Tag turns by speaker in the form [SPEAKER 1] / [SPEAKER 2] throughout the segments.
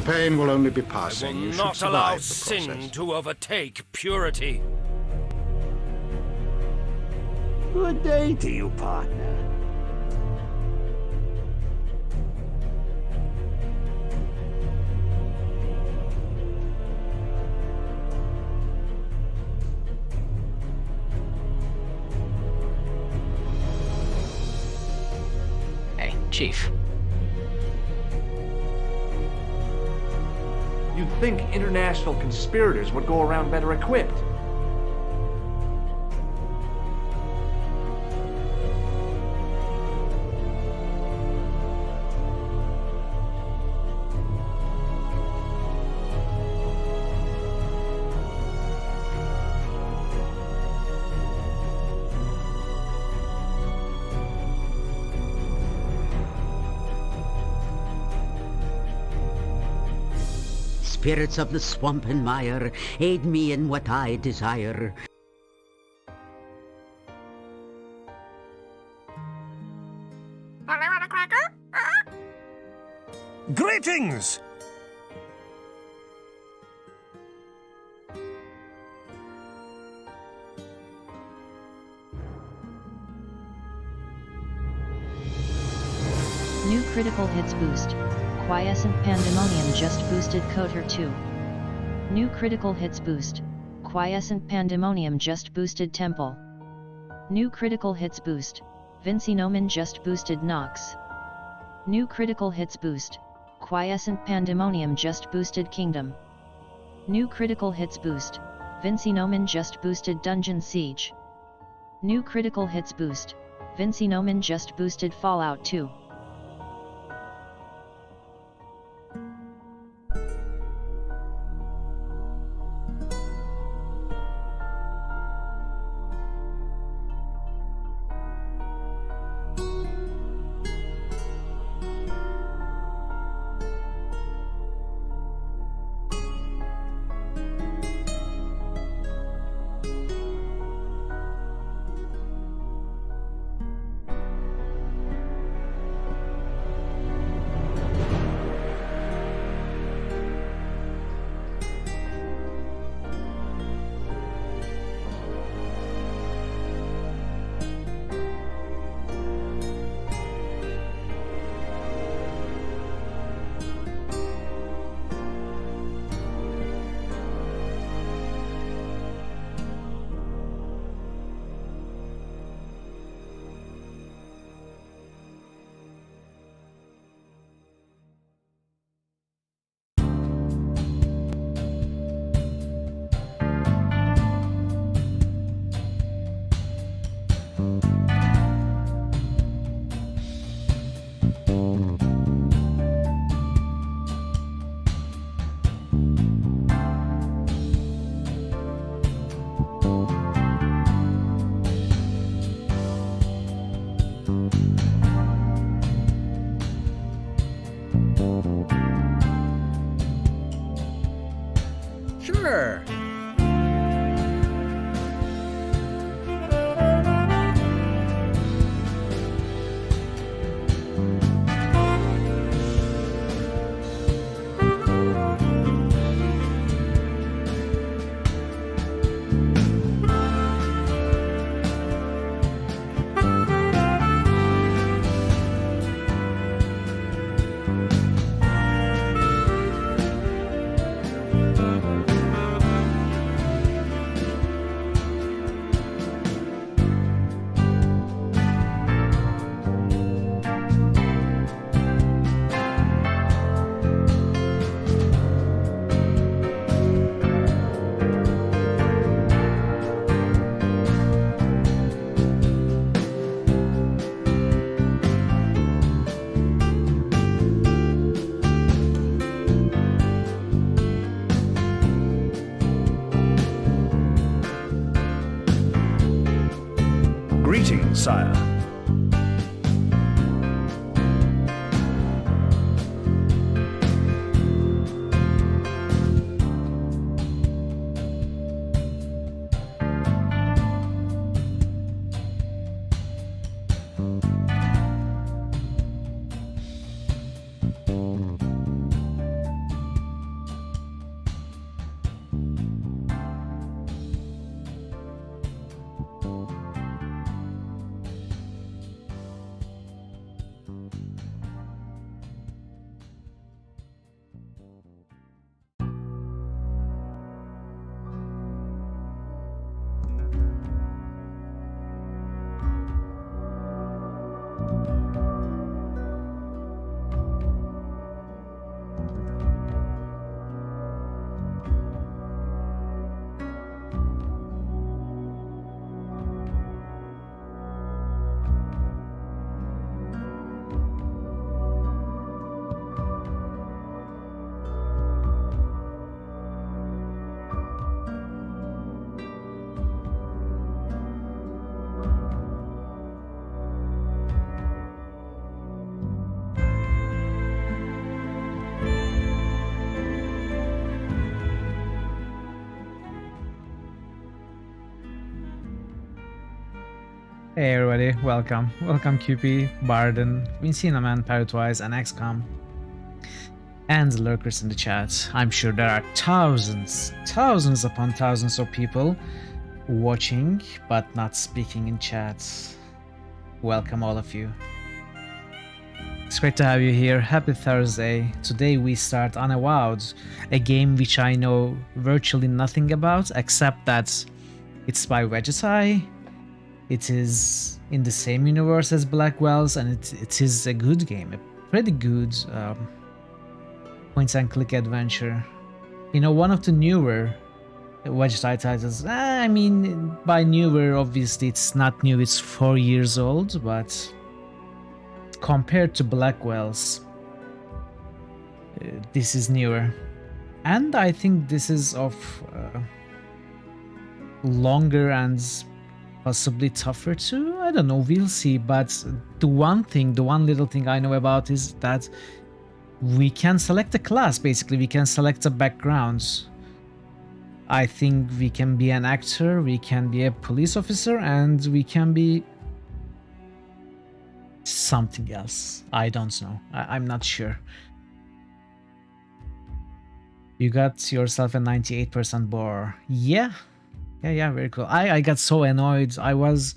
[SPEAKER 1] pain will only be
[SPEAKER 2] I
[SPEAKER 1] passing.
[SPEAKER 2] will
[SPEAKER 1] You should
[SPEAKER 2] not allow
[SPEAKER 1] survive the
[SPEAKER 2] sin
[SPEAKER 1] process.
[SPEAKER 2] to overtake purity.
[SPEAKER 3] Good day to you, partner.
[SPEAKER 4] Hey, Chief.
[SPEAKER 5] You'd think international conspirators would go around better equipped.
[SPEAKER 6] Spirits of the swamp and mire, aid me in what I desire.
[SPEAKER 7] Greetings!
[SPEAKER 8] New critical hits boost. Quiescent Pandemonium just boosted Coder 2. New critical hits boost. Quiescent Pandemonium just boosted Temple. New critical hits boost. Vinci Nomen just boosted Nox. New critical hits boost. Quiescent Pandemonium just boosted Kingdom. New critical hits boost. Vinci Nomen just boosted Dungeon Siege. New critical hits boost. Vinci Nomen just boosted Fallout 2.
[SPEAKER 9] Sure.
[SPEAKER 7] Greetings, sire.
[SPEAKER 1] Hey everybody, welcome. Welcome QP, Barden, Vincinaman, Parrotwise, and XCOM. And the lurkers in the chat. I'm sure there are thousands upon thousands of people watching, but not speaking in chat. Welcome all of you. It's great to have you here. Happy Thursday. Today we start Unavowed, a game which I know virtually nothing about, except that it's by Vegetai. It is in the same universe as Blackwell's, and it is a good game, a pretty good point-and-click adventure. You know, one of the newer Vegetai titles. I mean, by newer, obviously it's not new, it's 4 years old, but compared to Blackwell's, this is newer. And I think this is of longer and possibly tougher too. I don't know, we'll see. But the one little thing I know about is that we can select a class, basically. We can select a background. I think we can be an actor, we can be a police officer, and we can be something else. I don't know. I'm not sure. You got yourself a 98% bore. Yeah, very cool. I got so annoyed. I was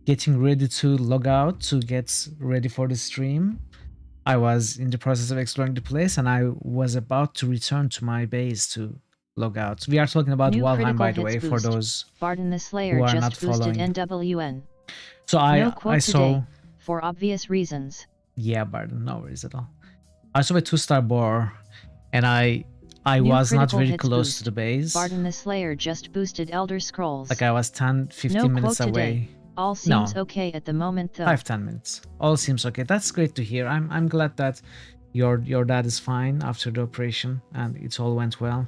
[SPEAKER 1] getting ready to log out to get ready for the stream. I was in the process of exploring the place, and I was about to return to my base to log out. We are talking about Valheim, by the way, for those
[SPEAKER 8] Barden the Slayer
[SPEAKER 1] who are
[SPEAKER 8] just
[SPEAKER 1] not
[SPEAKER 8] boosted
[SPEAKER 1] following.
[SPEAKER 8] NWN.
[SPEAKER 1] So
[SPEAKER 8] No quote
[SPEAKER 1] I saw...
[SPEAKER 8] today, for obvious reasons.
[SPEAKER 1] Yeah, Barden, no worries at all. I saw a 2-star boar, and I
[SPEAKER 8] New
[SPEAKER 1] was not
[SPEAKER 8] critical
[SPEAKER 1] very
[SPEAKER 8] hits
[SPEAKER 1] close
[SPEAKER 8] boost.
[SPEAKER 1] to the base.
[SPEAKER 8] Barden the Slayer just boosted Elder Scrolls.
[SPEAKER 1] Like I was 10-15
[SPEAKER 8] no
[SPEAKER 1] minutes
[SPEAKER 8] quote
[SPEAKER 1] away.
[SPEAKER 8] Today. All seems
[SPEAKER 1] No.
[SPEAKER 8] okay at the moment though.
[SPEAKER 1] 5-10 minutes. All seems okay. That's great to hear. I'm glad that your dad is fine after the operation and it all went well.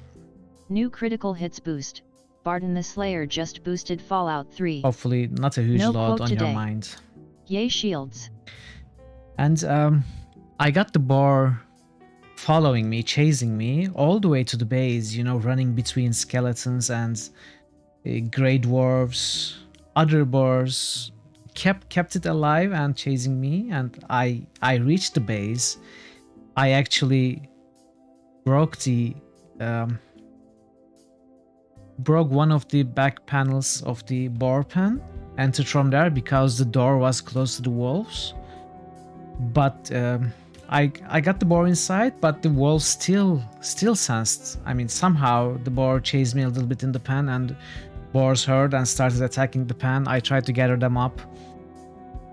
[SPEAKER 8] New critical hits boost. Barden the Slayer just boosted Fallout 3.
[SPEAKER 1] Hopefully not a huge
[SPEAKER 8] No
[SPEAKER 1] load
[SPEAKER 8] quote
[SPEAKER 1] on
[SPEAKER 8] today.
[SPEAKER 1] your mind.
[SPEAKER 8] Yay shields.
[SPEAKER 1] And I got the boar following me, chasing me all the way to the base, you know, running between skeletons and grey dwarves, other boars, kept it alive and chasing me, and I reached the base. I actually broke one of the back panels of the boar pen, entered from there because the door was close to the wolves. But I got the boar inside, but the wolves still sensed. I mean, somehow the boar chased me a little bit in the pen, and boars heard and started attacking the pen. I tried to gather them up,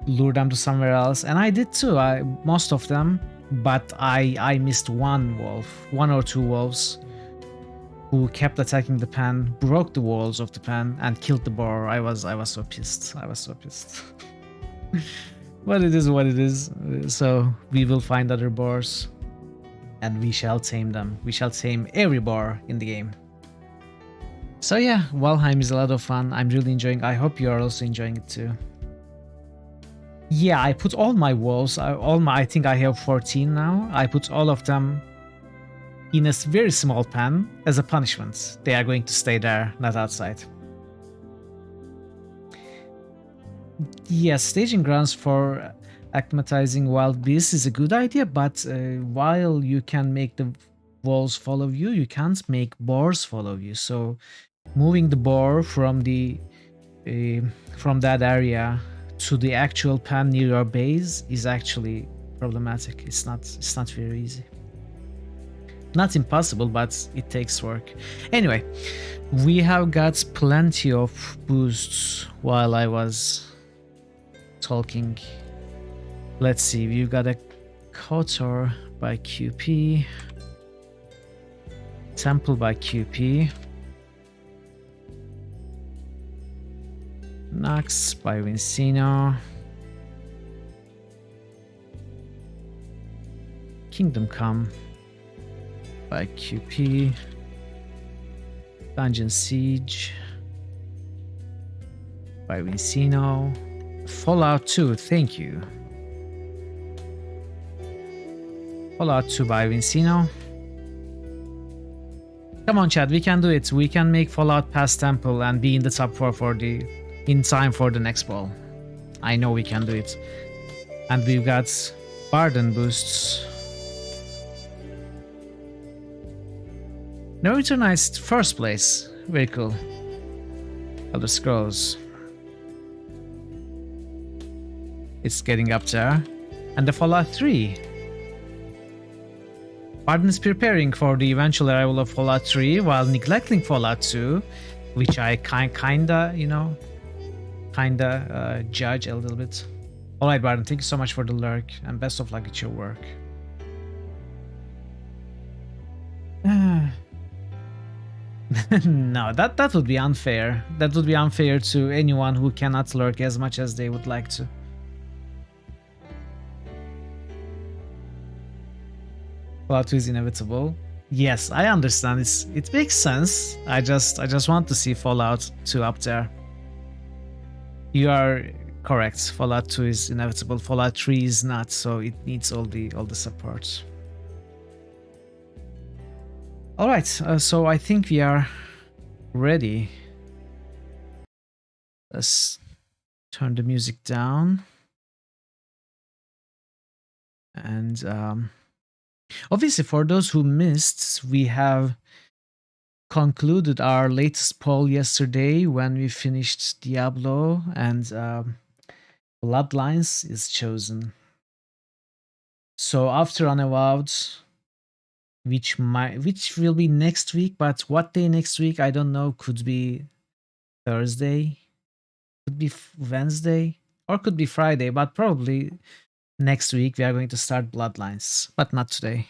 [SPEAKER 1] lure them to somewhere else, and I did too. Most of them, but I missed one or two wolves who kept attacking the pen, broke the walls of the pen, and killed the boar. I was so pissed. I was so pissed. But it is what it is. So we will find other boars, and we shall tame them. We shall tame every boar in the game. So yeah, Valheim is a lot of fun. I'm really enjoying. I hope you are also enjoying it too. Yeah, I put all my wolves. I think I have 14 now. I put all of them in a very small pen as a punishment. They are going to stay there, not outside. Yes, staging grounds for acclimatizing wild beasts is a good idea, but while you can make the wolves follow you, you can't make boars follow you. So moving the boar from that area to the actual pen near your base is actually problematic. It's not very easy. Not impossible, but it takes work. Anyway, we have got plenty of boosts while I was talking. Let's see, we've got a Kotor by QP, Temple by QP, Nox by Vincino, Kingdom Come by QP, Dungeon Siege by Vincino, Fallout 2, thank you. Fallout 2 by Vincino. Come on, chat, we can do it. We can make Fallout past Temple and be in the top 4 in time for the next ball. I know we can do it. And we've got Barden boosts. No returnized first place. Very cool. Elder Scrolls. It's getting up there. And the Fallout 3. Barden is preparing for the eventual arrival of Fallout 3 while neglecting Fallout 2, which I kinda, you know, judge a little bit. Alright, Barden, thank you so much for the lurk and best of luck at your work. No, that would be unfair. That would be unfair to anyone who cannot lurk as much as they would like to. Fallout 2 is inevitable. Yes, I understand. It makes sense. I just want to see Fallout 2 up there. You are correct. Fallout 2 is inevitable. Fallout 3 is not, so it needs all the support. All right, so I think we are ready. Let's turn the music down. And obviously, for those who missed, we have concluded our latest poll yesterday when we finished Diablo, and Bloodlines is chosen. So after Unavowed, which will be next week, but what day next week I don't know. Could be Thursday, could be Wednesday, or could be Friday, but probably next week we are going to start Bloodlines, but not today.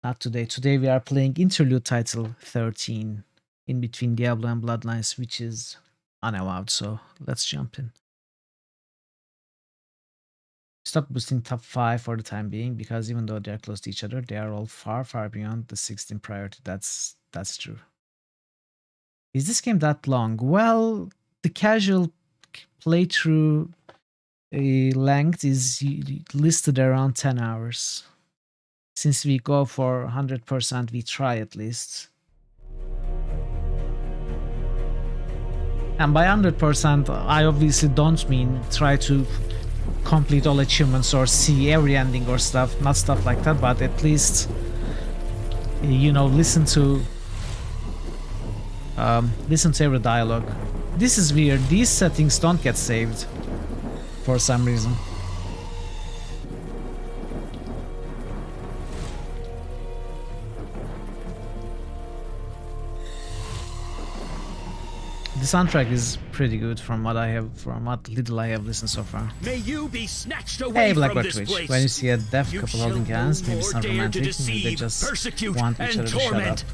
[SPEAKER 1] Not today. Today we are playing interlude title 13 in between Diablo and Bloodlines, which is Unavowed. So let's jump in. Stop boosting top 5 for the time being, because even though they're close to each other, they are all far beyond the 16 priority. That's true. Is this game that long? Well, the casual playthrough length is listed around 10 hours. Since we go for 100%, we try at least. And by 100%, I obviously don't mean try to complete all achievements or see every ending or stuff, not stuff like that, but at least, you know, listen to every dialogue. This is weird. These settings don't get saved for some reason. The soundtrack is pretty good from what little I have listened so far.
[SPEAKER 2] May you be snatched away
[SPEAKER 1] Hey,
[SPEAKER 2] from
[SPEAKER 1] Blackbird
[SPEAKER 2] this
[SPEAKER 1] Twitch.
[SPEAKER 2] place.
[SPEAKER 1] When you see a deaf
[SPEAKER 2] You
[SPEAKER 1] couple
[SPEAKER 2] shall
[SPEAKER 1] holding hands,
[SPEAKER 2] no
[SPEAKER 1] maybe
[SPEAKER 2] more
[SPEAKER 1] it's not
[SPEAKER 2] dare to
[SPEAKER 1] romantic, maybe they
[SPEAKER 2] deceive,
[SPEAKER 1] just
[SPEAKER 2] persecute,
[SPEAKER 1] want each
[SPEAKER 2] and
[SPEAKER 1] other to shut up.
[SPEAKER 2] torment.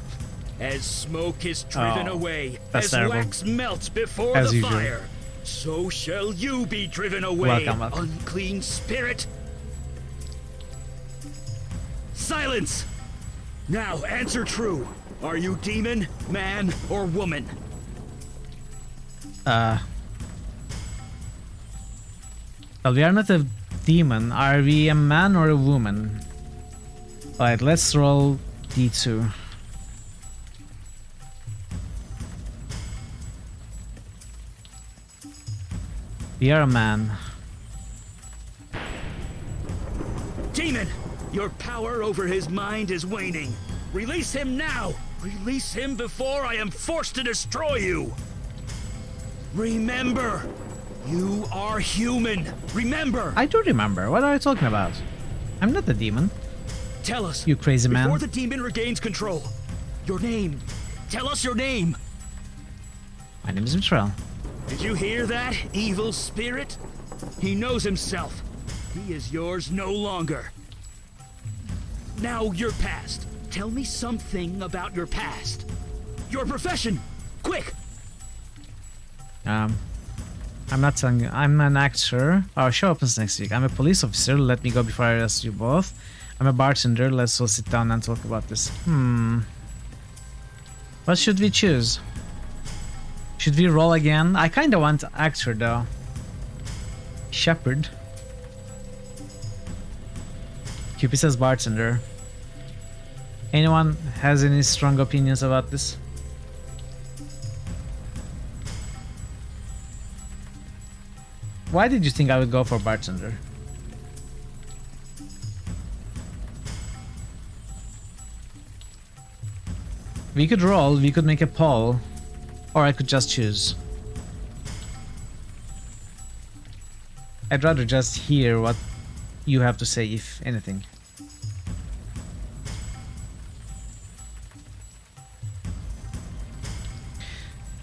[SPEAKER 2] As smoke is driven
[SPEAKER 1] Oh,
[SPEAKER 2] away,
[SPEAKER 1] that's
[SPEAKER 2] as
[SPEAKER 1] terrible.
[SPEAKER 2] wax melts before
[SPEAKER 1] As
[SPEAKER 2] the
[SPEAKER 1] usual.
[SPEAKER 2] fire, so shall you be driven away,
[SPEAKER 1] Welcome.
[SPEAKER 2] unclean spirit. Silence! Now answer true. Are you demon, man, or woman?
[SPEAKER 1] Well, we are not a demon. Are we a man or a woman? Alright, let's roll D2. We are a man.
[SPEAKER 2] Demon, your power over his mind is waning. Release him now! Release him before I am forced to destroy you! Remember, you are human. Remember!
[SPEAKER 1] I do remember. What are you talking about? I'm not a demon.
[SPEAKER 2] Tell us,
[SPEAKER 1] You crazy man.
[SPEAKER 2] before the demon regains control, your name. Tell us your name.
[SPEAKER 1] My name is Mitchell.
[SPEAKER 2] Did you hear that, evil spirit? He knows himself. He is yours no longer. Now your past. Tell me something about your past. Your profession. Quick.
[SPEAKER 1] I'm not telling you. I'm an actor. Our show opens next week. I'm a police officer. Let me go before I arrest you both. I'm a bartender. Let's all sit down and talk about this. What should we choose? Should we roll again? I kinda want actor though. Shepherd. Cupid says bartender. Anyone has any strong opinions about this? Why did you think I would go for bartender? We could roll, we could make a poll, or I could just choose. I'd rather just hear what you have to say, if anything.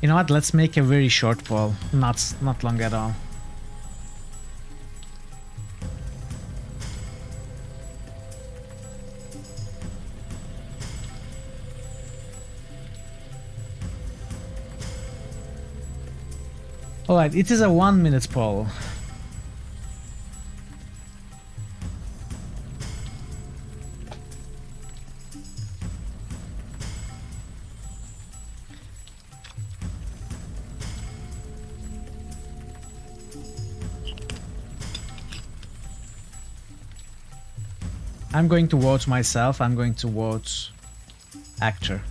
[SPEAKER 1] You know what, let's make a very short poll, not long at all. Alright, it is a 1-minute poll. I'm going to vote myself, I'm going to vote actor.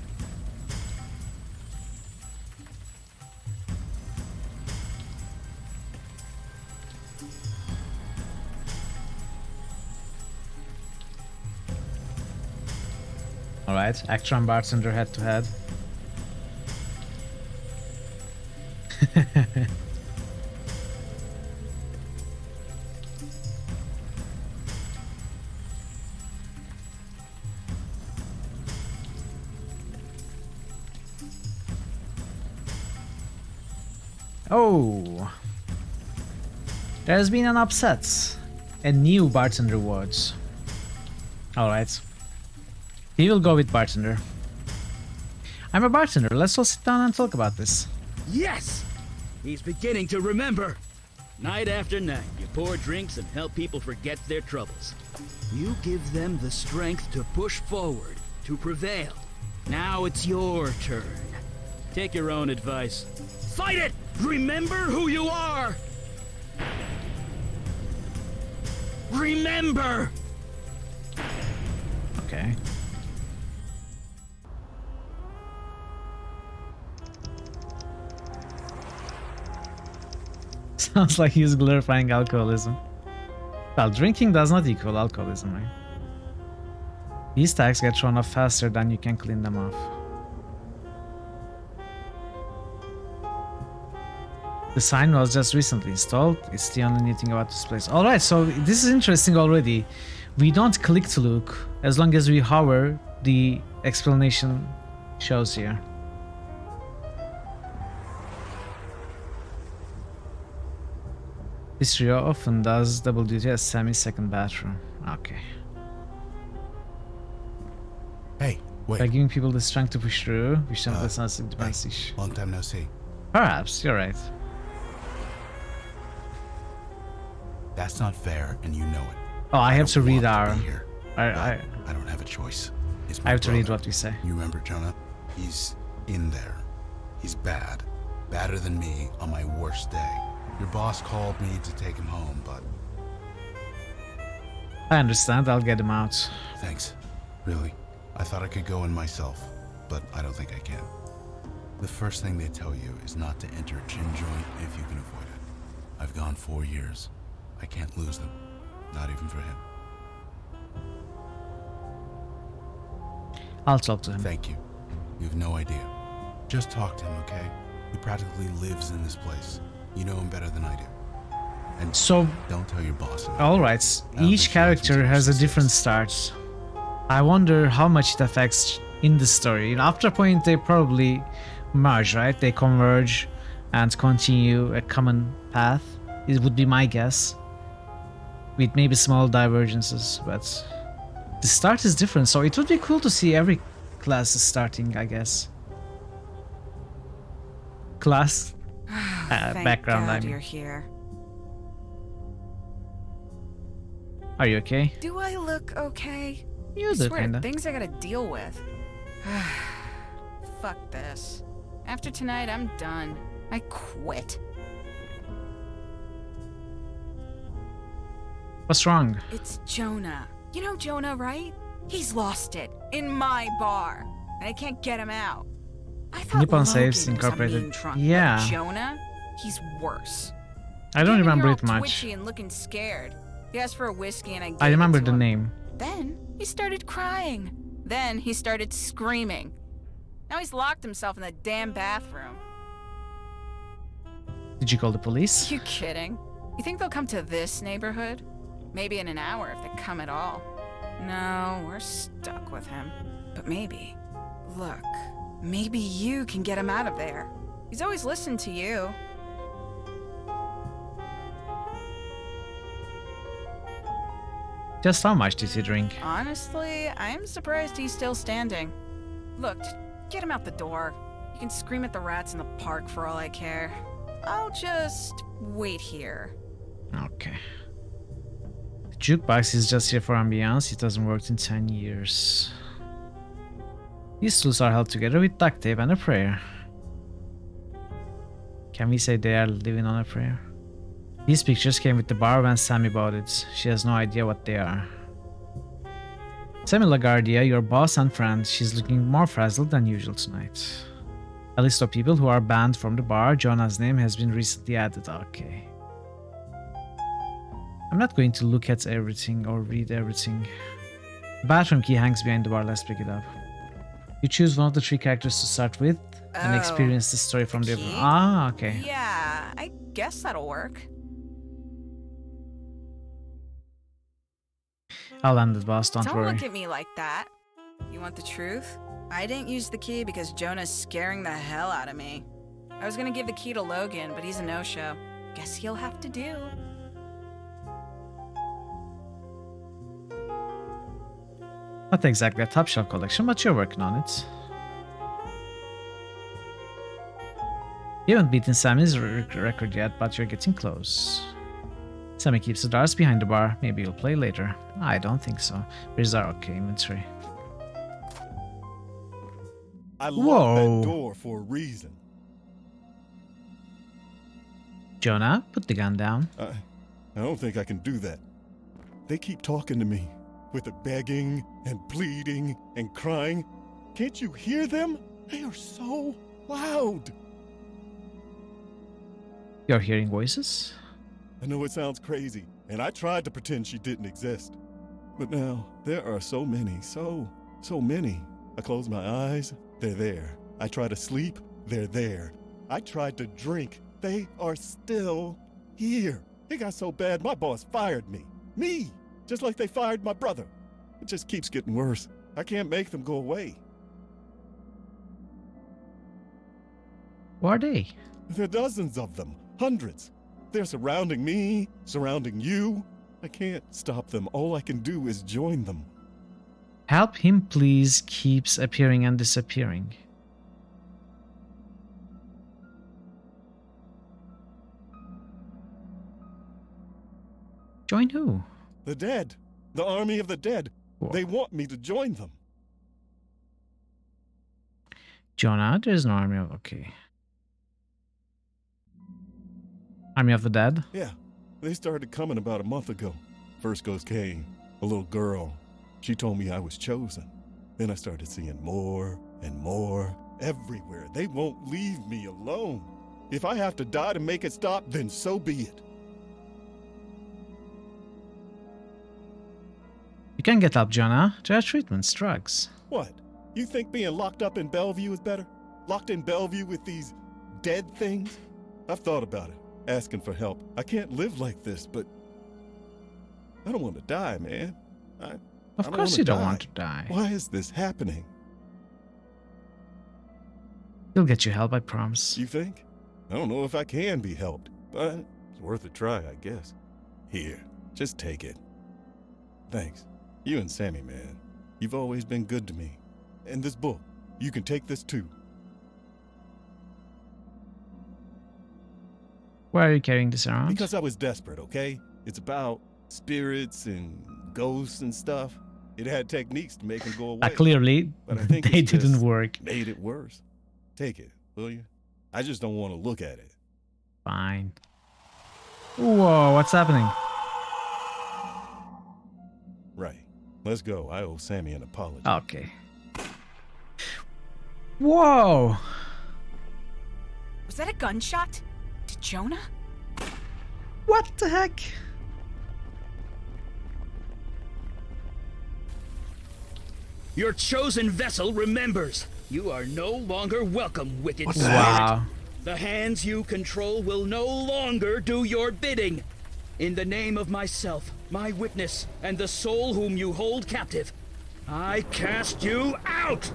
[SPEAKER 1] Alright, actor and bartender head to head. Oh, there's been an upset. A new bartender awards. Alright. He will go with bartender. I'm a bartender. Let's all sit down and talk about this.
[SPEAKER 2] Yes! He's beginning to remember. Night after night, you pour drinks and help people forget their troubles. You give them the strength to push forward, to prevail. Now it's your turn. Take your own advice. Fight it! Remember who you are! Remember!
[SPEAKER 1] Okay. Sounds like he's glorifying alcoholism. Well, drinking does not equal alcoholism, right? These tags get thrown off faster than you can clean them off. The sign was just recently installed. It's the only new thing about this place. Alright, so this is interesting already. We don't click to look. As long as we hover, the explanation shows here. This trio often does double duty as Sammy's second bathroom. Okay.
[SPEAKER 9] Hey, wait.
[SPEAKER 1] By giving people the strength to push through, we should not
[SPEAKER 9] Hey, long time no see.
[SPEAKER 1] Perhaps, you're right.
[SPEAKER 9] That's not fair, and you know it.
[SPEAKER 1] Oh, I have to read our...
[SPEAKER 9] I don't have a choice. It's my
[SPEAKER 1] I have to read
[SPEAKER 9] brother.
[SPEAKER 1] what we say.
[SPEAKER 9] You remember Jonah? He's in there. He's bad. Badder than me on my worst day. Your boss called me to take him home, but...
[SPEAKER 1] I understand, I'll get him out.
[SPEAKER 9] Thanks. Really. I thought I could go in myself, but I don't think I can. The first thing they tell you is not to enter a gin joint if you can avoid it. I've gone 4 years. I can't lose them. Not even for him.
[SPEAKER 1] I'll talk to him.
[SPEAKER 9] Thank you. You have no idea. Just talk to him, okay? He practically lives in this place. You know him better than I do. And
[SPEAKER 1] so,
[SPEAKER 9] don't tell your boss about it.
[SPEAKER 1] Alright, each character has a different start. I wonder how much it affects in the story. After a point, they probably merge, right? They converge and continue a common path. It would be my guess. With maybe small divergences, but the start is different, so it would be cool to see every class starting, I guess. Class? Background,
[SPEAKER 10] God
[SPEAKER 1] I mean.
[SPEAKER 10] you're here.
[SPEAKER 1] Are you okay?
[SPEAKER 10] Do I look okay?
[SPEAKER 1] You
[SPEAKER 10] I
[SPEAKER 1] do,
[SPEAKER 10] swear,
[SPEAKER 1] kinda.
[SPEAKER 10] things I gotta deal with. Fuck this. After tonight, I'm done. I quit.
[SPEAKER 1] What's wrong?
[SPEAKER 10] It's Jonah. You know Jonah, right? He's lost it. In my bar. And I can't get him out. I thought
[SPEAKER 1] Nippon
[SPEAKER 10] Logan
[SPEAKER 1] Saves
[SPEAKER 10] was a
[SPEAKER 1] Incorporated.
[SPEAKER 10] mean drunk,
[SPEAKER 1] Yeah.
[SPEAKER 10] but Jonah? He's worse.
[SPEAKER 1] I don't
[SPEAKER 10] Came in
[SPEAKER 1] remember
[SPEAKER 10] here
[SPEAKER 1] it
[SPEAKER 10] all
[SPEAKER 1] much.
[SPEAKER 10] twitchy and looking scared. He asked for a whiskey and I gave
[SPEAKER 1] I remember
[SPEAKER 10] it to
[SPEAKER 1] the
[SPEAKER 10] him.
[SPEAKER 1] name.
[SPEAKER 10] Then he started crying. Then he started screaming. Now he's locked himself in the damn bathroom.
[SPEAKER 1] Did you call the police?
[SPEAKER 10] You kidding? You think they'll come to this neighborhood? Maybe in an hour if they come at all. No, we're stuck with him. But maybe. Look, maybe you can get him out of there. He's always listened to you.
[SPEAKER 1] Just how much did he drink?
[SPEAKER 10] Honestly, I'm surprised he's still standing. Look, just get him out the door. You can scream at the rats in the park for all I care. I'll just wait here.
[SPEAKER 1] Okay. The jukebox is just here for ambiance. It hasn't worked in 10 years. These tools are held together with duct tape and a prayer. Can we say they are living on a prayer? These pictures came with the bar when Sammy bought it. She has no idea what they are. Sammy LaGuardia, your boss and friend. She's looking more frazzled than usual tonight. A list of people who are banned from the bar. Jonah's name has been recently added. Okay. I'm not going to look at everything or read everything. The bathroom key hangs behind the bar. Let's pick it up. You choose one of the 3 characters to start with and experience the story from the...
[SPEAKER 10] key?
[SPEAKER 1] Ah, okay.
[SPEAKER 10] Yeah, I guess that'll work.
[SPEAKER 1] I'll land it, boss. Don't worry.
[SPEAKER 10] Look at me like that. You want the truth? I didn't use the key because Jonah's scaring the hell out of me. I was gonna give the key to Logan, but he's a no-show. Guess he'll have to do.
[SPEAKER 1] Not exactly a top shelf collection, but you're working on it. You haven't beaten Sammy's record yet, but you're getting close. Sammy keeps the darts behind the bar. Maybe you'll play later. I don't think so. Where's our okay inventory?
[SPEAKER 11] I locked that door for a reason.
[SPEAKER 1] Jonah, put the gun down.
[SPEAKER 11] I don't think I can do that. They keep talking to me with the begging and pleading and crying. Can't you hear them? They are so loud.
[SPEAKER 1] You're hearing voices?
[SPEAKER 11] I know it sounds crazy, and I tried to pretend she didn't exist. But now, there are so many, so many. I close my eyes, they're there. I try to sleep, they're there. I tried to drink, they are still here. It got so bad, my boss fired me. Me! Just like they fired my brother. It just keeps getting worse. I can't make them go away.
[SPEAKER 1] Who are they?
[SPEAKER 11] There are dozens of them, hundreds. They're surrounding me, surrounding you. I can't stop them. All I can do is join them.
[SPEAKER 1] Help him, please. Keeps appearing and disappearing. Join who?
[SPEAKER 11] The dead. The army of the dead.
[SPEAKER 1] Whoa.
[SPEAKER 11] They want me to join them.
[SPEAKER 1] Jonah, there's no army of... Okay. Army of the Dead?
[SPEAKER 11] Yeah. They started coming about a month ago. First goes Kane, a little girl. She told me I was chosen. Then I started seeing more and more everywhere. They won't leave me alone. If I have to die to make it stop, then so be it.
[SPEAKER 1] You can get help, Jonah. There are treatments, drugs.
[SPEAKER 11] What? You think being locked up in Bellevue is better? Locked in Bellevue with these dead things? I've thought about it, asking for help. I can't live like this, but I don't want to die, man.
[SPEAKER 1] Of course you don't want to die.
[SPEAKER 11] Why is this happening?
[SPEAKER 1] He'll get you help, I promise.
[SPEAKER 11] You think? I don't know if I can be helped, but it's worth a try, I guess. Here, just take it. Thanks. You and Sammy, man. You've always been good to me. And this book, you can take this too.
[SPEAKER 1] Why are you carrying this around?
[SPEAKER 11] Because I was desperate, okay? It's about spirits and ghosts and stuff. It had techniques to make them go away.
[SPEAKER 1] Clearly,
[SPEAKER 11] but I think
[SPEAKER 1] they
[SPEAKER 11] it's
[SPEAKER 1] didn't
[SPEAKER 11] just
[SPEAKER 1] work.
[SPEAKER 11] Made it worse. Take it, will you? I just don't want to look at it.
[SPEAKER 1] Fine. Whoa, what's happening?
[SPEAKER 11] Right. Let's go. I owe Sammy an apology.
[SPEAKER 1] Okay. Whoa!
[SPEAKER 10] Was that a gunshot? To Jonah?
[SPEAKER 1] What the heck?
[SPEAKER 2] Your chosen vessel remembers. You are no longer welcome, wicked spirit.
[SPEAKER 1] Wow.
[SPEAKER 2] The hands you control will no longer do your bidding. In the name of myself, my witness, and the soul whom you hold captive, I cast you out!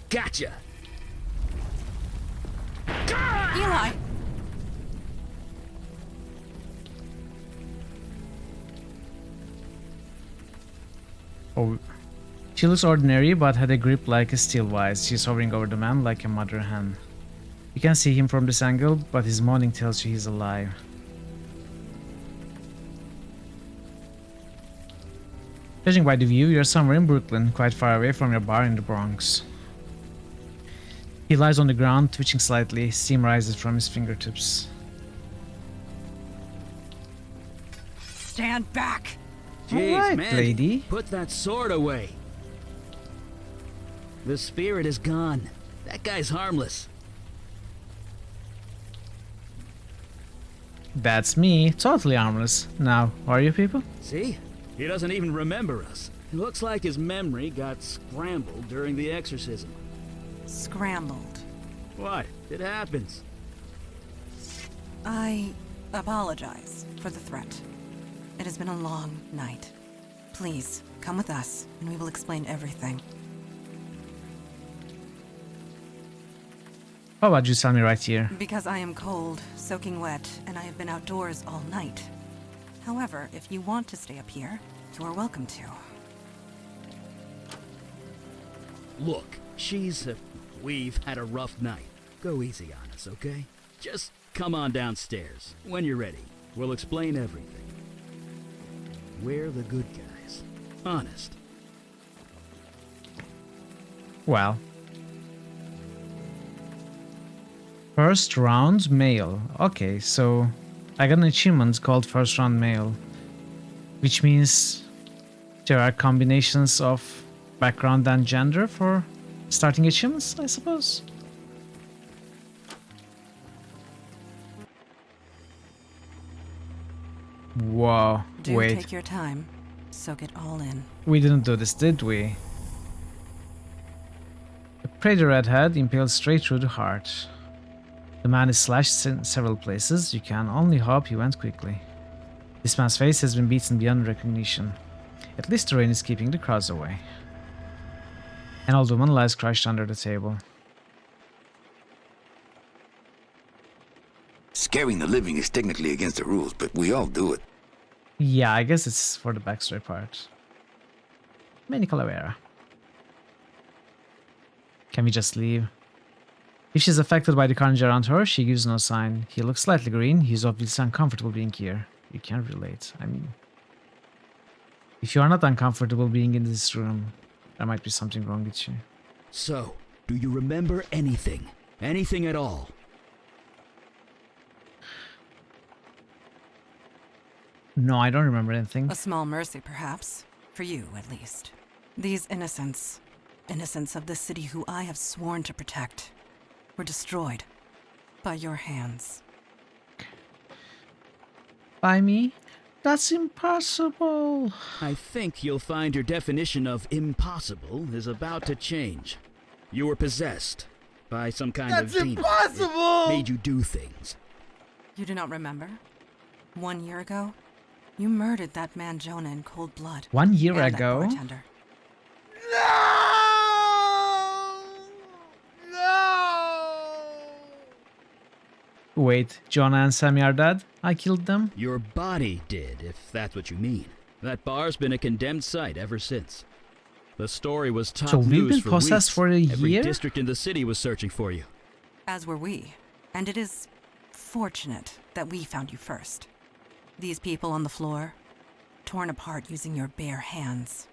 [SPEAKER 2] Gotcha!
[SPEAKER 10] Eli!
[SPEAKER 1] Oh, she looks ordinary, but had a grip like a steel vise. She's hovering over the man like a mother hen. You can't see him from this angle, but his moaning tells you he's alive. Judging by the view, you're somewhere in Brooklyn, quite far away from your bar in the Bronx. He lies on the ground, twitching slightly. Steam rises from his fingertips.
[SPEAKER 10] Stand back!
[SPEAKER 2] Jeez,
[SPEAKER 1] Alright,
[SPEAKER 2] man,
[SPEAKER 1] lady.
[SPEAKER 2] put that sword away. The spirit is gone. That guy's harmless.
[SPEAKER 1] That's me, totally harmless. Now, are you people?
[SPEAKER 2] See? He doesn't even remember us. It looks like his memory got scrambled during the exorcism.
[SPEAKER 10] Scrambled.
[SPEAKER 2] What? It happens.
[SPEAKER 10] I apologize for the threat. It has been a long night. Please, come with us, and we will explain everything.
[SPEAKER 1] How about you tell me right here?
[SPEAKER 10] Because I am cold, soaking wet, and I have been outdoors all night. However, if you want to stay up here, you are welcome to.
[SPEAKER 2] Look, we've had a rough night. Go easy on us, okay? Just come on downstairs. When you're ready, we'll explain everything. We're the good guys. Honest.
[SPEAKER 1] Well. First round male. Okay, so I got an achievement called first round male, which means there are combinations of background and gender for starting achievements, I suppose. Whoa,
[SPEAKER 10] Do
[SPEAKER 1] wait.
[SPEAKER 10] take your time. Soak it all in.
[SPEAKER 1] We didn't do this, did we? A pretty redhead impaled straight through the heart. The man is slashed in several places. You can only hope he went quickly. This man's face has been beaten beyond recognition. At least the rain is keeping the crowds away. An old woman lies crushed under the table.
[SPEAKER 3] Scaring the living is technically against the rules, but we all do it.
[SPEAKER 1] Yeah, I guess it's for the backstory part. Many Calavera. Can we just leave? If she's affected by the carnage around her, she gives no sign. He looks slightly green. He's obviously uncomfortable being here. You can't relate. I mean, if you are not uncomfortable being in this room, there might be something wrong with you.
[SPEAKER 2] So, do you remember anything? Anything at all?
[SPEAKER 1] No, I don't remember anything.
[SPEAKER 10] A small mercy, perhaps. For you, at least. These innocents of the city who I have sworn to protect, were destroyed by your hands.
[SPEAKER 1] By me? That's impossible.
[SPEAKER 2] I think you'll find your definition of impossible is about to change. You were possessed by some kind of demon. That's impossible! It made you do things.
[SPEAKER 10] You do not remember? 1 year ago, you murdered that man Jonah in cold blood.
[SPEAKER 1] 1 year
[SPEAKER 10] and
[SPEAKER 1] ago?
[SPEAKER 10] That bartender.
[SPEAKER 1] Wait, Jonah and Sammy are dead? I killed them?
[SPEAKER 2] Your body did, if that's what you mean. That bar's been a condemned site ever since. The story was top
[SPEAKER 1] So we've
[SPEAKER 2] news
[SPEAKER 1] been
[SPEAKER 2] for
[SPEAKER 1] possessed
[SPEAKER 2] weeks.
[SPEAKER 1] for a
[SPEAKER 2] Every
[SPEAKER 1] year?
[SPEAKER 2] district in the city was searching for you.
[SPEAKER 10] As were we. And it is fortunate that we found you first. These people on the floor, torn apart using your bare hands.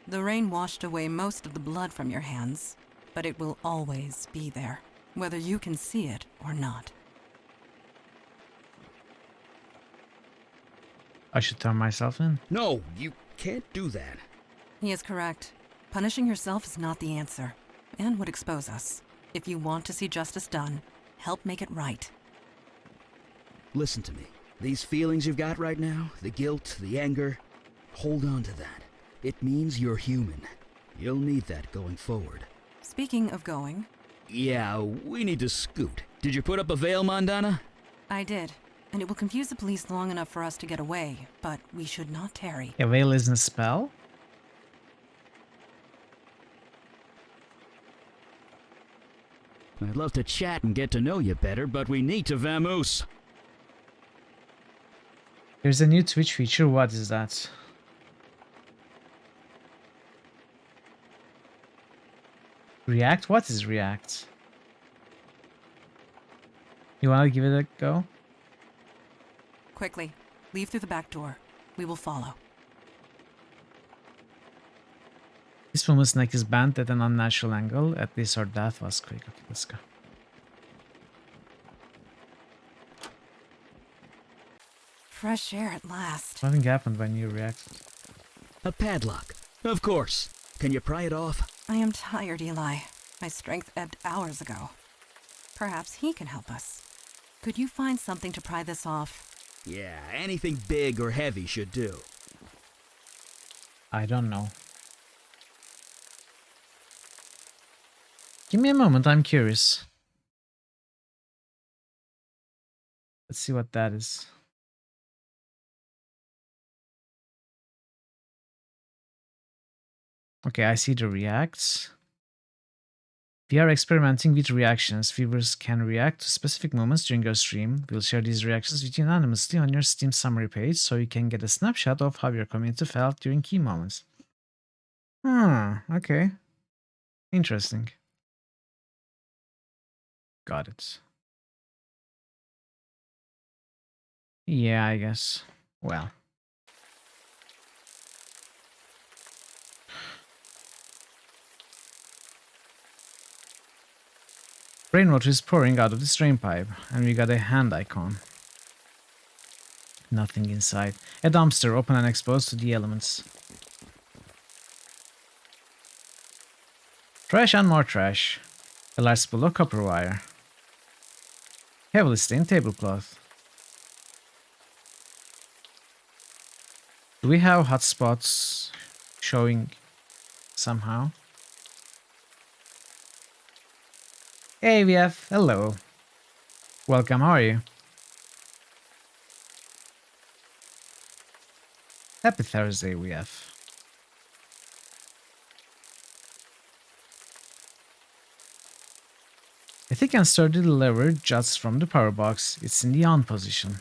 [SPEAKER 10] The rain washed away most of the blood from your hands, but it will always be there, whether you can see it or not.
[SPEAKER 1] I should turn myself in.
[SPEAKER 2] No, you can't do that.
[SPEAKER 10] He is correct. Punishing yourself is not the answer, and would expose us.
[SPEAKER 12] If you want to see justice done, help make it right.
[SPEAKER 2] Listen to me. These feelings you've got right now, the guilt, the anger, hold on to that. It means you're human. You'll need that going forward.
[SPEAKER 12] Speaking of going...
[SPEAKER 2] Yeah, we need to scoot. Did you put up a veil, Mondana?
[SPEAKER 12] I did. And it will confuse the police long enough for us to get away, but we should not tarry.
[SPEAKER 1] A veil isn't a spell?
[SPEAKER 2] I'd love to chat and get to know you better, but we need to vamoose.
[SPEAKER 1] There's a new Twitch feature. What is that? React? What is React? You want to give it a go?
[SPEAKER 12] Quickly, leave through the back door. We will follow.
[SPEAKER 1] This woman's neck is bent at an unnatural angle. At least her death was quick. Okay, let's go.
[SPEAKER 12] Fresh air at last.
[SPEAKER 1] Nothing happened when you reacted.
[SPEAKER 2] A padlock. Of course. Can you pry it off?
[SPEAKER 12] I am tired, Eli. My strength ebbed hours ago. Perhaps he can help us. Could you find something to pry this off?
[SPEAKER 2] Yeah, anything big or heavy should do.
[SPEAKER 1] I don't know. Give me a moment, I'm curious. Let's see what that is. Okay, I see the reacts. We are experimenting with reactions. Viewers can react to specific moments during our stream. We'll share these reactions with you anonymously on your Steam summary page so you can get a snapshot of how your community felt during key moments. Okay. Interesting. Got it. Yeah, I guess. Well. Rainwater is pouring out of this drain pipe, and we got a hand icon. Nothing inside. A dumpster open and exposed to the elements. Trash and more trash. A large spool of copper wire. Heavily stained tablecloth. Do we have hotspots showing somehow? Hey VF, hello. Welcome, how are you? Happy Thursday, VF. I think I can start the lever just from the power box. It's in the on position.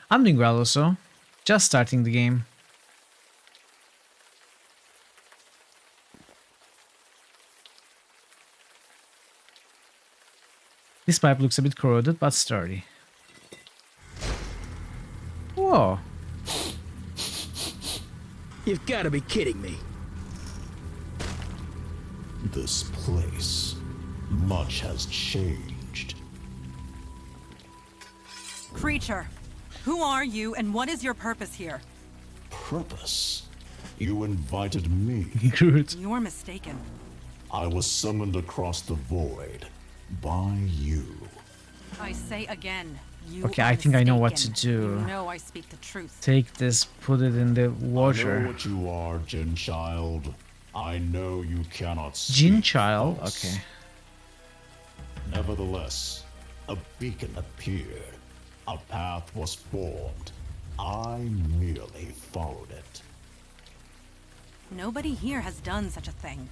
[SPEAKER 1] I'm doing well also. Just starting the game. This pipe looks a bit corroded, but sturdy. Whoa.
[SPEAKER 2] You've got to be kidding me.
[SPEAKER 13] This place, much has changed.
[SPEAKER 12] Creature, who are you and what is your purpose here?
[SPEAKER 13] Purpose? You invited me.
[SPEAKER 12] You're mistaken.
[SPEAKER 13] I was summoned across the void by you.
[SPEAKER 12] I say again, you
[SPEAKER 1] Okay,
[SPEAKER 12] are
[SPEAKER 1] I think I know what to
[SPEAKER 12] mistaken.
[SPEAKER 1] do.
[SPEAKER 12] You know I speak the truth.
[SPEAKER 1] Take this, put it in the
[SPEAKER 13] I know
[SPEAKER 1] water.
[SPEAKER 13] what you are, Jin Child. I know you cannot speak.
[SPEAKER 1] Jin Child?
[SPEAKER 13] false.
[SPEAKER 1] Okay.
[SPEAKER 13] Nevertheless, a beacon appeared. A path was formed. I merely followed it.
[SPEAKER 12] Nobody here has done such a thing.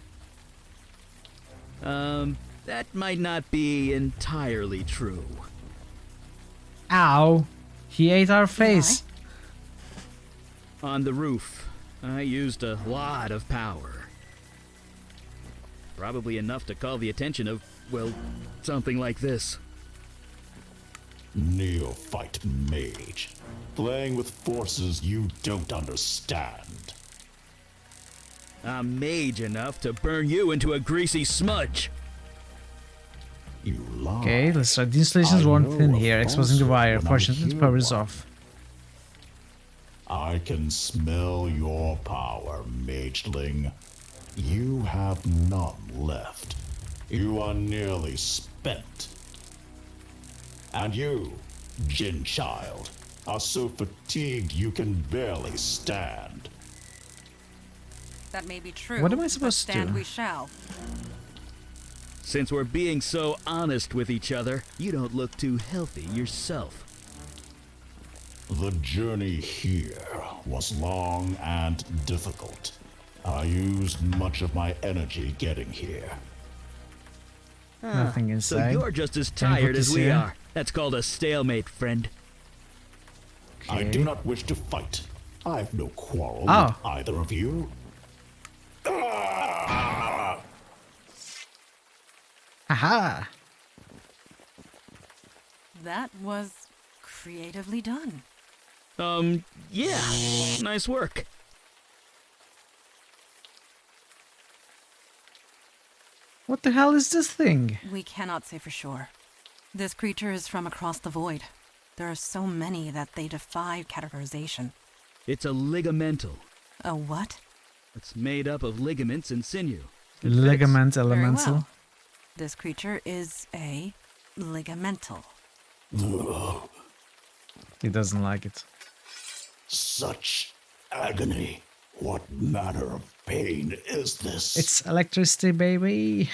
[SPEAKER 2] That might not be entirely true.
[SPEAKER 1] Ow! He ate our face.
[SPEAKER 2] On the roof, I used a lot of power. Probably enough to call the attention of, well, something like this.
[SPEAKER 13] Neophyte mage, playing with forces you don't understand.
[SPEAKER 2] I'm mage enough to burn you into a greasy smudge.
[SPEAKER 13] You lie.
[SPEAKER 1] Okay, let's try. The installation's
[SPEAKER 13] I
[SPEAKER 1] worn
[SPEAKER 13] know
[SPEAKER 1] thin
[SPEAKER 13] a
[SPEAKER 1] here, exposing the
[SPEAKER 13] falsehood
[SPEAKER 1] wire.
[SPEAKER 13] when I
[SPEAKER 1] Fortunately, the
[SPEAKER 13] hear
[SPEAKER 1] power is
[SPEAKER 13] one.
[SPEAKER 1] off.
[SPEAKER 13] I can smell your power, mageling. You have none left. You are nearly spent. And you, Jin Child, are so fatigued you can barely stand.
[SPEAKER 12] That may be true.
[SPEAKER 1] What am I
[SPEAKER 12] but
[SPEAKER 1] supposed to
[SPEAKER 12] stand
[SPEAKER 1] do?
[SPEAKER 12] we shall.
[SPEAKER 2] Since we're being so honest with each other, you don't look too healthy yourself.
[SPEAKER 13] The journey here was long and difficult. I used much of my energy getting here.
[SPEAKER 1] Nothing
[SPEAKER 2] So
[SPEAKER 1] inside.
[SPEAKER 2] you're just as
[SPEAKER 1] Can you put
[SPEAKER 2] tired as
[SPEAKER 1] this
[SPEAKER 2] we
[SPEAKER 1] here?
[SPEAKER 2] are. That's called a stalemate, friend.
[SPEAKER 13] I
[SPEAKER 1] Okay.
[SPEAKER 13] do not wish to fight. I have no quarrel
[SPEAKER 1] Oh.
[SPEAKER 13] with either of you. Ah!
[SPEAKER 1] Haha!
[SPEAKER 12] That was creatively done.
[SPEAKER 2] Yeah. Nice work.
[SPEAKER 1] What the hell is this thing?
[SPEAKER 12] We cannot say for sure. This creature is from across the void. There are so many that they defy categorization.
[SPEAKER 2] It's a ligamental.
[SPEAKER 12] A what?
[SPEAKER 2] It's made up of ligaments and sinew.
[SPEAKER 1] Ligament
[SPEAKER 12] Very
[SPEAKER 1] elemental.
[SPEAKER 12] well. This creature is a ligamental.
[SPEAKER 1] He doesn't like it.
[SPEAKER 13] Such agony. What manner of pain is this?
[SPEAKER 1] It's electricity, baby.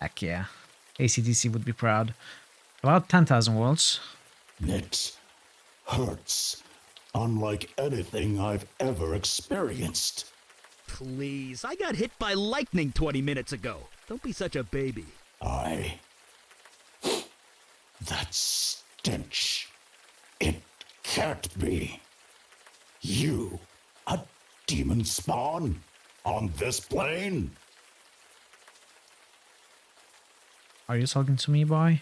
[SPEAKER 1] Heck yeah. ACDC would be proud. About 10,000 volts.
[SPEAKER 13] It hurts. Unlike anything I've ever experienced.
[SPEAKER 2] Please, I got hit by lightning 20 minutes ago. Don't be such a baby.
[SPEAKER 13] That stench. It can't be. You, a demon spawn? On this plane?
[SPEAKER 1] Are you talking to me, boy?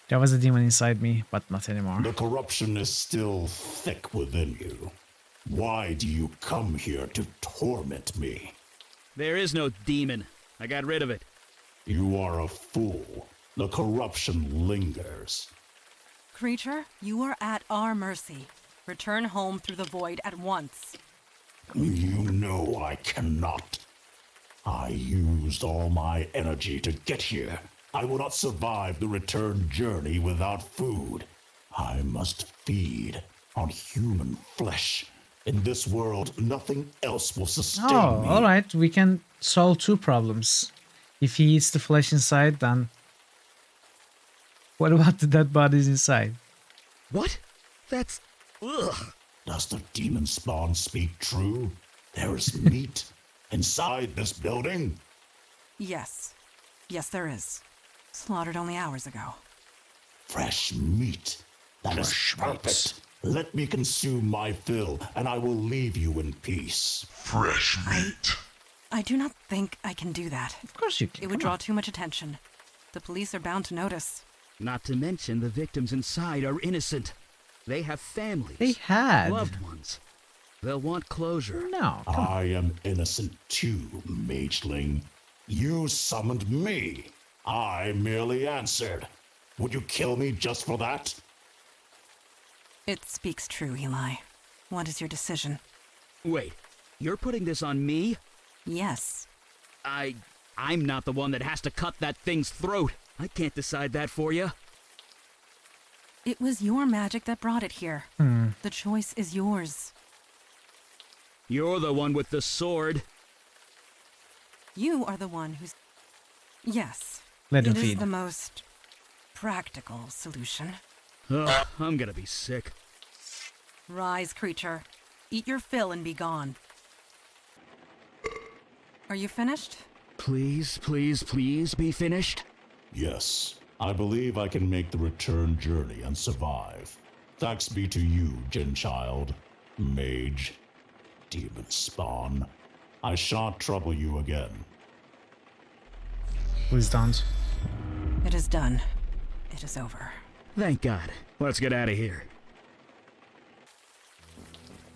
[SPEAKER 1] There was a demon inside me, but not anymore.
[SPEAKER 13] The corruption is still thick within you. Why do you come here to torment me?
[SPEAKER 2] There is no demon. I got rid of it.
[SPEAKER 13] You are a fool. The corruption lingers.
[SPEAKER 12] Creature, you are at our mercy. Return home through the void at once.
[SPEAKER 13] You know I cannot. I used all my energy to get here. I will not survive the return journey without food. I must feed on human flesh. In this world, nothing else will sustain me.
[SPEAKER 1] Alright. We can solve two problems. If he eats the flesh inside, then... What about the dead bodies inside?
[SPEAKER 2] What? That's... Ugh.
[SPEAKER 13] Does the demon spawn speak true? There is meat inside this building?
[SPEAKER 12] Yes. Yes, there is. Slaughtered only hours ago.
[SPEAKER 13] Fresh meat. That is perfect. Let me consume my fill, and I will leave you in peace.
[SPEAKER 14] Fresh meat.
[SPEAKER 12] I do not think I can do that.
[SPEAKER 1] Of course you can.
[SPEAKER 12] It would draw too much attention. The police are bound to notice.
[SPEAKER 2] Not to mention the victims inside are innocent. They have families.
[SPEAKER 1] They had.
[SPEAKER 2] Loved ones. They'll want closure.
[SPEAKER 1] No.
[SPEAKER 13] I am innocent too, mageling. You summoned me. I merely answered. Would you kill me just for that?
[SPEAKER 12] It speaks true, Eli. What is your decision?
[SPEAKER 2] Wait, you're putting this on me?
[SPEAKER 12] Yes.
[SPEAKER 2] I'm not the one that has to cut that thing's throat. I can't decide that for you.
[SPEAKER 12] It was your magic that brought it here. The choice is yours.
[SPEAKER 2] You're the one with the sword.
[SPEAKER 12] You are the one who's... Yes.
[SPEAKER 1] Let him
[SPEAKER 12] It is
[SPEAKER 1] feed.
[SPEAKER 12] the most practical solution.
[SPEAKER 2] Ugh, I'm gonna be sick.
[SPEAKER 12] Rise, creature. Eat your fill and be gone. Are you finished?
[SPEAKER 2] Please, please, please be finished.
[SPEAKER 13] Yes. I believe I can make the return journey and survive. Thanks be to you, Jin Child, Mage, Demon Spawn. I shan't trouble you again.
[SPEAKER 1] Please don't.
[SPEAKER 12] It is done. It is over.
[SPEAKER 2] Thank God. Let's get out of here.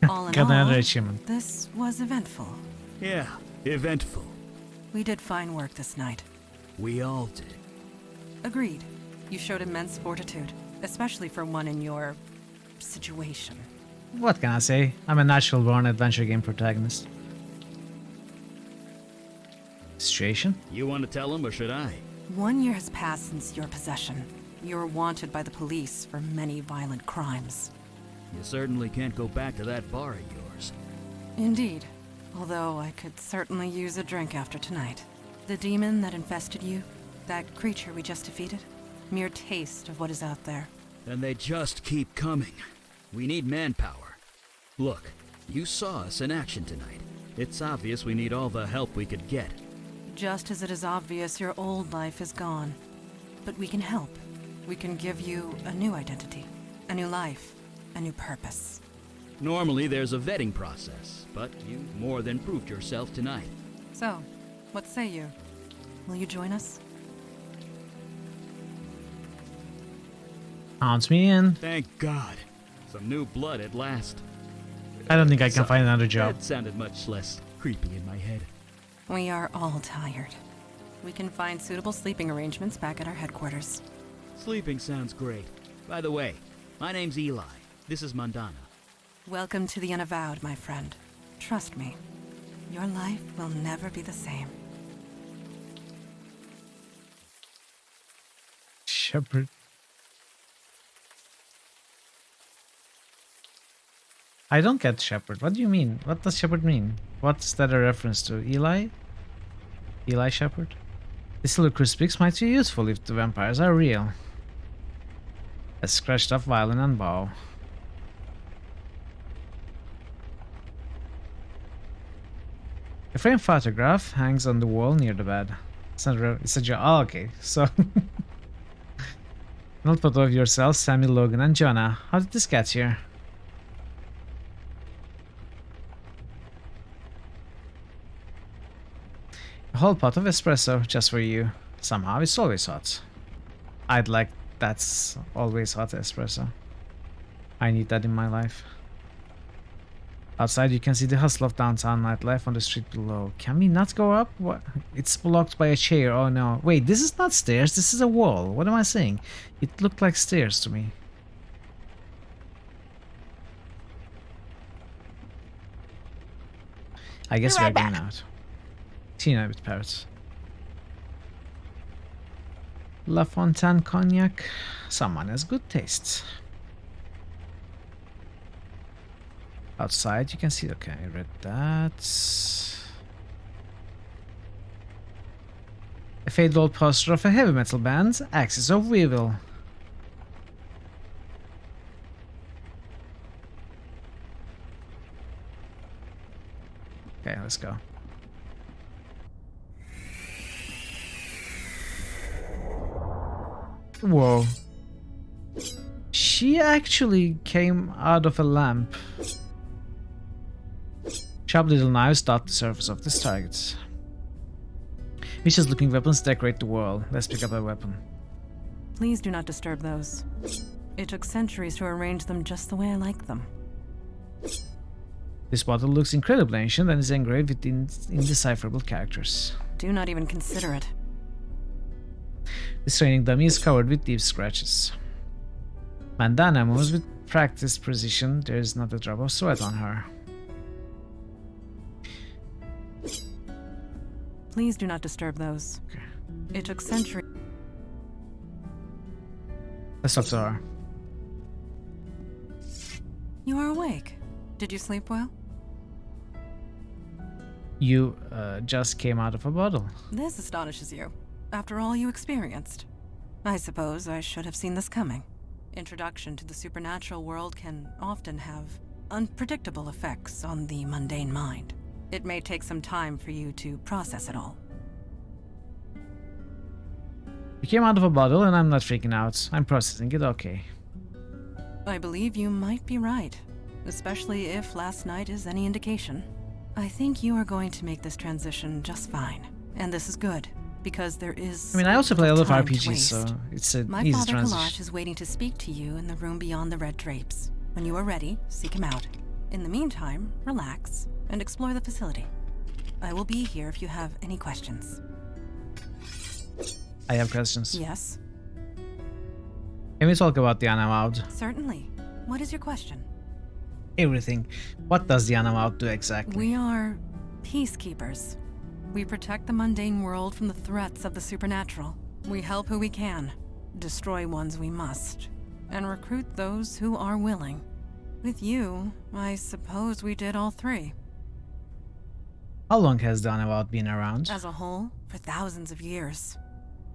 [SPEAKER 12] All in
[SPEAKER 1] Got another
[SPEAKER 12] all,
[SPEAKER 1] achievement.
[SPEAKER 12] this was eventful.
[SPEAKER 2] Yeah, eventful.
[SPEAKER 12] We did fine work this night.
[SPEAKER 2] We all did.
[SPEAKER 12] Agreed. You showed immense fortitude. especially for one in your situation.
[SPEAKER 1] What can I say? I'm a natural-born adventure game protagonist. Situation?
[SPEAKER 2] You want to tell him, or should I?
[SPEAKER 12] 1 year has passed since your possession. You're wanted by the police for many violent crimes.
[SPEAKER 2] You certainly can't go back to that bar of yours.
[SPEAKER 12] Indeed. Although I could certainly use a drink after tonight. The demon that infested you, that creature we just defeated, mere taste of what is out there.
[SPEAKER 2] And they just keep coming. We need manpower. Look, you saw us in action tonight. It's obvious we need all the help we could get.
[SPEAKER 12] Just as it is obvious your old life is gone. But we can help. We can give you a new identity, a new life, a new purpose.
[SPEAKER 2] Normally there's a vetting process, but you more than proved yourself tonight.
[SPEAKER 12] So, what say you? Will you join us?
[SPEAKER 1] Count me in.
[SPEAKER 2] Thank God. Some new blood at last.
[SPEAKER 1] I don't think I can find another job.
[SPEAKER 2] That sounded much less creepy in my head.
[SPEAKER 12] We are all tired. We can find suitable sleeping arrangements back at our headquarters.
[SPEAKER 2] Sleeping sounds great. By the way, my name's Eli. This is Mandana.
[SPEAKER 12] Welcome to the Unavowed, my friend. Trust me, your life will never be the same.
[SPEAKER 1] Shepherd. I don't get Shepherd. What do you mean? What does Shepherd mean? What's that a reference to? Eli? Eli Shepherd? This little crucifix might be useful if the vampires are real. A scratched up violin and bow. A framed photograph hangs on the wall near the bed. It's a job. Oh, okay. So, an old photo of yourself, Sammy, Logan, and Jonah. How did this get here? A whole pot of espresso just for you. Somehow it's always hot. I'd like that's always hot espresso. I need that in my life. Outside you can see the hustle of downtown nightlife on the street below. Can we not go up? What? It's blocked by a chair. Oh no. Wait, this is not stairs. This is a wall. What am I saying? It looked like stairs to me. I guess we're going out. Tina with parrots. La Fontaine cognac. Someone has good taste. Outside you can see, okay, I read that. A faded old poster of a heavy metal band, Axis of Evil. Okay, let's go. Whoa. She actually came out of a lamp. Sharp little knives dot the surface of this target. Vicious looking weapons decorate the wall. Let's pick up a weapon.
[SPEAKER 12] Please do not disturb those. It took centuries to arrange them just the way I like them.
[SPEAKER 1] This bottle looks incredibly ancient and is engraved with indecipherable characters.
[SPEAKER 12] Do not even consider it.
[SPEAKER 1] This training dummy is covered with deep scratches. Mandana moves with practiced precision. There is not a drop of sweat on her.
[SPEAKER 12] Please do not disturb those.
[SPEAKER 1] Okay.
[SPEAKER 12] It took centuries.
[SPEAKER 1] Let's talk to her.
[SPEAKER 12] You are awake. Did you sleep well?
[SPEAKER 1] You just came out of a bottle.
[SPEAKER 12] This astonishes you. After all you experienced. I suppose I should have seen this coming. Introduction to the supernatural world can often have unpredictable effects on the mundane mind. It may take some time for you to process it all.
[SPEAKER 1] You came out of a bottle and I'm not freaking out. I'm processing it, okay.
[SPEAKER 12] I believe you might be right, especially if last night is any indication. I think you are going to make this transition just fine. And this is good, because there is...
[SPEAKER 1] I mean, I also play a lot of
[SPEAKER 12] time to
[SPEAKER 1] RPGs,
[SPEAKER 12] waste.
[SPEAKER 1] so it's an
[SPEAKER 12] My
[SPEAKER 1] easy
[SPEAKER 12] father
[SPEAKER 1] transition.
[SPEAKER 12] Kalash is waiting to speak to you in the room beyond the red drapes. When you are ready, seek him out. In the meantime, relax and explore the facility. I will be here if you have any questions.
[SPEAKER 1] I have questions.
[SPEAKER 12] Yes?
[SPEAKER 1] Can we talk about the Unavowed?
[SPEAKER 12] Certainly. What is your question?
[SPEAKER 1] Everything. What does the Unavowed do exactly?
[SPEAKER 12] We are peacekeepers. We protect the mundane world from the threats of the supernatural. We help who we can, destroy ones we must, and recruit those who are willing. With you, I suppose we did all three.
[SPEAKER 1] How long has the Unavowed been around?
[SPEAKER 12] As a whole, for thousands of years.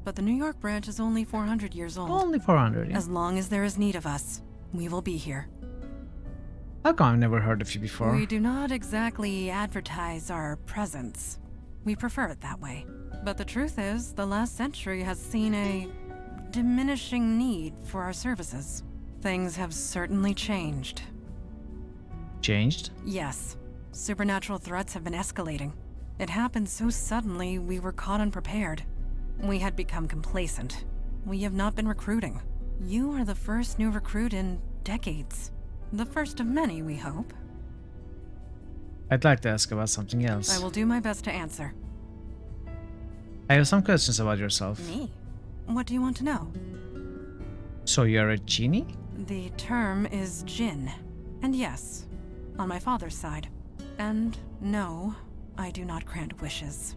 [SPEAKER 12] But the New York branch is only 400 years old.
[SPEAKER 1] Only 400, yeah.
[SPEAKER 12] As long as there is need of us, we will be here.
[SPEAKER 1] How come I've never heard of you before?
[SPEAKER 12] We do not exactly advertise our presence. We prefer it that way. But the truth is, the last century has seen a diminishing need for our services. Things have certainly changed.
[SPEAKER 1] Changed?
[SPEAKER 12] Yes. Supernatural threats have been escalating. It happened so suddenly we were caught unprepared. We had become complacent. We have not been recruiting. You are the first new recruit in decades. The first of many, we hope.
[SPEAKER 1] I'd like to ask about something else.
[SPEAKER 12] I will do my best to answer.
[SPEAKER 1] I have some questions about yourself.
[SPEAKER 12] Me? What do you want to know?
[SPEAKER 1] So you're a genie?
[SPEAKER 12] The term is Jinn. And yes, on my father's side. And no, I do not grant wishes.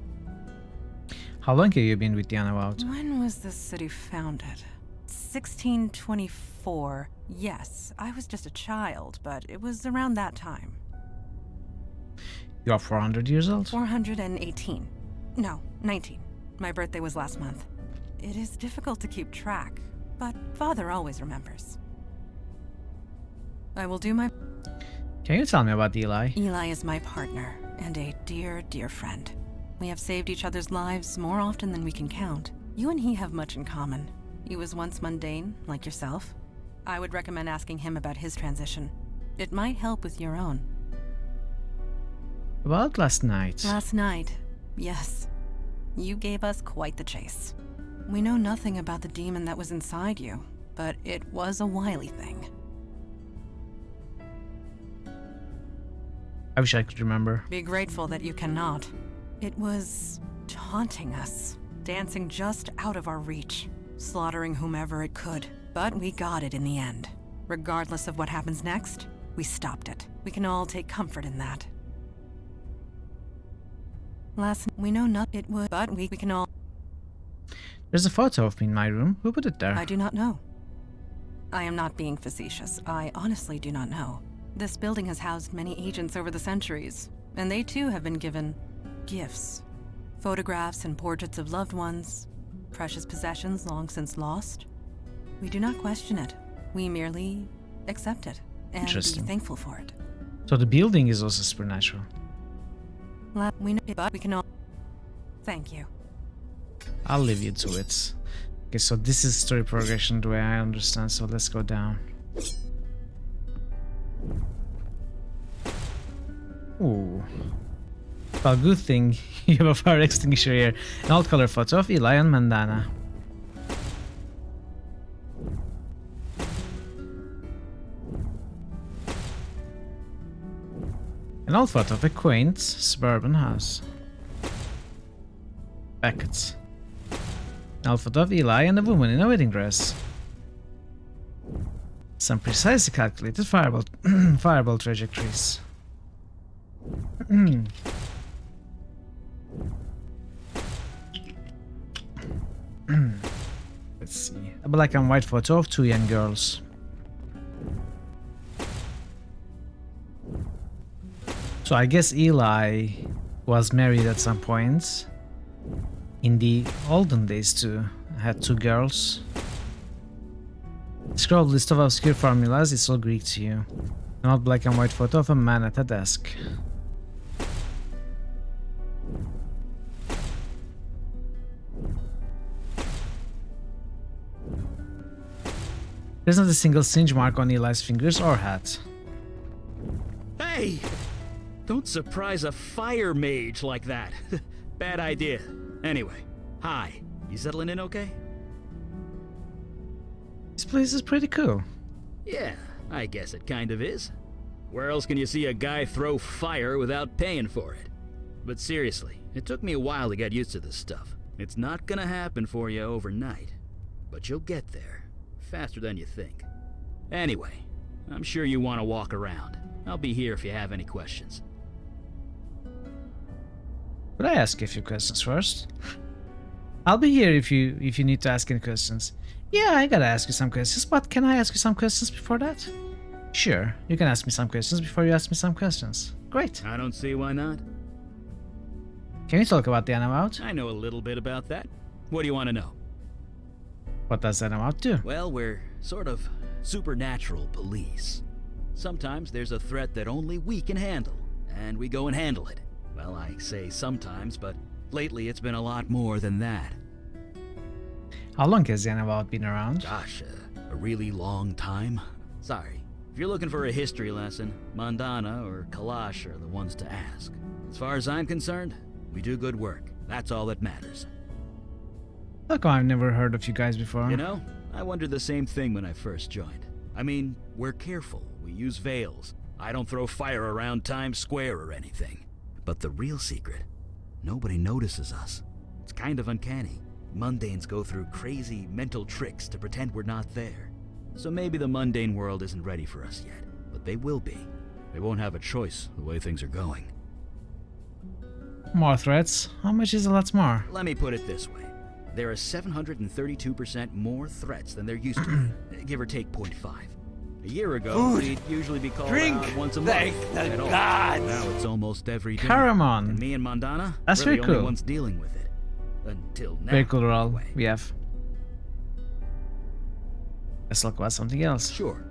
[SPEAKER 1] How long have you been with the Unavowed?
[SPEAKER 12] When was this city founded? 1624. Yes, I was just a child, but it was around that time.
[SPEAKER 1] You're 400 years old?
[SPEAKER 12] 418. No, 19. My birthday was last month. It is difficult to keep track, but Father always remembers. I will do my...
[SPEAKER 1] Can you tell me about Eli?
[SPEAKER 12] Eli is my partner, and a dear, dear friend. We have saved each other's lives more often than we can count. You and he have much in common. He was once mundane, like yourself. I would recommend asking him about his transition. It might help with your own.
[SPEAKER 1] About last night.
[SPEAKER 12] Last night, yes. You gave us quite the chase. We know nothing about the demon that was inside you, but it was a wily thing.
[SPEAKER 1] I wish I could remember.
[SPEAKER 12] Be grateful that you cannot. It was taunting us, dancing just out of our reach, slaughtering whomever it could. But we got it in the end. Regardless of what happens next, we stopped it. We can all take comfort in that. We know not it would, but we can all...
[SPEAKER 1] There's a photo of me in my room. Who put it there?
[SPEAKER 12] I do not know. I am not being facetious. I honestly do not know. This building has housed many agents over the centuries, and they too have been given gifts. Photographs and portraits of loved ones, precious possessions long since lost. We do not question it. We merely accept it and be thankful for it.
[SPEAKER 1] So the building is also supernatural.
[SPEAKER 12] We know it, but we can all... Thank you.
[SPEAKER 1] I'll leave you to it. Okay, so this is story progression the way I understand, so let's go down. Ooh. Well, good thing you have a fire extinguisher here. An old color photo of Eli and Mandana. An old photo of a quaint suburban house. Beckett. An old photo of Eli and a woman in a wedding dress. Some precisely calculated fireball trajectories. Let's see. A black and white photo of two young girls. So I guess Eli was married at some point. In the olden days too. Had two girls. Scroll list of obscure formulas, it's all Greek to you. An old black and white photo of a man at a desk. There's not a single singe mark on Eli's fingers or hat.
[SPEAKER 2] Hey! Don't surprise a fire mage like that. Bad idea. Anyway, hi. You settling in okay?
[SPEAKER 1] This place is pretty cool.
[SPEAKER 2] Yeah, I guess it kind of is. Where else can you see a guy throw fire without paying for it? But seriously, it took me a while to get used to this stuff. It's not gonna happen for you overnight. But you'll get there. faster than you think. Anyway, I'm sure you want to walk around. I'll be here if you have any questions.
[SPEAKER 1] Could I ask you a few questions first? I'll be here if you need to ask any questions. Yeah, I gotta ask you some questions, but can I ask you some questions before that? Sure, you can ask me some questions before you ask me some questions. Great.
[SPEAKER 2] I don't see why not.
[SPEAKER 1] Can we talk about the Unavowed?
[SPEAKER 2] I know a little bit about that. What do you want to know?
[SPEAKER 1] What does the Unavowed do?
[SPEAKER 2] Well, we're sort of supernatural police. Sometimes there's a threat that only we can handle, and we go and handle it. Well, I say sometimes, but lately it's been a lot more than that.
[SPEAKER 1] How long has the Unavowed been around?
[SPEAKER 2] Gosh, a really long time. Sorry. If you're looking for a history lesson, Mandana or Kalash are the ones to ask. As far as I'm concerned, we do good work. That's all that matters.
[SPEAKER 1] How come I've never heard of you guys before?
[SPEAKER 2] You know, I wondered the same thing when I first joined. I mean, we're careful. We use veils. I don't throw fire around Times Square or anything. But the real secret, nobody notices us. It's kind of uncanny. Mundanes go through crazy mental tricks to pretend we're not there. So maybe the mundane world isn't ready for us yet, but they will be. They won't have a choice the way things are going.
[SPEAKER 1] More threats? How much is a lot more?
[SPEAKER 2] Let me put it this way. There are 732% more threats than there used to be, give or take 0.5. A year ago, we'd usually be called out once a month.
[SPEAKER 14] Thank the
[SPEAKER 2] at all.
[SPEAKER 14] gods!
[SPEAKER 2] Now it's almost every day.
[SPEAKER 1] Caramon.
[SPEAKER 2] And me and Mandana,
[SPEAKER 1] That's
[SPEAKER 2] we're
[SPEAKER 1] very
[SPEAKER 2] the only
[SPEAKER 1] cool.
[SPEAKER 2] ones dealing with it. Until now.
[SPEAKER 1] Very cool role
[SPEAKER 2] anyway.
[SPEAKER 1] we have. Let's talk about something else.
[SPEAKER 2] Sure.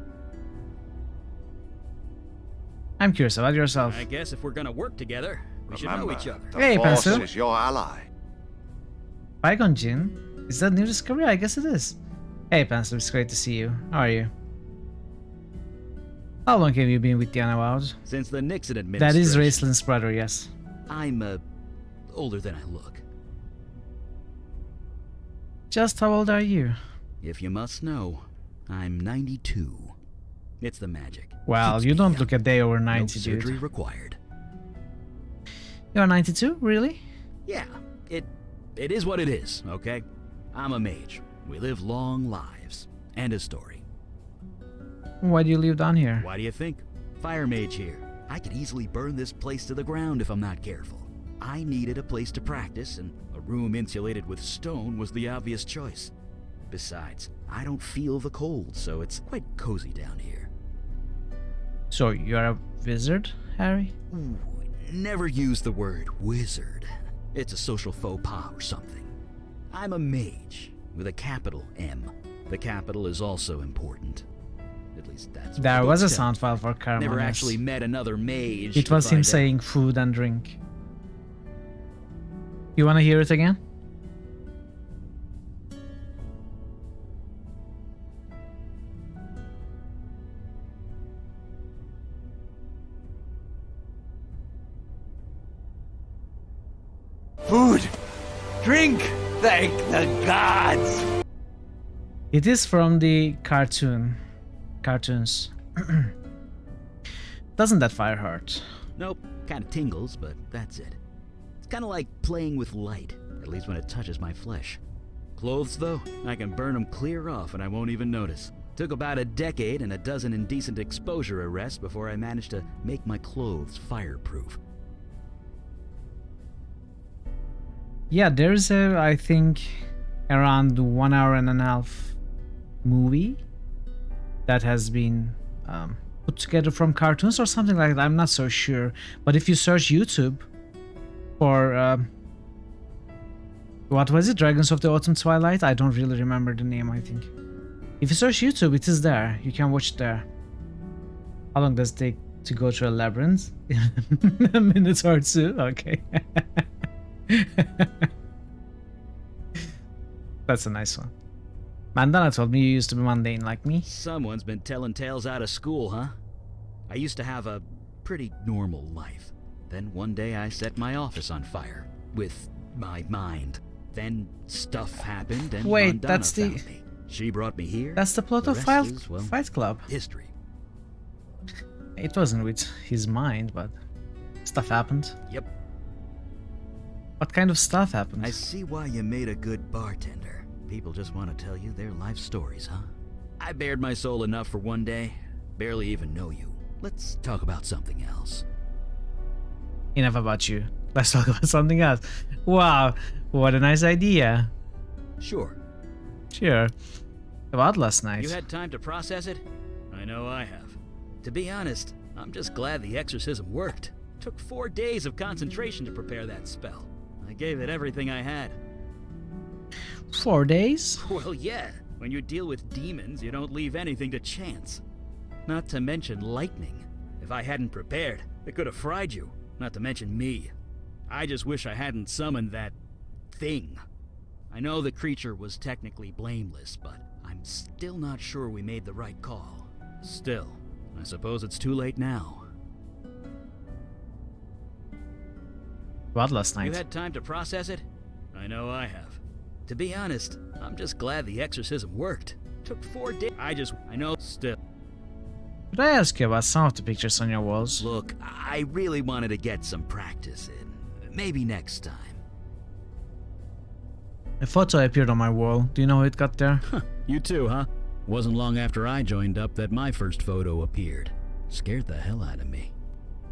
[SPEAKER 1] I'm curious about yourself.
[SPEAKER 2] I guess if we're gonna work together, we should know each other.
[SPEAKER 1] Hey, Pencil.
[SPEAKER 14] is your ally.
[SPEAKER 1] Bygone Jin? Is that new discovery? I guess it is. Hey, Pencil, it's great to see you. How are you? How long have you been with the Unavowed?
[SPEAKER 2] Since the Nixon
[SPEAKER 1] That
[SPEAKER 2] administration.
[SPEAKER 1] is Raceland's brother, yes.
[SPEAKER 2] I'm older than I look.
[SPEAKER 1] Just how old are you?
[SPEAKER 2] If you must know, I'm 92. It's the magic.
[SPEAKER 1] Well,
[SPEAKER 2] Keeps
[SPEAKER 1] you
[SPEAKER 2] me
[SPEAKER 1] don't
[SPEAKER 2] young.
[SPEAKER 1] look a day over 90,
[SPEAKER 2] No surgery
[SPEAKER 1] dude.
[SPEAKER 2] required.
[SPEAKER 1] You're 92? Really?
[SPEAKER 2] Yeah, it is what it is, okay? I'm a mage. We live long lives. End of story.
[SPEAKER 1] Why do you live down here?
[SPEAKER 2] Why do you think? Fire mage here. I could easily burn this place to the ground if I'm not careful. I needed a place to practice, and a room insulated with stone was the obvious choice. Besides, I don't feel the cold, so it's quite cozy down here.
[SPEAKER 1] So, you're a wizard, Harry?
[SPEAKER 2] Ooh, never use the word wizard. It's a social faux pas or something. I'm a mage, with a capital M. The capital is also important. At least that's what
[SPEAKER 1] There
[SPEAKER 2] the
[SPEAKER 1] was a
[SPEAKER 2] books tell
[SPEAKER 1] sound
[SPEAKER 2] me.
[SPEAKER 1] file for Caramon.
[SPEAKER 2] Never
[SPEAKER 1] yes.
[SPEAKER 2] actually met another mage.
[SPEAKER 1] It
[SPEAKER 2] to
[SPEAKER 1] was him
[SPEAKER 2] find out.
[SPEAKER 1] saying food and drink. You wanna hear it again?
[SPEAKER 14] Food! Drink! Thank the gods!
[SPEAKER 1] It is from the cartoons. Doesn't that fire hurt?
[SPEAKER 2] Nope, kind of tingles, but that's it. It's kind of like playing with light, at least when it touches my flesh. Clothes, though, I can burn them clear off and I won't even notice. Took about a decade and a dozen indecent exposure arrests before I managed to make my clothes fireproof.
[SPEAKER 1] Yeah, there's a, I think, around 1 hour and a half movie that has been put together from cartoons or something like that. I'm not so sure. But if you search YouTube for, what was it? Dragons of the Autumn Twilight? I don't really remember the name, I think. If you search YouTube, it is there. You can watch it there. How long does it take to go through a labyrinth? A minute or two? Okay. That's a nice one. Mandana told me you used to be mundane like me.
[SPEAKER 2] Someone's been telling tales out of school, huh? I used to have a pretty normal life. Then one day I set my office on fire. With my mind. Then stuff happened and
[SPEAKER 1] Wait,
[SPEAKER 2] Mandana
[SPEAKER 1] that's the...
[SPEAKER 2] found me. She brought me here.
[SPEAKER 1] That's the plot
[SPEAKER 2] The
[SPEAKER 1] of
[SPEAKER 2] rest is, well,
[SPEAKER 1] Fight Club.
[SPEAKER 2] History.
[SPEAKER 1] It wasn't with his mind, but stuff happened.
[SPEAKER 2] Yep.
[SPEAKER 1] What kind of stuff happened?
[SPEAKER 2] I see why you made a good bartender. People just want to tell you their life stories, huh? I bared my soul enough for one day. Barely even know you. Let's talk about something else.
[SPEAKER 1] Enough about you. Let's talk about something else. Wow, what a nice idea.
[SPEAKER 2] Sure.
[SPEAKER 1] Sure. About last night.
[SPEAKER 2] You had time to process it? I know I have. To be honest, I'm just glad the exorcism worked. Took 4 days of concentration to prepare that spell. I gave it everything I had.
[SPEAKER 1] 4 days?
[SPEAKER 2] Well, yeah. When you deal with demons, you don't leave anything to chance. Not to mention lightning. If I hadn't prepared, it could have fried you. Not to mention me. I just wish I hadn't summoned that thing. I know the creature was technically blameless, but I'm still not sure we made the right call. Still, I suppose it's too late now.
[SPEAKER 1] What last night?
[SPEAKER 2] You had time to process it? I know I have. To be honest, I'm just glad the exorcism worked. Took 4 days. I know still.
[SPEAKER 1] Could I ask you about some of the pictures on your walls?
[SPEAKER 2] Look, I really wanted to get some practice in. Maybe next time.
[SPEAKER 1] A photo appeared on my wall. Do you know how it got there?
[SPEAKER 2] You too, huh? Wasn't long after I joined up that my first photo appeared. Scared the hell out of me.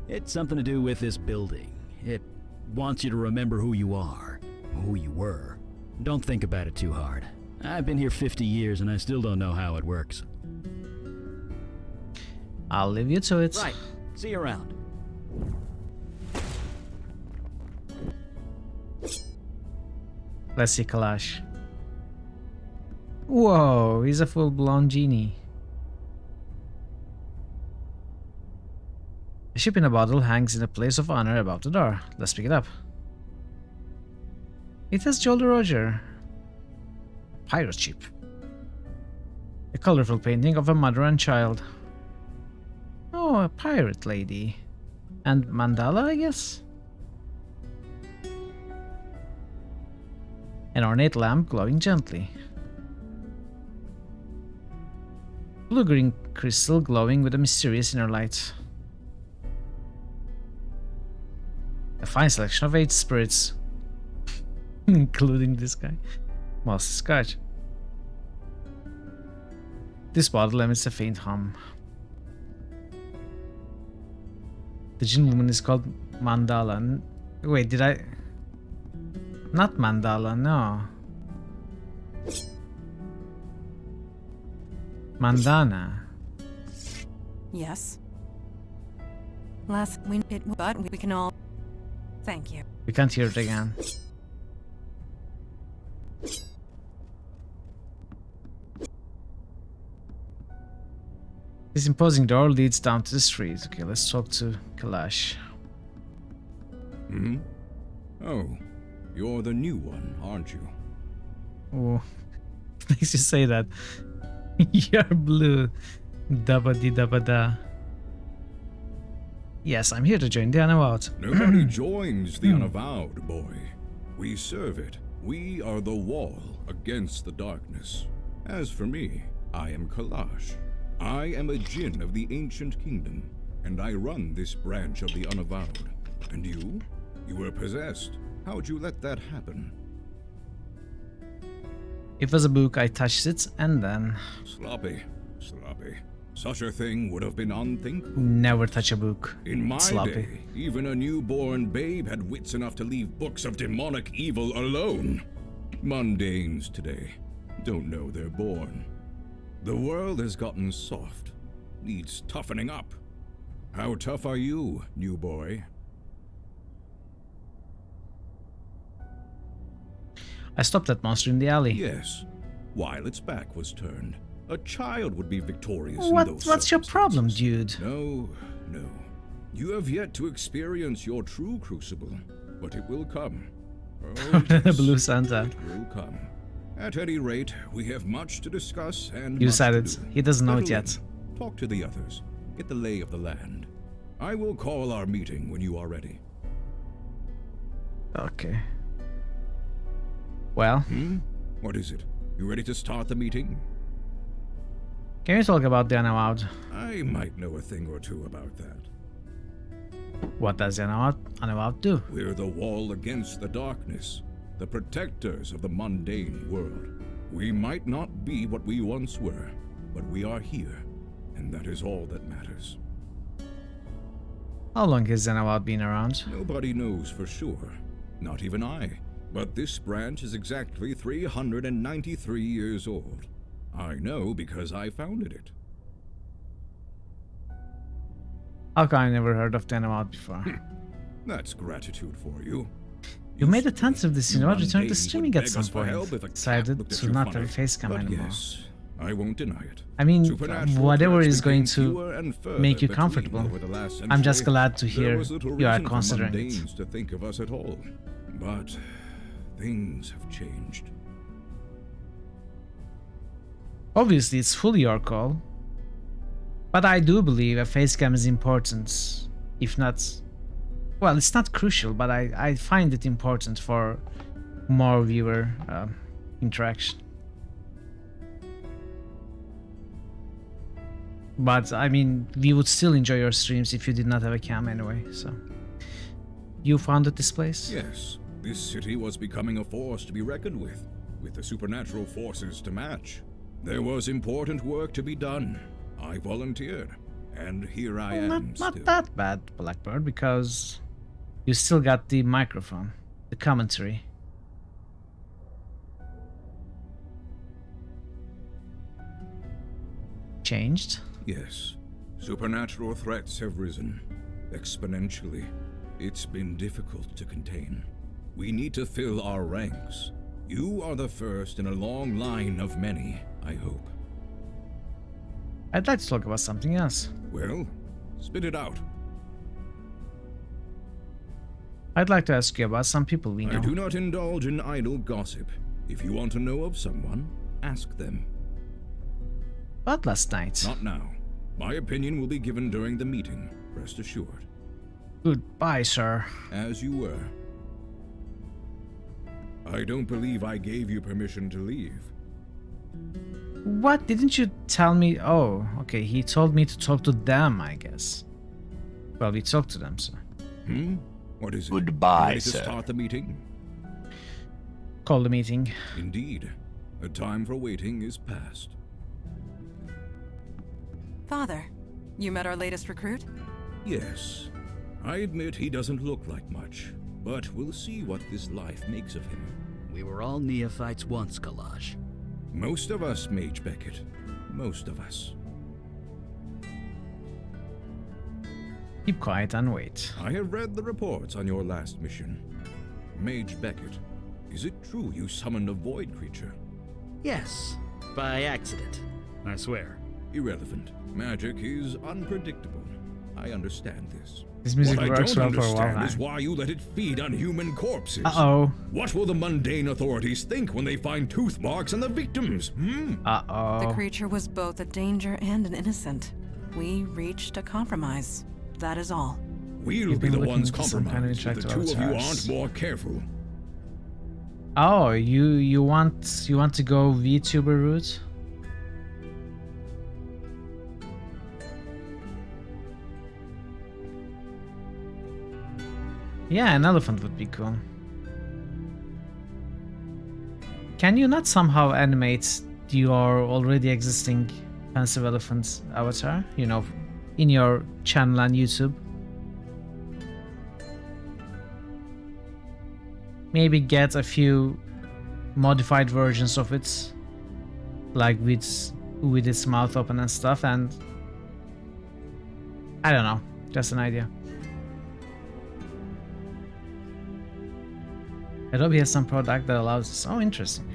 [SPEAKER 2] It's something to do with this building. It wants you to remember who you are, who you were. Don't think about it too hard. I've been here 50 years and I still don't know how it works.
[SPEAKER 1] I'll leave you to it.
[SPEAKER 2] Right. See you around.
[SPEAKER 1] Let's see Kalash. Whoa, he's a full-blown genie. A ship in a bottle hangs in a place of honor above the door. Let's pick it up. It has Jolly Roger. A pirate ship. A colorful painting of a mother and child. Oh, a pirate lady. And mandala, I guess? An ornate lamp glowing gently. Blue-green crystal glowing with a mysterious inner light. A fine selection of 8 spirits. Including this guy. Master Scotch. This bottle emits a faint hum. The Jinn woman is called Mandala. Wait, did I... Not Mandala, no. Mandana.
[SPEAKER 12] Yes. But we can all... Thank you.
[SPEAKER 1] We can't hear it again. This imposing door leads down to the street. Okay, let's talk to Kalash.
[SPEAKER 15] Hmm? Oh, you're the new one, aren't you?
[SPEAKER 1] Oh, makes you say that. You're blue. Dabba di dabba da. Yes, I'm here to join the Unavowed.
[SPEAKER 15] Nobody joins the Unavowed, boy. We serve it. We are the wall against the darkness. As for me, I am Kalash. I am a Jinn of the ancient kingdom, and I run this branch of the Unavowed. And you? You were possessed. How'd you let that happen?
[SPEAKER 1] It was a book, I touched it, and then...
[SPEAKER 15] Sloppy. Such a thing would have been unthinkable.
[SPEAKER 1] Never touch a book.
[SPEAKER 15] In my
[SPEAKER 1] Sloppy.
[SPEAKER 15] day, even a newborn babe had wits enough to leave books of demonic evil alone. Mundanes today don't know they're born. The world has gotten soft. Needs toughening up. How tough are you, new boy?
[SPEAKER 1] I stopped that monster in the alley.
[SPEAKER 15] Yes. While its back was turned, a child would be victorious in those
[SPEAKER 1] What's your problem, dude?
[SPEAKER 15] No. You have yet to experience your true crucible, but it will come. Oh, yes,
[SPEAKER 1] Blue Santa.
[SPEAKER 15] it will come. At any rate, we have much to discuss and
[SPEAKER 1] You
[SPEAKER 15] much
[SPEAKER 1] decided.
[SPEAKER 15] to do.
[SPEAKER 1] He doesn't know it
[SPEAKER 15] Settle
[SPEAKER 1] yet.
[SPEAKER 15] in. Talk to the others. Get the lay of the land. I will call our meeting when you are ready.
[SPEAKER 1] Okay. Well,
[SPEAKER 15] What is it? You ready to start the meeting?
[SPEAKER 1] can you talk about the Unavowed?
[SPEAKER 15] I might know a thing or two about that.
[SPEAKER 1] What does the Unavowed do?
[SPEAKER 15] We're the wall against the darkness, the protectors of the mundane world. We might not be what we once were, but we are here, and that is all that matters.
[SPEAKER 1] How long has Unavowed been around?
[SPEAKER 15] Nobody knows for sure, not even I. But this branch is exactly 393 years old. I know because I founded it.
[SPEAKER 1] How come I never heard of the Unavowed before?
[SPEAKER 15] That's gratitude for you.
[SPEAKER 1] You made a tent of this in order to return to
[SPEAKER 15] mundanes
[SPEAKER 1] streaming
[SPEAKER 15] would
[SPEAKER 1] at
[SPEAKER 15] beg
[SPEAKER 1] some
[SPEAKER 15] us for help
[SPEAKER 1] point.
[SPEAKER 15] if a cat
[SPEAKER 1] Decided
[SPEAKER 15] looked at
[SPEAKER 1] to
[SPEAKER 15] you
[SPEAKER 1] not
[SPEAKER 15] funny.
[SPEAKER 1] have a face cam
[SPEAKER 15] But
[SPEAKER 1] anymore.
[SPEAKER 15] yes, I won't deny it.
[SPEAKER 1] I mean,
[SPEAKER 15] Supernatural
[SPEAKER 1] whatever
[SPEAKER 15] threats
[SPEAKER 1] is going
[SPEAKER 15] became fewer and
[SPEAKER 1] to
[SPEAKER 15] further
[SPEAKER 1] make you
[SPEAKER 15] between
[SPEAKER 1] comfortable.
[SPEAKER 15] over the last
[SPEAKER 1] I'm just
[SPEAKER 15] century.
[SPEAKER 1] glad to
[SPEAKER 15] There
[SPEAKER 1] hear
[SPEAKER 15] was little
[SPEAKER 1] you are
[SPEAKER 15] reason for
[SPEAKER 1] considering it.
[SPEAKER 15] mundanes to think of us at all. But things have changed.
[SPEAKER 1] Obviously, it's fully your call. But I do believe a face cam is important, if not... Well, it's not crucial, but I find it important for more viewer interaction. But, I mean, we would still enjoy your streams if you did not have a cam anyway, so... You founded this place?
[SPEAKER 15] Yes, this city was becoming a force to be reckoned with the supernatural forces to match. There was important work to be done. I volunteered, and here I am still.
[SPEAKER 1] Not that bad, Blackbird, because you still got the microphone, the commentary. Changed?
[SPEAKER 15] Yes, supernatural threats have risen exponentially. It's been difficult to contain. We need to fill our ranks. You are the first in a long line of many, I hope.
[SPEAKER 1] I'd like to talk about something else.
[SPEAKER 15] Well, spit it out.
[SPEAKER 1] I'd like to ask you about some people we know.
[SPEAKER 15] I do not indulge in idle gossip. If you want to know of someone, ask them.
[SPEAKER 1] But last night.
[SPEAKER 15] Not now. My opinion will be given during the meeting, rest assured.
[SPEAKER 1] Goodbye, sir.
[SPEAKER 15] As you were. I don't believe I gave you permission to leave.
[SPEAKER 1] What? Didn't you tell me? Oh, okay. He told me to talk to them, I guess. Well, we talked to them, so.
[SPEAKER 15] What is it?
[SPEAKER 13] Goodbye,
[SPEAKER 15] Ready
[SPEAKER 13] sir.
[SPEAKER 15] to start the meeting?
[SPEAKER 1] Call the meeting.
[SPEAKER 15] Indeed. The time for waiting is past.
[SPEAKER 12] Father, you met our latest recruit?
[SPEAKER 15] Yes. I admit he doesn't look like much, but we'll see what this life makes of him.
[SPEAKER 2] We were all neophytes once, Kalash.
[SPEAKER 15] Most of us, Mage Beckett. Most of us.
[SPEAKER 1] Keep quiet and wait.
[SPEAKER 15] I have read the reports on your last mission. Mage Beckett, is it true you summoned a void creature?
[SPEAKER 2] Yes, by accident, I swear.
[SPEAKER 15] Irrelevant. Magic is unpredictable. I understand this.
[SPEAKER 1] This music
[SPEAKER 15] what
[SPEAKER 1] works
[SPEAKER 15] I don't
[SPEAKER 1] well for a while.
[SPEAKER 15] understand is why you let it feed on human corpses.
[SPEAKER 1] Uh-oh.
[SPEAKER 15] What will the mundane authorities think when they find tooth marks on the victims?
[SPEAKER 1] Uh-oh.
[SPEAKER 12] The creature was both a danger and an innocent. We reached a compromise. That is all.
[SPEAKER 15] We'll be the ones compromised if the two of you aren't more careful.
[SPEAKER 1] Oh, you want to go VTuber route? Yeah, an elephant would be cool. Can you not somehow animate your already existing pensive elephant avatar? You know, in your channel on YouTube? Maybe get a few modified versions of it, like with its mouth open and stuff, and I don't know, just an idea. Adobe has some product that allows this. Oh, interesting.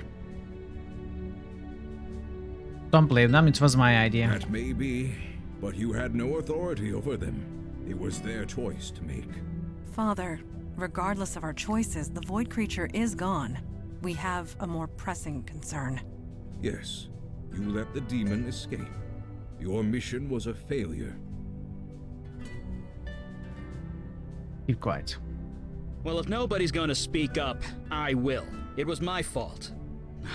[SPEAKER 1] Don't blame them, it was my idea.
[SPEAKER 15] That may be, but you had no authority over them. It was their choice to make.
[SPEAKER 12] Father, regardless of our choices, the void creature is gone. We have a more pressing concern.
[SPEAKER 15] Yes, you let the demon escape. Your mission was a failure.
[SPEAKER 1] Keep quiet.
[SPEAKER 2] Well, if nobody's gonna speak up, I will. It was my fault.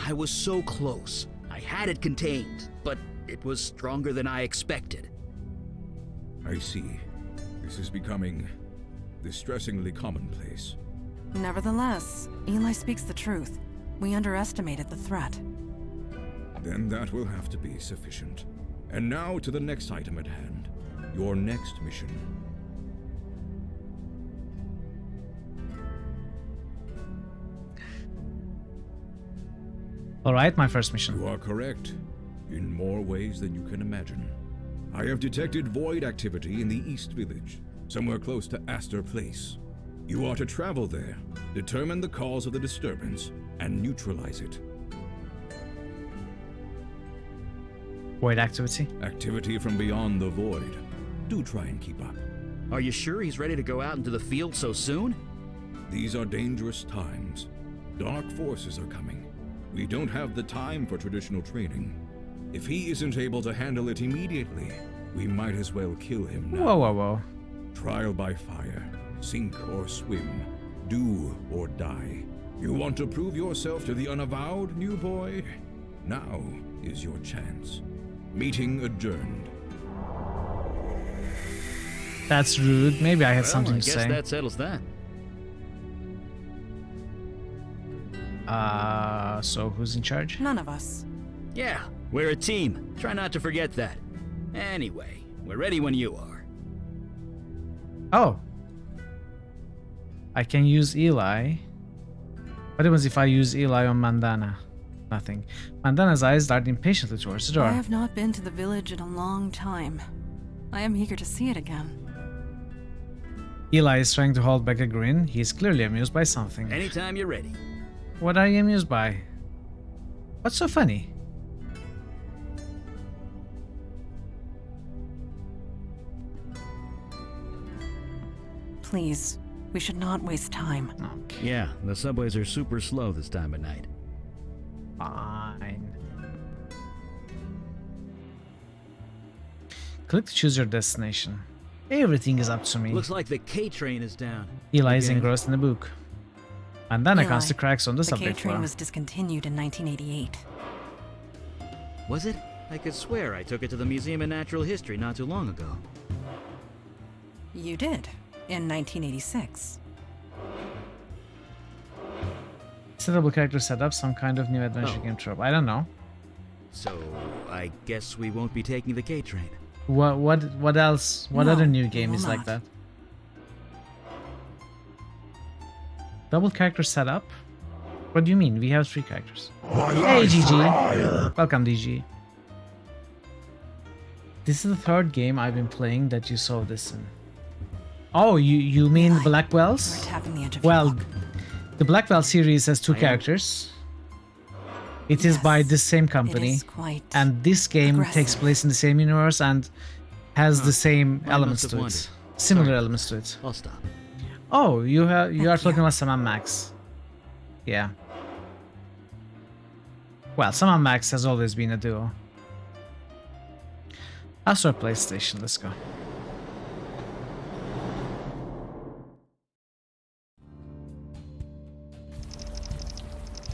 [SPEAKER 2] I was so close. I had it contained, but it was stronger than I expected.
[SPEAKER 15] I see. This is becoming distressingly commonplace.
[SPEAKER 12] Nevertheless, Eli speaks the truth. We underestimated the threat.
[SPEAKER 15] Then that will have to be sufficient. And now to the next item at hand. Your next mission.
[SPEAKER 1] Alright, my first mission.
[SPEAKER 15] You are correct. In more ways than you can imagine. I have detected void activity in the East Village, somewhere close to Astor Place. You are to travel there, determine the cause of the disturbance, and neutralize it.
[SPEAKER 1] Void activity?
[SPEAKER 15] Activity from beyond the void. Do try and keep up.
[SPEAKER 2] Are you sure he's ready to go out into the field so soon?
[SPEAKER 15] These are dangerous times. Dark forces are coming. We don't have the time for traditional training. If he isn't able to handle it immediately, we might as well kill him now.
[SPEAKER 1] Whoa, whoa, whoa.
[SPEAKER 15] Trial by fire. Sink or swim. Do or die. You want to prove yourself to the Unavowed, new boy? Now is your chance. Meeting adjourned.
[SPEAKER 1] That's rude. Maybe I had something to
[SPEAKER 2] I
[SPEAKER 1] say.
[SPEAKER 2] guess that settles that.
[SPEAKER 1] So who's in charge?
[SPEAKER 12] None of us.
[SPEAKER 2] Yeah, we're a team. Try not to forget that. Anyway, we're ready when you are.
[SPEAKER 1] Oh. I can use Eli. What happens if I use Eli on Mandana? Nothing. Mandana's eyes dart impatiently towards the door.
[SPEAKER 12] I have not been to the village in a long time. I am eager to see it again.
[SPEAKER 1] Eli is trying to hold back a grin. He is clearly amused by something.
[SPEAKER 2] Anytime you're ready.
[SPEAKER 1] What are you amused by? What's so funny?
[SPEAKER 12] Please, we should not waste time.
[SPEAKER 1] Okay.
[SPEAKER 2] Yeah, the subways are super slow this time of night.
[SPEAKER 1] Fine. Click to choose your destination. Everything is up to me.
[SPEAKER 2] Looks like the K train is down.
[SPEAKER 1] Eli is
[SPEAKER 2] Again.
[SPEAKER 1] engrossed in the book. Mandana
[SPEAKER 12] Eli,
[SPEAKER 1] counts the cracks on the
[SPEAKER 12] the
[SPEAKER 1] subway
[SPEAKER 12] K-train
[SPEAKER 1] floor.
[SPEAKER 12] was discontinued in 1988.
[SPEAKER 2] Was it? I could swear I took it to the Museum of Natural History not too long ago.
[SPEAKER 12] You did, in 1986.
[SPEAKER 1] Settable character setup, some kind of new adventure game trope. I don't know.
[SPEAKER 2] So, I guess we won't be taking the K train.
[SPEAKER 1] What else? What
[SPEAKER 12] No,
[SPEAKER 1] other new
[SPEAKER 12] we
[SPEAKER 1] game
[SPEAKER 12] will
[SPEAKER 1] is like
[SPEAKER 12] not.
[SPEAKER 1] that? Double character setup? What do you mean? We have 3 characters. Hey GG! Welcome DG. This is the 3rd game I've been playing that you saw this in. Oh, you mean Blackwell's?
[SPEAKER 12] We're tapping the edge of
[SPEAKER 1] Well,
[SPEAKER 12] your luck.
[SPEAKER 1] the Blackwell series has 2 characters. It is by this same company,
[SPEAKER 12] is quite
[SPEAKER 1] and this game takes
[SPEAKER 12] aggressive.
[SPEAKER 1] place in the same universe and has the same
[SPEAKER 2] I
[SPEAKER 1] elements
[SPEAKER 2] must
[SPEAKER 1] to
[SPEAKER 2] have
[SPEAKER 1] it.
[SPEAKER 2] wondered.
[SPEAKER 1] Similar
[SPEAKER 2] Sorry.
[SPEAKER 1] elements to it.
[SPEAKER 2] I'll stop.
[SPEAKER 1] Oh, you are
[SPEAKER 12] Thank
[SPEAKER 1] talking
[SPEAKER 12] you.
[SPEAKER 1] about Sam and Max. Yeah. Well, Sam and Max has always been a duo. Astro PlayStation, let's go.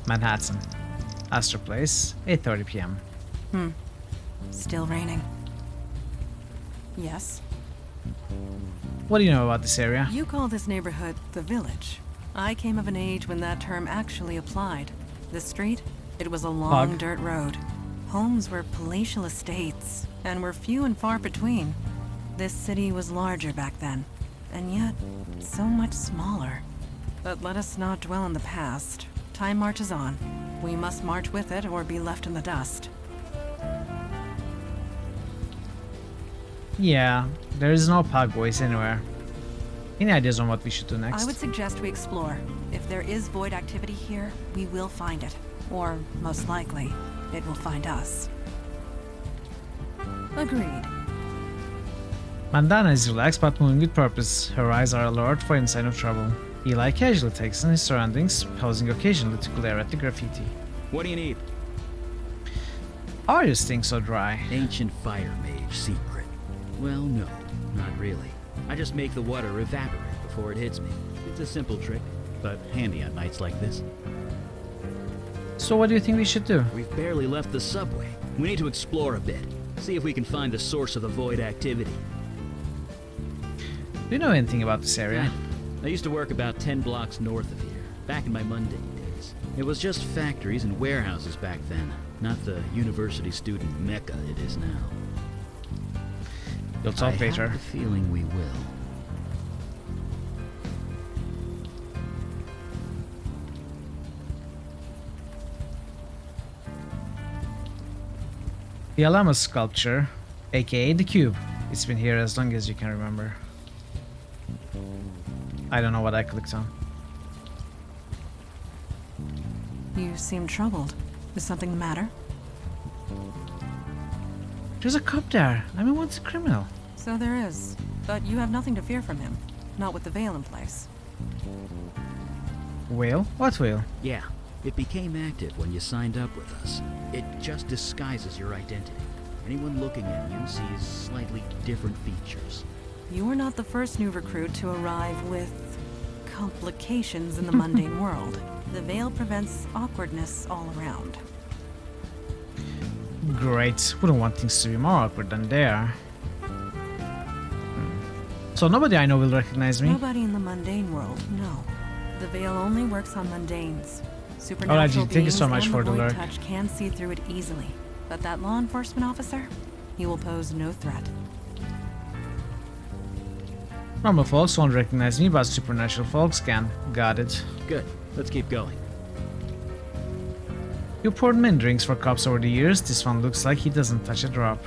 [SPEAKER 1] Manhattan. Astro Place, 8:30 p.m.
[SPEAKER 12] Still raining. Yes.
[SPEAKER 1] What do you know about this area?
[SPEAKER 12] You call this neighborhood the village. I came of an age when that term actually applied. This street, it was a long
[SPEAKER 1] Pug.
[SPEAKER 12] dirt road. Homes were palatial estates and were few and far between. This city was larger back then, and yet so much smaller. But let us not dwell on the past. Time marches on. We must march with it or be left in the dust.
[SPEAKER 1] Yeah, there is no Pug voice anywhere. Any ideas on what we should do next?
[SPEAKER 12] I would suggest we explore. If there is void activity here, we will find it. Or, most likely, it will find us. Agreed.
[SPEAKER 1] Mandana is relaxed but moving with purpose. Her eyes are alert for any sign of trouble. Eli casually takes in his surroundings, pausing occasionally to glare at the graffiti.
[SPEAKER 2] What do you need?
[SPEAKER 1] How are you staying so dry?
[SPEAKER 2] Ancient fire mage secret. Well, no, not really. I just make the water evaporate before it hits me. It's a simple trick, but handy on nights like this.
[SPEAKER 1] So what do you think we should do?
[SPEAKER 2] We've barely left the subway. We need to explore a bit. See if we can find the source of the void activity.
[SPEAKER 1] Do you know anything about this area?
[SPEAKER 2] I used to work about 10 blocks north of here, back in my mundane days. It was just factories and warehouses back then, not the university student mecca it is now.
[SPEAKER 1] You'll talk
[SPEAKER 2] I
[SPEAKER 1] later.
[SPEAKER 2] have the feeling we will.
[SPEAKER 1] The Alamo sculpture, aka the cube. It's been here as long as you can remember. I don't know what I clicked on.
[SPEAKER 12] You seem troubled. Is something the matter?
[SPEAKER 1] There's a cop there. I mean, what's a criminal?
[SPEAKER 12] So there is. But you have nothing to fear from him. Not with the veil in place.
[SPEAKER 1] Whale? What whale?
[SPEAKER 2] Yeah, it became active when you signed up with us. It just disguises your identity. Anyone looking at you sees slightly different features.
[SPEAKER 12] You are not the first new recruit to arrive with complications in the mundane world. The veil prevents awkwardness all around.
[SPEAKER 1] Great. Wouldn't want things to be more awkward than they are. So nobody I know will recognize me.
[SPEAKER 12] Nobody in the mundane world, no. The veil only works on mundanes. Supernatural
[SPEAKER 1] Alright, thank you
[SPEAKER 12] beings
[SPEAKER 1] so much
[SPEAKER 12] and
[SPEAKER 1] for the
[SPEAKER 12] void
[SPEAKER 1] lurk.
[SPEAKER 12] touch can see through it easily. But that law enforcement officer, he will pose no threat.
[SPEAKER 1] Normal folks won't recognize me, but supernatural folks can. Got it.
[SPEAKER 2] Good. Let's keep going.
[SPEAKER 1] You poured many drinks for cops over the years. This one looks like he doesn't touch a drop.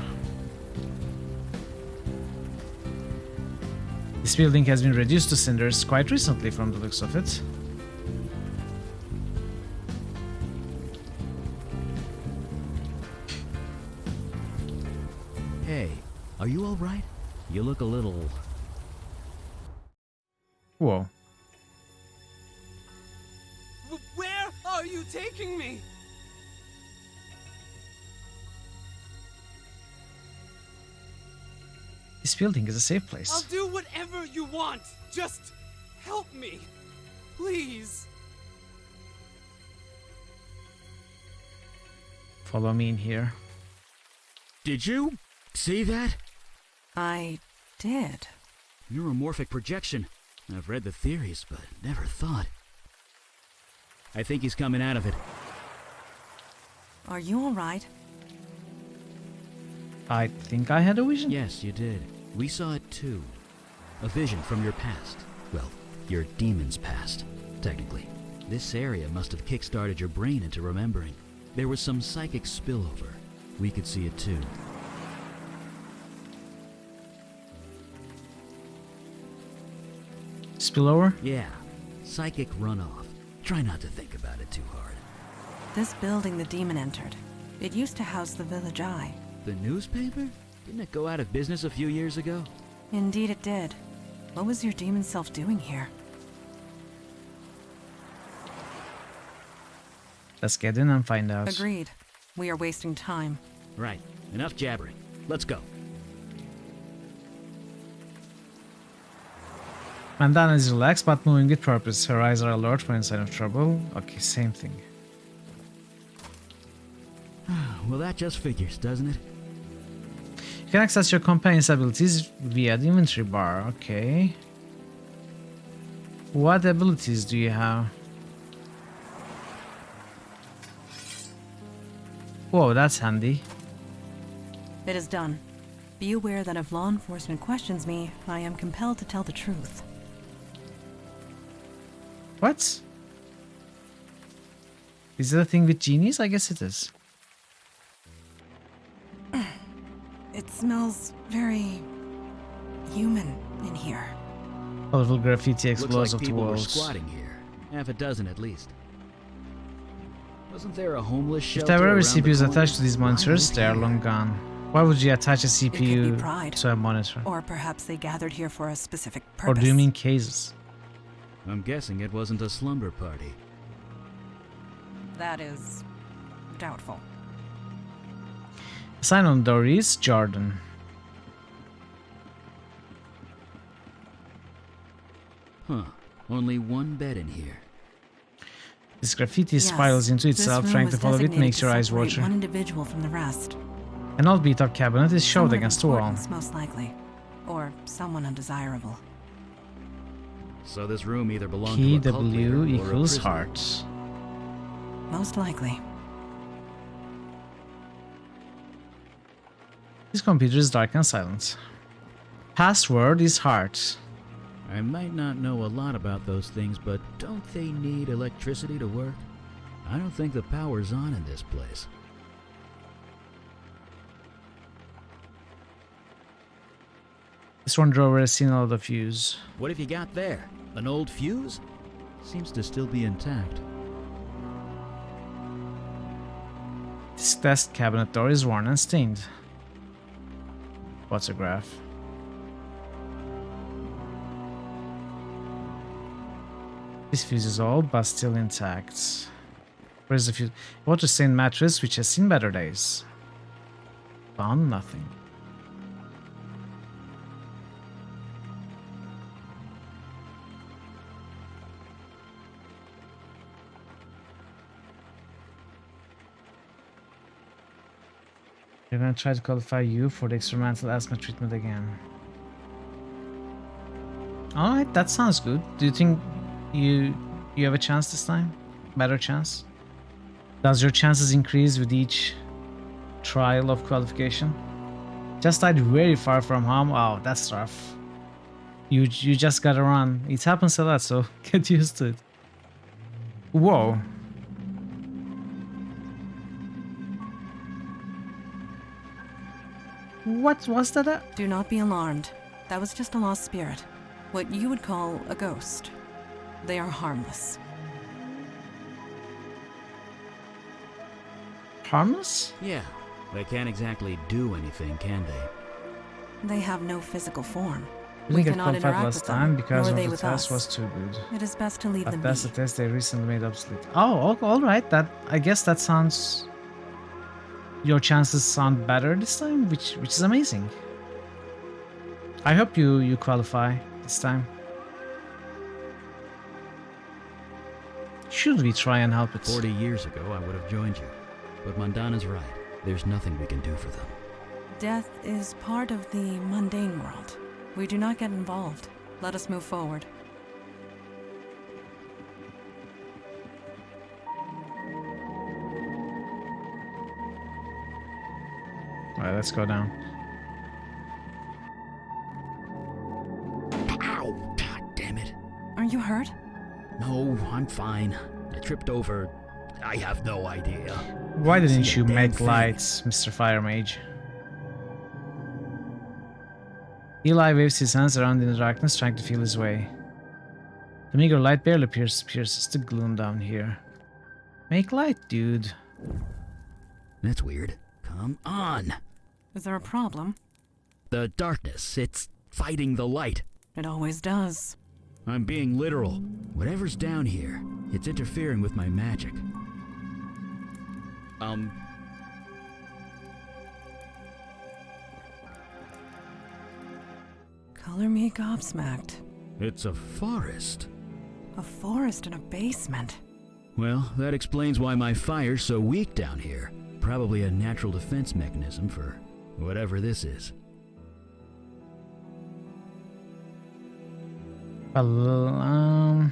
[SPEAKER 1] This building has been reduced to cinders quite recently from the looks of it.
[SPEAKER 2] Hey, are you alright? You look a little...
[SPEAKER 1] Whoa.
[SPEAKER 16] Where are you taking me?
[SPEAKER 1] This building is a safe place.
[SPEAKER 16] I'll do whatever you want. Just help me. Please.
[SPEAKER 1] Follow me in here.
[SPEAKER 2] Did you see that?
[SPEAKER 12] I did.
[SPEAKER 2] Neuromorphic projection. I've read the theories, but never thought. I think he's coming out of it.
[SPEAKER 12] Are you alright?
[SPEAKER 1] I think I had a vision.
[SPEAKER 2] Yes, you did. We saw it too. A vision from your past. Well, your demon's past, technically. This area must have kick-started your brain into remembering. There was some psychic spillover. We could see it too.
[SPEAKER 1] Spillover?
[SPEAKER 2] Yeah. Psychic runoff. Try not to think about it too hard.
[SPEAKER 12] This building the demon entered. It used to house the Village Eye.
[SPEAKER 2] The newspaper? Didn't it go out of business a few years ago?
[SPEAKER 12] Indeed it did. What was your demon self doing here?
[SPEAKER 1] Let's get in and find out.
[SPEAKER 12] Agreed. We are wasting time.
[SPEAKER 2] Right. Enough jabbering. Let's go.
[SPEAKER 1] Mandana is relaxed but moving with purpose. Her eyes are alert for any sign of trouble. Okay, same thing.
[SPEAKER 2] Well, that just figures, doesn't it?
[SPEAKER 1] You can access your companion's abilities via the inventory bar. Okay. What abilities do you have? Whoa, that's handy.
[SPEAKER 12] It is done. Be aware that if law enforcement questions me, I am compelled to tell the truth.
[SPEAKER 1] What? Is it a thing with genies? I guess it is.
[SPEAKER 12] It smells very human in here.
[SPEAKER 1] Colorful graffiti explodes
[SPEAKER 2] Looks like
[SPEAKER 1] off the
[SPEAKER 2] people were
[SPEAKER 1] walls.
[SPEAKER 2] squatting here. Half a dozen at least. Wasn't there a homeless
[SPEAKER 1] If
[SPEAKER 2] shelter
[SPEAKER 1] there were
[SPEAKER 2] around the
[SPEAKER 1] CPUs
[SPEAKER 2] corner?
[SPEAKER 1] attached to these monitors, they are long gone. Why would you attach a
[SPEAKER 12] It could be
[SPEAKER 1] CPU
[SPEAKER 12] pride.
[SPEAKER 1] to a monitor?
[SPEAKER 12] Or perhaps they gathered here for a specific
[SPEAKER 1] Or
[SPEAKER 12] purpose.
[SPEAKER 1] do you mean cases?
[SPEAKER 2] I'm guessing it wasn't a slumber party.
[SPEAKER 12] That is doubtful.
[SPEAKER 1] The sign on the door is Jordan.
[SPEAKER 2] Huh. Only one bed in here.
[SPEAKER 1] This graffiti
[SPEAKER 12] Yes,
[SPEAKER 1] spirals into
[SPEAKER 12] this
[SPEAKER 1] itself,
[SPEAKER 12] room
[SPEAKER 1] trying
[SPEAKER 12] was
[SPEAKER 1] to follow it
[SPEAKER 12] designated
[SPEAKER 1] makes
[SPEAKER 12] to
[SPEAKER 1] your eyes
[SPEAKER 12] separate
[SPEAKER 1] water.
[SPEAKER 12] one individual from the rest.
[SPEAKER 1] An old beat-up cabinet is shoved
[SPEAKER 12] Someone of
[SPEAKER 1] against the wall.
[SPEAKER 12] importance, most likely. Or someone undesirable.
[SPEAKER 2] So this room either belonged to a cult leader
[SPEAKER 1] KW
[SPEAKER 2] or a
[SPEAKER 1] equals
[SPEAKER 2] prisoner.
[SPEAKER 1] hearts.
[SPEAKER 12] Most likely.
[SPEAKER 1] This computer is dark and silent. Password is heart.
[SPEAKER 17] I might not know a lot about those things, but don't they need electricity to work? I don't think the power's on in this place.
[SPEAKER 1] This one drove has seen all the fuse.
[SPEAKER 17] What have you got there? An old fuse? Seems to still be intact.
[SPEAKER 1] This desk cabinet door is worn and stained. Photograph. This fuse is old but still intact. Where's the fuse? Water stained mattress which has seen better days. Found nothing. They're gonna try to qualify you for the experimental asthma treatment again. Alright, that sounds good. Do you think you have a chance this time? Better chance? Does your chances increase with each trial of qualification? Just died very far from home. Oh, that's rough. You just gotta run. It happens a lot, so get used to it. Whoa. What was that?
[SPEAKER 12] Do not be alarmed. That was just a lost spirit. What you would call a ghost. They are harmless.
[SPEAKER 1] Harmless?
[SPEAKER 17] Yeah, they can't exactly do anything, can they?
[SPEAKER 12] They have no physical form.
[SPEAKER 1] We
[SPEAKER 12] We
[SPEAKER 1] didn't get
[SPEAKER 12] cannot
[SPEAKER 1] qualified
[SPEAKER 12] interact
[SPEAKER 1] last
[SPEAKER 12] with
[SPEAKER 1] time
[SPEAKER 12] them,
[SPEAKER 1] because
[SPEAKER 12] nor
[SPEAKER 1] of
[SPEAKER 12] they
[SPEAKER 1] the
[SPEAKER 12] with
[SPEAKER 1] test
[SPEAKER 12] us.
[SPEAKER 1] was too good.
[SPEAKER 12] It is best to leave them
[SPEAKER 1] But that's
[SPEAKER 12] be.
[SPEAKER 1] the test they recently made obsolete. Oh, alright. That I guess that sounds. Your chances sound better this time, which is amazing. I hope you qualify this time. Should we try and help it?
[SPEAKER 17] 40 years ago, I would have joined you. But Mondana's right. There's nothing we can do for them.
[SPEAKER 12] Death is part of the mundane world. We do not get involved. Let us move forward.
[SPEAKER 1] Alright, let's go down.
[SPEAKER 17] Ow! God damn it.
[SPEAKER 12] Are you hurt?
[SPEAKER 17] No, I'm fine. I tripped over. I have no idea.
[SPEAKER 1] Why didn't
[SPEAKER 17] See
[SPEAKER 1] you
[SPEAKER 17] a damn
[SPEAKER 1] make
[SPEAKER 17] thing.
[SPEAKER 1] lights, Mr. Fire Mage? Eli waves his hands around in the darkness, trying to feel his way. The meager light barely pierces the gloom down here. Make light, dude.
[SPEAKER 17] That's weird. Come on!
[SPEAKER 12] Is there a problem?
[SPEAKER 17] The darkness, it's fighting the light.
[SPEAKER 12] It always does.
[SPEAKER 17] I'm being literal. Whatever's down here, it's interfering with my magic.
[SPEAKER 12] Color me gobsmacked.
[SPEAKER 17] It's a forest.
[SPEAKER 12] A forest in a basement.
[SPEAKER 17] Well, that explains why my fire's so weak down here. Probably a natural defense mechanism for whatever this is.
[SPEAKER 1] Well,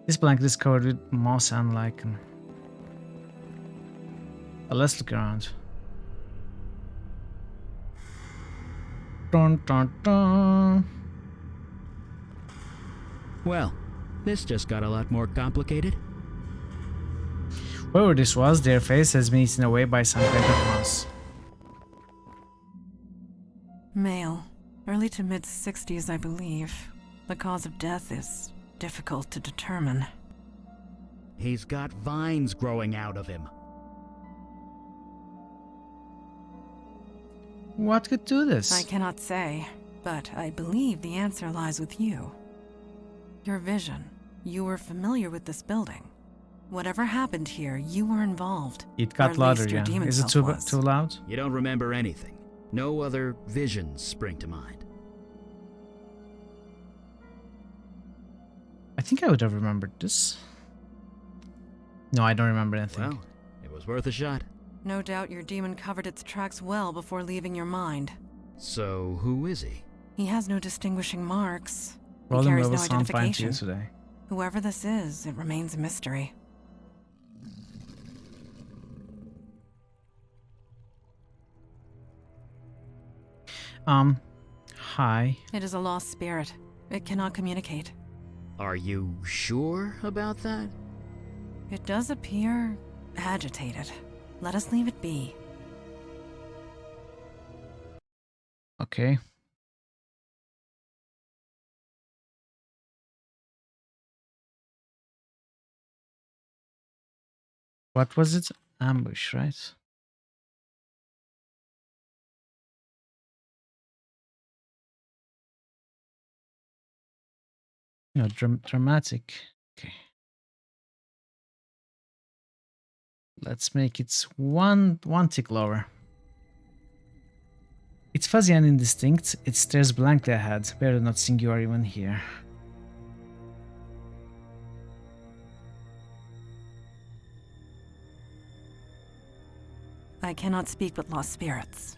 [SPEAKER 1] this blanket is covered with moss and lichen. But let's look around. Dun, dun, dun.
[SPEAKER 17] Well, this just got a lot more complicated.
[SPEAKER 1] Whoever this was, their face has been eaten away by some kind of moss.
[SPEAKER 12] Male. Early to mid-60s, I believe. The cause of death is difficult to determine.
[SPEAKER 17] He's got vines growing out of him.
[SPEAKER 1] What could do this?
[SPEAKER 12] I cannot say, but I believe the answer lies with you. Your vision. You were familiar with this building. Whatever happened here, you were involved.
[SPEAKER 1] It
[SPEAKER 12] Or
[SPEAKER 1] got
[SPEAKER 12] at
[SPEAKER 1] louder,
[SPEAKER 12] least your
[SPEAKER 1] yeah.
[SPEAKER 12] demon
[SPEAKER 1] Is it
[SPEAKER 12] self
[SPEAKER 1] too
[SPEAKER 12] was.
[SPEAKER 1] loud?
[SPEAKER 17] You don't remember anything. No other visions spring to mind.
[SPEAKER 1] I think I would have remembered this. No, I don't remember anything.
[SPEAKER 17] Well, it was worth a shot.
[SPEAKER 12] No doubt your demon covered its tracks well before leaving your mind.
[SPEAKER 17] So, who is he?
[SPEAKER 12] He has no distinguishing marks. He
[SPEAKER 1] Volume
[SPEAKER 12] carries no
[SPEAKER 1] levels sound fine to you
[SPEAKER 12] identification.
[SPEAKER 1] today.
[SPEAKER 12] Whoever this is, it remains a mystery.
[SPEAKER 1] high.
[SPEAKER 12] It is a lost spirit. It cannot communicate.
[SPEAKER 17] Are you sure about that?
[SPEAKER 12] It does appear agitated. Let us leave it be.
[SPEAKER 1] Okay. What was it? Ambush, right? No, dramatic. Okay. Let's make it one tick lower. It's fuzzy and indistinct. It stares blankly ahead. Better not think you are even here.
[SPEAKER 12] I cannot speak with lost spirits.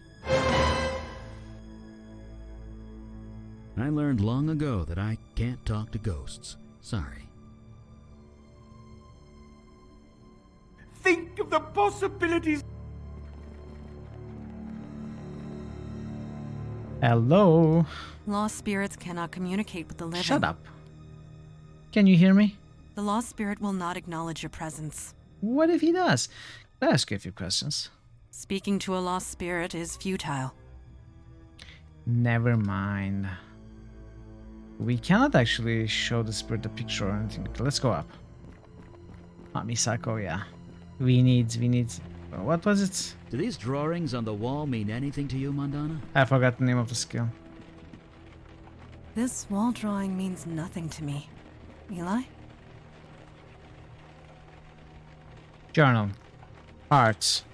[SPEAKER 17] I learned long ago that I can't talk to ghosts. Sorry.
[SPEAKER 16] Think of the possibilities.
[SPEAKER 1] Hello?
[SPEAKER 12] Lost spirits cannot communicate with the living.
[SPEAKER 1] Shut up. Can you hear me?
[SPEAKER 12] The lost spirit will not acknowledge your presence.
[SPEAKER 1] What if he does? I'll ask you a few questions.
[SPEAKER 12] Speaking to a lost spirit is futile.
[SPEAKER 1] Never mind. We cannot actually show the spirit a picture or anything. Let's go up. Misako, yeah. We need... What was it?
[SPEAKER 17] Do these drawings on the wall mean anything to you, Mandana?
[SPEAKER 1] I forgot the name of the skill.
[SPEAKER 12] This wall drawing means nothing to me. Eli?
[SPEAKER 1] Journal. Arts.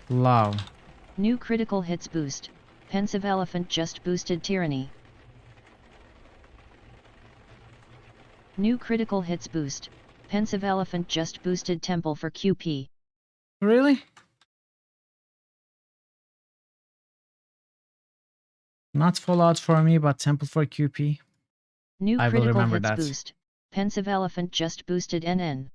[SPEAKER 1] Love.
[SPEAKER 8] New critical hits boost. Pensive Elephant just boosted Tyranny. New critical hits boost. Pensive Elephant just boosted Temple for QP.
[SPEAKER 1] Really? Not Fallout for me, but Temple for QP.
[SPEAKER 8] New
[SPEAKER 1] I will
[SPEAKER 8] critical
[SPEAKER 1] remember
[SPEAKER 8] hits
[SPEAKER 1] that.
[SPEAKER 8] boost. Pensive Elephant just boosted NN.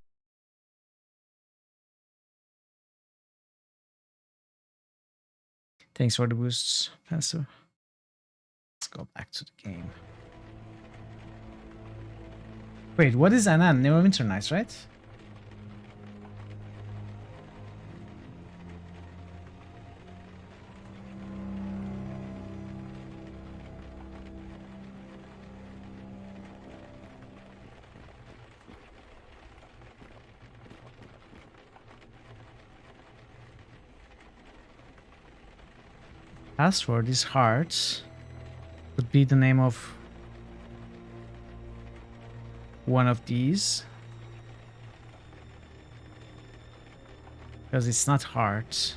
[SPEAKER 1] Thanks for the boosts, Pensive. Let's go back to the game. Wait, what is NN? Neverwinter Nights, right? Password is heart. Would be the name of one of these. Because it's not heart.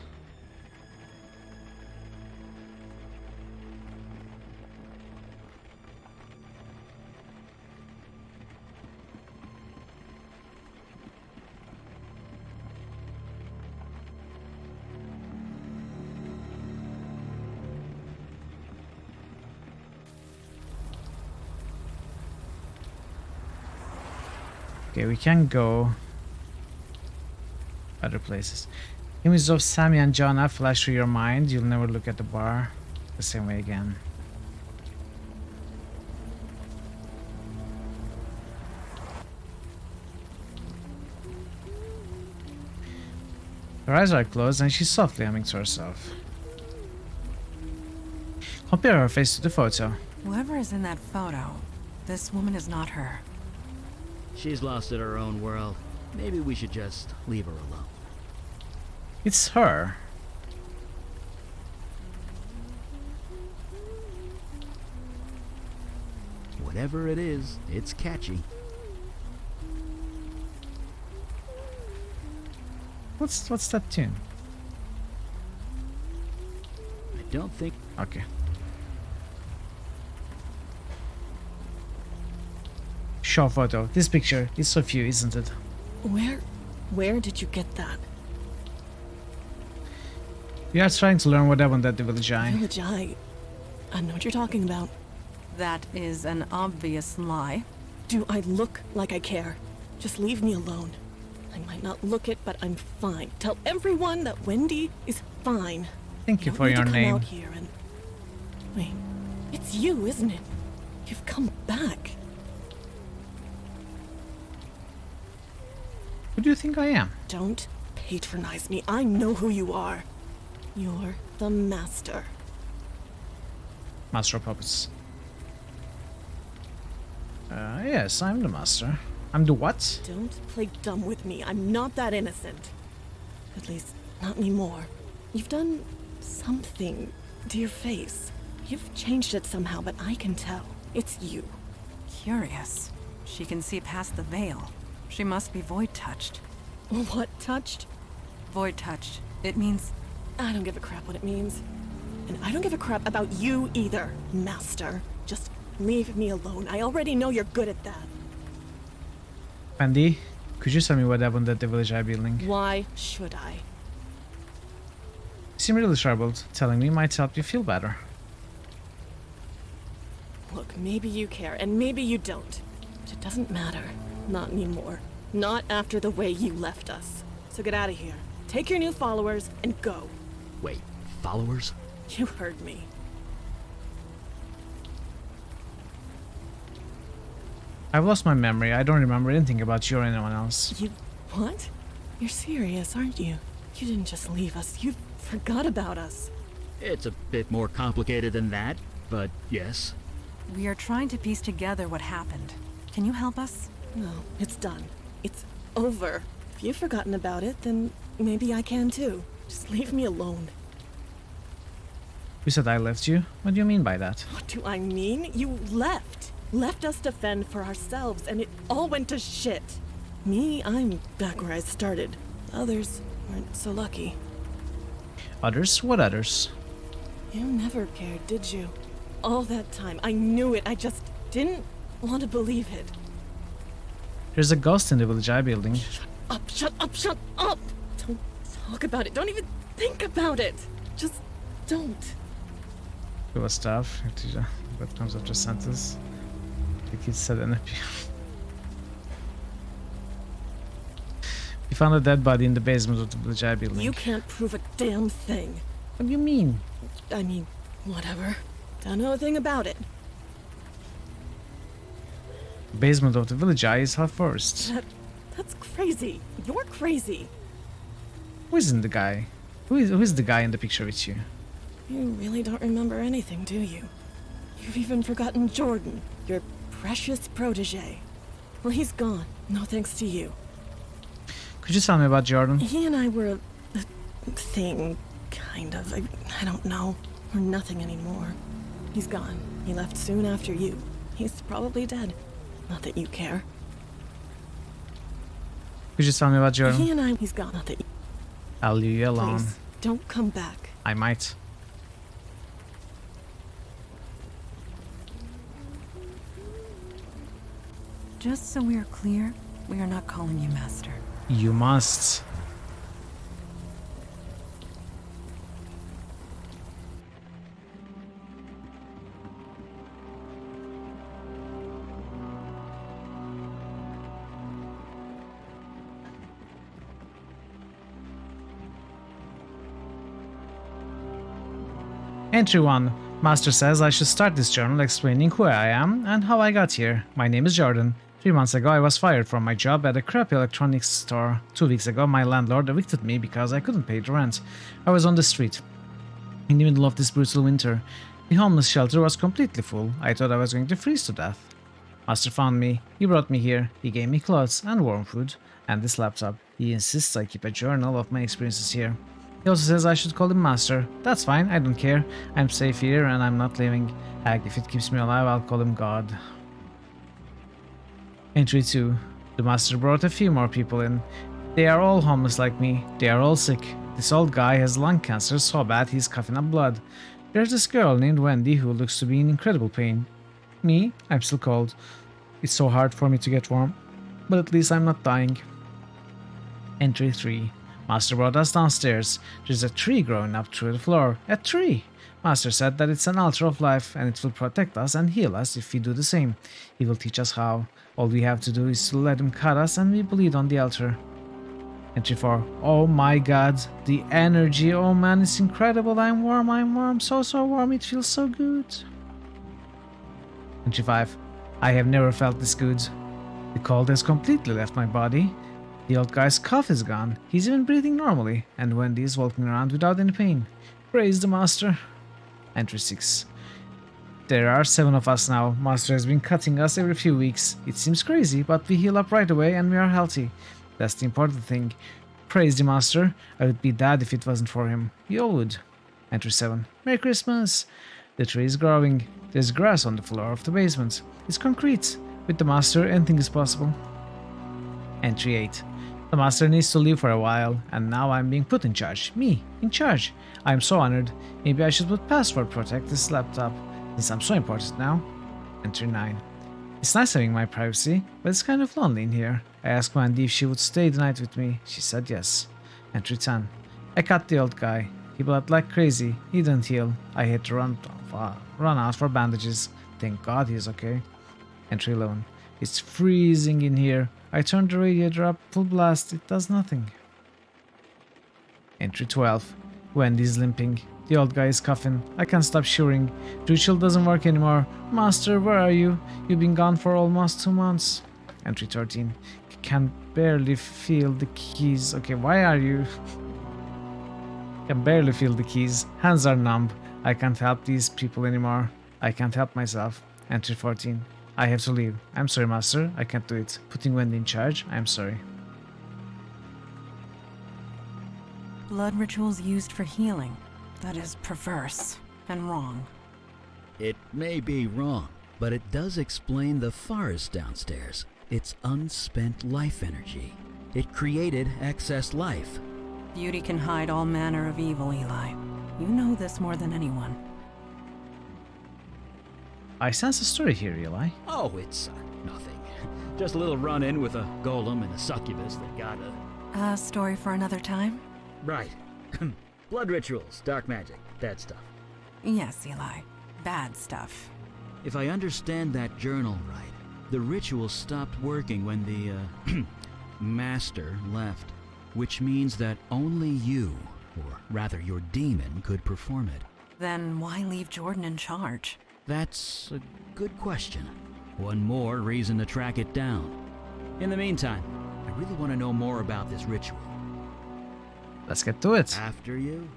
[SPEAKER 1] Okay, we can go other places. Images of Sammy and Jonna flash through your mind. You'll never look at the bar the same way again. Her eyes are closed and she's softly humming to herself. Compare her face to the photo.
[SPEAKER 12] Whoever is in that photo, this woman is not her.
[SPEAKER 17] She's lost in her own world. Maybe we should just leave her alone.
[SPEAKER 1] It's her.
[SPEAKER 17] Whatever it is, it's catchy.
[SPEAKER 1] What's that tune?
[SPEAKER 17] I don't think...
[SPEAKER 1] Okay. Show photo. This picture is of you, isn't it?
[SPEAKER 18] Where did you get that?
[SPEAKER 1] We are trying to learn what happened at the Village Eye.
[SPEAKER 18] Village Eye? I know what you're talking about.
[SPEAKER 12] That is an obvious lie.
[SPEAKER 18] Do I look like I care? Just leave me alone. I might not look it, but I'm fine. Tell everyone that Wendy is fine.
[SPEAKER 1] Thank you
[SPEAKER 18] don't
[SPEAKER 1] for
[SPEAKER 18] need
[SPEAKER 1] your
[SPEAKER 18] to come
[SPEAKER 1] name.
[SPEAKER 18] out here and... Wait, it's you, isn't it? You've come back.
[SPEAKER 1] Who do you think I am?
[SPEAKER 18] Don't patronize me. I know who you are. You're the master.
[SPEAKER 1] Master of Puppets. Yes, I'm the master. I'm the what?
[SPEAKER 18] Don't play dumb with me. I'm not that innocent. At least, not anymore. You've done something to your face. You've changed it somehow, but I can tell. It's you.
[SPEAKER 12] Curious. She can see past the veil. She must be void-touched.
[SPEAKER 18] What touched?
[SPEAKER 12] Void-touched. It means...
[SPEAKER 18] I don't give a crap what it means. And I don't give a crap about you either, master. Just leave me alone. I already know you're good at that.
[SPEAKER 1] Wendy, could you tell me what happened at the village eye building?
[SPEAKER 18] Why should I?
[SPEAKER 1] You seem really troubled. Telling me might help you feel better.
[SPEAKER 18] Look, maybe you care, and maybe you don't. But it doesn't matter. Not anymore. Not after the way you left us. So get out of here. Take your new followers and go.
[SPEAKER 17] Wait, followers?
[SPEAKER 18] You heard me.
[SPEAKER 1] I've lost my memory. I don't remember anything about you or anyone else.
[SPEAKER 18] You... what? You're serious, aren't you? You didn't just leave us. You forgot about us.
[SPEAKER 17] It's a bit more complicated than that, but yes.
[SPEAKER 12] We are trying to piece together what happened. Can you help us?
[SPEAKER 18] No, it's done. It's over. If you've forgotten about it, then maybe I can too. Just leave me alone.
[SPEAKER 1] You said I left you? What do you mean by that?
[SPEAKER 18] What do I mean? You left. Left us to fend for ourselves, and it all went to shit. Me, I'm back where I started. Others weren't so lucky.
[SPEAKER 1] Others? What others?
[SPEAKER 18] You never cared, did you? All that time, I knew it. I just didn't want to believe it.
[SPEAKER 1] There's a ghost in the village eye building.
[SPEAKER 18] Shut up, shut up, shut up! Don't talk about it. Don't even think about it. Just don't.
[SPEAKER 1] Chyba stuff. What comes after sentence? The kid said NP. We found a dead body in the basement of the village eye building.
[SPEAKER 18] You can't prove a damn thing.
[SPEAKER 1] What do you mean?
[SPEAKER 18] I mean, whatever. Don't know a thing about it.
[SPEAKER 1] The basement of the village eye is half forest.
[SPEAKER 18] That's crazy. You're crazy.
[SPEAKER 1] Who isn't the guy? Who is the guy in the picture with you?
[SPEAKER 18] You really don't remember anything, do you? You've even forgotten Jordan, your precious protege. Well, he's gone. No thanks to you.
[SPEAKER 1] Could you tell me about Jordan?
[SPEAKER 18] He and I were a thing, kind of. I don't know. We're nothing anymore. He's gone. He left soon after you. He's probably dead. Not that you care.
[SPEAKER 1] Could you tell me about Jordan?
[SPEAKER 18] He and I, he's gone. Not that you...
[SPEAKER 1] I'll leave you alone.
[SPEAKER 18] Please, don't come back.
[SPEAKER 1] I might.
[SPEAKER 12] Just so we're clear, we are not calling you master.
[SPEAKER 1] You must. Entry 1. Master says I should start this journal explaining who I am and how I got here. My name is Jordan. 3 months ago I was fired from my job at a crappy electronics store. 2 weeks ago my landlord evicted me because I couldn't pay the rent. I was on the street. In the middle of this brutal winter. The homeless shelter was completely full. I thought I was going to freeze to death. Master found me. He brought me here. He gave me clothes and warm food. And this laptop. He insists I keep a journal of my experiences here. He also says I should call him Master. That's fine, I don't care. I'm safe here and I'm not leaving. Heck, if it keeps me alive, I'll call him God. Entry 2. The Master brought a few more people in. They are all homeless like me. They are all sick. This old guy has lung cancer so bad he's coughing up blood. There's this girl named Wendy who looks to be in incredible pain. Me, I'm still cold. It's so hard for me to get warm. But at least I'm not dying. Entry 3. Master brought us downstairs. There's a tree growing up through the floor. A tree! Master said that it's an altar of life and it will protect us and heal us if we do the same. He will teach us how. All we have to do is to let him cut us and we bleed on the altar. Entry 4. Oh my god, the energy, oh man, it's incredible. I'm warm, so warm, it feels so good. Entry 5. I have never felt this good. The cold has completely left my body. The old guy's cough is gone, he's even breathing normally, and Wendy is walking around without any pain. Praise the master. Entry 6. There are 7 of us now. Master has been cutting us every few weeks. It seems crazy, but we heal up right away and we are healthy. That's the important thing. Praise the master. I would be dead if it wasn't for him. We all would. Entry 7. Merry Christmas! The tree is growing. There's grass on the floor of the basement. It's concrete. With the master, anything is possible. Entry 8. The master needs to leave for a while, and now I'm being put in charge. Me, in charge. I'm so honored. Maybe I should put password protect this laptop, since I'm so important now. Entry 9. It's nice having my privacy, but it's kind of lonely in here. I asked Wendy if she would stay the night with me. She said yes. Entry 10. I cut the old guy. He bled like crazy. He didn't heal. I had to run out for bandages. Thank God he's okay. Entry 11. It's freezing in here. I turned the radiator up full blast. It does nothing. Entry 12. Wendy's limping. The old guy is coughing. I can't stop shivering. The ritual doesn't work anymore. Master, where are you? You've been gone for almost 2 months. Entry 13. Can barely feel the keys. Okay, why are you? Can barely feel the keys. Hands are numb. I can't help these people anymore. I can't help myself. Entry 14. I have to leave. I'm sorry, master. I can't do it. Putting Wendy in charge. I'm sorry.
[SPEAKER 12] Blood rituals used for healing. That is perverse and wrong.
[SPEAKER 17] It may be wrong, but it does explain the forest downstairs. It's unspent life energy. It created excess life.
[SPEAKER 12] Beauty can hide all manner of evil, Eli. You know this more than anyone.
[SPEAKER 1] I sense a story here, Eli.
[SPEAKER 17] Oh, it's nothing. Just a little run-in with a golem and a succubus that got a...
[SPEAKER 12] A story for another time?
[SPEAKER 17] Right. Blood rituals, dark magic, that stuff.
[SPEAKER 12] Yes, Eli. Bad stuff.
[SPEAKER 17] If I understand that journal right, the ritual stopped working when the, master left, which means that only you, or rather your demon, could perform it.
[SPEAKER 12] Then why leave Jordan in charge?
[SPEAKER 17] That's a good question. One more reason to track it down. In the meantime, I really want to know more about this ritual.
[SPEAKER 1] Let's get to it.
[SPEAKER 17] After you.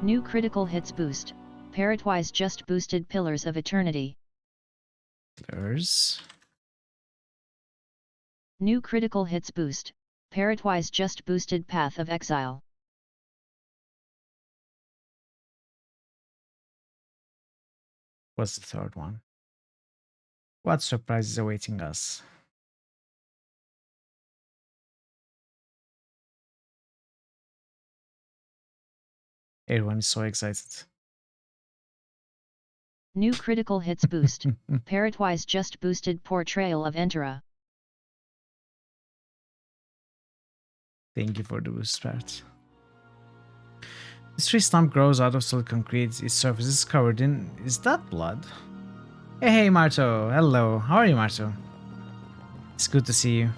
[SPEAKER 8] New critical hits boost. Parrotwise just boosted Pillars of Eternity.
[SPEAKER 1] Pillars.
[SPEAKER 8] New critical hits boost. Parrotwise just boosted Path of Exile.
[SPEAKER 1] What's the third one? What surprise is awaiting us? Everyone is so excited.
[SPEAKER 8] New critical hits boost. Parrotwise just boosted Portrayal of Entera.
[SPEAKER 1] Thank you for the boost, Parrot. This tree stump grows out of solid concrete. Its surface is covered in... Is that blood? Hey, Marto. Hello. How are you, Marto? It's good to see you.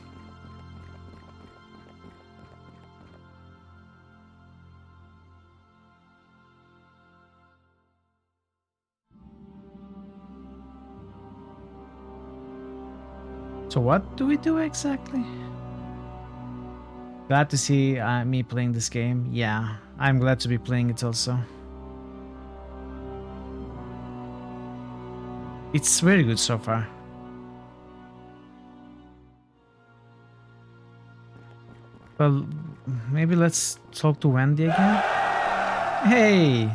[SPEAKER 1] So what do we do exactly? Glad to see me playing this game. Yeah, I'm glad to be playing it also. It's very good so far. Well, maybe let's talk to Wendy again. Hey!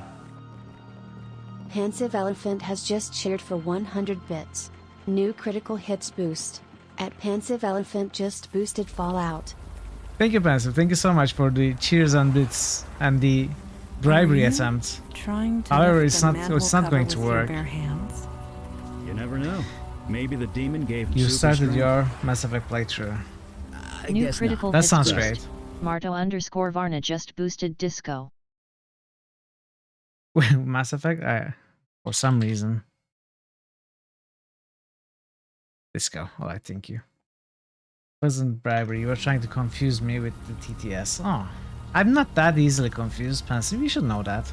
[SPEAKER 19] Pensive Elephant has just cheered for 100 bits. New critical hits boost. At Pensive Elephant just boosted Fallout.
[SPEAKER 1] Thank you, Pensive. Thank you so much for the cheers and bits and the bribery attempt. However, it's not going to work.
[SPEAKER 17] You never know. Maybe the demon gave him
[SPEAKER 1] You
[SPEAKER 17] super
[SPEAKER 1] started
[SPEAKER 17] strength.
[SPEAKER 1] your Mass Effect playthrough.
[SPEAKER 8] New critical
[SPEAKER 1] That
[SPEAKER 8] hits
[SPEAKER 1] sounds
[SPEAKER 8] boost.
[SPEAKER 1] great.
[SPEAKER 8] Marto_Varna just boosted Disco.
[SPEAKER 1] Mass Effect? For some reason. Let's go. Alright, thank you. Wasn't bribery. You were trying to confuse me with the TTS. Oh, I'm not that easily confused, Pansy. You should know that.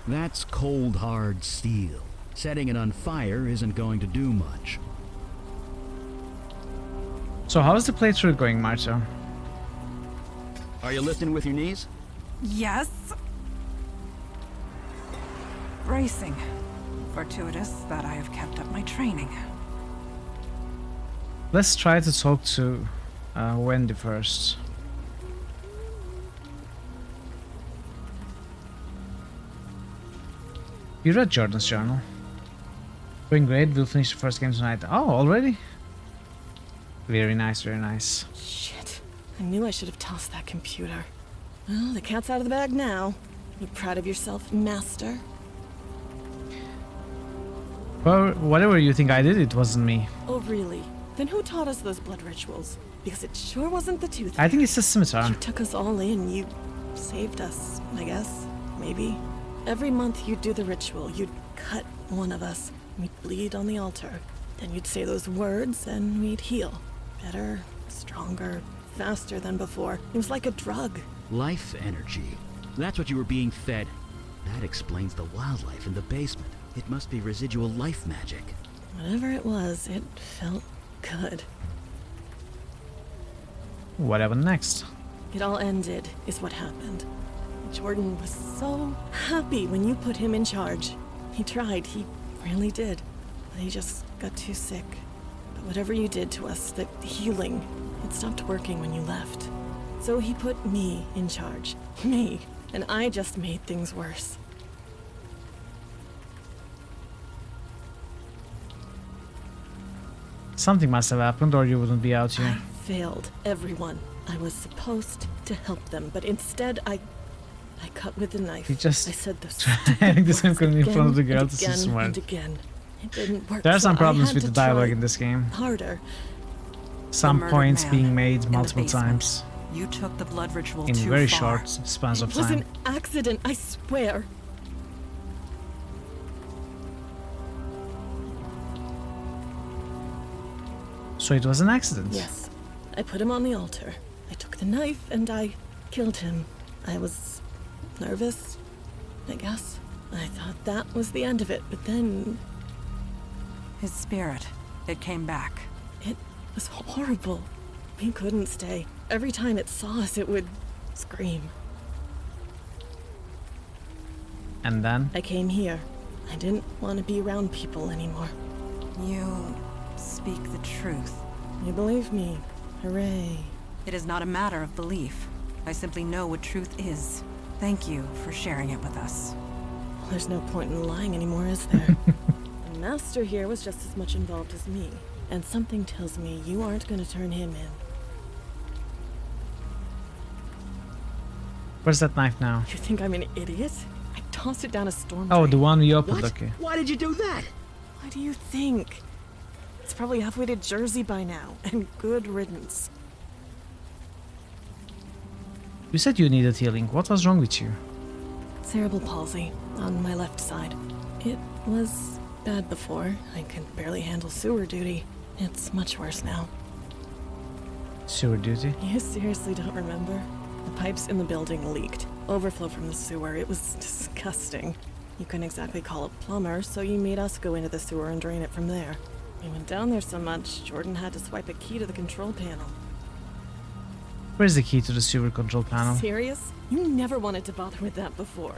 [SPEAKER 17] That's cold, hard steel. Setting it on fire isn't going to do much.
[SPEAKER 1] So how's the playthrough going, Marta?
[SPEAKER 17] Are you listening with your knees?
[SPEAKER 12] Yes. Bracing. Fortuitous that I have kept up my training.
[SPEAKER 1] Let's try to talk to Wendy first. You read Jordan's journal. Doing great. We'll finish the first game tonight. Oh, already? Very nice, very nice.
[SPEAKER 18] Shit. I knew I should have tossed that computer. Well, the cat's out of the bag now. You proud of yourself, Master?
[SPEAKER 1] Well, whatever you think I did, it wasn't me.
[SPEAKER 18] Oh, really? Then who taught us those blood rituals? Because it sure wasn't the tooth.
[SPEAKER 1] I think it's the scimitar.
[SPEAKER 18] You took us all in. You saved us, I guess. Maybe. Every month you'd do the ritual. You'd cut one of us. We'd bleed on the altar. Then you'd say those words and we'd heal. Better, stronger, faster than before. It was like a drug.
[SPEAKER 17] Life energy. That's what you were being fed. That explains the wildlife in the basement. It must be residual life magic.
[SPEAKER 18] Whatever it was, it felt good.
[SPEAKER 1] What happened next?
[SPEAKER 18] It all ended, is what happened. Jordan was so happy when you put him in charge. He tried, he really did. But he just got too sick. But whatever you did to us, the healing, it stopped working when you left. So he put me in charge. Me. And I just made things worse.
[SPEAKER 1] Something must have happened or you wouldn't be out here.
[SPEAKER 18] I failed everyone. I was supposed to help them, but instead I cut with the knife.
[SPEAKER 1] You just
[SPEAKER 18] I said those
[SPEAKER 1] having the same in front of the girl
[SPEAKER 18] and
[SPEAKER 1] to see
[SPEAKER 18] again
[SPEAKER 1] smart.
[SPEAKER 18] and again. It didn't work.
[SPEAKER 1] There are
[SPEAKER 18] so
[SPEAKER 1] some
[SPEAKER 18] I
[SPEAKER 1] problems
[SPEAKER 18] had
[SPEAKER 1] with the
[SPEAKER 18] to
[SPEAKER 1] dialogue
[SPEAKER 18] try
[SPEAKER 1] in this game.
[SPEAKER 18] Harder.
[SPEAKER 1] Some
[SPEAKER 12] murdered
[SPEAKER 1] points
[SPEAKER 12] man
[SPEAKER 1] being made
[SPEAKER 12] in the
[SPEAKER 1] multiple
[SPEAKER 12] basement.
[SPEAKER 1] times
[SPEAKER 12] You took the blood ritual
[SPEAKER 1] in
[SPEAKER 12] too
[SPEAKER 1] very
[SPEAKER 12] far.
[SPEAKER 1] short spans of
[SPEAKER 18] It was
[SPEAKER 1] time.
[SPEAKER 18] an accident, I swear.
[SPEAKER 1] So it was an accident.
[SPEAKER 18] Yes. I put him on the altar. I took the knife and I killed him. I was nervous, I guess. I thought that was the end of it, but then...
[SPEAKER 12] His spirit, it came back.
[SPEAKER 18] It was horrible. We couldn't stay. Every time it saw us, it would scream.
[SPEAKER 1] And then?
[SPEAKER 18] I came here. I didn't want to be around people anymore.
[SPEAKER 12] You speak the truth.
[SPEAKER 18] You believe me. Hooray.
[SPEAKER 12] It is not a matter of belief. I simply know what truth is. Thank you for sharing it with us.
[SPEAKER 18] Well, there's no point in lying anymore, is there? The Master here was just as much involved as me. And something tells me you aren't going to turn him in.
[SPEAKER 1] Where's that knife now?
[SPEAKER 18] You think I'm an idiot? I tossed it down a storm
[SPEAKER 1] Oh,
[SPEAKER 18] drain.
[SPEAKER 1] the one we opened,
[SPEAKER 18] What?
[SPEAKER 1] okay.
[SPEAKER 18] Why did you do that? What do you think? It's probably halfway to Jersey by now, and good riddance.
[SPEAKER 1] You said you needed healing. What was wrong with you?
[SPEAKER 18] Cerebral palsy on my left side. It was bad before. I could barely handle sewer duty. It's much worse now.
[SPEAKER 1] Sewer duty?
[SPEAKER 18] You seriously don't remember? The pipes in the building leaked. Overflow from the sewer. It was disgusting. You couldn't exactly call a plumber, so you made us go into the sewer and drain it from there. We went down there so much, Jordan had to swipe a key to the control panel.
[SPEAKER 1] Where's the key to the sewer control panel?
[SPEAKER 18] Serious? You never wanted to bother with that before.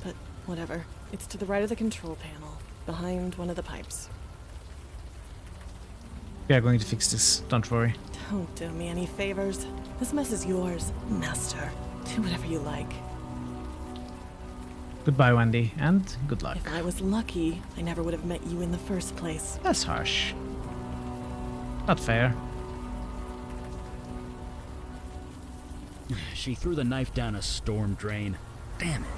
[SPEAKER 18] But whatever. It's to the right of the control panel, behind one of the pipes.
[SPEAKER 1] We are going to fix this. Don't worry.
[SPEAKER 18] Don't do me any favors. This mess is yours, Master. Do whatever you like.
[SPEAKER 1] Goodbye, Wendy, and good luck.
[SPEAKER 18] If I was lucky, I never would have met you in the first place.
[SPEAKER 1] That's harsh. Not fair.
[SPEAKER 17] She threw the knife down a storm drain. Damn it.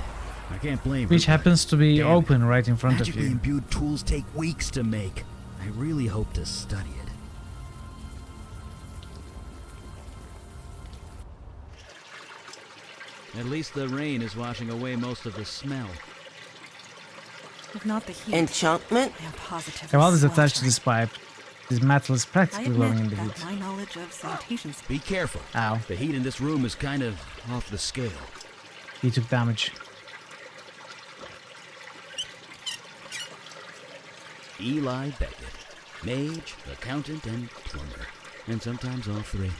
[SPEAKER 17] I can't blame her.
[SPEAKER 1] Which happens to be open right in front of
[SPEAKER 17] Magically
[SPEAKER 1] you.
[SPEAKER 17] imbued tools take weeks to make. I really hope to study it. At least the rain is washing away most of the smell.
[SPEAKER 12] If not the heat.
[SPEAKER 20] Enchantment?
[SPEAKER 12] I am positive.
[SPEAKER 1] The wall is attached to this pipe. This metal is
[SPEAKER 12] I
[SPEAKER 1] practically glowing in
[SPEAKER 12] admit
[SPEAKER 1] the
[SPEAKER 12] that
[SPEAKER 1] heat.
[SPEAKER 12] my knowledge of sanitation.
[SPEAKER 17] Be careful.
[SPEAKER 1] Ow.
[SPEAKER 17] The heat in this room is kind of off the scale.
[SPEAKER 1] He took damage.
[SPEAKER 17] Eli Beckett. Mage, accountant, and plumber. And sometimes all three.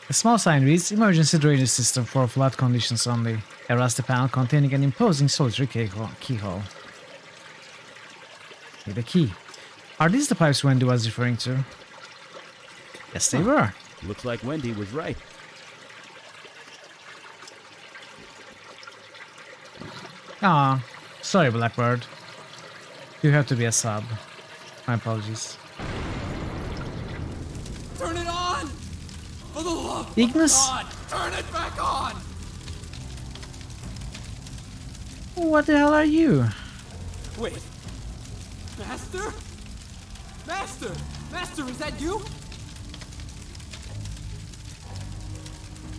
[SPEAKER 1] A small sign reads, emergency drainage system for flood conditions only. A rusty panel containing an imposing solitary keyhole. Need a key. Are these the pipes Wendy was referring to? Yes, they were.
[SPEAKER 17] Looks like Wendy was right.
[SPEAKER 1] Ah, sorry, Blackbird. You have to be a sub. My apologies.
[SPEAKER 16] Turn it on! For the love
[SPEAKER 1] Ignis?
[SPEAKER 16] of God, turn it back on!
[SPEAKER 1] What the hell are you?
[SPEAKER 16] Wait. Master? Master! Master, is that you?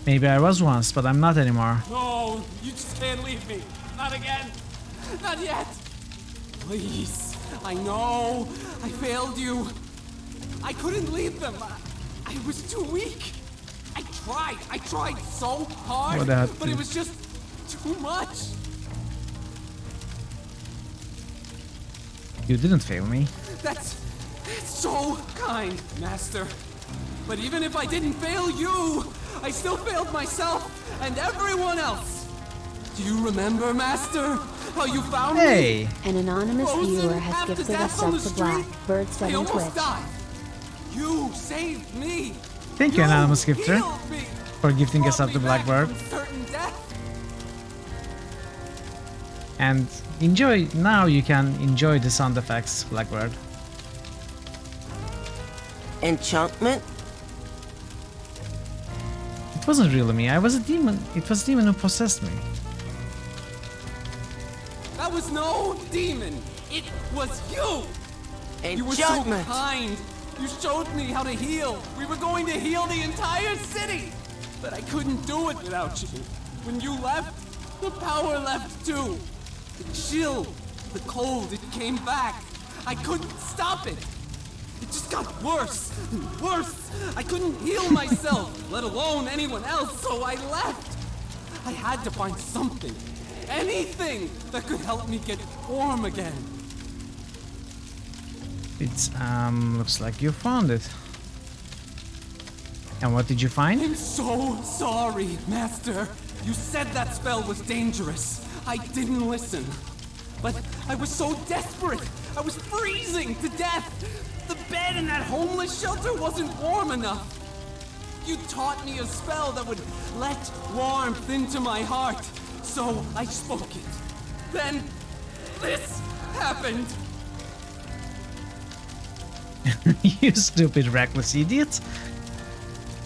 [SPEAKER 1] Maybe I was once, but I'm not anymore.
[SPEAKER 16] No, you just can't leave me. Not again. Not yet. Please. I know. I failed you. I couldn't leave them. I was too weak. I tried so hard,
[SPEAKER 1] What happened?
[SPEAKER 16] but it was just too much.
[SPEAKER 1] You didn't fail me.
[SPEAKER 16] That's so kind, Master. But even if I didn't fail you, I still failed myself and everyone else. Do you remember,Ster, how you found me?
[SPEAKER 19] An anonymous viewer has gifted a sub to Blackbird 7
[SPEAKER 16] I almost
[SPEAKER 19] Twitch.
[SPEAKER 16] died. You saved me.
[SPEAKER 1] Thank you, anonymous gifter,
[SPEAKER 16] healed me.
[SPEAKER 1] for gifting us up to Blackbird.
[SPEAKER 16] Certain death.
[SPEAKER 1] And enjoy, now you can enjoy the sound effects, Blackbird.
[SPEAKER 20] Enchantment?
[SPEAKER 1] It wasn't really me, I was a demon. It was a demon who possessed me.
[SPEAKER 16] That was no demon. It was you. You were so
[SPEAKER 20] Enchantment.
[SPEAKER 16] kind. You showed me how to heal. We were going to heal the entire city. But I couldn't do it without you. When you left, the power left too. The chill, the cold, it came back. I couldn't stop it. It just got worse and worse. I couldn't heal myself, let alone anyone else, so I left. I had to find something, anything that could help me get warm again.
[SPEAKER 1] It's, looks like you found it. And what did you find?
[SPEAKER 16] I'm so sorry, Master. You said that spell was dangerous. I didn't listen. But I was so desperate. I was freezing to death. The bed in that homeless shelter wasn't warm enough. You taught me a spell that would let warmth into my heart. So I spoke it. Then this happened.
[SPEAKER 1] You stupid, reckless idiot.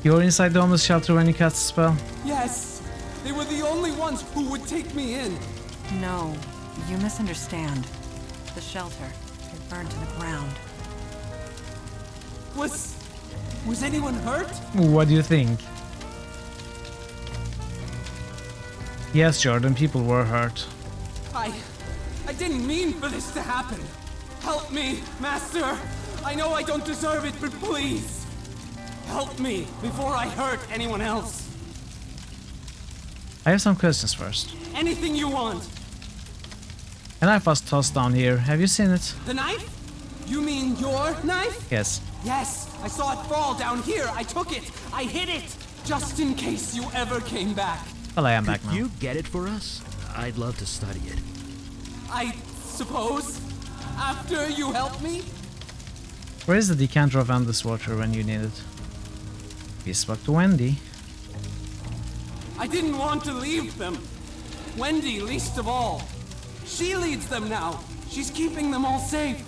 [SPEAKER 1] You were inside the homeless shelter when you cast the spell?
[SPEAKER 16] Yes, they were the only ones who would take me in.
[SPEAKER 12] No, you misunderstand. The shelter, it burned to the ground.
[SPEAKER 16] Was anyone hurt?
[SPEAKER 1] What do you think? Yes, Jordan, people were hurt.
[SPEAKER 16] I didn't mean for this to happen. Help me, Master. I know I don't deserve it, but please. Help me before I hurt anyone else.
[SPEAKER 1] I have some questions first.
[SPEAKER 16] Anything you want.
[SPEAKER 1] A knife was tossed down here. Have you seen it?
[SPEAKER 16] The knife? You mean your knife?
[SPEAKER 1] Yes.
[SPEAKER 16] Yes, I saw it fall down here. I took it. I hid it. Just in case you ever came back.
[SPEAKER 1] Well, I am back now.
[SPEAKER 17] Could you get it for us? I'd love to study it.
[SPEAKER 16] I suppose. After you help me?
[SPEAKER 1] Where is the decanter of endless water when you need it? We spoke to Wendy.
[SPEAKER 16] I didn't want to leave them. Wendy least of all. She leads them now. She's keeping them all safe.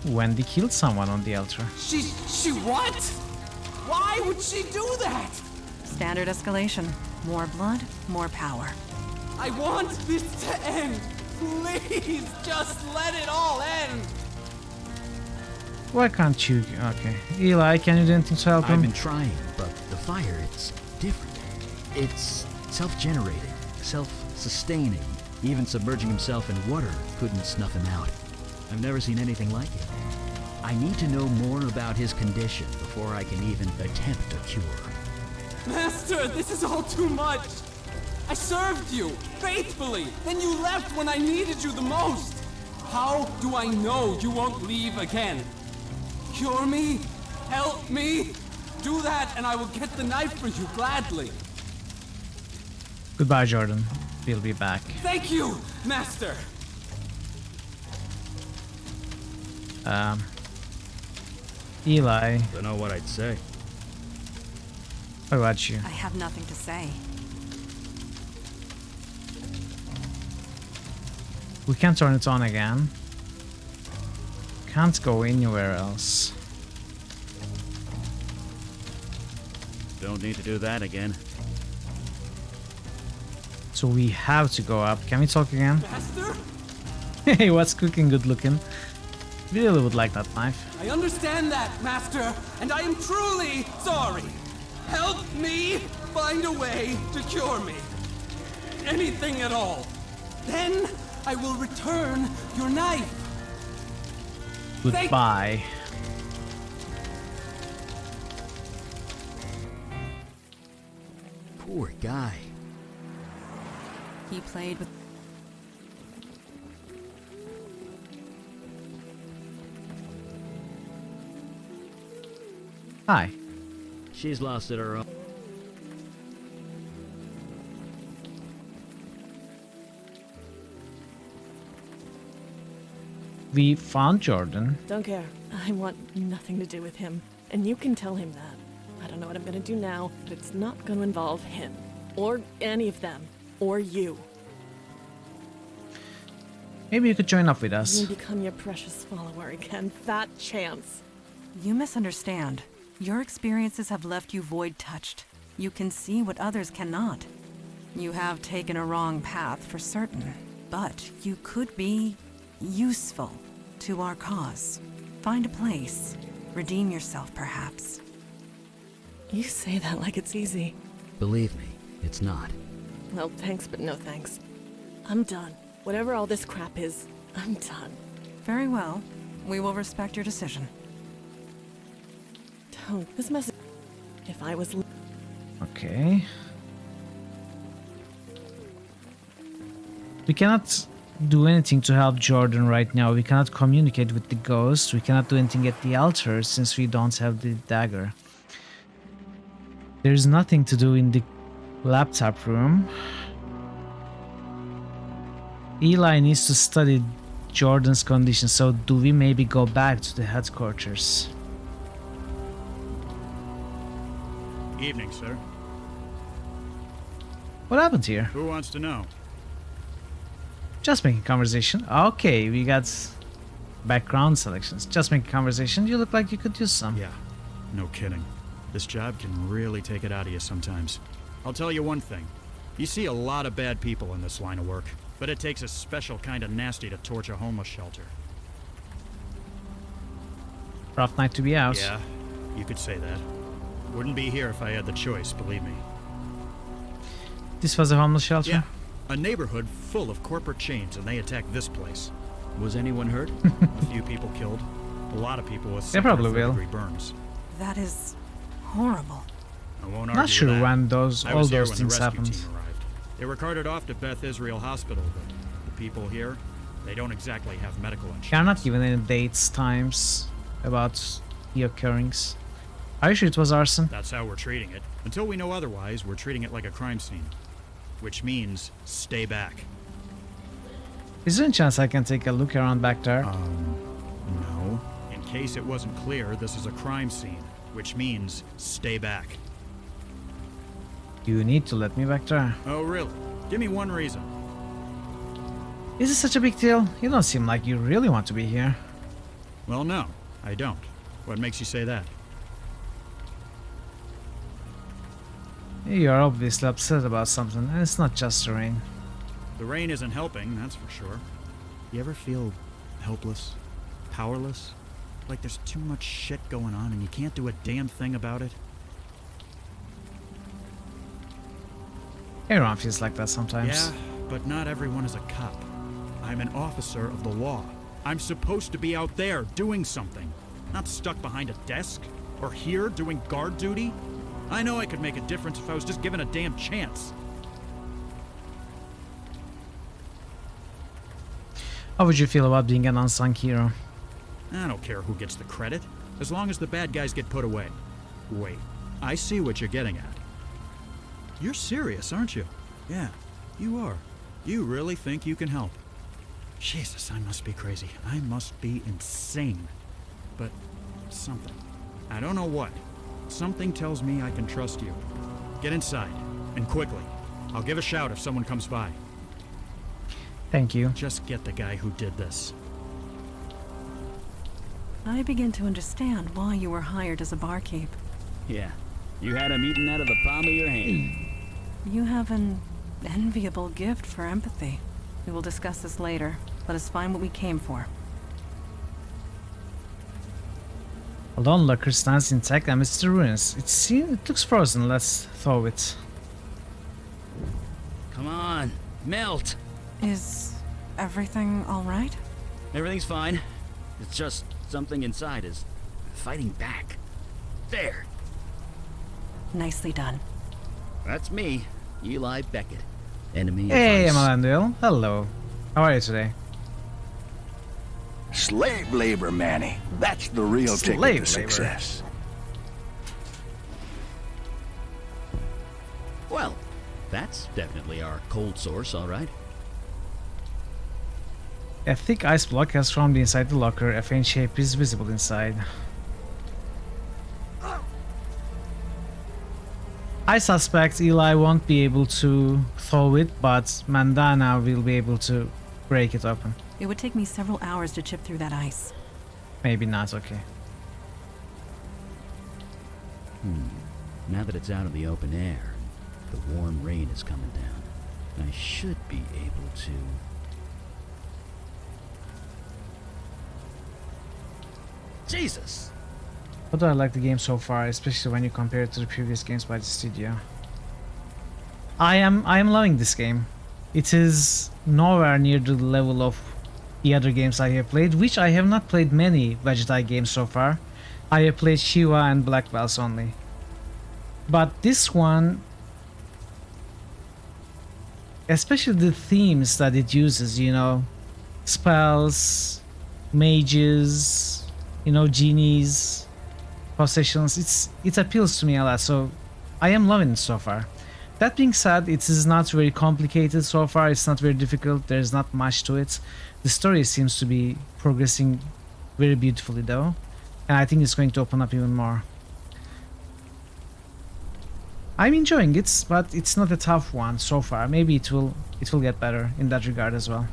[SPEAKER 1] Wendy killed someone on the altar.
[SPEAKER 16] She what? Why would she do that?
[SPEAKER 12] Standard escalation. More blood, more power.
[SPEAKER 16] I want this to end. Please, just let it all end.
[SPEAKER 1] Why can't you? Okay. Eli, can you do anything to help him?
[SPEAKER 17] I've been trying, but the fire, it's different. It's self-generating. self-sustaining. Even submerging himself in water couldn't snuff him out. I've never seen anything like it. I need to know more about his condition before I can even attempt a cure.
[SPEAKER 16] Master, this is all too much. I served you, faithfully. Then you left when I needed you the most. How do I know you won't leave again? Cure me? Help me? Do that and I will get the knife for you gladly.
[SPEAKER 1] Goodbye, Jordan. We'll be back.
[SPEAKER 16] Thank you, Master.
[SPEAKER 1] Eli.
[SPEAKER 17] Don't know what I'd say.
[SPEAKER 1] What about you?
[SPEAKER 12] I have nothing to say.
[SPEAKER 1] We can't turn it on again. Can't go anywhere else.
[SPEAKER 17] Don't need to do that again.
[SPEAKER 1] So we have to go up. Can we talk again?
[SPEAKER 16] Master?
[SPEAKER 1] Hey, what's cooking good looking? Really would like that knife.
[SPEAKER 16] I understand that, Master, and I am truly sorry. Help me find a way to cure me. Anything at all. Then I will return your knife.
[SPEAKER 1] Goodbye.
[SPEAKER 17] Poor guy.
[SPEAKER 12] He played with...
[SPEAKER 1] Hi.
[SPEAKER 17] She's lost it her own.
[SPEAKER 1] We found Jordan.
[SPEAKER 18] Don't care. I want nothing to do with him. And you can tell him that. I don't know what I'm gonna do now, but it's not gonna involve him. Or any of them. Or you.
[SPEAKER 1] Maybe you could join up with us.
[SPEAKER 18] You become your precious follower again. Fat chance.
[SPEAKER 12] You misunderstand. Your experiences have left you void-touched. You can see what others cannot. You have taken a wrong path for certain, but you could be useful to our cause. Find a place. Redeem yourself, perhaps.
[SPEAKER 18] You say that like it's easy.
[SPEAKER 17] Believe me, it's not.
[SPEAKER 18] Well, thanks, but no thanks. I'm done. Whatever all this crap is, I'm done.
[SPEAKER 12] Very well. We will respect your decision.
[SPEAKER 18] Don't. This message... If I was...
[SPEAKER 1] Okay. We cannot do anything to help Jordan right now. We cannot communicate with the ghost. We cannot do anything at the altar since we don't have the dagger. There's nothing to do in the laptop room. Eli needs to study Jordan's condition, so do we maybe go back to the headquarters?
[SPEAKER 21] Evening, sir.
[SPEAKER 1] What happened here?
[SPEAKER 21] Who wants to know?
[SPEAKER 1] Just making conversation. Okay, we got background selections. Just making conversation. You look like you could use some.
[SPEAKER 21] Yeah, no kidding. This job can really take it out of you sometimes. I'll tell you one thing. You see a lot of bad people in this line of work, but it takes a special kind of nasty to torch a homeless shelter.
[SPEAKER 1] Rough night to be out.
[SPEAKER 21] Yeah, you could say that. Wouldn't be here if I had the choice, believe me.
[SPEAKER 1] This was a homeless shelter?
[SPEAKER 21] Yeah, a neighborhood full of corporate chains, and they attacked this place.
[SPEAKER 17] Was anyone hurt?
[SPEAKER 21] A few people killed. A lot of people with
[SPEAKER 1] They probably will.
[SPEAKER 21] second-degree burns.
[SPEAKER 12] That is horrible.
[SPEAKER 21] I won't
[SPEAKER 1] Not
[SPEAKER 21] argue
[SPEAKER 1] sure
[SPEAKER 21] with that.
[SPEAKER 1] when
[SPEAKER 21] I
[SPEAKER 1] all
[SPEAKER 21] was here
[SPEAKER 1] those
[SPEAKER 21] when
[SPEAKER 1] things
[SPEAKER 21] the rescue
[SPEAKER 1] happened.
[SPEAKER 21] team arrived. They were carted off to Beth Israel Hospital, but the people here, they don't exactly have medical insurance.
[SPEAKER 1] They are not given any dates, times about the occurrence. Are you sure it was arson?
[SPEAKER 21] That's how we're treating it. Until we know otherwise, we're treating it like a crime scene. Which means, stay back.
[SPEAKER 1] Is there any chance I can take a look around back there?
[SPEAKER 21] No. In case it wasn't clear, this is a crime scene. Which means, stay back.
[SPEAKER 1] You need to let me back there.
[SPEAKER 21] Oh, really? Give me one reason.
[SPEAKER 1] Is it such a big deal? You don't seem like you really want to be here.
[SPEAKER 21] Well, no, I don't. What makes you say that?
[SPEAKER 1] You are obviously upset about something, and it's not just the rain.
[SPEAKER 21] The rain isn't helping, that's for sure. You ever feel helpless? Powerless? Like there's too much shit going on and you can't do a damn thing about it?
[SPEAKER 1] Everyone feels like that sometimes.
[SPEAKER 21] Yeah, but not everyone is a cop. I'm an officer of the law. I'm supposed to be out there doing something, not stuck behind a desk or here doing guard duty. I know I could make a difference if I was just given a damn chance.
[SPEAKER 1] How would you feel about being an unsung hero?
[SPEAKER 21] I don't care who gets the credit, as long as the bad guys get put away. Wait, I see what you're getting at. You're serious, aren't you? Yeah, you are. You really think you can help? Jesus, I must be crazy. I must be insane. But something. I don't know what. Something tells me I can trust you. Get inside, and quickly. I'll give a shout if someone comes by.
[SPEAKER 1] Thank you.
[SPEAKER 21] Just get the guy who did this.
[SPEAKER 12] I begin to understand why you were hired as a barkeep.
[SPEAKER 17] Yeah, you had him eaten out of the palm of your hand.
[SPEAKER 12] You have an enviable gift for empathy. We will discuss this later. Let us find what we came for.
[SPEAKER 1] Hold on, locker stands intact amidst the ruins. It looks frozen. Let's thaw it.
[SPEAKER 17] Come on, melt.
[SPEAKER 12] Is everything all right?
[SPEAKER 17] Everything's fine. It's just something inside is fighting back. There.
[SPEAKER 12] Nicely done.
[SPEAKER 17] That's me, Eli Beckett. Enemy
[SPEAKER 1] Hey,
[SPEAKER 17] advice.
[SPEAKER 1] Emmanuel. Hello. How are you today?
[SPEAKER 3] Slave labor, Manny. That's the real ticket to success.
[SPEAKER 17] Well, that's definitely our cold source, all right.
[SPEAKER 1] A thick ice block has formed inside the locker. A faint shape is visible inside. I suspect Eli won't be able to thaw it, but Mandana will be able to break it open.
[SPEAKER 12] It would take me several hours to chip through that ice.
[SPEAKER 1] Maybe not, okay.
[SPEAKER 17] Now that it's out of the open air, the warm rain is coming down. I should be able to... Jesus!
[SPEAKER 1] But I like the game so far, especially when you compare it to the previous games by the studio. I am loving this game. It is nowhere near the level of the other games I have played, which I have not played many Vegeta games so far. I have played Shiva and Black Bells only. But this one, especially the themes that it uses, you know, spells, mages, you know, genies, possessions, it appeals to me a lot, so I am loving it so far. That being said, it is not very complicated so far, it's not very difficult, there's not much to it. The story seems to be progressing very beautifully though, and I think it's going to open up even more. I'm enjoying it, but it's not a tough one so far. Maybe it will get better in that regard as well.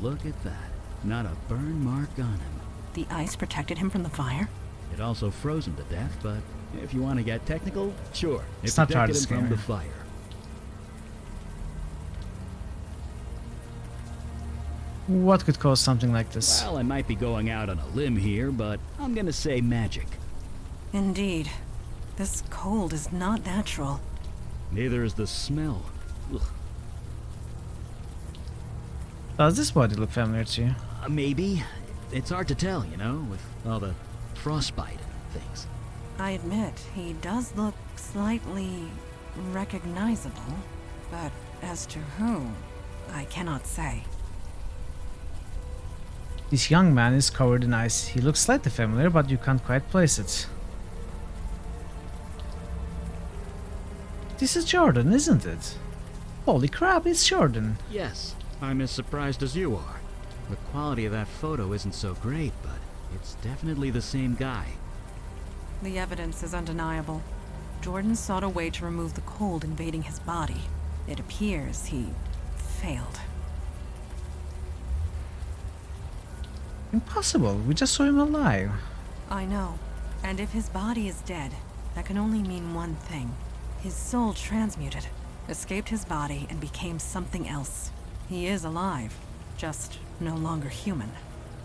[SPEAKER 17] Look at that. Not a burn mark on him.
[SPEAKER 12] The ice protected him from the fire?
[SPEAKER 17] It also froze him to death, but if you want to get technical, sure.
[SPEAKER 1] It's
[SPEAKER 17] It
[SPEAKER 1] not
[SPEAKER 17] protected
[SPEAKER 1] hard to
[SPEAKER 17] him from
[SPEAKER 1] scare.
[SPEAKER 17] the fire.
[SPEAKER 1] What could cause something like this?
[SPEAKER 17] Well, I might be going out on a limb here, but I'm gonna say magic.
[SPEAKER 12] Indeed. This cold is not natural.
[SPEAKER 17] Neither is the smell. Ugh.
[SPEAKER 1] Does this body look familiar to you?
[SPEAKER 17] Maybe. It's hard to tell, you know, with all the frostbite and things.
[SPEAKER 12] I admit, he does look slightly recognizable, but as to who, I cannot say.
[SPEAKER 1] This young man is covered in ice. He looks slightly familiar, but you can't quite place it. This is Jordan, isn't it? Holy crap, it's Jordan.
[SPEAKER 17] Yes, I'm as surprised as you are. The quality of that photo isn't so great, but it's definitely the same guy.
[SPEAKER 12] The evidence is undeniable. Jordan sought a way to remove the cold invading his body. It appears he failed.
[SPEAKER 1] Impossible, we just saw him alive.
[SPEAKER 12] I know. And if his body is dead, that can only mean one thing. His soul transmuted, escaped his body, and became something else. He is alive, just no longer human.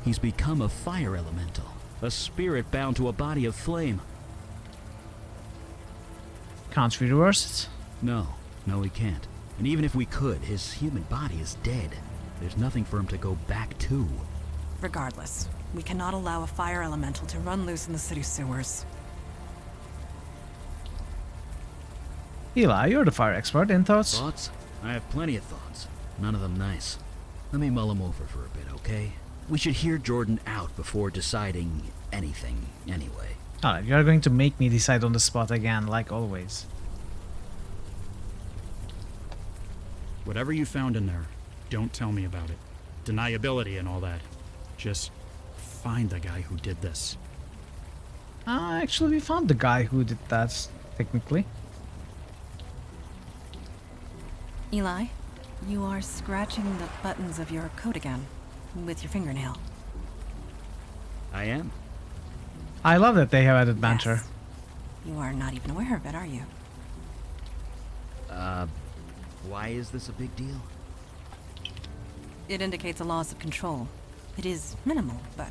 [SPEAKER 17] He's become a fire elemental, a spirit bound to a body of flame.
[SPEAKER 1] Can't we reverse it?
[SPEAKER 17] No, we can't. And even if we could, his human body is dead. There's nothing for him to go back to.
[SPEAKER 12] Regardless, we cannot allow a fire elemental to run loose in the city sewers.
[SPEAKER 1] Eli, you're the fire expert. Any thoughts?
[SPEAKER 17] Thoughts? I have plenty of thoughts. None of them nice. Let me mull them over for a bit, okay? We should hear Jordan out before deciding anything, anyway.
[SPEAKER 1] Alright, you're going to make me decide on the spot again, like always.
[SPEAKER 21] Whatever you found in there, don't tell me about it. Deniability and all that. Just find the guy who did this.
[SPEAKER 1] Actually, we found the guy who did that, technically.
[SPEAKER 12] Eli, you are scratching the buttons of your coat again, with your fingernail.
[SPEAKER 17] I am.
[SPEAKER 1] I love that they have added banter.
[SPEAKER 12] Yes. You are not even aware of it, are you?
[SPEAKER 17] Why is this a big deal?
[SPEAKER 12] It indicates a loss of control. It is minimal, but...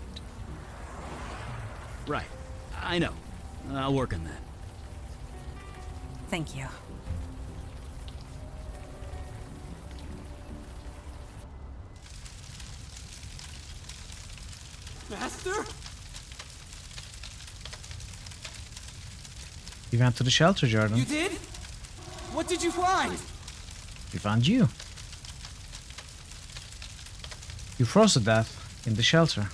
[SPEAKER 17] Right. I know. I'll work on that.
[SPEAKER 12] Thank you.
[SPEAKER 16] Master?
[SPEAKER 1] We went to the shelter, Jordan.
[SPEAKER 16] You did? What did you find?
[SPEAKER 1] We found you. You froze to death in the shelter.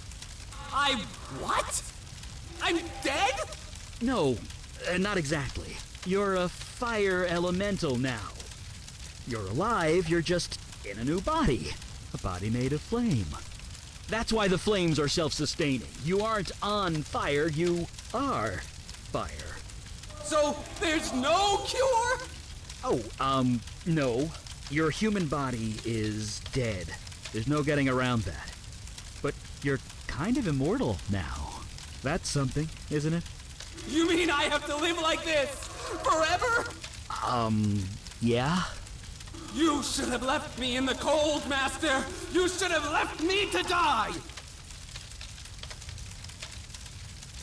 [SPEAKER 16] What? I'm dead?
[SPEAKER 17] No, not exactly. You're a fire elemental now. You're alive, you're just in a new body. A body made of flame. That's why the flames are self-sustaining. You aren't on fire, you are fire.
[SPEAKER 16] So, there's no cure?
[SPEAKER 17] Oh, no. Your human body is dead. There's no getting around that. But you're kind of immortal now. That's something, isn't it?
[SPEAKER 16] You mean I have to live like this? Forever?
[SPEAKER 17] Yeah?
[SPEAKER 16] You should have left me in the cold, Master! You should have left me to die!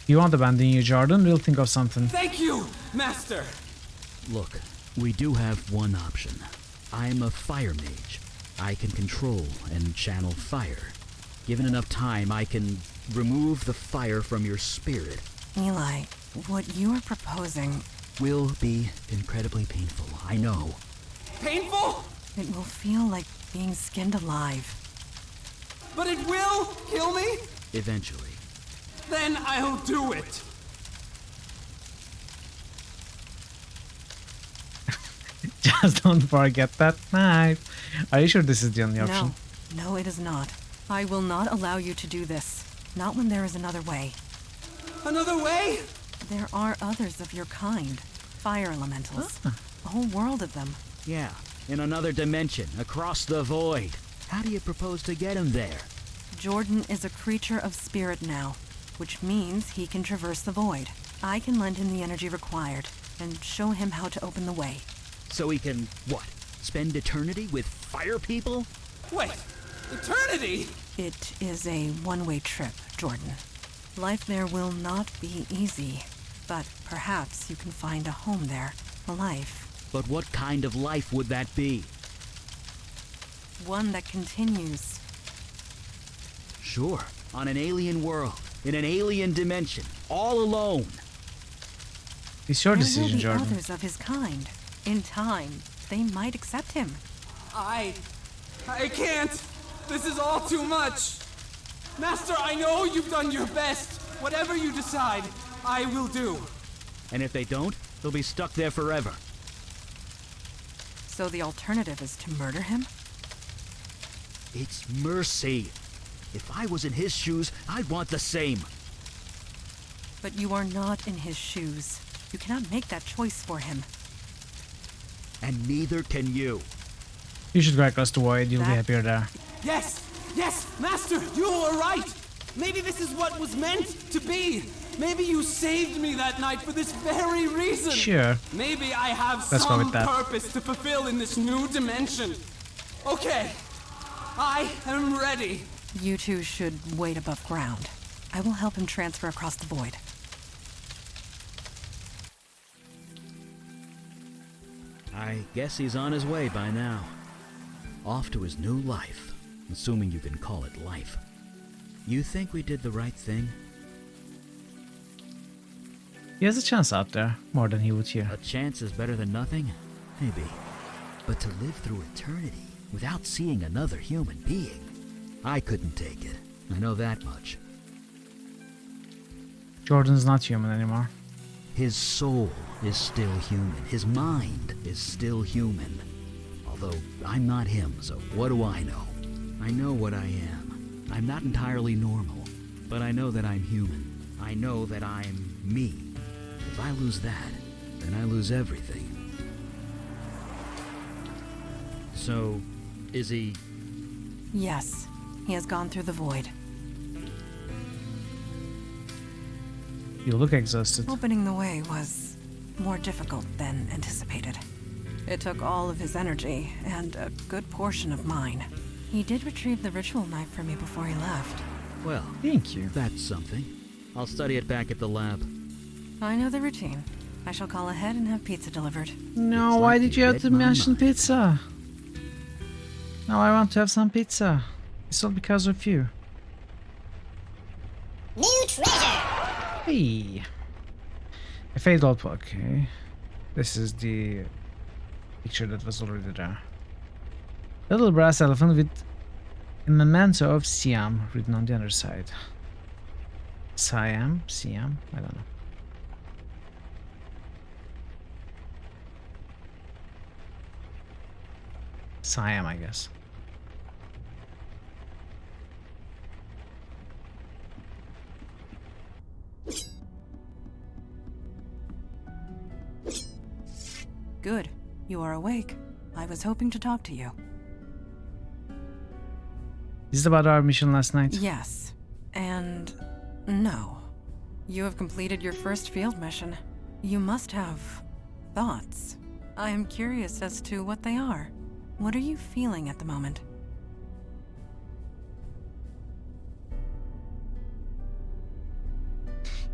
[SPEAKER 1] You won't abandon you, Jordan. We'll think of something.
[SPEAKER 16] Thank you, Master!
[SPEAKER 17] Look, we do have one option. I'm a fire mage. I can control and channel fire. Given enough time, I can remove the fire from your spirit.
[SPEAKER 12] Eli, what you are proposing...
[SPEAKER 17] will be incredibly painful, I know.
[SPEAKER 16] Painful?
[SPEAKER 12] It will feel like being skinned alive.
[SPEAKER 16] But it will kill me?
[SPEAKER 17] Eventually.
[SPEAKER 16] Then I'll do it.
[SPEAKER 1] Just don't forget that knife. Are you sure this is the only option?
[SPEAKER 12] No, it is not. I will not allow you to do this. Not when there is another way.
[SPEAKER 16] Another way?
[SPEAKER 12] There are others of your kind. Fire elementals. A whole world of them.
[SPEAKER 17] Yeah, in another dimension, across the void. How do you propose to get him there?
[SPEAKER 12] Jordan is a creature of spirit now, which means he can traverse the void. I can lend him the energy required, and show him how to open the way.
[SPEAKER 17] So he can, what, spend eternity with fire people?
[SPEAKER 16] Wait, eternity?
[SPEAKER 12] It is a one-way trip, Jordan. Life there will not be easy, but perhaps you can find a home there, a life.
[SPEAKER 17] But what kind of life would that be?
[SPEAKER 12] One that continues.
[SPEAKER 17] Sure, on an alien world, in an alien dimension, all alone.
[SPEAKER 1] It's your decision,
[SPEAKER 12] there will be
[SPEAKER 1] Jordan.
[SPEAKER 12] others of his kind. In time, they might accept him.
[SPEAKER 16] I can't. This is all too much. Master, I know you've done your best. Whatever you decide, I will do.
[SPEAKER 17] And if they don't, they'll be stuck there forever.
[SPEAKER 12] So the alternative is to murder him?
[SPEAKER 17] It's mercy. If I was in his shoes, I'd want the same.
[SPEAKER 12] But you are not in his shoes. You cannot make that choice for him.
[SPEAKER 17] And neither can you.
[SPEAKER 1] You should go across the void. You'll be happier there.
[SPEAKER 16] Yes! Yes! Master, you were right! Maybe this is what was meant to be! Maybe you saved me that night for this very reason!
[SPEAKER 1] Sure.
[SPEAKER 16] Maybe I have
[SPEAKER 1] Let's go
[SPEAKER 16] some
[SPEAKER 1] with that.
[SPEAKER 16] purpose to fulfill in this new dimension. Okay. I am ready.
[SPEAKER 12] You two should wait above ground. I will help him transfer across the void.
[SPEAKER 17] I guess he's on his way by now. Off to his new life, assuming you can call it life. You think we did the right thing?
[SPEAKER 1] He has a chance out there, more than he would here.
[SPEAKER 17] A chance is better than nothing? Maybe. But to live through eternity without seeing another human being, I couldn't take it. I know that much.
[SPEAKER 1] Jordan's not human anymore.
[SPEAKER 17] His soul is still human. His mind is still human. Although I'm not him, so what do I know? I know what I am. I'm not entirely normal, but I know that I'm human. I know that I'm me. If I lose that, then I lose everything. So, is he...
[SPEAKER 12] Yes, he has gone through the void.
[SPEAKER 1] You look exhausted.
[SPEAKER 12] Opening the way was more difficult than anticipated. It took all of his energy, and a good portion of mine. He did retrieve the ritual knife for me before he left.
[SPEAKER 17] Well,
[SPEAKER 1] thank you.
[SPEAKER 17] That's something. I'll study it back at the lab.
[SPEAKER 12] I know the routine. I shall call ahead and have pizza delivered.
[SPEAKER 1] No, why did you have to mention pizza? Now I want to have some pizza. It's all because of you.
[SPEAKER 4] New treasure!
[SPEAKER 1] Hey! A failed old book, okay. This is the picture that was already there. Little brass elephant with a memento of Siam written on the other side. Siam? I don't know. Siam, I guess.
[SPEAKER 12] Good. You are awake. I was hoping to talk to you.
[SPEAKER 1] Is it about our mission last night?
[SPEAKER 12] Yes. And no. You have completed your first field mission. You must have thoughts. I am curious as to what they are. What are you feeling at the moment?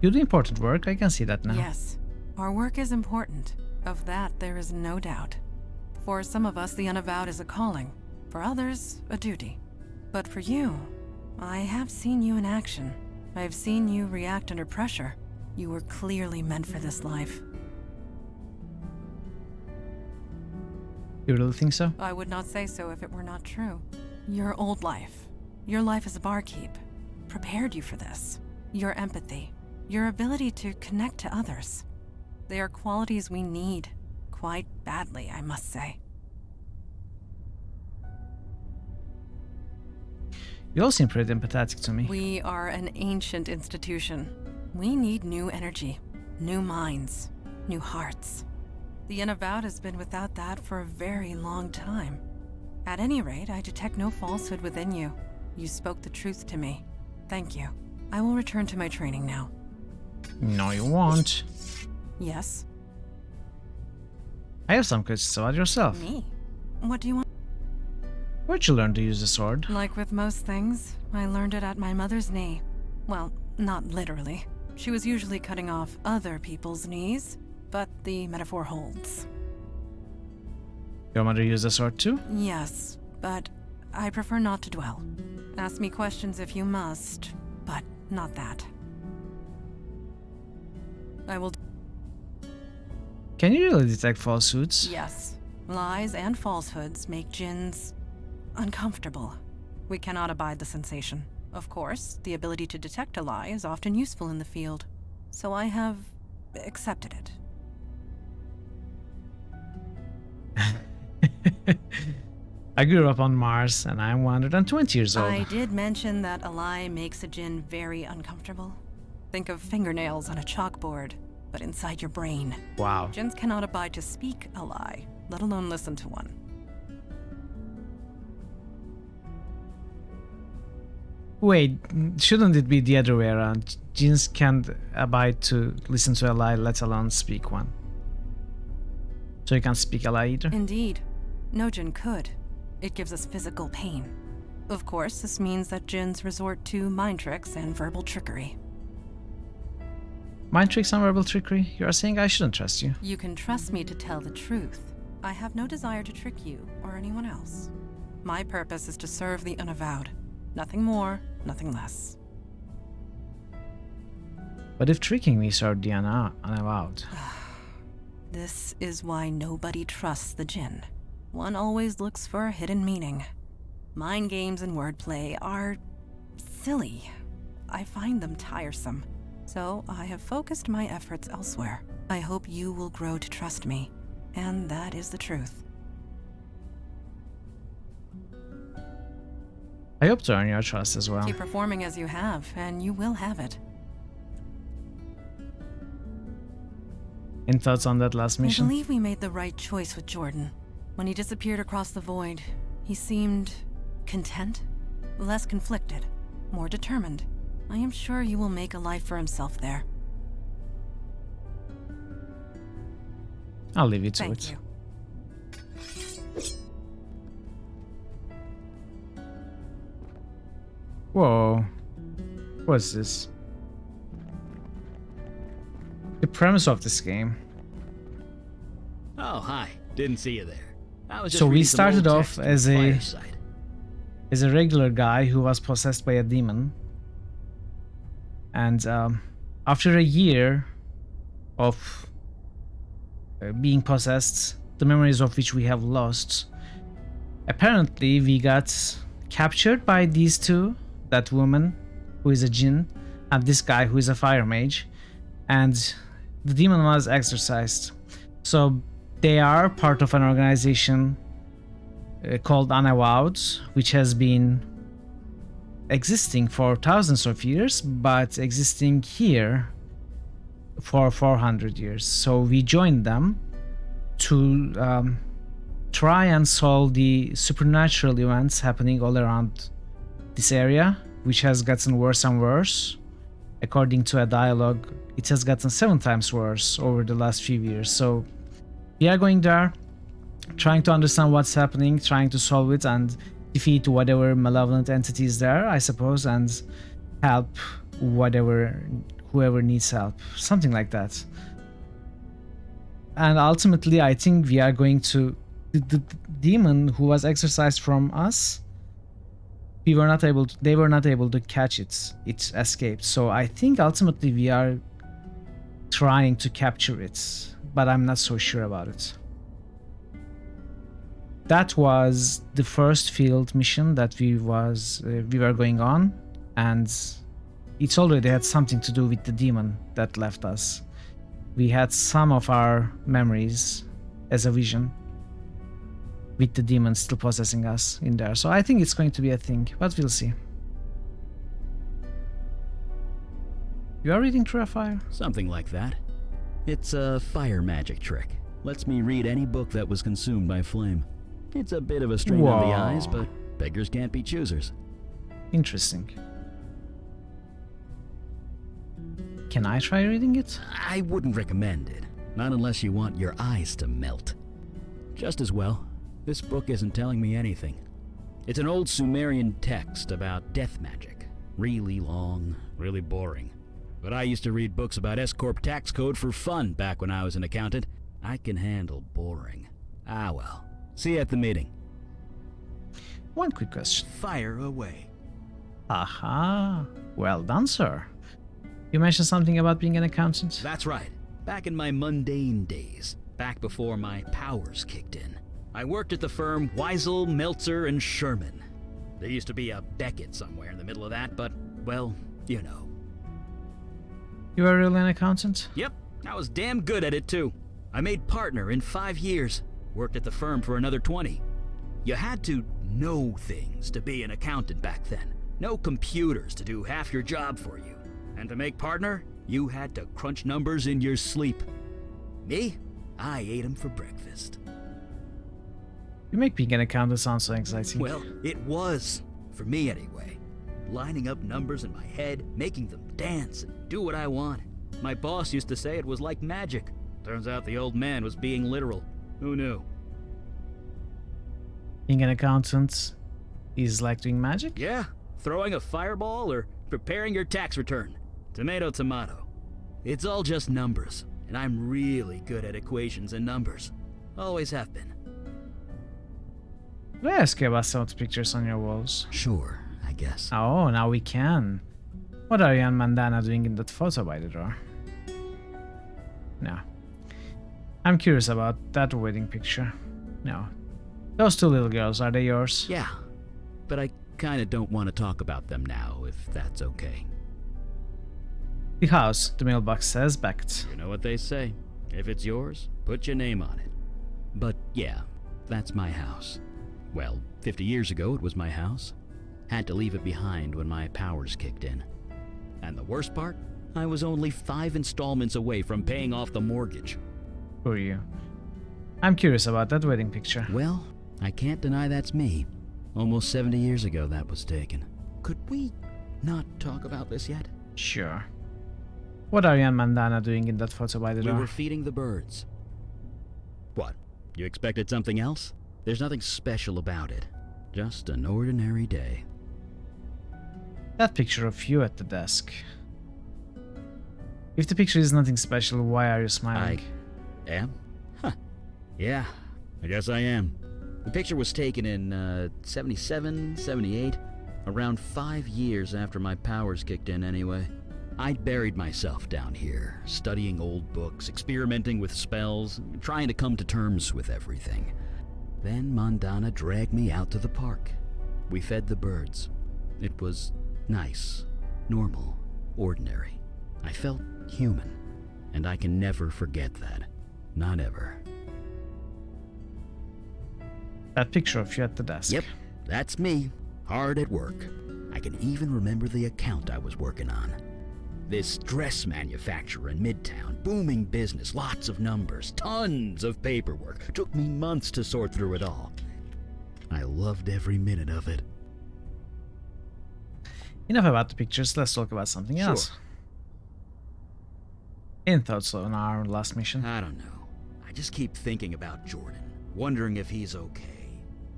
[SPEAKER 1] You do important work, I can see that now.
[SPEAKER 12] Yes. Our work is important. Of that, there is no doubt. For some of us, the Unavowed is a calling. For others, a duty. But for you, I have seen you in action. I have seen you react under pressure. You were clearly meant for this life.
[SPEAKER 1] You really think so?
[SPEAKER 12] I would not say so if it were not true. Your old life, your life as a barkeep, prepared you for this. Your empathy, your ability to connect to others. They are qualities we need, quite badly, I must say.
[SPEAKER 1] You all seem pretty empathetic to me.
[SPEAKER 12] We are an ancient institution. We need new energy, new minds, new hearts. The Unavowed has been without that for a very long time. At any rate, I detect no falsehood within you. You spoke the truth to me. Thank you. I will return to my training now.
[SPEAKER 1] No, you won't.
[SPEAKER 12] Yes?
[SPEAKER 1] I have some questions about yourself.
[SPEAKER 12] Me? What do you want?
[SPEAKER 1] Where'd you learn to use the sword?
[SPEAKER 12] Like with most things, I learned it at my mother's knee. Well, not literally. She was usually cutting off other people's knees, but the metaphor holds.
[SPEAKER 1] Your mother used the sword too?
[SPEAKER 12] Yes, but I prefer not to dwell. Ask me questions if you must, but not that. I will...
[SPEAKER 1] Can you really detect falsehoods?
[SPEAKER 12] Yes. Lies and falsehoods make jinns uncomfortable. We cannot abide the sensation. Of course, the ability to detect a lie is often useful in the field, so I have accepted it.
[SPEAKER 1] I grew up on Mars, and I'm 120 years old.
[SPEAKER 12] I did mention that a lie makes a jinn very uncomfortable. Think of fingernails on a chalkboard, but inside your brain.
[SPEAKER 1] Wow.
[SPEAKER 12] Jinns cannot abide to speak a lie, let alone listen to one.
[SPEAKER 1] Wait, shouldn't it be the other way around? Jinns can't abide to listen to a lie, let alone speak one. So you can't speak a lie either?
[SPEAKER 12] Indeed. No jinn could. It gives us physical pain. Of course, this means that jinns resort to mind tricks and verbal trickery.
[SPEAKER 1] Mind tricks and verbal trickery? You are saying I shouldn't trust you.
[SPEAKER 12] You can trust me to tell the truth. I have no desire to trick you or anyone else. My purpose is to serve the Unavowed. Nothing more, nothing less.
[SPEAKER 1] But if tricking me served the Unavowed.
[SPEAKER 12] This is why nobody trusts the Jinn. One always looks for a hidden meaning. Mind games and wordplay are silly. I find them tiresome. So I have focused my efforts elsewhere. I hope you will grow to trust me. And that is the truth.
[SPEAKER 1] I hope to earn your trust as well.
[SPEAKER 12] Keep performing as you have, and you will have it.
[SPEAKER 1] Any thoughts on that last mission?
[SPEAKER 12] I believe we made the right choice with Jordan. When he disappeared across the void, he seemed content, less conflicted, more determined. I am sure you will make a life for himself there.
[SPEAKER 1] I'll leave you to
[SPEAKER 12] Thank
[SPEAKER 1] it.
[SPEAKER 12] you.
[SPEAKER 1] Whoa. What's this? The premise of this game.
[SPEAKER 17] Oh, hi. Didn't see you there. I was just
[SPEAKER 1] So we
[SPEAKER 17] reading some old
[SPEAKER 1] started off
[SPEAKER 17] text from
[SPEAKER 1] as
[SPEAKER 17] the
[SPEAKER 1] a
[SPEAKER 17] fireside.
[SPEAKER 1] regular guy who was possessed by a demon. And after a year of being possessed, the memories of which we have lost, apparently we got captured by these two, that woman who is a jinn and this guy who is a fire mage, and the demon was exorcised. So they are part of an organization called Unavowed, which has been existing for thousands of years, but existing here for 400 years. So we joined them to try and solve the supernatural events happening all around this area, which has gotten worse and worse. According to a dialogue, it has gotten 7 times worse over the last few years. So we are going there, trying to understand what's happening, trying to solve it and defeat whatever malevolent entity is there, I suppose, and help whoever needs help, something like that. And ultimately, I think we are going to the demon who was exorcised from us. They were not able to catch it. It escaped. So I think ultimately we are trying to capture it, but I'm not so sure about it. That was the first field mission that we were going on, and it already had something to do with the demon that left us. We had some of our memories as a vision with the demon still possessing us in there. So I think it's going to be a thing, but we'll see. You are reading through a fire?
[SPEAKER 17] Something like that. It's a fire magic trick. Lets me read any book that was consumed by flame. It's a bit of a strain on the eyes, but beggars can't be choosers.
[SPEAKER 1] Interesting. Can I try reading it?
[SPEAKER 17] I wouldn't recommend it. Not unless you want your eyes to melt. Just as well, this book isn't telling me anything. It's an old Sumerian text about death magic. Really long, really boring. But I used to read books about S-Corp tax code for fun back when I was an accountant. I can handle boring. Ah well. See you at the meeting.
[SPEAKER 1] One quick question.
[SPEAKER 17] Fire away.
[SPEAKER 1] Aha. Well done, sir. You mentioned something about being an accountant?
[SPEAKER 17] That's right. Back in my mundane days. Back before my powers kicked in. I worked at the firm Weisel, Meltzer, and Sherman. There used to be a Beckett somewhere in the middle of that, but, well, you know.
[SPEAKER 1] You were really an accountant?
[SPEAKER 17] Yep. I was damn good at it, too. I made partner in 5 years. Worked at the firm for another 20. You had to know things to be an accountant back then. No computers to do half your job for you. And to make partner, you had to crunch numbers in your sleep. Me? I ate them for breakfast.
[SPEAKER 1] You make being an accountant sound so exciting.
[SPEAKER 17] Well, it was. For me, anyway. Lining up numbers in my head, making them dance and do what I want. My boss used to say it was like magic. Turns out the old man was being literal. Who knew?
[SPEAKER 1] Being an accountant is like doing magic?
[SPEAKER 17] Yeah. Throwing a fireball or preparing your tax return. Tomato, tomato. It's all just numbers, and I'm really good at equations and numbers. Always have been.
[SPEAKER 1] Could I ask you about some of the pictures on your walls?
[SPEAKER 17] Sure, I guess.
[SPEAKER 1] Oh, now we can. What are you and Mandana doing in that photo by the door? No. I'm curious about that wedding picture. No. Those two little girls, are they yours?
[SPEAKER 17] Yeah, but I kinda don't want to talk about them now, if that's okay.
[SPEAKER 1] The house, the mailbox says, backed.
[SPEAKER 17] You know what they say. If it's yours, put your name on it. But yeah, that's my house. Well, 50 years ago it was my house. Had to leave it behind when my powers kicked in. And the worst part? I was only 5 installments away from paying off the mortgage.
[SPEAKER 1] Who are you? I'm curious about that wedding picture.
[SPEAKER 17] Well, I can't deny that's me. Almost 70 years ago that was taken. Could we not talk about this yet?
[SPEAKER 1] Sure. What are you and Mandana doing in that photo by the door?
[SPEAKER 17] We were feeding the birds. What? You expected something else? There's nothing special about it. Just an ordinary day.
[SPEAKER 1] That picture of you at the desk. If the picture is nothing special, why are you smiling?
[SPEAKER 17] I am? Huh. Yeah, I guess I am. The picture was taken in 77, 78, around 5 years after my powers kicked in anyway. I'd buried myself down here, studying old books, experimenting with spells, trying to come to terms with everything. Then Mandana dragged me out to the park. We fed the birds. It was nice, normal, ordinary. I felt human, and I can never forget that. Not ever.
[SPEAKER 1] That picture of you at the desk.
[SPEAKER 17] Yep, that's me, hard at work. I can even remember the account I was working on. This dress manufacturer in Midtown, booming business, lots of numbers, tons of paperwork. Took me months to sort through it all. I loved every minute of it.
[SPEAKER 1] Enough about the pictures, let's talk about something else. Any thoughts on our last mission?
[SPEAKER 17] I don't know. I just keep thinking about Jordan, wondering if he's okay.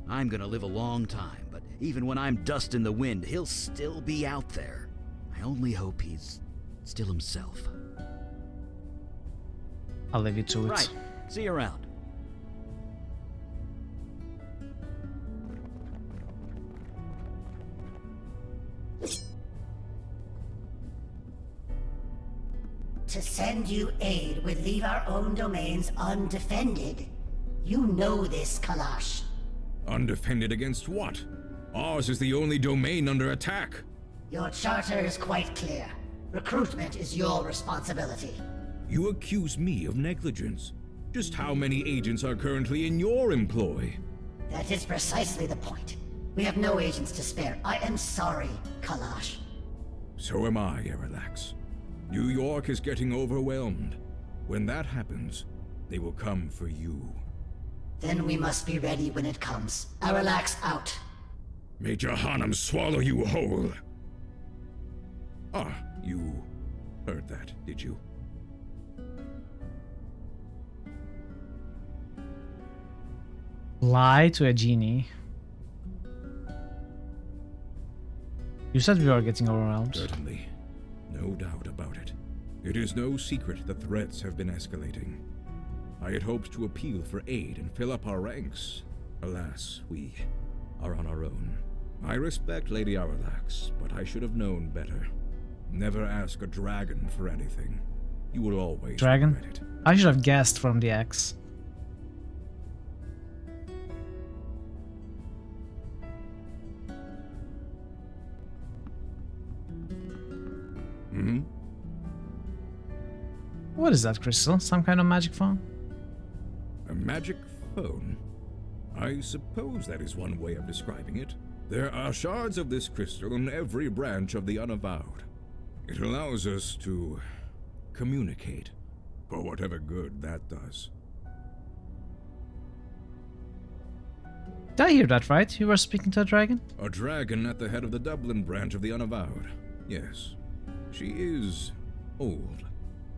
[SPEAKER 17] I'm gonna live a long time, but even when I'm dust in the wind, he'll still be out there. I only hope he's still himself.
[SPEAKER 1] I'll leave you to it.
[SPEAKER 17] Right. See you around.
[SPEAKER 4] To send you aid would leave our own domains undefended. You know this, Kalash.
[SPEAKER 15] Undefended against what? Ours is the only domain under attack.
[SPEAKER 4] Your charter is quite clear. Recruitment is your responsibility.
[SPEAKER 15] You accuse me of negligence. Just how many agents are currently in your employ?
[SPEAKER 4] That is precisely the point. We have no agents to spare. I am sorry, Kalash.
[SPEAKER 15] So am I, Aralax. New York is getting overwhelmed. When that happens, they will come for you.
[SPEAKER 4] Then we must be ready when it comes. Aralax out.
[SPEAKER 15] May Jahannam swallow you whole. Ah, you heard that, did you?
[SPEAKER 1] Lie to a genie. You said we were getting overwhelmed.
[SPEAKER 15] Certainly. No doubt about it. It is no secret the threats have been escalating. I had hoped to appeal for aid and fill up our ranks. Alas, we are on our own. I respect Lady Aralax, but I should have known better. Never ask a dragon for anything. You will always
[SPEAKER 1] Dragon?
[SPEAKER 15] regret it.
[SPEAKER 1] I should have guessed from the X.
[SPEAKER 15] Hmm?
[SPEAKER 1] What is that crystal? Some kind of magic phone?
[SPEAKER 15] A magic phone? I suppose that is one way of describing it. There are shards of this crystal in every branch of the Unavowed. It allows us to communicate, for whatever good that does.
[SPEAKER 1] Did I hear that right? You were speaking to a dragon?
[SPEAKER 15] A dragon at the head of the Dublin branch of the Unavowed. Yes. She is old,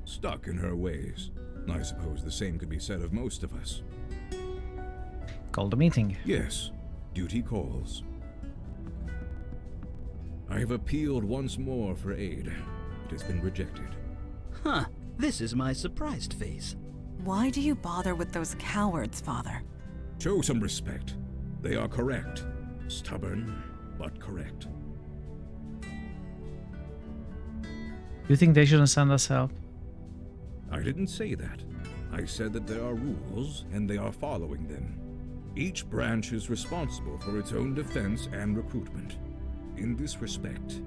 [SPEAKER 15] stuck in her ways. I suppose the same could be said of most of us.
[SPEAKER 1] Called a meeting.
[SPEAKER 15] Yes, duty calls. I have appealed once more for aid. It has been rejected.
[SPEAKER 17] Huh, this is my surprised face.
[SPEAKER 12] Why do you bother with those cowards, Father?
[SPEAKER 15] Show some respect. They are correct. Stubborn, but correct.
[SPEAKER 1] You think they shouldn't send us help?
[SPEAKER 15] I didn't say that. I said that there are rules, and they are following them. Each branch is responsible for its own defense and recruitment. In this respect,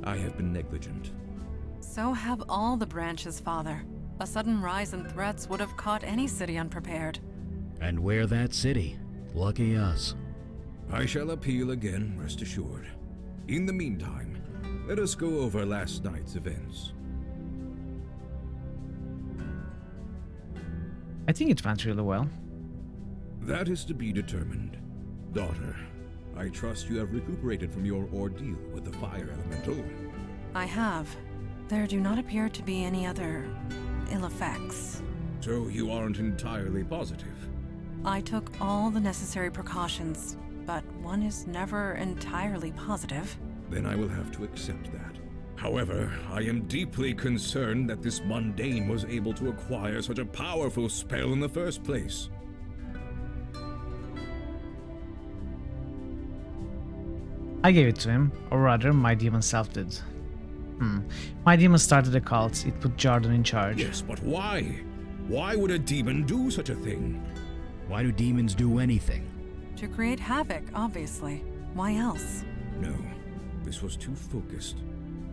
[SPEAKER 15] I have been negligent.
[SPEAKER 12] So have all the branches, Father. A sudden rise in threats would have caught any city unprepared.
[SPEAKER 17] And we're that city. Lucky us.
[SPEAKER 15] I shall appeal again, rest assured. In the meantime, let us go over last night's events.
[SPEAKER 1] I think it went really well.
[SPEAKER 15] That is to be determined. Daughter, I trust you have recuperated from your ordeal with the fire elemental.
[SPEAKER 12] I have. There do not appear to be any other ill effects.
[SPEAKER 15] So you aren't entirely positive?
[SPEAKER 12] I took all the necessary precautions, but one is never entirely positive.
[SPEAKER 15] Then I will have to accept that. However, I am deeply concerned that this mundane was able to acquire such a powerful spell in the first place.
[SPEAKER 1] I gave it to him, or rather, my demon self did. My demon started a cult. It put Jordan in charge.
[SPEAKER 15] Yes, but why? Why would a demon do such a thing?
[SPEAKER 17] Why do demons do anything?
[SPEAKER 12] To create havoc, obviously. Why else?
[SPEAKER 15] No, this was too focused,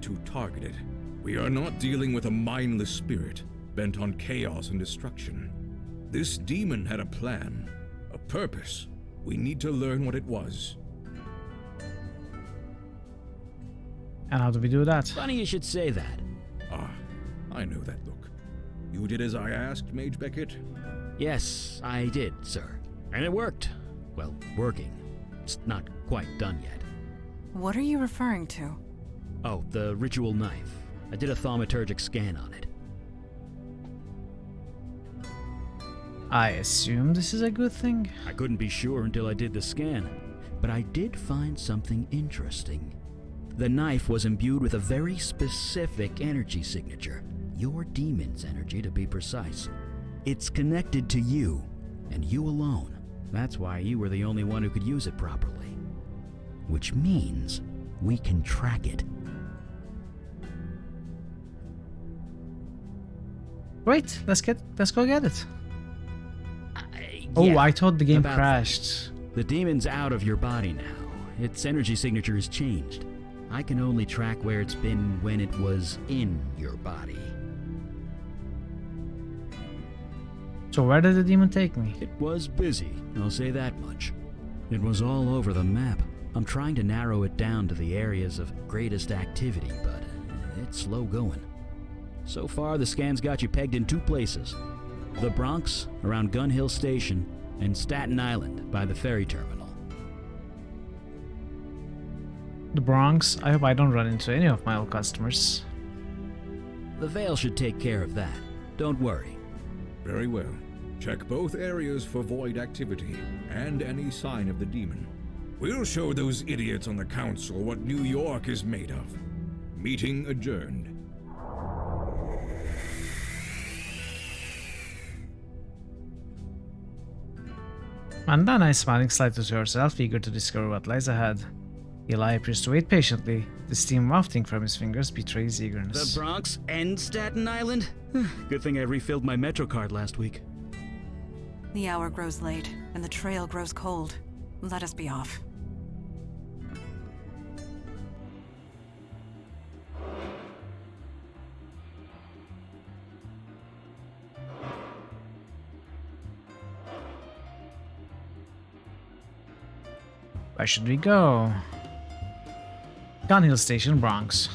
[SPEAKER 15] too targeted. We are not dealing with a mindless spirit, bent on chaos and destruction. This demon had a plan, a purpose. We need to learn what it was.
[SPEAKER 1] And how do we do that?
[SPEAKER 17] Funny you should say that.
[SPEAKER 15] Ah, I know that look. You did as I asked, Mage Beckett?
[SPEAKER 17] Yes, I did, sir. And it worked. Well, working. It's not quite done yet.
[SPEAKER 12] What are you referring to?
[SPEAKER 17] Oh, the ritual knife. I did a thaumaturgic scan on it.
[SPEAKER 1] I assume this is a good thing?
[SPEAKER 17] I couldn't be sure until I did the scan, but I did find something interesting. The knife was imbued with a very specific energy signature. Your demon's energy, to be precise. It's connected to you, and you alone. That's why you were the only one who could use it properly. Which means we can track it.
[SPEAKER 1] Great, let's go get it. Oh, I thought the game crashed.
[SPEAKER 17] The demon's out of your body now. Its energy signature has changed. I can only track where it's been when it was in your body.
[SPEAKER 1] So where did the demon take me?
[SPEAKER 17] It was busy, I'll say that much. It was all over the map. I'm trying to narrow it down to the areas of greatest activity, but it's slow going. So far, the scan's got you pegged in 2 places. The Bronx, around Gun Hill Station, and Staten Island, by the ferry terminal.
[SPEAKER 1] The Bronx? I hope I don't run into any of my old customers.
[SPEAKER 17] The Veil should take care of that. Don't worry.
[SPEAKER 15] Very well. Check both areas for void activity and any sign of the demon. We'll show those idiots on the council what New York is made of. Meeting adjourned.
[SPEAKER 1] Mandana is smiling slightly to herself, eager to discover what lies ahead. Eli appears to wait patiently. The steam wafting from his fingers betrays eagerness.
[SPEAKER 17] The Bronx and Staten Island? Good thing I refilled my Metro card last week.
[SPEAKER 12] The hour grows late, and the trail grows cold. Let us be off.
[SPEAKER 1] Where should we go? Gun Hill Station, Bronx.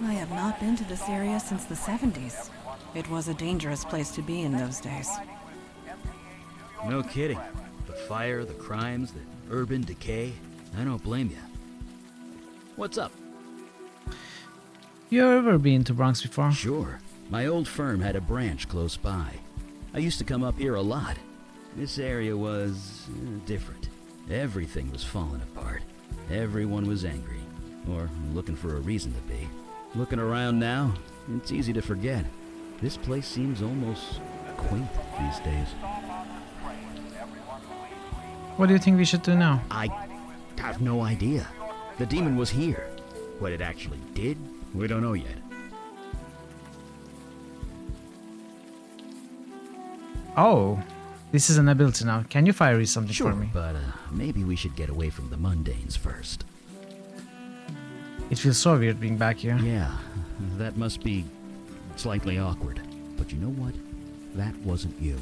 [SPEAKER 12] I have not been to this area since the 70s. It was a dangerous place to be in those days.
[SPEAKER 17] No kidding. The fire, the crimes, the urban decay. I don't blame you. What's up?
[SPEAKER 1] You ever been to Bronx before?
[SPEAKER 17] Sure. My old firm had a branch close by. I used to come up here a lot. This area was different. Everything was falling apart. Everyone was angry, or looking for a reason to be. Looking around now, it's easy to forget. This place seems almost quaint these days.
[SPEAKER 1] What do you think we should do now?
[SPEAKER 17] I have no idea. The demon was here. What it actually did, we don't know yet.
[SPEAKER 1] Oh, this is an ability now. Can you fire something
[SPEAKER 17] Sure,
[SPEAKER 1] for me?
[SPEAKER 17] but maybe we should get away from the mundanes first.
[SPEAKER 1] It feels so weird being back here.
[SPEAKER 17] Yeah, that must be slightly awkward. But you know what? That wasn't you.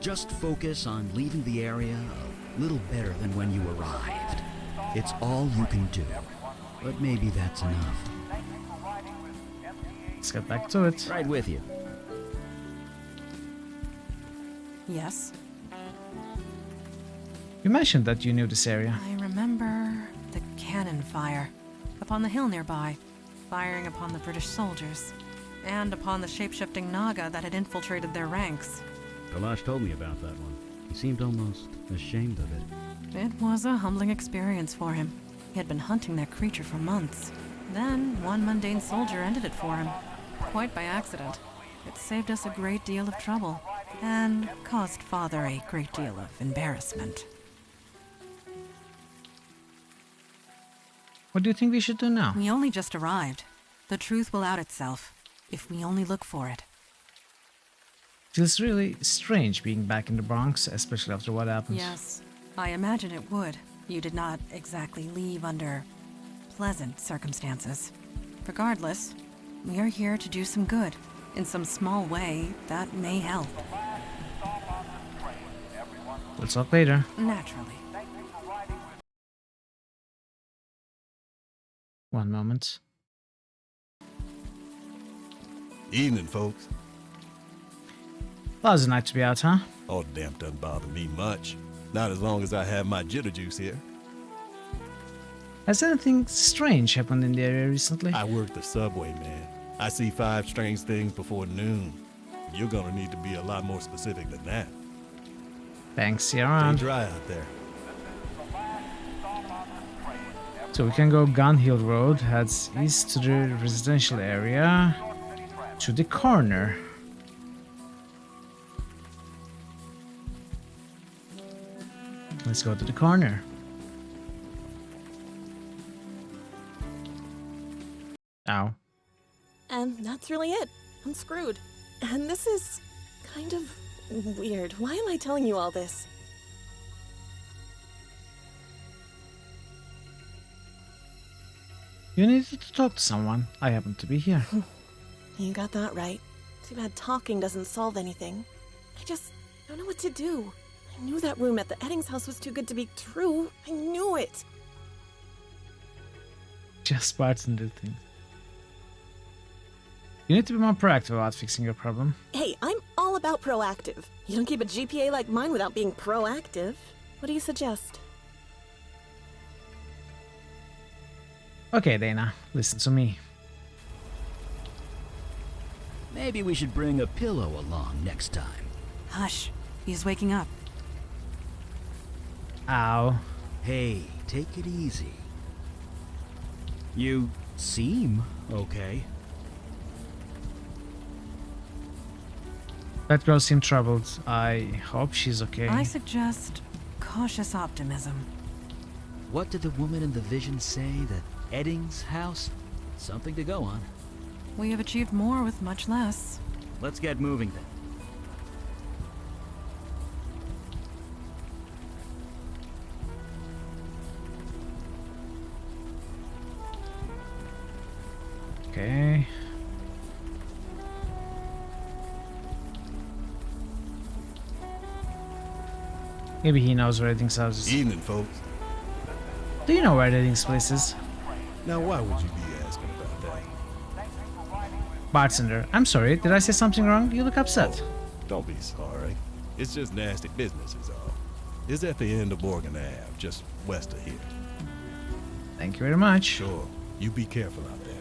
[SPEAKER 17] Just focus on leaving the area a little better than when you arrived. It's all you can do. But maybe that's enough.
[SPEAKER 1] Let's get back to it.
[SPEAKER 17] Right with you.
[SPEAKER 12] Yes?
[SPEAKER 1] You mentioned that you knew this area.
[SPEAKER 12] I remember the cannon fire upon the hill nearby, firing upon the British soldiers, and upon the shape-shifting Naga that had infiltrated their ranks.
[SPEAKER 17] Kalash told me about that one. He seemed almost ashamed of it.
[SPEAKER 12] It was a humbling experience for him. He had been hunting that creature for months. Then, one mundane soldier ended it for him. Quite by accident. It saved us a great deal of trouble, and caused Father a great deal of embarrassment.
[SPEAKER 1] What do you think we should do now?
[SPEAKER 12] We only just arrived. The truth will out itself, if we only look for it.
[SPEAKER 1] Feels really strange being back in the Bronx, especially after what happened.
[SPEAKER 12] Yes, I imagine it would. You did not exactly leave under pleasant circumstances. Regardless, we are here to do some good. In some small way, that may help.
[SPEAKER 1] We'll talk later.
[SPEAKER 12] Naturally.
[SPEAKER 1] One moment.
[SPEAKER 11] Evening, folks.
[SPEAKER 1] That was a night to be out, huh?
[SPEAKER 11] Oh, damn, doesn't bother me much. Not as long as I have my jitter juice here.
[SPEAKER 1] Has anything strange happened in the area recently?
[SPEAKER 11] I work the subway, man. I see 5 strange things before noon. You're gonna need to be a lot more specific than that.
[SPEAKER 1] Thanks, see you
[SPEAKER 11] Stay
[SPEAKER 1] around.
[SPEAKER 11] dry out there.
[SPEAKER 1] So we can go Gun Hill Road, heads east to the residential area, to the corner. Let's go to the corner. Ow.
[SPEAKER 18] And that's really it. I'm screwed. And this is kind of weird. Why am I telling you all this?
[SPEAKER 1] You needed to talk to someone. I happen to be here.
[SPEAKER 18] You got that right. Too bad talking doesn't solve anything. I just don't know what to do. I knew that room at the Eddings house was too good to be true. I knew it.
[SPEAKER 1] Just bartender things. You need to be more proactive about fixing your problem.
[SPEAKER 18] Hey, I'm all about proactive. You don't keep a GPA like mine without being proactive. What do you suggest?
[SPEAKER 1] Okay, Dana, listen to me.
[SPEAKER 17] Maybe we should bring a pillow along next time.
[SPEAKER 12] Hush, he's waking up.
[SPEAKER 1] Ow.
[SPEAKER 17] Hey, take it easy. You seem okay.
[SPEAKER 1] That girl seemed troubled. I hope she's okay.
[SPEAKER 12] I suggest cautious optimism.
[SPEAKER 17] What did the woman in the vision say? That Eddings house? Something to go on.
[SPEAKER 12] We have achieved more with much less.
[SPEAKER 17] Let's get moving then.
[SPEAKER 1] Okay. Maybe he knows where Eddings' house is.
[SPEAKER 11] Evening, folks.
[SPEAKER 1] Do you know where Eddings' place is?
[SPEAKER 11] Now, why would you be asking about that?
[SPEAKER 1] Bartender, I'm sorry. Did I say something wrong? You look upset.
[SPEAKER 11] Oh, don't be sorry. It's just nasty business is all. It's at the end of Morgan Ave, just west of here.
[SPEAKER 1] Thank you very much.
[SPEAKER 11] Sure. You be careful out there.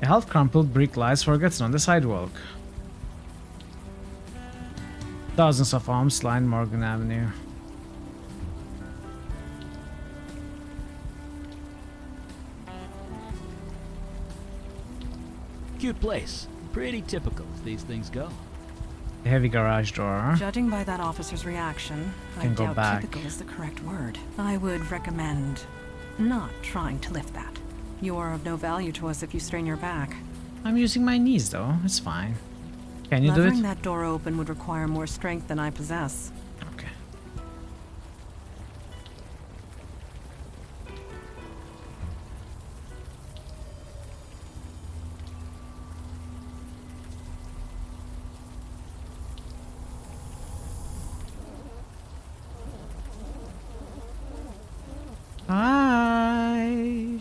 [SPEAKER 1] A half-crumpled brick lies forgotten on the sidewalk. Dozens of homes line Morgan Avenue.
[SPEAKER 17] Cute place. Pretty typical as these things go.
[SPEAKER 1] A heavy garage door.
[SPEAKER 12] Judging by that officer's reaction, I
[SPEAKER 1] Can go
[SPEAKER 12] doubt
[SPEAKER 1] back.
[SPEAKER 12] typical is the correct word. I would recommend not trying to lift that. You are of no value to us if you strain your back.
[SPEAKER 1] I'm using my knees though, it's fine. Can you do
[SPEAKER 12] Levering
[SPEAKER 1] it?
[SPEAKER 12] that door open would require more strength than I possess.
[SPEAKER 1] Okay. Hi.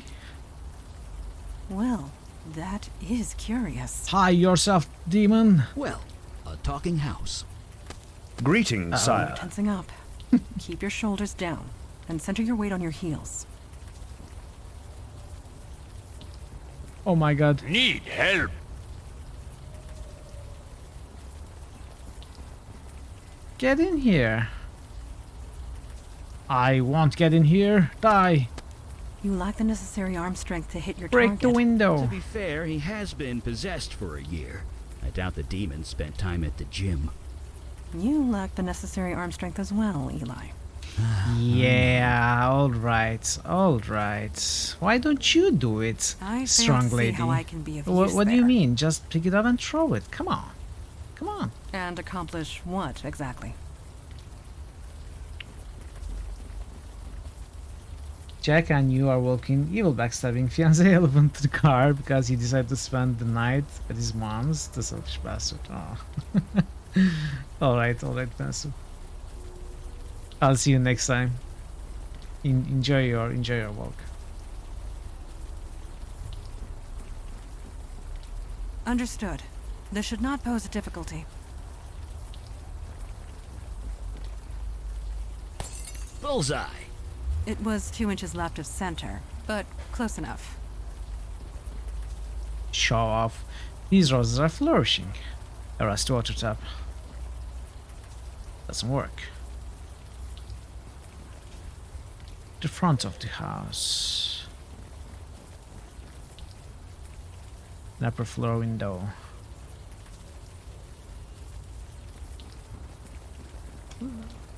[SPEAKER 12] Well, that is curious.
[SPEAKER 1] Hi yourself, demon.
[SPEAKER 17] Well, a talking house.
[SPEAKER 7] Greetings, sire.
[SPEAKER 12] Tensing up. Keep your shoulders down and center your weight on your heels.
[SPEAKER 1] Oh my god.
[SPEAKER 7] Need help.
[SPEAKER 1] Get in here. I won't get in here. Die.
[SPEAKER 12] You lack the necessary arm strength to hit your
[SPEAKER 1] Break
[SPEAKER 12] target.
[SPEAKER 1] the window.
[SPEAKER 17] To be fair, he has been possessed for a year. I doubt the demon spent time at the gym.
[SPEAKER 12] You lack the necessary arm strength as well, Eli.
[SPEAKER 1] Yeah, alright, alright. Why don't you do it,
[SPEAKER 12] I fail
[SPEAKER 1] strong
[SPEAKER 12] to see
[SPEAKER 1] lady?
[SPEAKER 12] how I can be of
[SPEAKER 1] What
[SPEAKER 12] use
[SPEAKER 1] do you
[SPEAKER 12] there.
[SPEAKER 1] mean? Just pick it up and throw it. Come on. Come on.
[SPEAKER 12] And accomplish what, exactly?
[SPEAKER 1] Jack and you are walking evil backstabbing fiancé elephant to the car because he decided to spend the night at his mom's. The selfish bastard. Oh. alright, Pencil. I'll see you next time. Enjoy your walk.
[SPEAKER 12] Understood. This should not pose a difficulty.
[SPEAKER 17] Bullseye.
[SPEAKER 12] It was 2 inches left of center, but close enough.
[SPEAKER 1] Show off. These roses are flourishing. A rusty water tap. Doesn't work. The front of the house. An upper floor window.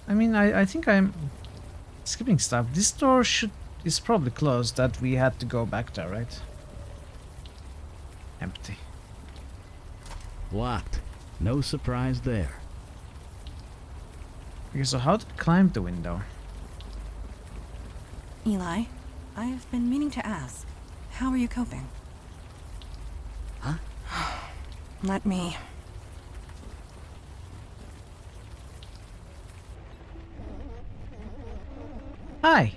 [SPEAKER 1] I mean, I think I'm skipping stuff. This door is probably closed, that we had to go back there, right? Empty.
[SPEAKER 17] Locked. No surprise there.
[SPEAKER 1] Okay, so how to climb the window?
[SPEAKER 12] Eli, I've been meaning to ask, how are you coping?
[SPEAKER 17] Huh?
[SPEAKER 12] Let me...
[SPEAKER 1] Hi!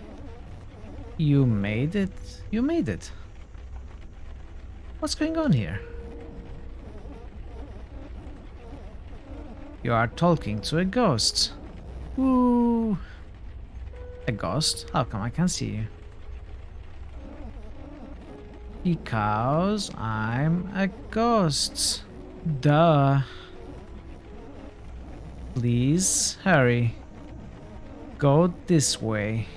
[SPEAKER 1] You made it. You made it. What's going on here? You are talking to a ghost. Ooh. A ghost? How come I can't see you? Because I'm a ghost. Duh. Please hurry. Go this way.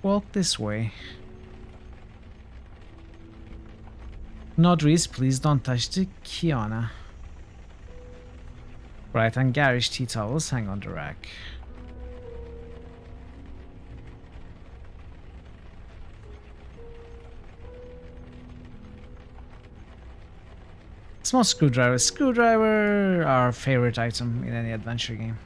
[SPEAKER 1] Walk this way. Nodris, please don't touch the Kiana. Right, and garish tea towels hang on the rack. Small screwdriver. Screwdriver, our favorite item in any adventure game.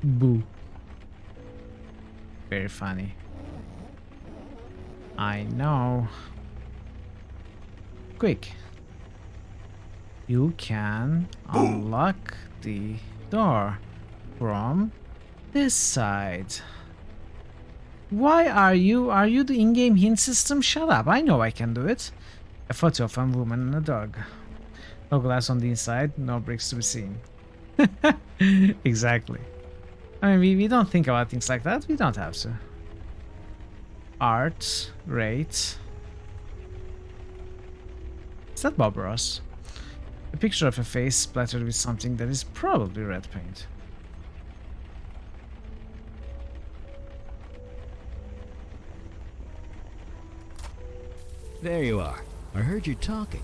[SPEAKER 1] Boo. Very funny. I know. Quick. You can unlock the door from this side. Why are you the in-game hint system? Shut up, I know I can do it. A photo of a woman and a dog. No glass on the inside, no bricks to be seen. Exactly. I mean, we don't think about things like that, we don't have to. Art, great. Is that Bob Ross? A picture of a face splattered with something that is probably red paint.
[SPEAKER 17] There you are. I heard you talking.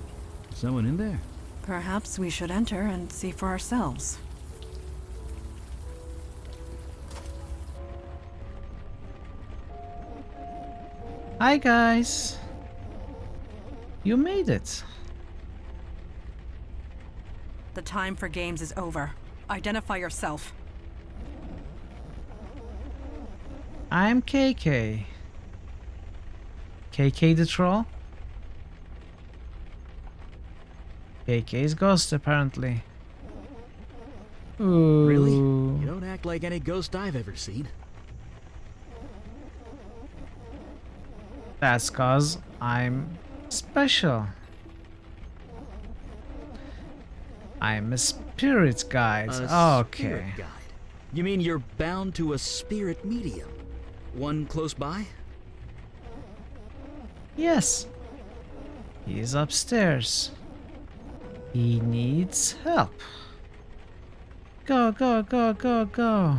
[SPEAKER 17] Someone in there?
[SPEAKER 12] Perhaps we should enter and see for ourselves.
[SPEAKER 1] Hi guys. You made it.
[SPEAKER 12] The time for games is over. Identify yourself.
[SPEAKER 1] I'm KK. KK the troll? KK's ghost, apparently. Ooh.
[SPEAKER 17] Really? You don't act like any ghost I've ever seen.
[SPEAKER 1] That's cause I'm special. I'm a spirit guide. Okay.
[SPEAKER 17] Spirit guide. You mean you're bound to a spirit medium? One close by?
[SPEAKER 1] Yes. He's upstairs. He needs help. Go, go, go, go, go.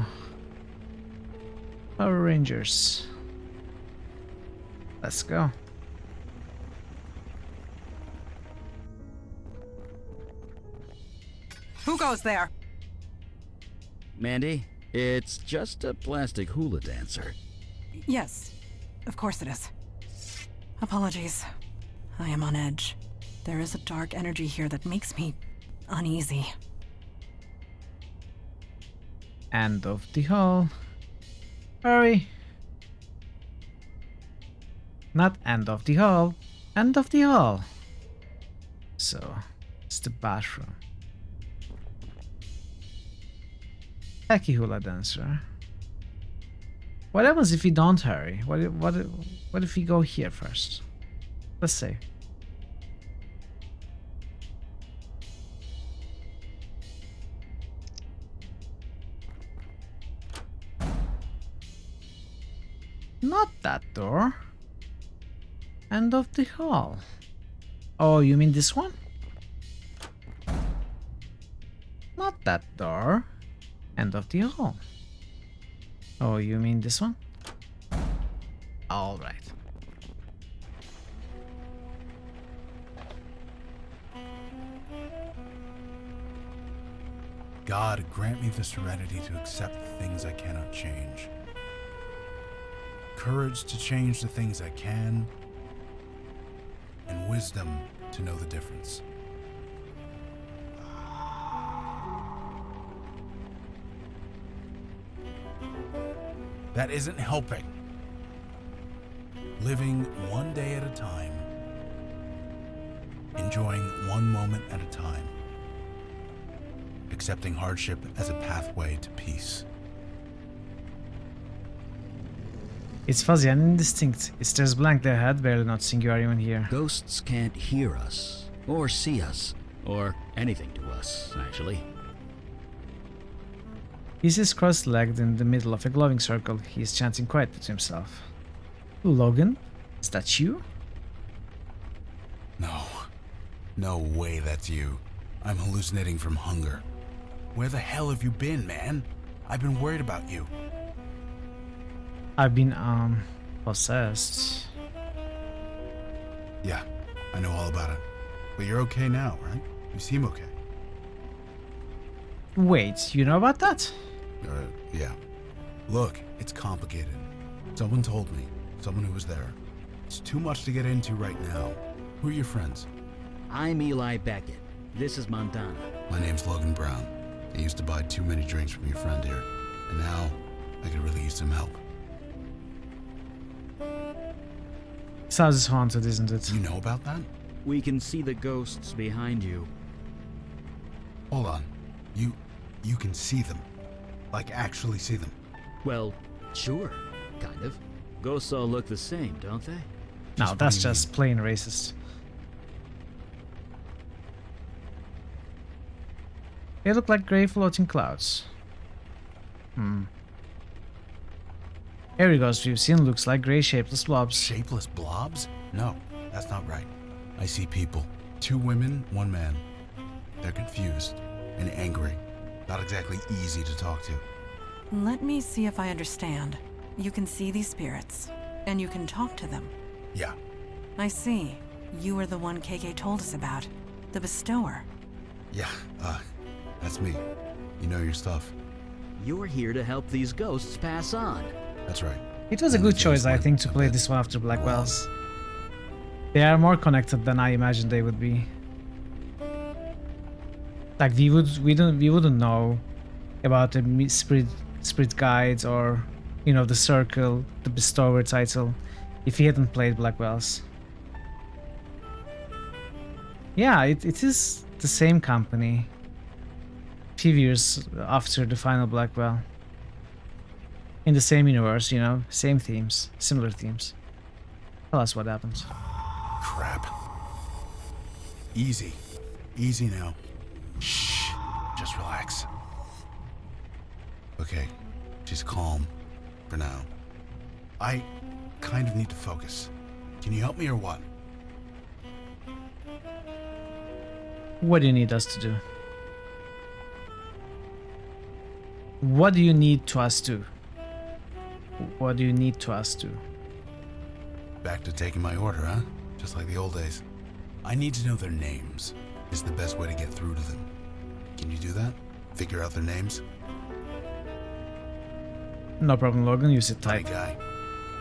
[SPEAKER 1] Power Rangers. Let's go.
[SPEAKER 12] Who goes there?
[SPEAKER 17] Mandy, it's just a plastic hula dancer.
[SPEAKER 12] Yes, of course it is. Apologies. I am on edge. There is a dark energy here that makes me uneasy.
[SPEAKER 1] End of the hall. Hurry. Not end of the hall. End of the hall. So, it's the bathroom. Tacky hula dancer. What happens if we don't hurry? What if we go here first? Let's say. Not that door. End of the hall. Oh, you mean this one? Not that door. End of the hall. Oh, you mean this one? All right.
[SPEAKER 9] God, grant me the serenity to accept the things I cannot change. Courage to change the things I can, and wisdom to know the difference. That isn't helping. Living one day at a time, enjoying one moment at a time, accepting hardship as a pathway to peace.
[SPEAKER 1] It's fuzzy and indistinct. It stares blank ahead, barely noticing you are even here.
[SPEAKER 17] Ghosts can't hear us, or see us, or anything to us, actually.
[SPEAKER 1] He sits cross-legged in the middle of a glowing circle. He is chanting quietly to himself. Logan? Is that you?
[SPEAKER 9] No. No way that's you. I'm hallucinating from hunger. Where the hell have you been, man? I've been worried about you.
[SPEAKER 1] I've been, possessed.
[SPEAKER 9] Yeah, I know all about it. But you're okay now, right? You seem okay.
[SPEAKER 1] Wait, you know about that?
[SPEAKER 9] Yeah. Look, it's complicated. Someone told me. Someone who was there. It's too much to get into right now. Who are your friends?
[SPEAKER 17] I'm Eli Beckett. This is Montana.
[SPEAKER 9] My name's Logan Brown. I used to buy too many drinks from your friend here. And now, I could really use some help.
[SPEAKER 1] This house is haunted, isn't it?
[SPEAKER 9] You know about that?
[SPEAKER 17] We can see the ghosts behind you.
[SPEAKER 9] Hold on. You can see them. Like, actually see them.
[SPEAKER 17] Well, sure. Kind of. Ghosts all look the same, don't they?
[SPEAKER 1] No, that's just plain racist. They look like grey floating clouds. Every ghost we've seen looks like grey shapeless blobs.
[SPEAKER 9] Shapeless blobs? No, that's not right. I see people. 2 women, 1 man. They're confused and angry. Not exactly easy to talk to.
[SPEAKER 12] Let me see if I understand. You can see these spirits, and you can talk to them.
[SPEAKER 9] Yeah.
[SPEAKER 12] I see. You were the one KK told us about. The bestower.
[SPEAKER 9] Yeah, that's me. You know your stuff.
[SPEAKER 17] You're here to help these ghosts pass on.
[SPEAKER 9] That's right.
[SPEAKER 1] It was a good choice, I think, to play this one after Blackwell's. They are more connected than I imagined they would be. Like we wouldn't know about the spirit guides or, you know, the circle, the bestower title, if he hadn't played Blackwell's. Yeah, it is the same company. Few years after the final Blackwell. In the same universe, you know, same themes, similar themes. Tell us what happens.
[SPEAKER 9] Crap. Easy. Easy now. Shh. Just relax. Okay. She's calm. For now. I kind of need to focus. Can you help me or what?
[SPEAKER 1] What do you need us to do? What do you need to us do? What do you need to us do?
[SPEAKER 9] Back to taking my order, huh? Just like the old days. I need to know their names. Is the best way to get through to them. Can you do that? Figure out their names?
[SPEAKER 1] No problem, Logan. You sit tight.
[SPEAKER 9] Guy.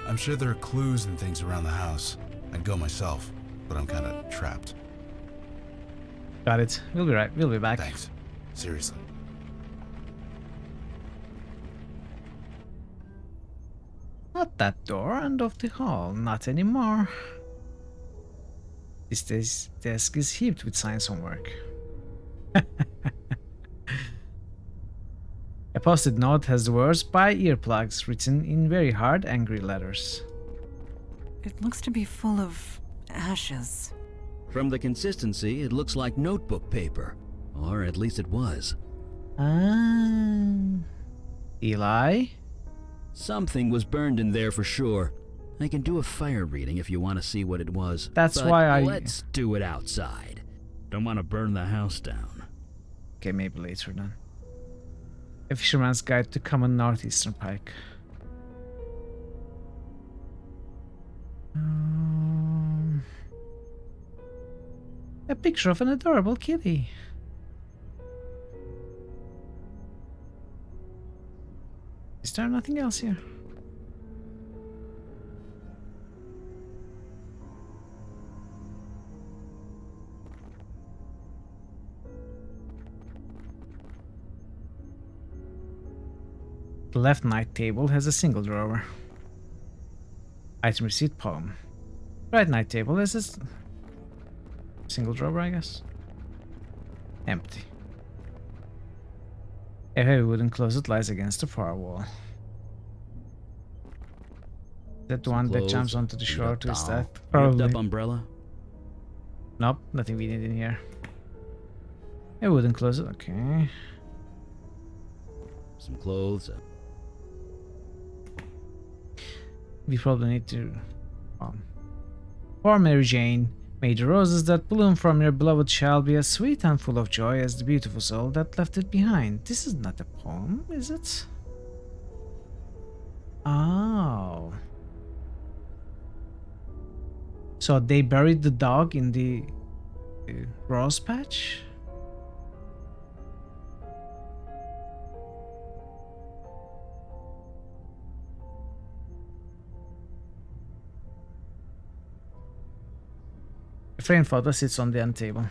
[SPEAKER 9] I'm sure there are clues and things around the house. I'd go myself, but I'm kind of trapped.
[SPEAKER 1] Got it. We'll be right. We'll be back.
[SPEAKER 9] Thanks. Seriously.
[SPEAKER 1] Not that door, end of the hall. Not anymore. This desk is heaped with science homework. A post-it note has the words "buy earplugs" written in very hard, angry letters.
[SPEAKER 12] It looks to be full of ashes.
[SPEAKER 17] From the consistency, it looks like notebook paper. Or at least it was.
[SPEAKER 1] Ah. Eli?
[SPEAKER 17] Something was burned in there for sure. I can do a fire reading if you want to see what it was.
[SPEAKER 1] That's
[SPEAKER 17] but
[SPEAKER 1] why
[SPEAKER 17] let's do it outside. Don't want to burn the house down.
[SPEAKER 1] Okay, maybe later then. A Fisherman's Guide to Common Northeastern Pike. A picture of an adorable kitty. Is there nothing else here? The left night table has a single drawer. Item receipt poem. Right night table has a single drawer, I guess. Empty. A heavy wooden closet lies against the far wall. That the one that jumps onto the shore to his death? Probably.
[SPEAKER 17] Up umbrella?
[SPEAKER 1] Nope, nothing we need in here. A wooden closet, okay.
[SPEAKER 17] Some clothes.
[SPEAKER 1] We probably need to... Poor Mary Jane, may the roses that bloom from your beloved child be as sweet and full of joy as the beautiful soul that left it behind. This is not a poem, is it? Oh. So they buried the dog in the rose patch? A framed photo sits on the end table.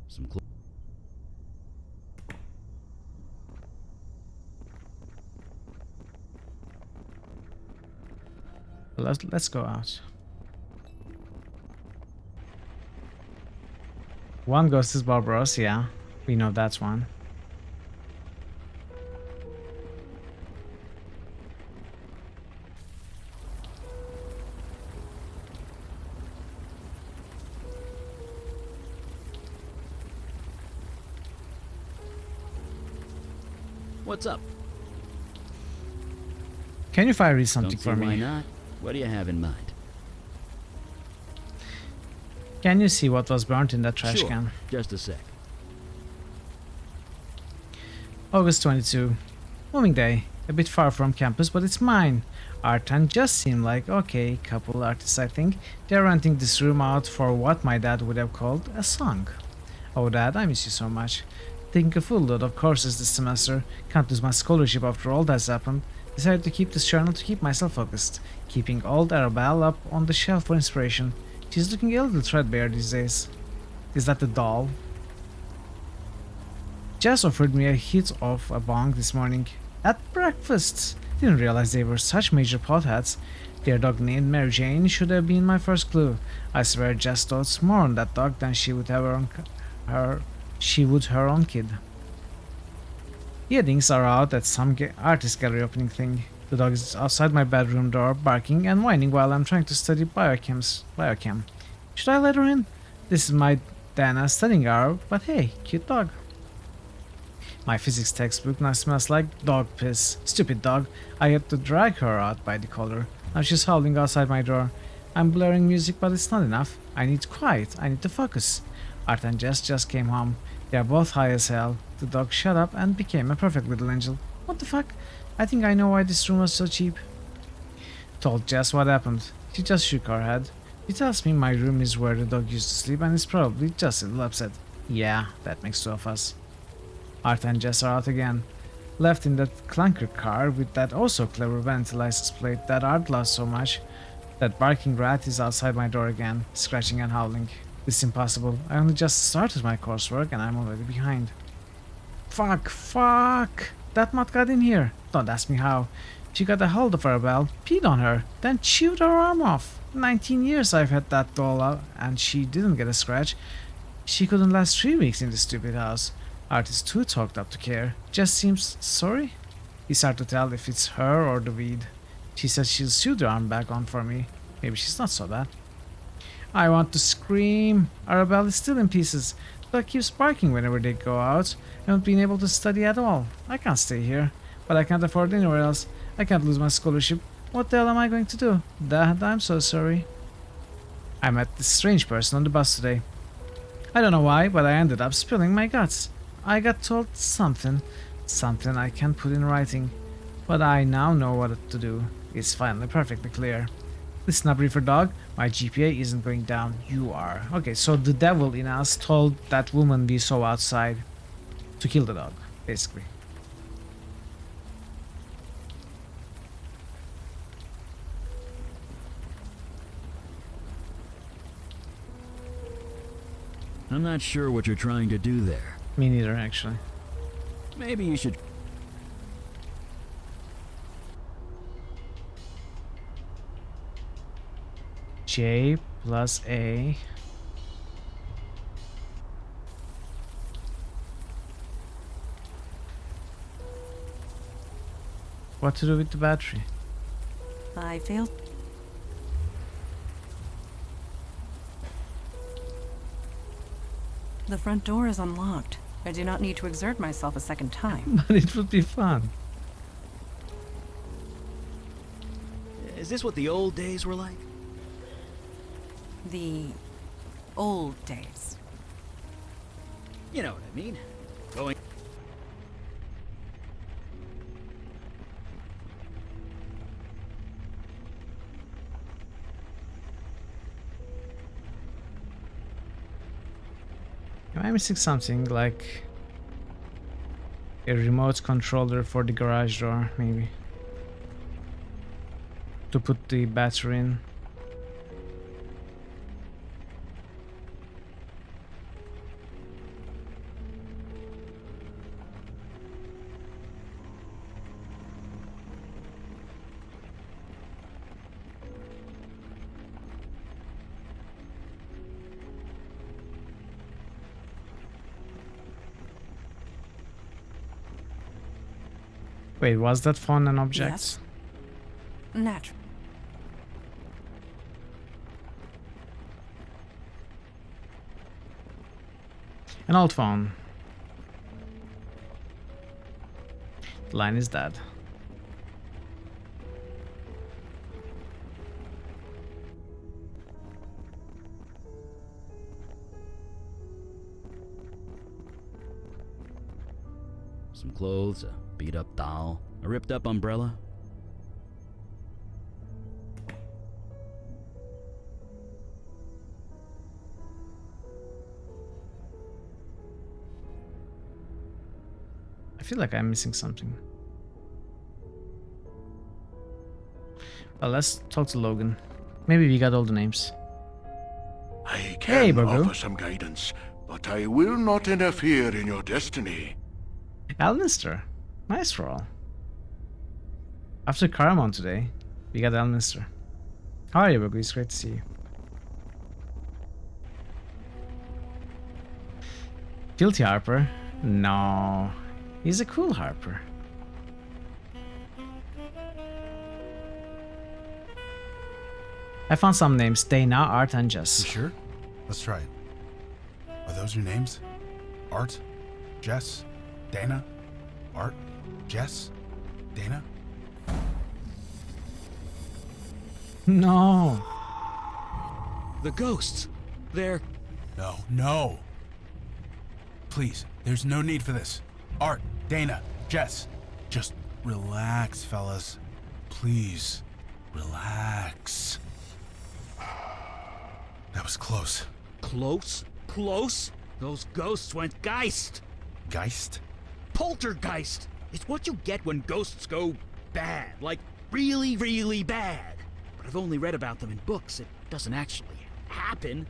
[SPEAKER 17] Some
[SPEAKER 1] Let's go out. One ghost is Barbaros, yeah. We know that's one.
[SPEAKER 17] What's up?
[SPEAKER 1] Can you fire read something
[SPEAKER 17] Don't see
[SPEAKER 1] for me?
[SPEAKER 17] why not? What do you have in mind?
[SPEAKER 1] Can you see what was burnt in that trash
[SPEAKER 17] Sure.
[SPEAKER 1] can?
[SPEAKER 17] Just a sec.
[SPEAKER 1] August 22. Moving day. A bit far from campus, but it's mine. Art and just seem like okay couple artists, I think. They're renting this room out for what my dad would have called a song. Oh dad, I miss you so much. Taking a full load of courses this semester. Can't lose my scholarship after all that's happened. Decided to keep this journal to keep myself focused. Keeping old Arabelle up on the shelf for inspiration. She's looking a little threadbare these days. Is that the doll? Jess offered me a hit of a bong this morning. At breakfast! Didn't realize they were such major potheads. Their dog named Mary Jane should have been my first clue. I swear Jess thought more on that dog than she would have her own kid. Earrings are out at some artist gallery opening thing. The dog is outside my bedroom door, barking and whining while I'm trying to study biochem. Should I let her in? This is my Dana studying hour, but hey, cute dog. My physics textbook now smells like dog piss. Stupid dog. I had to drag her out by the collar. Now she's howling outside my door. I'm blaring music, but it's not enough. I need quiet. I need to focus. Art and Jess just came home. They are both high as hell. The dog shut up and became a perfect little angel. What the fuck? I think I know why this room was so cheap. Told Jess what happened. She just shook her head. She tells me my room is where the dog used to sleep and is probably just a little upset. Yeah, that makes two of us. Art and Jess are out again. Left in that clunker car with that also clever vanity license plate that Art loves so much. That barking rat is outside my door again, scratching and howling. This is impossible. I only just started my coursework and I'm already behind. Fuck! That mutt got in here. Don't ask me how. She got a hold of Arabelle, peed on her, then chewed her arm off. 19 years I've had that doll out and she didn't get a scratch. She couldn't last 3 weeks in this stupid house. Art is too talked up to care. Just seems sorry. It's hard to tell if it's her or the weed. She says she'll sew the arm back on for me. Maybe she's not so bad. I want to scream. Arabelle is still in pieces. The dog keeps barking whenever they go out. I haven't been able to study at all. I can't stay here. But I can't afford anywhere else. I can't lose my scholarship. What the hell am I going to do? Dad, I'm so sorry. I met this strange person on the bus today. I don't know why, but I ended up spilling my guts. I got told something I can't put in writing, but I now know what to do. It's finally perfectly clear. Listen up, Reefer Dog, my GPA isn't going down, you are. Okay, so the devil in us told that woman we saw outside to kill the dog, basically.
[SPEAKER 17] I'm not sure what you're trying to do there.
[SPEAKER 1] Me neither, actually.
[SPEAKER 17] Maybe you should...
[SPEAKER 1] J plus A. What to do with the battery?
[SPEAKER 12] I failed. The front door is unlocked. I do not need to exert myself a second time.
[SPEAKER 1] But it would be fun.
[SPEAKER 17] Is this what the old days were like?
[SPEAKER 12] The old days.
[SPEAKER 17] You know what I mean. Going...
[SPEAKER 1] Am I missing something like a remote controller for the garage door, maybe? To put the battery in. Wait, was that phone an object?
[SPEAKER 12] Yes. Natural.
[SPEAKER 1] An old phone. The line is dead.
[SPEAKER 17] Some clothes, a beat-up doll, a ripped-up umbrella.
[SPEAKER 1] I feel like I'm missing something. Well, let's talk to Logan. Maybe we got all the names.
[SPEAKER 5] I
[SPEAKER 1] Hey,
[SPEAKER 5] can
[SPEAKER 1] Burgo.
[SPEAKER 5] offer some guidance, but I will not interfere in your destiny.
[SPEAKER 1] Elminster. Nice roll. After Caramon today, we got Elminster. How are you, Burgo? It's great to see you. Guilty Harper? No. He's a cool Harper. I found some names. Dana, Art, and Jess.
[SPEAKER 9] You sure? Let's try it. Are those your names? Art? Jess? Dana? Art? Jess? Dana?
[SPEAKER 1] No.
[SPEAKER 2] The ghosts. They're...
[SPEAKER 9] No, no. Please, there's no need for this. Art, Dana, Jess, just relax, fellas. Please, relax. That was close.
[SPEAKER 2] Close? Close? Those ghosts went geist.
[SPEAKER 9] Geist?
[SPEAKER 2] Poltergeist. It's what you get when ghosts go bad. Like, really, really bad. But I've only read about them in books. It doesn't actually happen.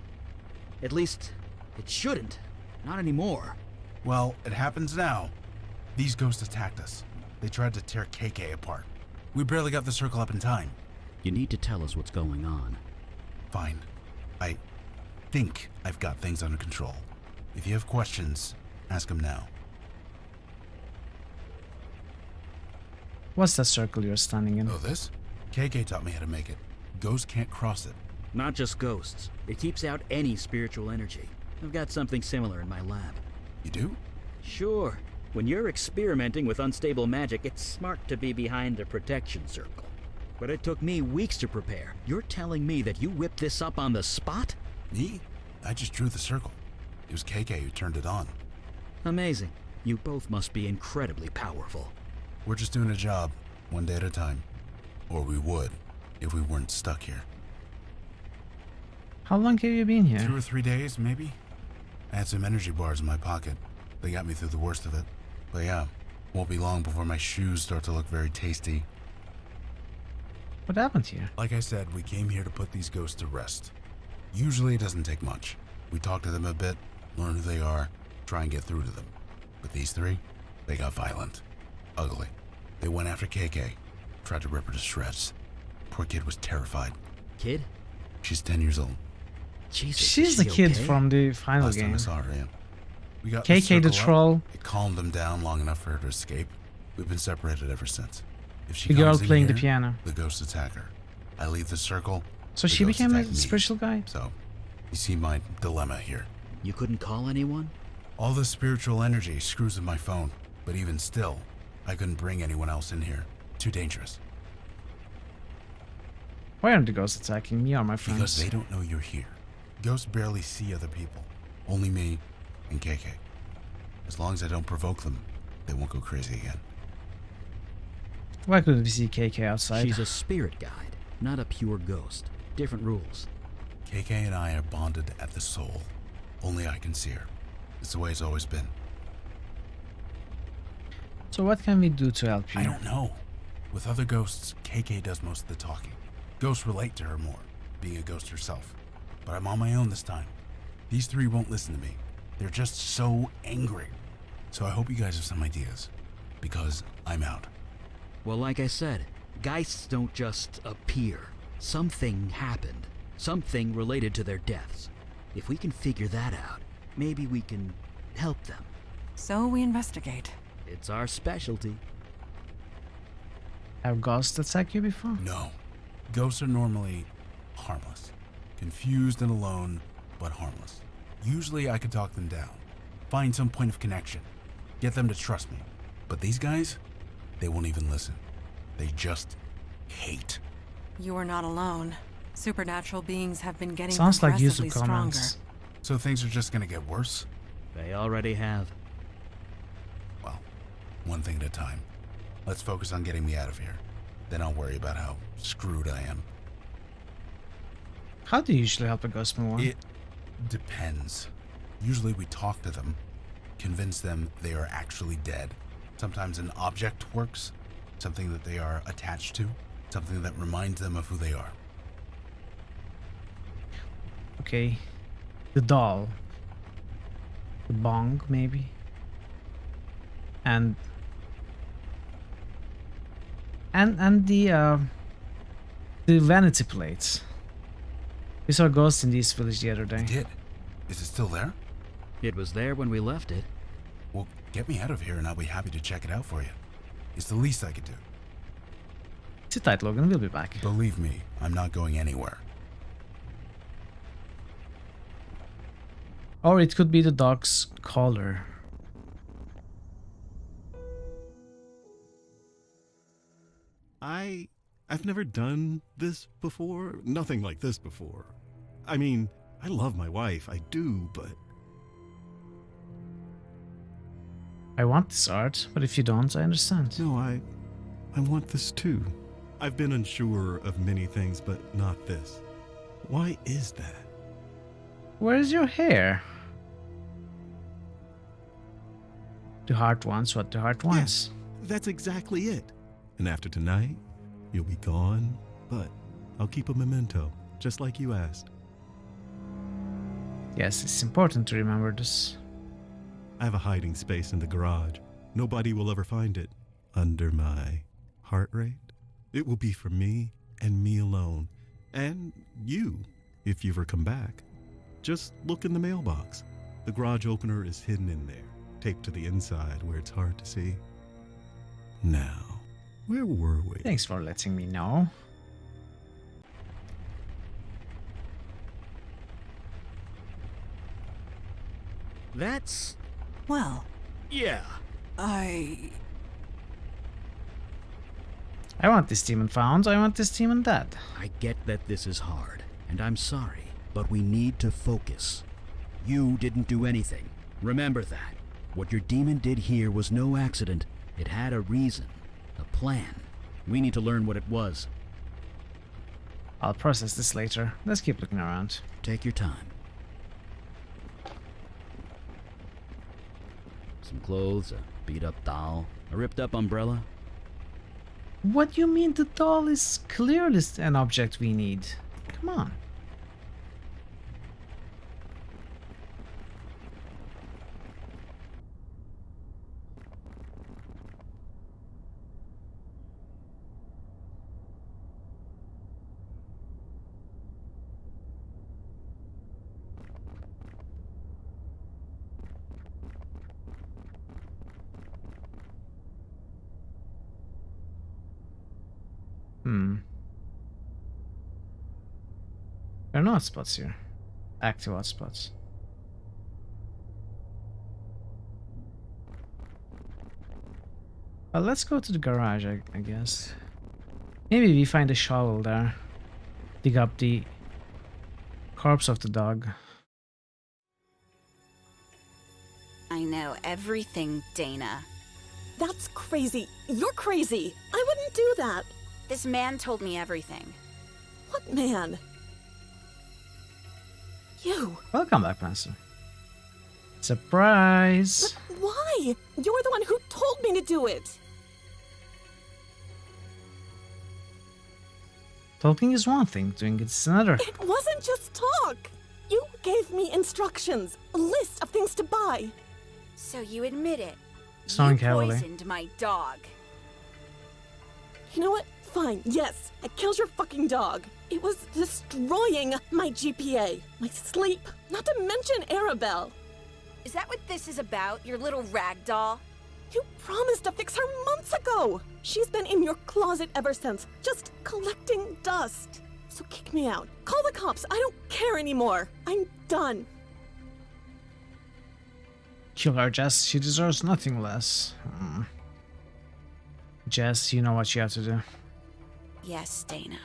[SPEAKER 2] At least, it shouldn't. Not anymore.
[SPEAKER 9] Well, it happens now. These ghosts attacked us. They tried to tear KK apart. We barely got the circle up in time.
[SPEAKER 17] You need to tell us what's going on.
[SPEAKER 9] Fine. I think I've got things under control. If you have questions, ask them now.
[SPEAKER 1] What's that circle you're standing in?
[SPEAKER 9] Oh, this? KK taught me how to make it. Ghosts can't cross it.
[SPEAKER 17] Not just ghosts. It keeps out any spiritual energy. I've got something similar in my lab.
[SPEAKER 9] You do?
[SPEAKER 17] Sure. When you're experimenting with unstable magic, it's smart to be behind a protection circle. But it took me weeks to prepare. You're telling me that you whipped this up on the spot?
[SPEAKER 9] Me? I just drew the circle. It was KK who turned it on.
[SPEAKER 17] Amazing. You both must be incredibly powerful.
[SPEAKER 9] We're just doing a job, one day at a time. Or we would, if we weren't stuck here.
[SPEAKER 1] How long have you been here?
[SPEAKER 9] 2 or 3 days, maybe? I had some energy bars in my pocket. They got me through the worst of it. But yeah, won't be long before my shoes start to look very tasty.
[SPEAKER 1] What happened here?
[SPEAKER 9] Like I said, we came here to put these ghosts to rest. Usually it doesn't take much. We talk to them a bit, learn who they are, try and get through to them. But these three, they got violent. Ugly. They went after KK, tried to rip her to shreds. Poor kid was terrified.
[SPEAKER 17] Kid?
[SPEAKER 9] She's 10 years old.
[SPEAKER 17] Jesus,
[SPEAKER 1] She's the kid from the final
[SPEAKER 9] Last
[SPEAKER 1] game.
[SPEAKER 9] time I saw her, yeah. We got
[SPEAKER 1] KK the
[SPEAKER 9] circle up.
[SPEAKER 1] troll.
[SPEAKER 9] It calmed them down long enough for her to escape. We've been separated ever since. If she
[SPEAKER 1] The girl
[SPEAKER 9] comes in
[SPEAKER 1] playing the
[SPEAKER 9] here,
[SPEAKER 1] piano.
[SPEAKER 9] the ghosts attack her. I leave the circle.
[SPEAKER 1] So
[SPEAKER 9] the
[SPEAKER 1] she
[SPEAKER 9] ghosts
[SPEAKER 1] became a
[SPEAKER 9] attack me.
[SPEAKER 1] spiritual guide?
[SPEAKER 9] So, you see my dilemma here.
[SPEAKER 17] You couldn't call anyone?
[SPEAKER 9] All the spiritual energy screws with my phone, but even still, I couldn't bring anyone else in here. Too dangerous.
[SPEAKER 1] Why aren't the ghosts attacking me or my friends?
[SPEAKER 9] Because they don't know you're here. Ghosts barely see other people. Only me and KK. As long as I don't provoke them, they won't go crazy again.
[SPEAKER 1] Why couldn't we see KK outside?
[SPEAKER 17] She's a spirit guide, not a pure ghost. Different rules.
[SPEAKER 9] KK and I are bonded at the soul. Only I can see her. It's the way it's always been.
[SPEAKER 1] So what can we do to help you?
[SPEAKER 9] I don't know. With other ghosts, KK does most of the talking. Ghosts relate to her more, being a ghost herself. But I'm on my own this time. These three won't listen to me. They're just so angry. So I hope you guys have some ideas. Because I'm out.
[SPEAKER 17] Well, like I said, geists don't just appear. Something happened. Something related to their deaths. If we can figure that out, maybe we can help them.
[SPEAKER 12] So we investigate.
[SPEAKER 17] It's our specialty.
[SPEAKER 1] Have ghosts attacked you before?
[SPEAKER 9] No. Ghosts are normally harmless. Confused and alone, but harmless. Usually I could talk them down. Find some point of connection. Get them to trust me. But these guys, they won't even listen. They just hate.
[SPEAKER 12] You are not alone. Supernatural beings have been getting
[SPEAKER 1] Sounds like use
[SPEAKER 12] progressively
[SPEAKER 1] of
[SPEAKER 12] stronger.
[SPEAKER 1] comments.
[SPEAKER 9] So things are just gonna get worse?
[SPEAKER 17] They already have.
[SPEAKER 9] Well, one thing at a time. Let's focus on getting me out of here. Then I'll worry about how screwed I am.
[SPEAKER 1] How do you usually help a ghost move on?
[SPEAKER 9] It depends. Usually we talk to them, convince them they are actually dead. Sometimes an object works, something that they are attached to, something that reminds them of who they are.
[SPEAKER 1] Okay. The doll. The bong, maybe. And the vanity plates. We saw ghosts in this village the other day.
[SPEAKER 9] You did? Is it still there?
[SPEAKER 17] It was there when we left it.
[SPEAKER 9] Well, get me out of here and I'll be happy to check it out for you. It's the least I could do.
[SPEAKER 1] Sit tight, Logan. We'll be back.
[SPEAKER 9] Believe me, I'm not going anywhere.
[SPEAKER 1] Or it could be the dog's collar.
[SPEAKER 11] I've never done this before. Nothing like this before. I mean, I love my wife, I do, but...
[SPEAKER 1] I want this art, but if you don't, I understand.
[SPEAKER 11] No, I want this too. I've been unsure of many things, but not this. Why is that?
[SPEAKER 1] Where's your hair? The heart wants what the heart wants.
[SPEAKER 11] Yes, that's exactly it. And after tonight, you'll be gone, but I'll keep a memento, just like you asked.
[SPEAKER 1] Yes, it's important to remember this.
[SPEAKER 11] I have a hiding space in the garage. Nobody will ever find it. Under my heart rate. It will be for me and me alone. And you, if you ever come back. Just look in the mailbox. The garage opener is hidden in there, taped to the inside where it's hard to see. Now, where were we?
[SPEAKER 1] Thanks for letting me know.
[SPEAKER 17] That's...
[SPEAKER 12] Well...
[SPEAKER 2] Yeah.
[SPEAKER 1] I want this demon found. I want this demon dead.
[SPEAKER 17] I get that this is hard, and I'm sorry, but we need to focus. You didn't do anything. Remember that. What your demon did here was no accident. It had a reason, a plan. We need to learn what it was.
[SPEAKER 1] I'll process this later. Let's keep looking around.
[SPEAKER 17] Take your time. Some clothes, a beat-up doll, a ripped-up umbrella.
[SPEAKER 1] What do you mean the doll is clearly an object we need? Come on. There are no hotspots here. Active hotspots. Well, let's go to the garage, I guess. Maybe we find a shovel there. Dig up the corpse of the dog.
[SPEAKER 10] I know everything, Dana.
[SPEAKER 18] That's crazy. You're crazy. I wouldn't do that.
[SPEAKER 10] This man told me everything.
[SPEAKER 18] What man? You.
[SPEAKER 1] Welcome back, Master. Surprise!
[SPEAKER 18] But why? You're the one who told me to do it.
[SPEAKER 1] Talking is one thing, doing it is another.
[SPEAKER 18] It wasn't just talk. You gave me instructions, a list of things to buy.
[SPEAKER 10] So you admit it.
[SPEAKER 1] Snoring
[SPEAKER 10] you
[SPEAKER 1] heavily.
[SPEAKER 10] poisoned my dog.
[SPEAKER 18] You know what? Fine, yes, I killed your fucking dog. It was destroying my GPA, my sleep, not to mention Arabelle.
[SPEAKER 10] Is that what this is about, your little rag doll?
[SPEAKER 18] You promised to fix her months ago. She's been in your closet ever since, just collecting dust. So kick me out. Call the cops. I don't care anymore. I'm done.
[SPEAKER 1] Kill her, Jess. She deserves nothing less. Jess, you know what you have to do.
[SPEAKER 10] Yes, Dana.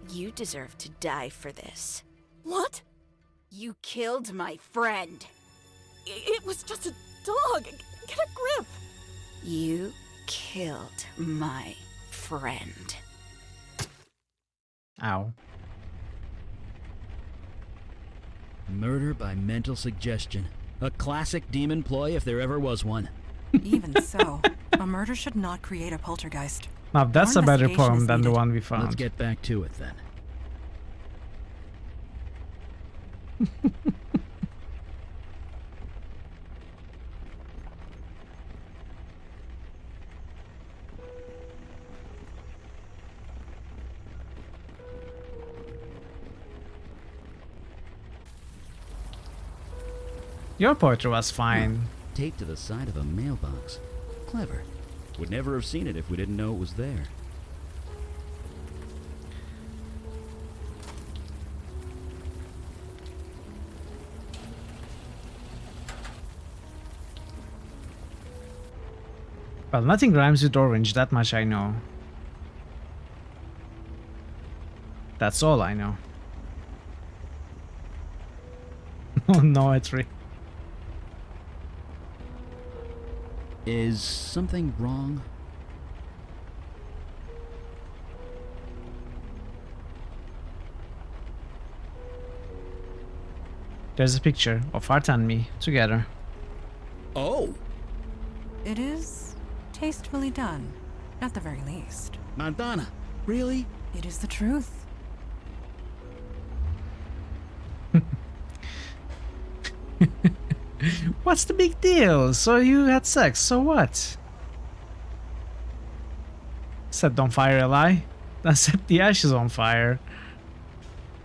[SPEAKER 10] You deserve to die for this.
[SPEAKER 18] What?
[SPEAKER 10] You killed my friend.
[SPEAKER 18] It was just a dog. Get a grip.
[SPEAKER 10] You killed my friend.
[SPEAKER 1] Ow.
[SPEAKER 17] Murder by mental suggestion. A classic demon ploy if there ever was one.
[SPEAKER 12] Even so, a murder should not create a poltergeist.
[SPEAKER 1] Now that's
[SPEAKER 12] More
[SPEAKER 1] a better
[SPEAKER 12] investigation
[SPEAKER 1] poem
[SPEAKER 12] is
[SPEAKER 1] than the
[SPEAKER 12] needed.
[SPEAKER 1] one we found.
[SPEAKER 17] Let's get back to it then.
[SPEAKER 1] Your poetry was fine.
[SPEAKER 17] Taped to the side of a mailbox. Clever. Would never have seen it if we didn't know it was there.
[SPEAKER 1] Well, nothing rhymes with orange, that much I know. That's all I know. Oh no, it's re-
[SPEAKER 17] Is something wrong?
[SPEAKER 1] There's a picture of Art and me together.
[SPEAKER 17] Oh!
[SPEAKER 12] It is tastefully done, at the very least.
[SPEAKER 17] Madonna, really?
[SPEAKER 12] It is the truth.
[SPEAKER 1] What's the big deal? So you had sex, so what? Set on fire a lie? Then set the ashes on fire.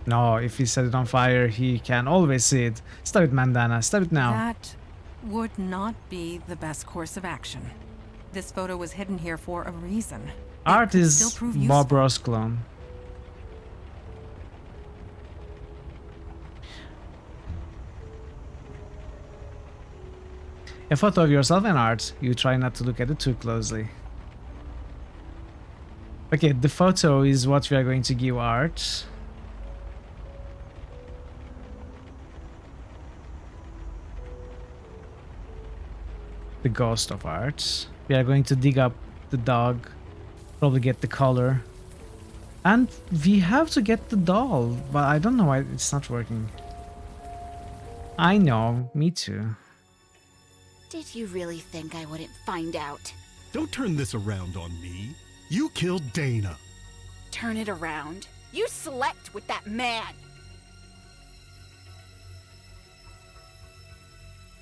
[SPEAKER 1] No, if he set it on fire, he can always see it. Stop it, Mandana. Stop it now.
[SPEAKER 12] That would not be the best course of action. This photo was hidden here for a reason.
[SPEAKER 1] Art
[SPEAKER 12] It could
[SPEAKER 1] is
[SPEAKER 12] still prove
[SPEAKER 1] Bob
[SPEAKER 12] useful.
[SPEAKER 1] Ross clone. A photo of yourself and Art. You try not to look at it too closely. Okay, the photo is what we are going to give Art. The ghost of Art. We are going to dig up the dog, probably get the color, and we have to get the doll, but I don't know why it's not working. I know, me too.
[SPEAKER 10] Did you really think I wouldn't find out?
[SPEAKER 11] Don't turn this around on me. You killed Dana.
[SPEAKER 10] Turn it around. You slept with that man.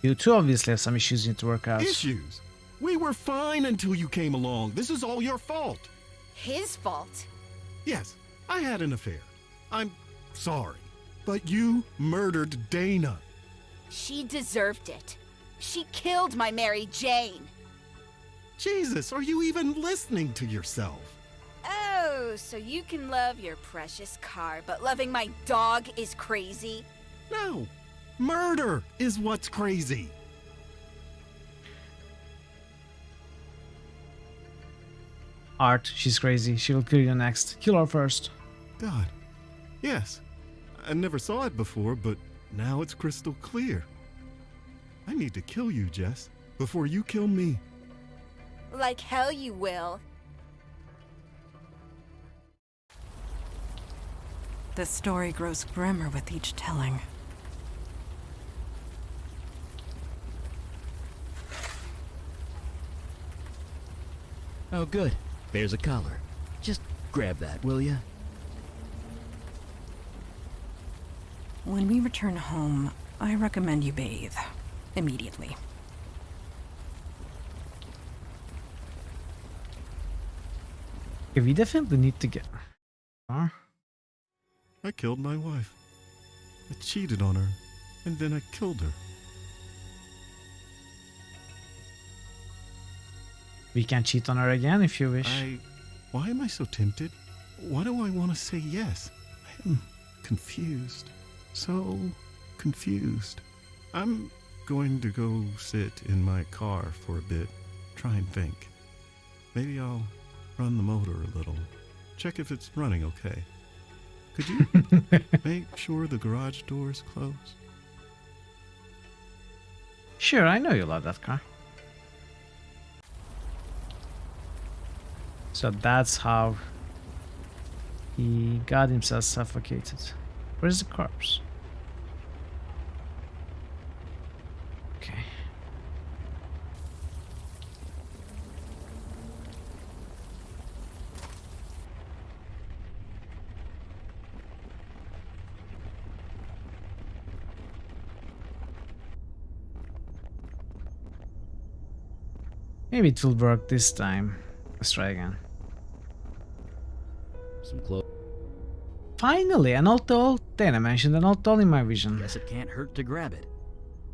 [SPEAKER 1] You two obviously have some issues you need to work out.
[SPEAKER 11] Issues? We were fine until you came along. This is all your fault.
[SPEAKER 10] His fault.
[SPEAKER 11] Yes, I had an affair. I'm sorry. But you murdered Dana.
[SPEAKER 10] She deserved it. She killed my Mary Jane.
[SPEAKER 11] Jesus, are you even listening to yourself?
[SPEAKER 10] Oh, so you can love your precious car, but loving my dog is crazy?
[SPEAKER 11] No. Murder is what's crazy.
[SPEAKER 1] Art, she's crazy. She will kill you next. Kill her first.
[SPEAKER 11] God. Yes. I never saw it before, but now it's crystal clear. I need to kill you, Jess, before you kill me.
[SPEAKER 10] Like hell you will.
[SPEAKER 12] The story grows grimmer with each telling.
[SPEAKER 17] Oh, good. There's a collar. Just grab that, will ya?
[SPEAKER 12] When we return home, I recommend you bathe. Immediately.
[SPEAKER 1] Okay, we definitely need to get... Huh?
[SPEAKER 11] I killed my wife. I cheated on her, and then I killed her.
[SPEAKER 1] We can cheat on her again if you wish.
[SPEAKER 11] Why am I so tempted? Why do I want to say yes? I am confused. So confused. I'm going to go sit in my car for a bit, try and think. Maybe I'll run the motor a little, check if it's running okay. Could you make sure the garage door's closed?
[SPEAKER 1] Sure, I know you love that car. So that's how he got himself suffocated. Where's the corpse? Okay. Maybe it will work this time. Let's try again.
[SPEAKER 17] Some clothes.
[SPEAKER 1] Finally, an old doll. Dana mentioned an old doll in my vision.
[SPEAKER 17] Guess it can't hurt to grab it.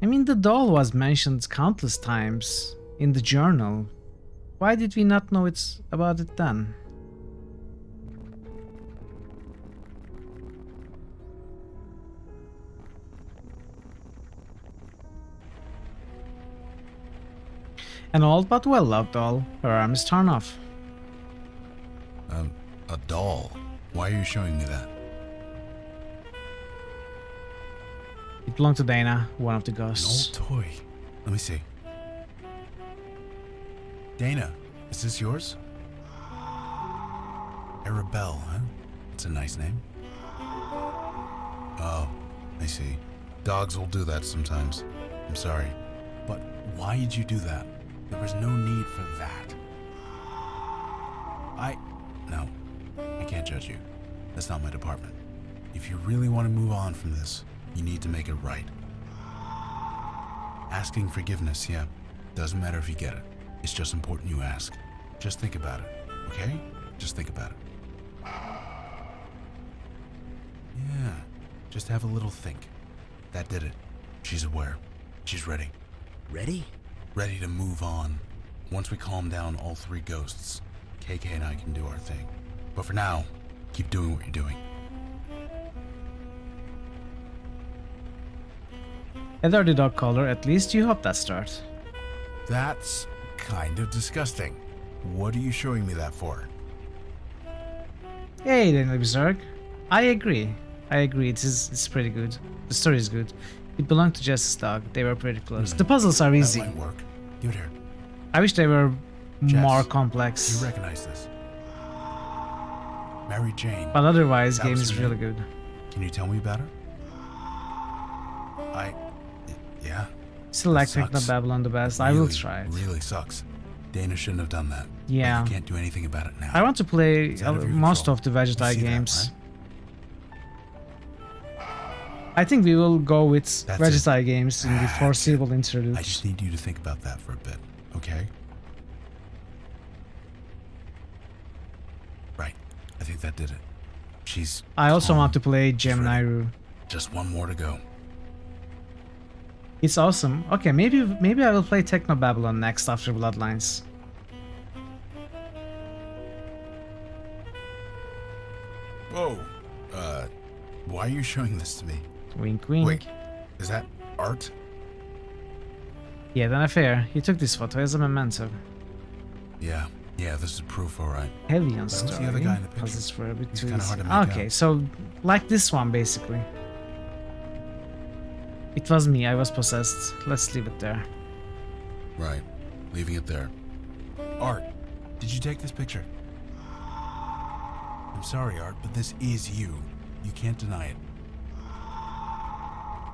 [SPEAKER 1] I mean, the doll was mentioned countless times in the journal. Why did we not know about it then? An old but well-loved doll. Her arm is torn off.
[SPEAKER 9] A doll? Why are you showing me that?
[SPEAKER 1] It belonged to Dana, one of the ghosts.
[SPEAKER 9] An old toy. Let me see. Dana, is this yours? Arabelle, huh? It's a nice name. Oh, I see. Dogs will do that sometimes. I'm sorry. But why did you do that? There was no need for that. No. I can't judge you. That's not my department. If you really want to move on from this, you need to make it right. Asking forgiveness, yeah. Doesn't matter if you get it. It's just important you ask. Just think about it, okay? Just think about it. Yeah, just have a little think. That did it. She's aware. She's ready.
[SPEAKER 17] Ready?
[SPEAKER 9] Ready to move on. Once we calm down all three ghosts, KK and I can do our thing. But for now, keep doing what you're doing.
[SPEAKER 1] Heather the dog collar, at least you hope that starts.
[SPEAKER 9] That's kind of disgusting. What are you showing me that for?
[SPEAKER 1] Hey, Daniel Berserk. I agree. It's pretty good. The story is good. It belonged to Jess's dog. They were pretty close. The puzzles are easy.
[SPEAKER 9] That might work. Give it here.
[SPEAKER 1] I wish they were
[SPEAKER 9] Jess,
[SPEAKER 1] more complex.
[SPEAKER 9] You recognize this? Mary Jane.
[SPEAKER 1] But otherwise,
[SPEAKER 9] That
[SPEAKER 1] game
[SPEAKER 9] was
[SPEAKER 1] is
[SPEAKER 9] her
[SPEAKER 1] really
[SPEAKER 9] name.
[SPEAKER 1] good.
[SPEAKER 9] Can you tell me about her? Yeah.
[SPEAKER 1] Still like
[SPEAKER 9] Sucks.
[SPEAKER 1] Techno Babylon the best. I
[SPEAKER 9] Really,
[SPEAKER 1] will try it.
[SPEAKER 9] Really sucks. Dana shouldn't have done that.
[SPEAKER 1] Yeah.
[SPEAKER 9] But you can't do anything about it now.
[SPEAKER 1] I want to play
[SPEAKER 9] It's out of your
[SPEAKER 1] most
[SPEAKER 9] control.
[SPEAKER 1] of the
[SPEAKER 9] You
[SPEAKER 1] Vegetai
[SPEAKER 9] see that,
[SPEAKER 1] games.
[SPEAKER 9] right?
[SPEAKER 1] I think we will go with
[SPEAKER 9] That's
[SPEAKER 1] Vegetai games in the
[SPEAKER 9] That's
[SPEAKER 1] foreseeable interlude.
[SPEAKER 9] I just need you to think about that for a bit, okay? Right. I think that did it. She's
[SPEAKER 1] I also
[SPEAKER 9] calm.
[SPEAKER 1] want to play
[SPEAKER 9] She's ready.
[SPEAKER 1] Gemini.
[SPEAKER 9] Just one more to go.
[SPEAKER 1] It's awesome. Okay, maybe I will play Techno Babylon next after Bloodlines.
[SPEAKER 9] Whoa. Why are you showing this to me?
[SPEAKER 1] Wink, wink.
[SPEAKER 9] Wait, is that art?
[SPEAKER 1] Yeah, then affair. He took this photo as a memento.
[SPEAKER 9] Yeah, this is proof, alright.
[SPEAKER 1] Heavy on
[SPEAKER 9] Who's
[SPEAKER 1] story.
[SPEAKER 9] the other guy in the picture?
[SPEAKER 1] Puzzles for a bit
[SPEAKER 9] He's
[SPEAKER 1] too
[SPEAKER 9] kinda
[SPEAKER 1] easy.
[SPEAKER 9] hard to make
[SPEAKER 1] Okay,
[SPEAKER 9] out.
[SPEAKER 1] so like this one basically. It was me. I was possessed. Let's leave it there.
[SPEAKER 9] Right, leaving it there. Art, did you take this picture? I'm sorry, Art, but this is you. You can't deny it.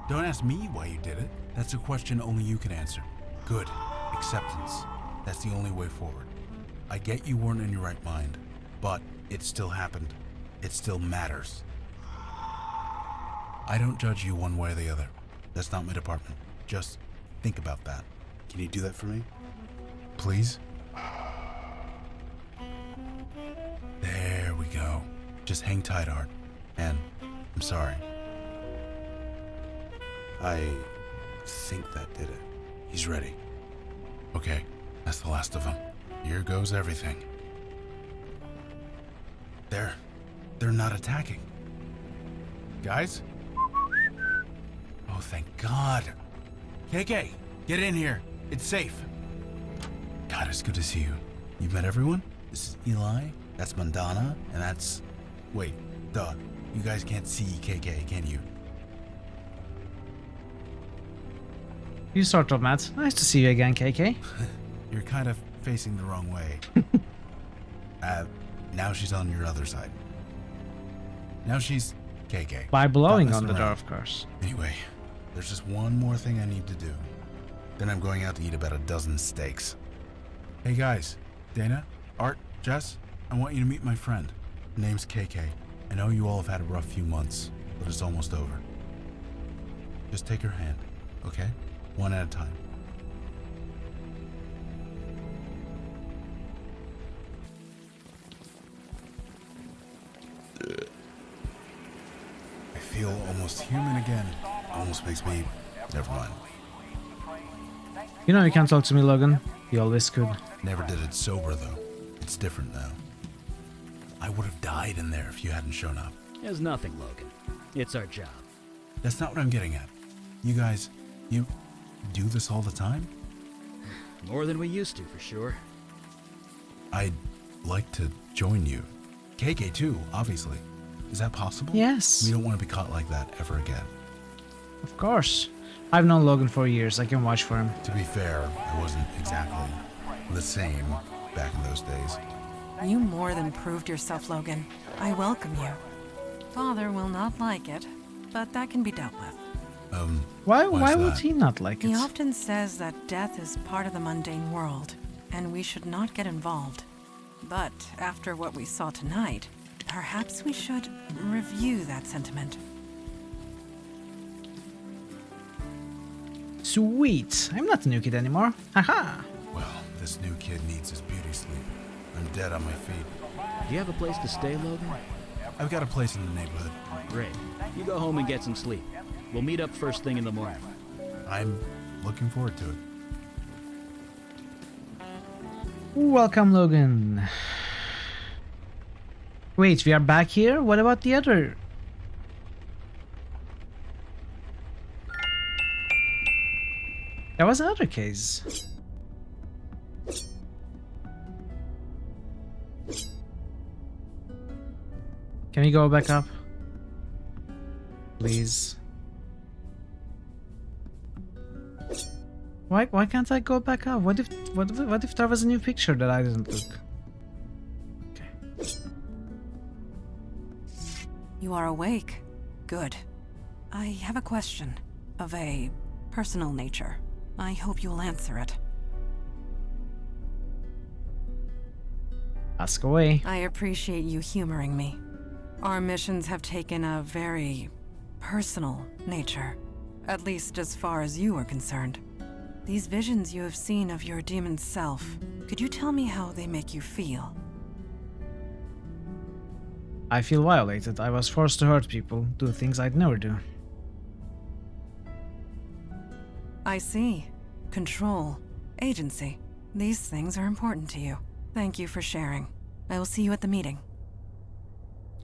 [SPEAKER 9] Don't ask me why you did it. That's a question only you can answer. Good. Acceptance. That's the only way forward. I get you weren't in your right mind, but it still happened. It still matters. I don't judge you one way or the other. That's not my department. Just think about that. Can you do that for me? Please? There we go. Just hang tight, Art. And I'm sorry. I think that did it. He's ready. Okay, that's the last of them. Here goes everything. They're not attacking. Guys? Oh, thank God. KK, get in here. It's safe. God, it's good to see you. You've met everyone? This is Eli, that's Mandana, and that's... Wait, duh. You guys can't see KK, can you?
[SPEAKER 1] You sort of, Matt. Nice to see you again, KK.
[SPEAKER 9] You're kind of facing the wrong way. Now she's on your other side. Now she's KK.
[SPEAKER 1] By blowing
[SPEAKER 9] Not
[SPEAKER 1] on the
[SPEAKER 9] messing
[SPEAKER 1] door,
[SPEAKER 9] around.
[SPEAKER 1] of course.
[SPEAKER 9] Anyway, there's just one more thing I need to do. Then I'm going out to eat about a dozen steaks. Hey guys, Dana, Art, Jess, I want you to meet my friend. Her name's KK. I know you all have had a rough few months, but it's almost over. Just take her hand, okay? One at a time. I feel almost human again. Almost makes me... Never mind.
[SPEAKER 1] You know you can't talk to me, Logan. You always could.
[SPEAKER 9] Never did it sober, though. It's different now. I would have died in there if you hadn't shown up.
[SPEAKER 17] There's nothing, Logan. It's our job.
[SPEAKER 9] That's not what I'm getting at. You guys, you do this all the time?
[SPEAKER 17] More than we used to, for sure.
[SPEAKER 9] I'd like to join you. KK too, obviously. Is that possible?
[SPEAKER 1] Yes.
[SPEAKER 9] We don't want to be caught like that ever again.
[SPEAKER 1] Of course. I've known Logan for years. I can vouch for him.
[SPEAKER 9] To be fair, I wasn't exactly the same back in those days.
[SPEAKER 12] You more than proved yourself, Logan. I welcome you. Father will not like it, but that can be dealt with.
[SPEAKER 1] Why
[SPEAKER 9] why's
[SPEAKER 1] would
[SPEAKER 9] that?
[SPEAKER 1] he not like it?
[SPEAKER 12] He often says that death is part of the mundane world, and we should not get involved. But after what we saw tonight, perhaps we should review that sentiment.
[SPEAKER 1] Sweet. I'm not a new kid anymore. Haha.
[SPEAKER 9] Well, this new kid needs his beauty sleep. I'm dead on my feet.
[SPEAKER 17] Do you have a place to stay, Logan?
[SPEAKER 9] I've got a place in the neighborhood.
[SPEAKER 17] Great. You go home and get some sleep. We'll meet up first thing in the morning.
[SPEAKER 9] I'm looking forward to it.
[SPEAKER 1] Welcome, Logan. Wait, we are back here? What about the other? That was another case. Can we go back up? Please. Why can't I go back up? What if there was a new picture that I didn't look?
[SPEAKER 12] You are awake. Good. I have a question of a personal nature. I hope you'll answer it.
[SPEAKER 1] Ask away.
[SPEAKER 12] I appreciate you humoring me. Our missions have taken a very personal nature, at least as far as you are concerned. These visions you have seen of your demon self, could you tell me how they make you feel?
[SPEAKER 1] I feel violated. I was forced to hurt people, do things I'd never do.
[SPEAKER 12] I see. Control. Agency. These things are important to you. Thank you for sharing. I will see you at the meeting.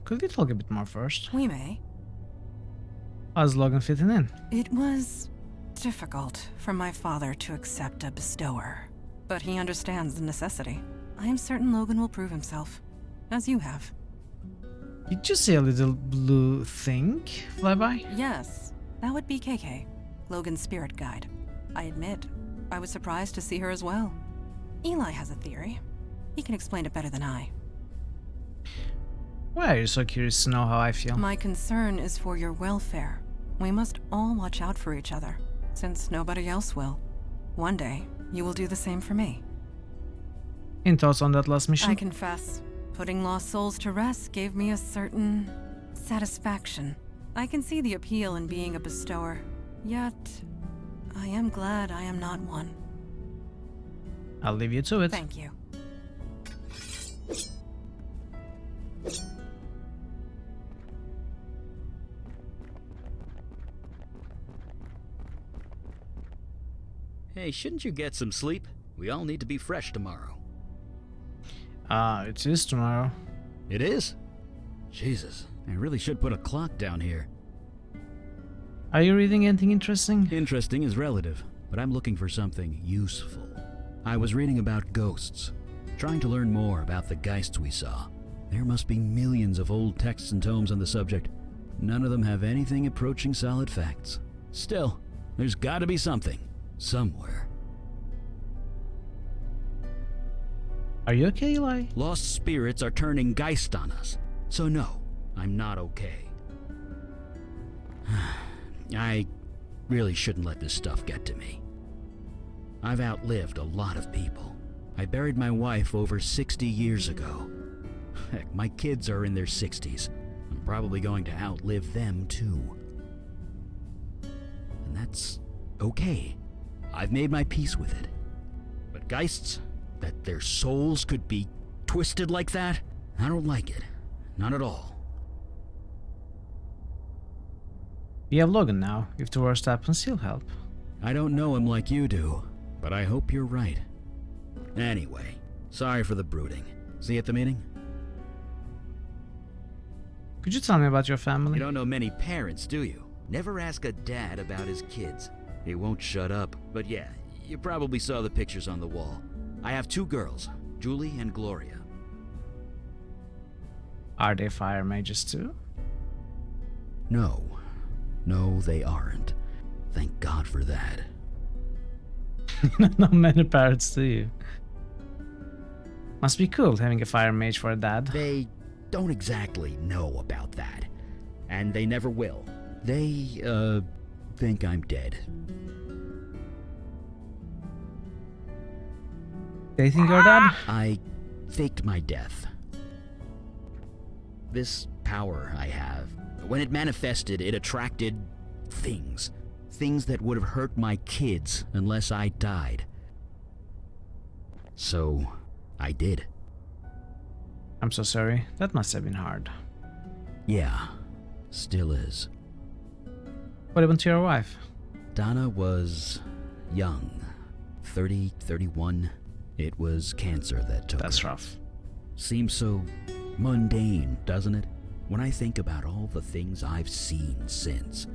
[SPEAKER 1] Could we talk a bit more first?
[SPEAKER 12] We may.
[SPEAKER 1] How's Logan fitting in?
[SPEAKER 12] It was difficult for my father to accept a bestower, but he understands the necessity. I am certain Logan will prove himself, as you have.
[SPEAKER 1] Did you see a little blue thing fly by?
[SPEAKER 12] Yes, that would be KK, Logan's spirit guide. I admit, I was surprised to see her as well. Eli has a theory. He can explain it better than I.
[SPEAKER 1] Why are you so curious to know how I feel?
[SPEAKER 12] My concern is for your welfare. We must all watch out for each other, since nobody else will. One day, you will do the same for me.
[SPEAKER 1] Any thoughts on that last mission?
[SPEAKER 12] I confess, putting lost souls to rest gave me a certain satisfaction. I can see the appeal in being a bestower, yet I am glad I am not one.
[SPEAKER 1] I'll leave you to it.
[SPEAKER 12] Thank you.
[SPEAKER 17] Hey, shouldn't you get some sleep? We all need to be fresh tomorrow.
[SPEAKER 1] It is tomorrow.
[SPEAKER 17] It is? Jesus, I really should put a clock down here.
[SPEAKER 1] Are you reading anything interesting?
[SPEAKER 17] Interesting is relative, but I'm looking for something useful. I was reading about ghosts, trying to learn more about the geists we saw. There must be millions of old texts and tomes on the subject. None of them have anything approaching solid facts. Still, there's gotta be something, somewhere.
[SPEAKER 1] Are you okay, Eli?
[SPEAKER 17] Lost spirits are turning Geist on us. So no, I'm not okay. I really shouldn't let this stuff get to me. I've outlived a lot of people. I buried my wife over 60 years ago. Heck, my kids are in their 60s. I'm probably going to outlive them too. And that's okay. I've made my peace with it. But Geists, that their souls could be twisted like that, I don't like it. Not at all.
[SPEAKER 1] We have Logan now. If the worst happens, he'll help.
[SPEAKER 17] I don't know him like you do, but I hope you're right. Anyway, sorry for the brooding. See you at the meeting?
[SPEAKER 1] Could you tell me about your family?
[SPEAKER 17] You don't know many parents, do you? Never ask a dad about his kids. He won't shut up. But yeah, you probably saw the pictures on the wall. I have 2 girls, Julie and Gloria.
[SPEAKER 1] Are they fire mages too?
[SPEAKER 17] No. No, they aren't. Thank God for that.
[SPEAKER 1] Not many parents do you. Must be cool having a fire mage for a dad.
[SPEAKER 17] They don't exactly know about that. And they never will. They, think I'm dead.
[SPEAKER 1] They think you're dead?
[SPEAKER 17] I faked my death. This power I have, when it manifested, it attracted things. Things that would have hurt my kids unless I died. So, I did.
[SPEAKER 1] I'm so sorry. That must have been hard.
[SPEAKER 17] Yeah, still is.
[SPEAKER 1] What happened to your wife?
[SPEAKER 17] Donna was young. 30, 31. It was cancer that took her.
[SPEAKER 1] That's rough.
[SPEAKER 17] Seems so mundane, doesn't it? When I think about all the things I've seen since.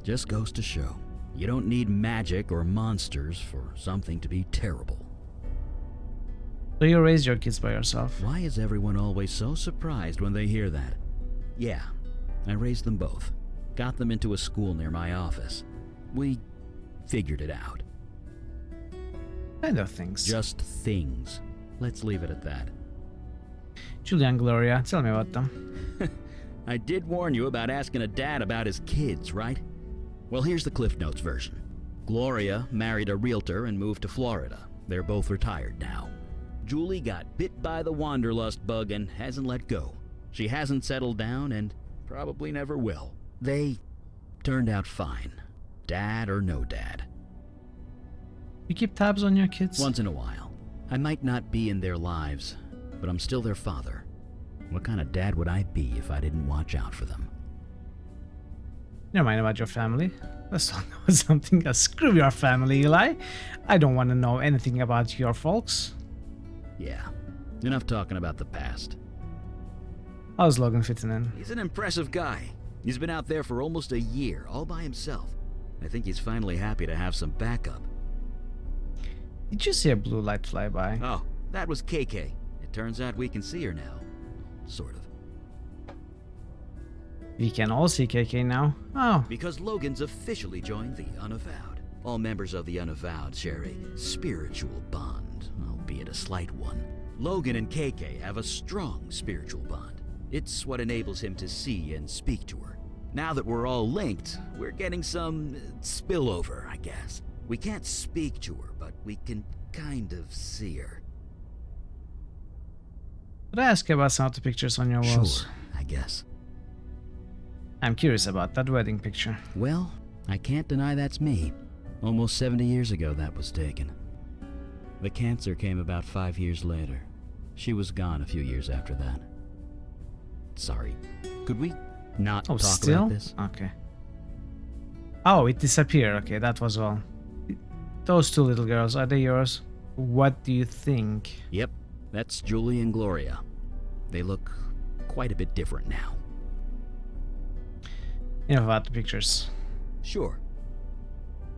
[SPEAKER 17] Just goes to show, you don't need magic or monsters for something to be terrible.
[SPEAKER 1] So you raised your kids by yourself?
[SPEAKER 17] Why is everyone always so surprised when they hear that? Yeah, I raised them both. Got them into a school near my office. We figured it out.
[SPEAKER 1] Kind of things.
[SPEAKER 17] Just things. Let's leave it at that.
[SPEAKER 1] Julie and Gloria, tell me about them.
[SPEAKER 17] I did warn you about asking a dad about his kids, right? Well, here's the Cliff Notes version. Gloria married a realtor and moved to Florida. They're both retired now. Julie got bit by the wanderlust bug and hasn't let go. She hasn't settled down and probably never will. They turned out fine. Dad or no dad.
[SPEAKER 1] You keep tabs on your kids?
[SPEAKER 17] Once in a while. I might not be in their lives, but I'm still their father. What kind of dad would I be if I didn't watch out for them?
[SPEAKER 1] Never mind about your family. Let's talk about something else. Screw your family, Eli. I don't want to know anything about your folks.
[SPEAKER 17] Yeah, enough talking about the past.
[SPEAKER 1] How's Logan fitting in?
[SPEAKER 17] He's an impressive guy. He's been out there for almost a year, all by himself. I think he's finally happy to have some backup.
[SPEAKER 1] Did you see a blue light fly by?
[SPEAKER 17] Oh, that was KK. It turns out we can see her now. Sort of.
[SPEAKER 1] We can all see KK now. Oh.
[SPEAKER 17] Because Logan's officially joined the Unavowed. All members of the Unavowed share a spiritual bond, albeit a slight one. Logan and KK have a strong spiritual bond. It's what enables him to see and speak to her. Now that we're all linked, we're getting some spillover, I guess. We can't speak to her, but we can kind of see her.
[SPEAKER 1] Could I ask about some of the pictures on your walls?
[SPEAKER 17] Sure, I guess.
[SPEAKER 1] I'm curious about that wedding picture.
[SPEAKER 17] Well, I can't deny that's me. Almost 70 years ago that was taken. The cancer came about 5 years later. She was gone a few years after that. Sorry, could we not talk about this?
[SPEAKER 1] Okay. Oh, it disappeared. Okay, that was all. Those 2 little girls, are they yours? What do you think?
[SPEAKER 17] Yep, that's Julie and Gloria. They look quite a bit different now.
[SPEAKER 1] Enough about the pictures.
[SPEAKER 17] Sure.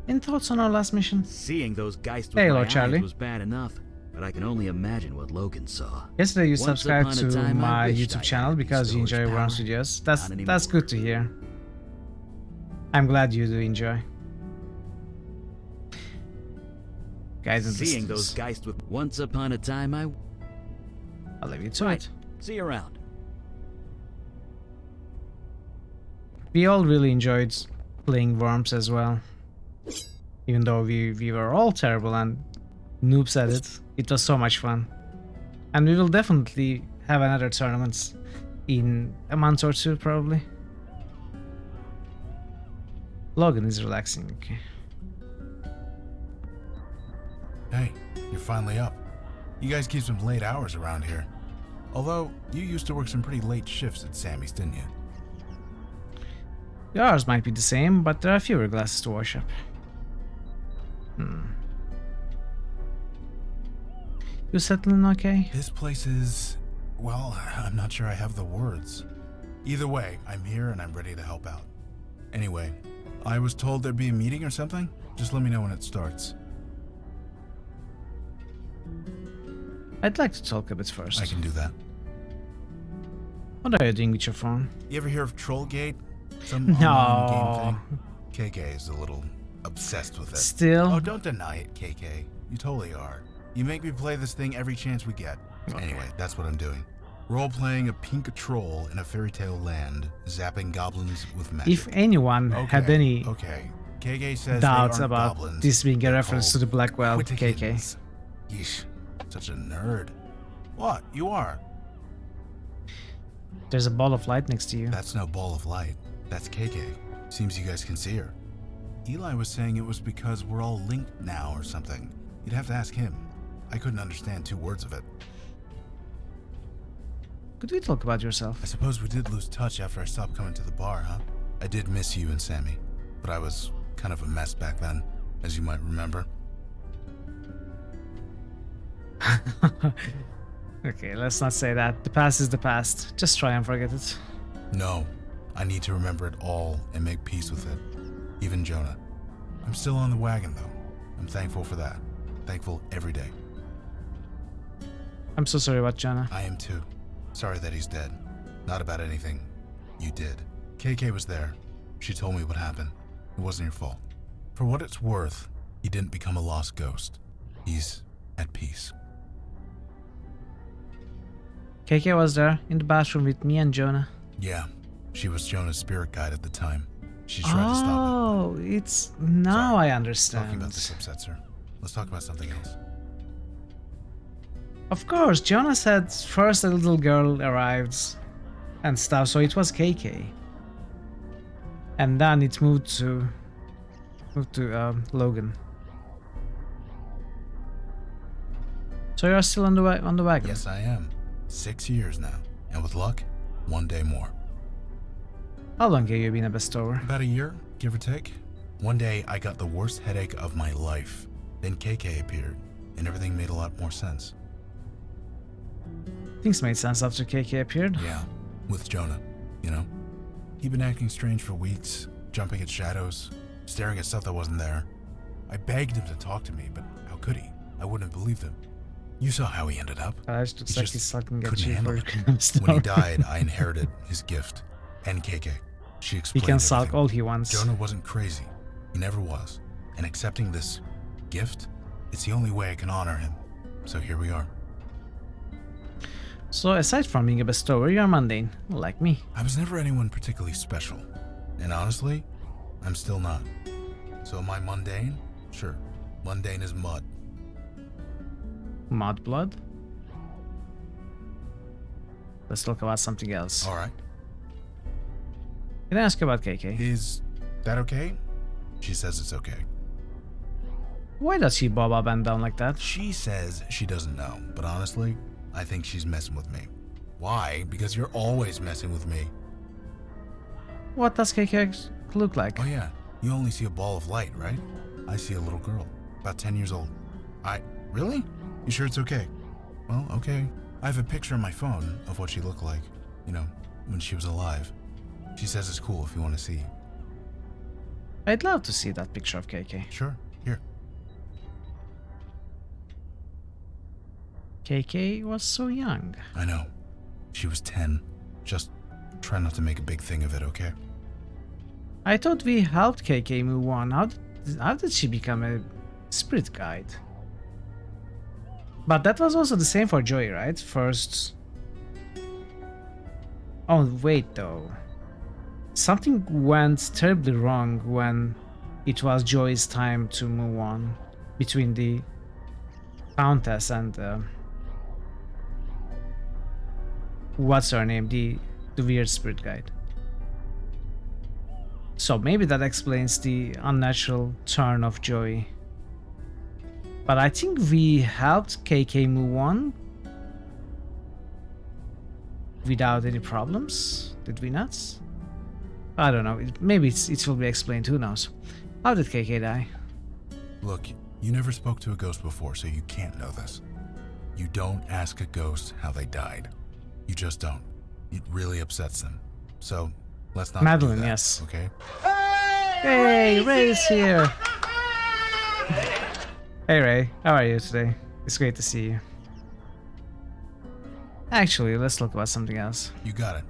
[SPEAKER 1] Any thoughts on our last mission?
[SPEAKER 17] Seeing those Geists with my eyes was bad enough, but I can only imagine what Logan saw.
[SPEAKER 1] Yesterday you subscribed to my YouTube channel because you enjoy Worms videos. That's good to hear. I'm glad you do enjoy.
[SPEAKER 17] Seeing those Geists with once upon a time
[SPEAKER 1] I'll leave you to
[SPEAKER 17] Right.
[SPEAKER 1] it.
[SPEAKER 17] See you around.
[SPEAKER 1] We all really enjoyed playing Worms as well. Even though we were all terrible and noobs at it, it was so much fun. And we will definitely have another tournament in a month or two, probably. Logan is relaxing, okay.
[SPEAKER 9] Hey, you're finally up. You guys keep some late hours around here. Although, you used to work some pretty late shifts at Sammy's, didn't you?
[SPEAKER 1] Yours might be the same, but there are fewer glasses to wash up. You settling okay?
[SPEAKER 9] This place is... well, I'm not sure I have the words. Either way, I'm here and I'm ready to help out. Anyway, I was told there'd be a meeting or something? Just let me know when it starts.
[SPEAKER 1] I'd like to talk a bit first.
[SPEAKER 9] I can do that.
[SPEAKER 1] What are you doing with your phone?
[SPEAKER 9] You ever hear of Trollgate? Some
[SPEAKER 1] No.
[SPEAKER 9] online game thing? KK is a little obsessed with it.
[SPEAKER 1] Still?
[SPEAKER 9] Oh, don't deny it, KK. You totally are. You make me play this thing every chance we get.
[SPEAKER 1] Okay.
[SPEAKER 9] Anyway, that's what I'm doing. Role-playing a pink troll in a fairy tale land, zapping goblins with magic.
[SPEAKER 1] If anyone had any
[SPEAKER 9] KK says
[SPEAKER 1] doubts
[SPEAKER 9] they aren't
[SPEAKER 1] about
[SPEAKER 9] goblins,
[SPEAKER 1] this being a
[SPEAKER 9] they're
[SPEAKER 1] reference to the
[SPEAKER 9] called
[SPEAKER 1] Blackwell KK.
[SPEAKER 9] Wittikins. Yeesh, such a nerd. What? You are?
[SPEAKER 1] There's a ball of light next to you.
[SPEAKER 9] That's no ball of light. That's KK. Seems you guys can see her. Eli was saying it was because we're all linked now or something. You'd have to ask him. I couldn't understand 2 words of it.
[SPEAKER 1] Could we talk about yourself?
[SPEAKER 9] I suppose we did lose touch after I stopped coming to the bar, huh? I did miss you and Sammy, but I was kind of a mess back then, as you might remember.
[SPEAKER 1] Okay, let's not say that. The past is the past. Just try and forget it.
[SPEAKER 9] No, I need to remember it all and make peace with it. Even Jonah. I'm still on the wagon, though. I'm thankful for that. Thankful every day.
[SPEAKER 1] I'm so sorry about Jonah.
[SPEAKER 9] I am too. Sorry that he's dead. Not about anything you did. KK was there. She told me what happened. It wasn't your fault. For what it's worth, he didn't become a lost ghost. He's at peace.
[SPEAKER 1] KK was there in the bathroom with me and Jonah.
[SPEAKER 9] Yeah, she was Jonah's spirit guide at the time. She tried to stop it.
[SPEAKER 1] Oh, it's... now I understand.
[SPEAKER 9] Talking about this upsets her. Let's talk about something else.
[SPEAKER 1] Of course, Jonah said first a little girl arrived and stuff, so it was KK. And then it moved to Logan. So you're still on the wagon?
[SPEAKER 9] Yes, I am. 6 years now, and with luck, 1 day more.
[SPEAKER 1] How long have you been a bestower?
[SPEAKER 9] About a year, give or take. One day, I got the worst headache of my life. Then KK appeared, and everything made a lot more sense.
[SPEAKER 1] Things made sense after KK appeared.
[SPEAKER 9] Yeah, with Jonah, you know? He'd been acting strange for weeks, jumping at shadows, staring at stuff that wasn't there. I begged him to talk to me, but how could he? I wouldn't have believed him. You saw how he ended up.
[SPEAKER 1] I just looks like he's sucking at
[SPEAKER 9] couldn't
[SPEAKER 1] you
[SPEAKER 9] handle
[SPEAKER 1] for
[SPEAKER 9] it. When he died, I inherited his gift. And KK. She
[SPEAKER 1] He
[SPEAKER 9] explained
[SPEAKER 1] can sulk
[SPEAKER 9] everything.
[SPEAKER 1] all he wants.
[SPEAKER 9] Jonah wasn't crazy. He never was. And accepting this gift, it's the only way I can honor him. So here we are.
[SPEAKER 1] So aside from being a bestower, you're mundane, like me.
[SPEAKER 9] I was never anyone particularly special. And honestly, I'm still not. So am I mundane? Sure. Mundane as mud.
[SPEAKER 1] Mud blood? Let's talk about something else.
[SPEAKER 9] Alright.
[SPEAKER 1] Can I ask about KK?
[SPEAKER 9] Is that okay? She says it's okay.
[SPEAKER 1] Why does she bob up and down like that?
[SPEAKER 9] She says she doesn't know, but honestly, I think she's messing with me. Why? Because you're always messing with me.
[SPEAKER 1] What does KK look like?
[SPEAKER 9] Oh yeah, you only see a ball of light, right? I see a little girl, about 10 years old. Really? You sure it's okay? Well, okay. I have a picture on my phone of what she looked like, you know, when she was alive. She says it's cool if you want to see.
[SPEAKER 1] I'd love to see that picture of KK.
[SPEAKER 9] Sure, here.
[SPEAKER 1] KK was so young.
[SPEAKER 9] I know. She was 10. Just try not to make a big thing of it, okay?
[SPEAKER 1] I thought we helped KK move on. How did she become a spirit guide? But that was also the same for Joey, right? First... Oh, wait though. Something went terribly wrong when it was Joey's time to move on between the Countess and... what's her name? The weird spirit guide. So maybe that explains the unnatural turn of Joey. But I think we helped KK move on without any problems, did we not? I don't know, maybe it will be explained, who knows. How did KK die?
[SPEAKER 9] Look, you never spoke to a ghost before, so you can't know this. You don't ask a ghost how they died. You just don't. It really upsets them. So, let's not
[SPEAKER 1] Madeline,
[SPEAKER 9] do that,
[SPEAKER 1] yes.
[SPEAKER 9] okay?
[SPEAKER 1] Hey, Ray is here! Hey Ray, how are you today? It's great to see you. Actually, let's talk about something else.
[SPEAKER 9] You got it.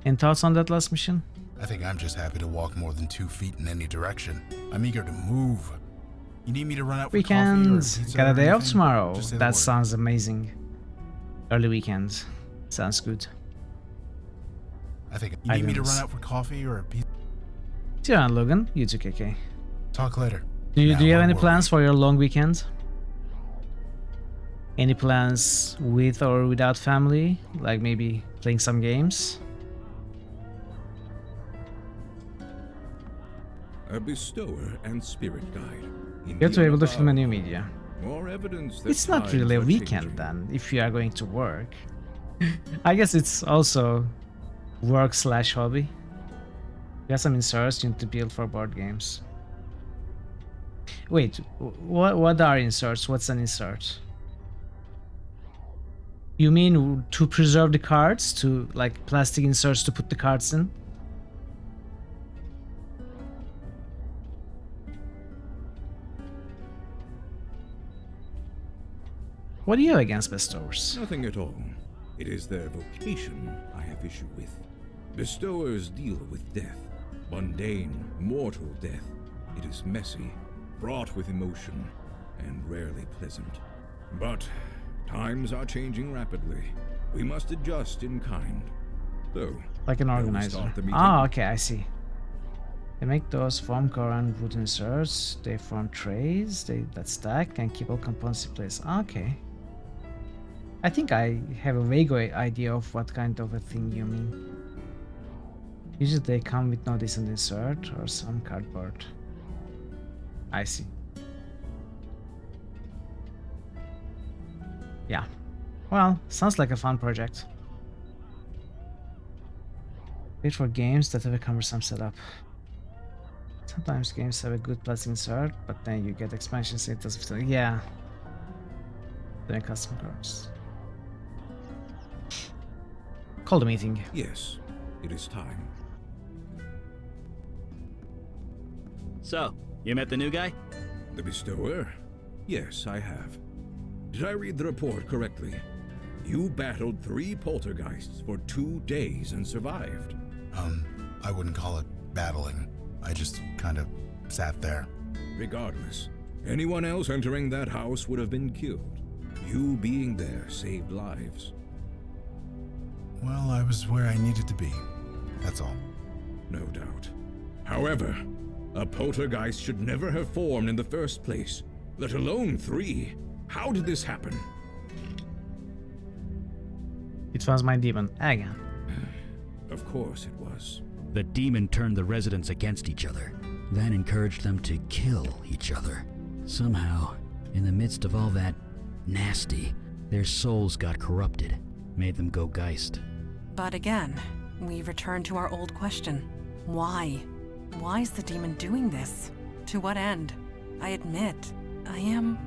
[SPEAKER 1] Any thoughts on that last mission?
[SPEAKER 9] I think I'm just happy to walk more than 2 feet in any direction. I'm eager to move. You need me to run out for
[SPEAKER 1] Weekends.
[SPEAKER 9] coffee or pizza
[SPEAKER 1] Got a
[SPEAKER 9] or
[SPEAKER 1] day off
[SPEAKER 9] anything?
[SPEAKER 1] tomorrow.
[SPEAKER 9] Just say the
[SPEAKER 1] That
[SPEAKER 9] word.
[SPEAKER 1] sounds amazing. Early weekend. Sounds good.
[SPEAKER 9] I think you need me to run out for coffee or a pizza.
[SPEAKER 1] See you around, Logan. You too, KK.
[SPEAKER 9] Talk later.
[SPEAKER 1] Do you
[SPEAKER 9] Now,
[SPEAKER 1] have
[SPEAKER 9] where
[SPEAKER 1] any
[SPEAKER 9] were
[SPEAKER 1] plans for your long weekend? Any plans with or without family? Like maybe playing some games?
[SPEAKER 15] A bestower and spirit guide. In
[SPEAKER 1] You're
[SPEAKER 15] the
[SPEAKER 1] to able to film a
[SPEAKER 15] Unavowed.
[SPEAKER 1] new media.
[SPEAKER 15] More evidence that
[SPEAKER 1] It's not
[SPEAKER 15] times
[SPEAKER 1] really a
[SPEAKER 15] are
[SPEAKER 1] weekend
[SPEAKER 15] changing.
[SPEAKER 1] then, if you are going to work. I guess it's also work/hobby. You got some inserts you need to build for board games. Wait, what are inserts? What's an insert? You mean to preserve the cards? To like plastic inserts to put the cards in? What do you have against bestowers?
[SPEAKER 15] Nothing at all. It is their vocation I have issue with. Bestowers deal with death. Mundane, mortal death. It is messy, fraught with emotion, and rarely pleasant. But times are changing rapidly. We must adjust in kind. So,
[SPEAKER 1] Like an
[SPEAKER 15] shall we
[SPEAKER 1] organizer.
[SPEAKER 15] start the meeting?
[SPEAKER 1] Ah, okay, I see. They make those foam core and wood inserts. They form trays that stack and keep all components in place. Ah, okay. I think I have a vague idea of what kind of a thing you mean. Usually they come with no decent insert or some cardboard. I see. Yeah. Well, sounds like a fun project. Wait for games that have a cumbersome setup. Sometimes games have a good plastic insert, but then you get expansions it doesn't. Yeah. Then custom cards. Call the meeting.
[SPEAKER 15] Yes, it is time.
[SPEAKER 17] So, you met the new guy?
[SPEAKER 15] The bestower? Yes, I have. Did I read the report correctly? You battled 3 poltergeists for 2 days and survived.
[SPEAKER 9] I wouldn't call it battling. I just kind of sat there.
[SPEAKER 15] Regardless, anyone else entering that house would have been killed. You being there saved lives.
[SPEAKER 9] Well, I was where I needed to be. That's all.
[SPEAKER 15] No doubt. However, a poltergeist should never have formed in the first place, let alone 3. How did this happen?
[SPEAKER 1] It was my demon again.
[SPEAKER 15] Of course it was.
[SPEAKER 17] The demon turned the residents against each other, then encouraged them to kill each other. Somehow, in the midst of all that nasty, their souls got corrupted, made them go geist.
[SPEAKER 12] But again, we return to our old question. Why? Why is the demon doing this? To what end? I admit, I am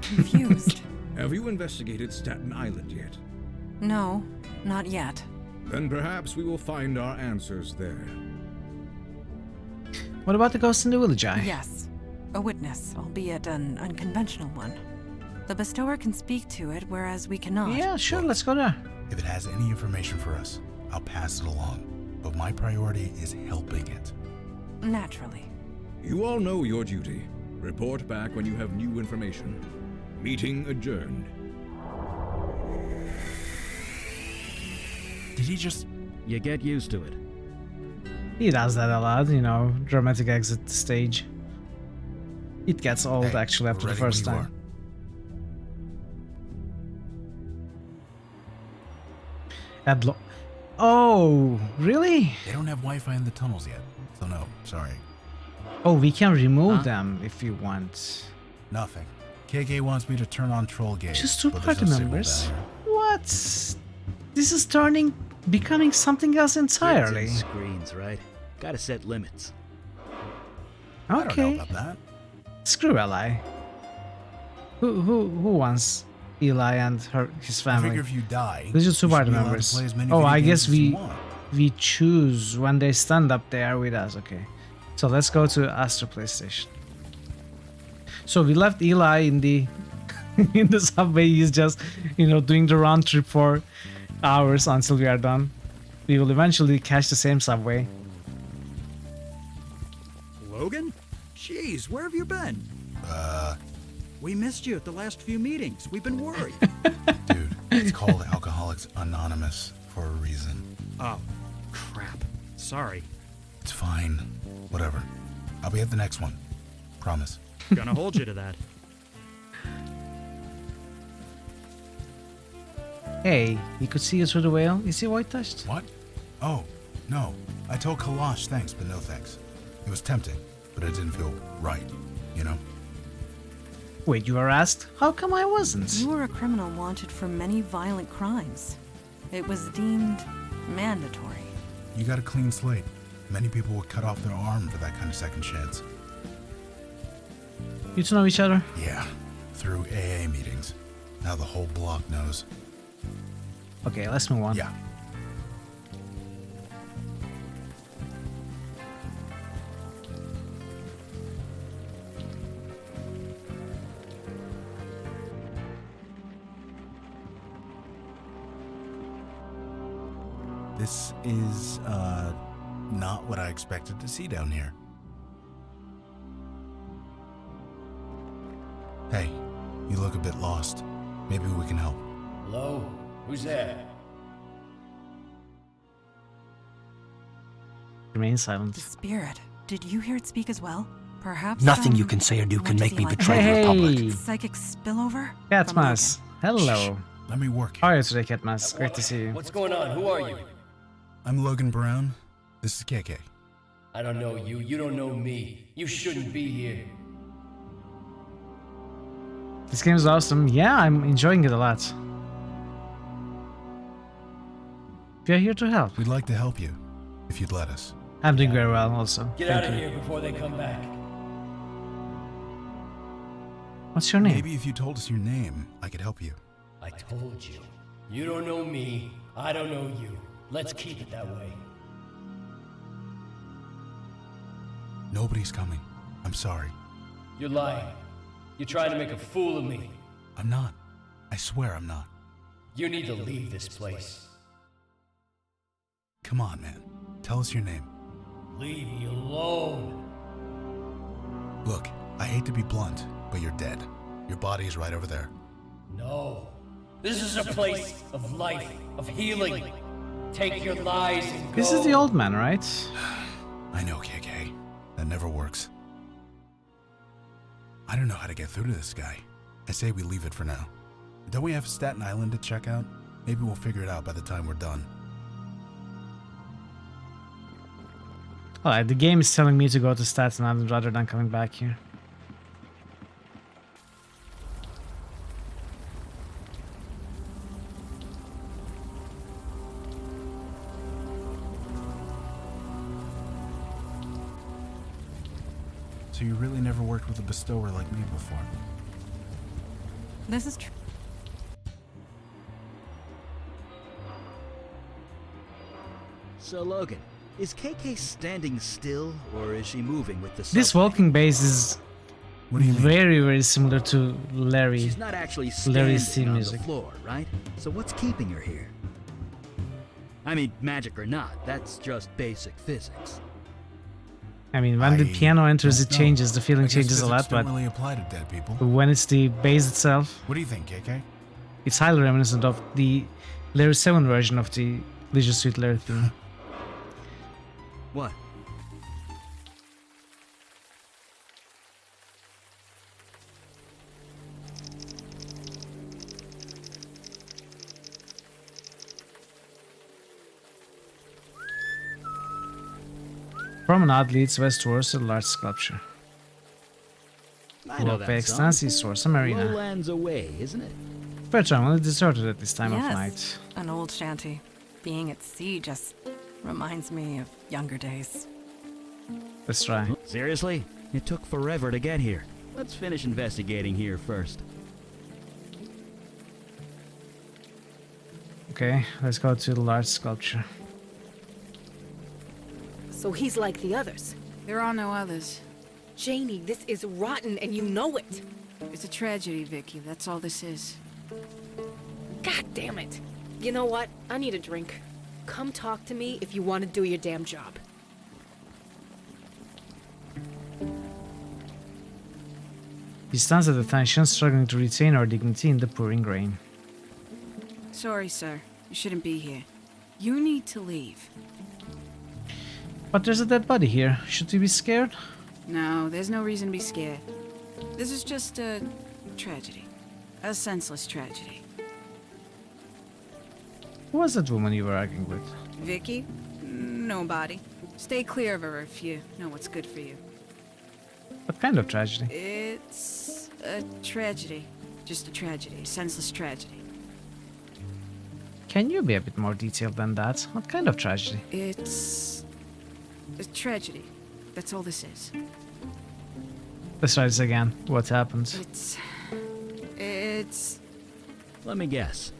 [SPEAKER 12] confused.
[SPEAKER 15] Have you investigated Staten Island yet?
[SPEAKER 12] No, not yet.
[SPEAKER 15] Then perhaps we will find our answers there.
[SPEAKER 1] What about the ghost in the village eye?
[SPEAKER 12] Yes, a witness, albeit an unconventional one. The bestower can speak to it, whereas we cannot.
[SPEAKER 1] Yeah, sure, let's go there.
[SPEAKER 9] If it has any information for us, I'll pass it along. But my priority is helping it.
[SPEAKER 12] Naturally.
[SPEAKER 15] You all know your duty. Report back when you have new information. Meeting adjourned.
[SPEAKER 21] Did he just...
[SPEAKER 17] You get used to it.
[SPEAKER 1] He does that a lot, you know, dramatic exit stage. It gets old actually after the first time. Oh, really?
[SPEAKER 9] They don't have Wi-Fi in the tunnels yet, so no, sorry.
[SPEAKER 1] Oh, we can remove them if you want.
[SPEAKER 9] Nothing. KK wants me to turn on troll gate.
[SPEAKER 1] Just two
[SPEAKER 9] but there's
[SPEAKER 1] party
[SPEAKER 9] no signal
[SPEAKER 1] members.
[SPEAKER 9] down here.
[SPEAKER 1] What? This is becoming something else entirely.
[SPEAKER 17] Kids and screens, right? Gotta set limits.
[SPEAKER 1] Okay.
[SPEAKER 9] I don't know about that.
[SPEAKER 1] Screw Eli. Who wants Eli and his family?
[SPEAKER 9] I figure if you die,
[SPEAKER 1] These are two
[SPEAKER 9] you should
[SPEAKER 1] party
[SPEAKER 9] be allowed to
[SPEAKER 1] members.
[SPEAKER 9] play as many
[SPEAKER 1] Oh,
[SPEAKER 9] video
[SPEAKER 1] I
[SPEAKER 9] games
[SPEAKER 1] guess
[SPEAKER 9] as you want.
[SPEAKER 1] we choose when they stand up. They are with us. Okay. So let's go to Astro PlayStation. So we left Eli in the in the subway. He's just, you know, doing the round trip for hours until we are done. We will eventually catch the same subway.
[SPEAKER 21] Logan? Jeez, where have you been? We missed you at the last few meetings. We've been worried.
[SPEAKER 9] Dude, it's called Alcoholics Anonymous for a reason.
[SPEAKER 21] Oh, crap. Sorry.
[SPEAKER 9] It's fine. Whatever. I'll be at the next one. Promise.
[SPEAKER 21] Gonna hold you to that.
[SPEAKER 1] Hey, you could see us through the whale. Is he white touched?
[SPEAKER 9] What? Oh, no. I told Kalash thanks, but no thanks. It was tempting, but it didn't feel right, you know?
[SPEAKER 1] Wait, you were asked? How come I wasn't?
[SPEAKER 12] You were a criminal wanted for many violent crimes. It was deemed mandatory.
[SPEAKER 9] You got a clean slate. Many people would cut off their arm for that kind of second chance.
[SPEAKER 1] You two know each other?
[SPEAKER 9] Yeah, through AA meetings. Now the whole block knows.
[SPEAKER 1] Okay, let's move on.
[SPEAKER 9] Yeah. This is, not what I expected to see down here. Hey, you look a bit lost. Maybe we can help.
[SPEAKER 6] Hello? Who's there?
[SPEAKER 1] Remain silent.
[SPEAKER 12] The spirit. Did you hear it speak as well? Perhaps
[SPEAKER 14] Nothing you can say or do can make me
[SPEAKER 12] like?
[SPEAKER 14] betray the Republic.
[SPEAKER 12] Psychic spillover?
[SPEAKER 1] Catmas, hello.
[SPEAKER 9] Let me work.
[SPEAKER 1] How are you today, Catmas? Great to see you.
[SPEAKER 6] What's going on? Who are you?
[SPEAKER 9] I'm Logan Brown. This is KK.
[SPEAKER 6] I don't know you. You don't know me. You shouldn't be here.
[SPEAKER 1] This game is awesome. Yeah, I'm enjoying it a lot. We are here to help.
[SPEAKER 9] We'd like to help you, if you'd let us.
[SPEAKER 1] I'm doing very well also.
[SPEAKER 6] Get out of here before they come back.
[SPEAKER 1] What's your name?
[SPEAKER 9] Maybe if you told us your name, I could help you.
[SPEAKER 6] I told you. You don't know me. I don't know you. Let's keep it that way.
[SPEAKER 9] Nobody's coming. I'm sorry.
[SPEAKER 6] You're lying. You're trying to make a fool of me.
[SPEAKER 9] I'm not. I swear I'm not.
[SPEAKER 6] You need to leave this place.
[SPEAKER 9] Come on, man. Tell us your name.
[SPEAKER 6] Leave me alone.
[SPEAKER 9] Look, I hate to be blunt, but you're dead. Your body is right over there.
[SPEAKER 6] No. This is a place of life, of healing. Take your lies and go.
[SPEAKER 1] This is the old man, right?
[SPEAKER 9] I know, KK. That never works. I don't know how to get through to this guy. I say we leave it for now. Don't we have Staten Island to check out? Maybe we'll figure it out by the time we're done.
[SPEAKER 1] Alright, the game is telling me to go to Staten Island rather than coming back here.
[SPEAKER 9] So you really never worked with a bestower like me before?
[SPEAKER 12] This is true.
[SPEAKER 17] So Logan, is KK standing still, or is she moving with the sun?
[SPEAKER 1] This walking base is very, very similar to Larry.
[SPEAKER 17] She's not actually
[SPEAKER 1] Larry's
[SPEAKER 17] standing
[SPEAKER 1] theme
[SPEAKER 17] on
[SPEAKER 1] music.
[SPEAKER 17] the floor, right? So what's keeping her here? I mean, magic or not, that's just basic physics.
[SPEAKER 1] I mean, when the piano enters, it changes. The feeling changes a lot, but
[SPEAKER 9] don't really apply to dead people.
[SPEAKER 1] when it's the bass itself,
[SPEAKER 9] What do you think, KK?
[SPEAKER 1] it's highly reminiscent of the Layer 7 version of the Leisure Suit Larry theme.
[SPEAKER 17] What?
[SPEAKER 1] Promenade leads west towards a large sculpture.
[SPEAKER 2] I know
[SPEAKER 1] Walk by
[SPEAKER 2] that song.
[SPEAKER 1] extensive towards a marina.
[SPEAKER 2] Lowlands away, isn't it?
[SPEAKER 1] Pertramon is deserted at this time of
[SPEAKER 12] Yes,
[SPEAKER 1] night.
[SPEAKER 12] an old shanty. Being at sea just reminds me of younger days.
[SPEAKER 1] Let's try.
[SPEAKER 17] Seriously? It took forever to get here. Let's finish investigating here first.
[SPEAKER 1] Okay, let's go to the large sculpture.
[SPEAKER 18] So he's like the others.
[SPEAKER 10] There are no others.
[SPEAKER 18] Janie, this is rotten and you know it.
[SPEAKER 10] It's a tragedy, Vicky. That's all this is.
[SPEAKER 18] God damn it. You know what? I need a drink. Come talk to me if you want to do your damn job.
[SPEAKER 1] He stands at attention, struggling to retain our dignity in the pouring rain.
[SPEAKER 10] Sorry, sir. You shouldn't be here. You need to leave.
[SPEAKER 1] But there's a dead body here. Should we be scared?
[SPEAKER 10] No, there's no reason to be scared. This is just a tragedy. A senseless tragedy.
[SPEAKER 1] Who was that woman you were arguing with?
[SPEAKER 10] Vicky? Nobody. Stay clear of her if you know what's good for you.
[SPEAKER 1] What kind of tragedy?
[SPEAKER 10] It's a tragedy. Just a tragedy. A senseless tragedy.
[SPEAKER 1] Can you be a bit more detailed than that? What kind of tragedy?
[SPEAKER 10] It's a tragedy. That's all this is.
[SPEAKER 1] Let's try this again. What happened?
[SPEAKER 10] It's...
[SPEAKER 17] Let me guess.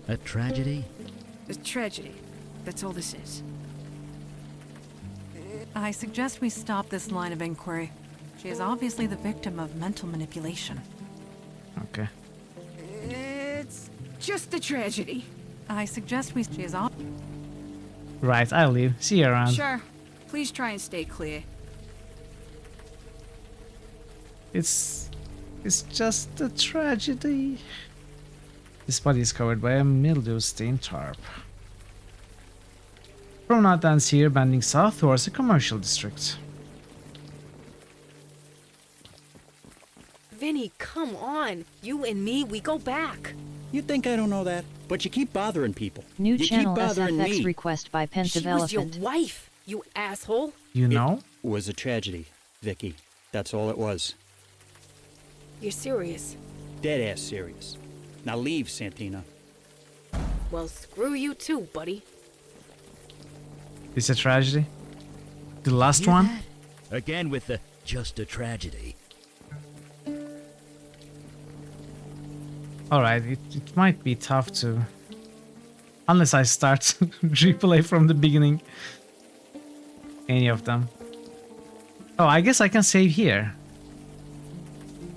[SPEAKER 17] A tragedy?
[SPEAKER 10] a tragedy. That's all this is.
[SPEAKER 12] I suggest we stop this line of inquiry. She is obviously the victim of mental manipulation.
[SPEAKER 1] Okay.
[SPEAKER 10] It's just a tragedy.
[SPEAKER 12] I suggest we... She is off.
[SPEAKER 1] Right, I'll leave. See you around.
[SPEAKER 10] Sure. Please try and stay clear.
[SPEAKER 1] It's just a tragedy. This body is covered by a mildew-stained tarp. Promenade ends here, bending south towards a commercial district.
[SPEAKER 18] Vinny, come on. You and me, we go back.
[SPEAKER 14] You think I don't know that? But you keep bothering people.
[SPEAKER 8] New
[SPEAKER 14] you
[SPEAKER 8] channel
[SPEAKER 14] keep bothering
[SPEAKER 8] SFX
[SPEAKER 14] me.
[SPEAKER 8] request by Pensive
[SPEAKER 18] She was your
[SPEAKER 8] Elephant.
[SPEAKER 18] wife, you asshole.
[SPEAKER 1] You know?
[SPEAKER 14] It was a tragedy, Vicky. That's all it was.
[SPEAKER 18] You're serious.
[SPEAKER 14] Dead-ass serious. Now leave, Santina.
[SPEAKER 18] Well, screw you too, buddy.
[SPEAKER 1] It's a tragedy? The last
[SPEAKER 17] Hear
[SPEAKER 1] one?
[SPEAKER 17] that? Again with the just a tragedy.
[SPEAKER 1] Alright, it might be tough to... Unless I start replay from the beginning. Any of them. Oh, I guess I can save here.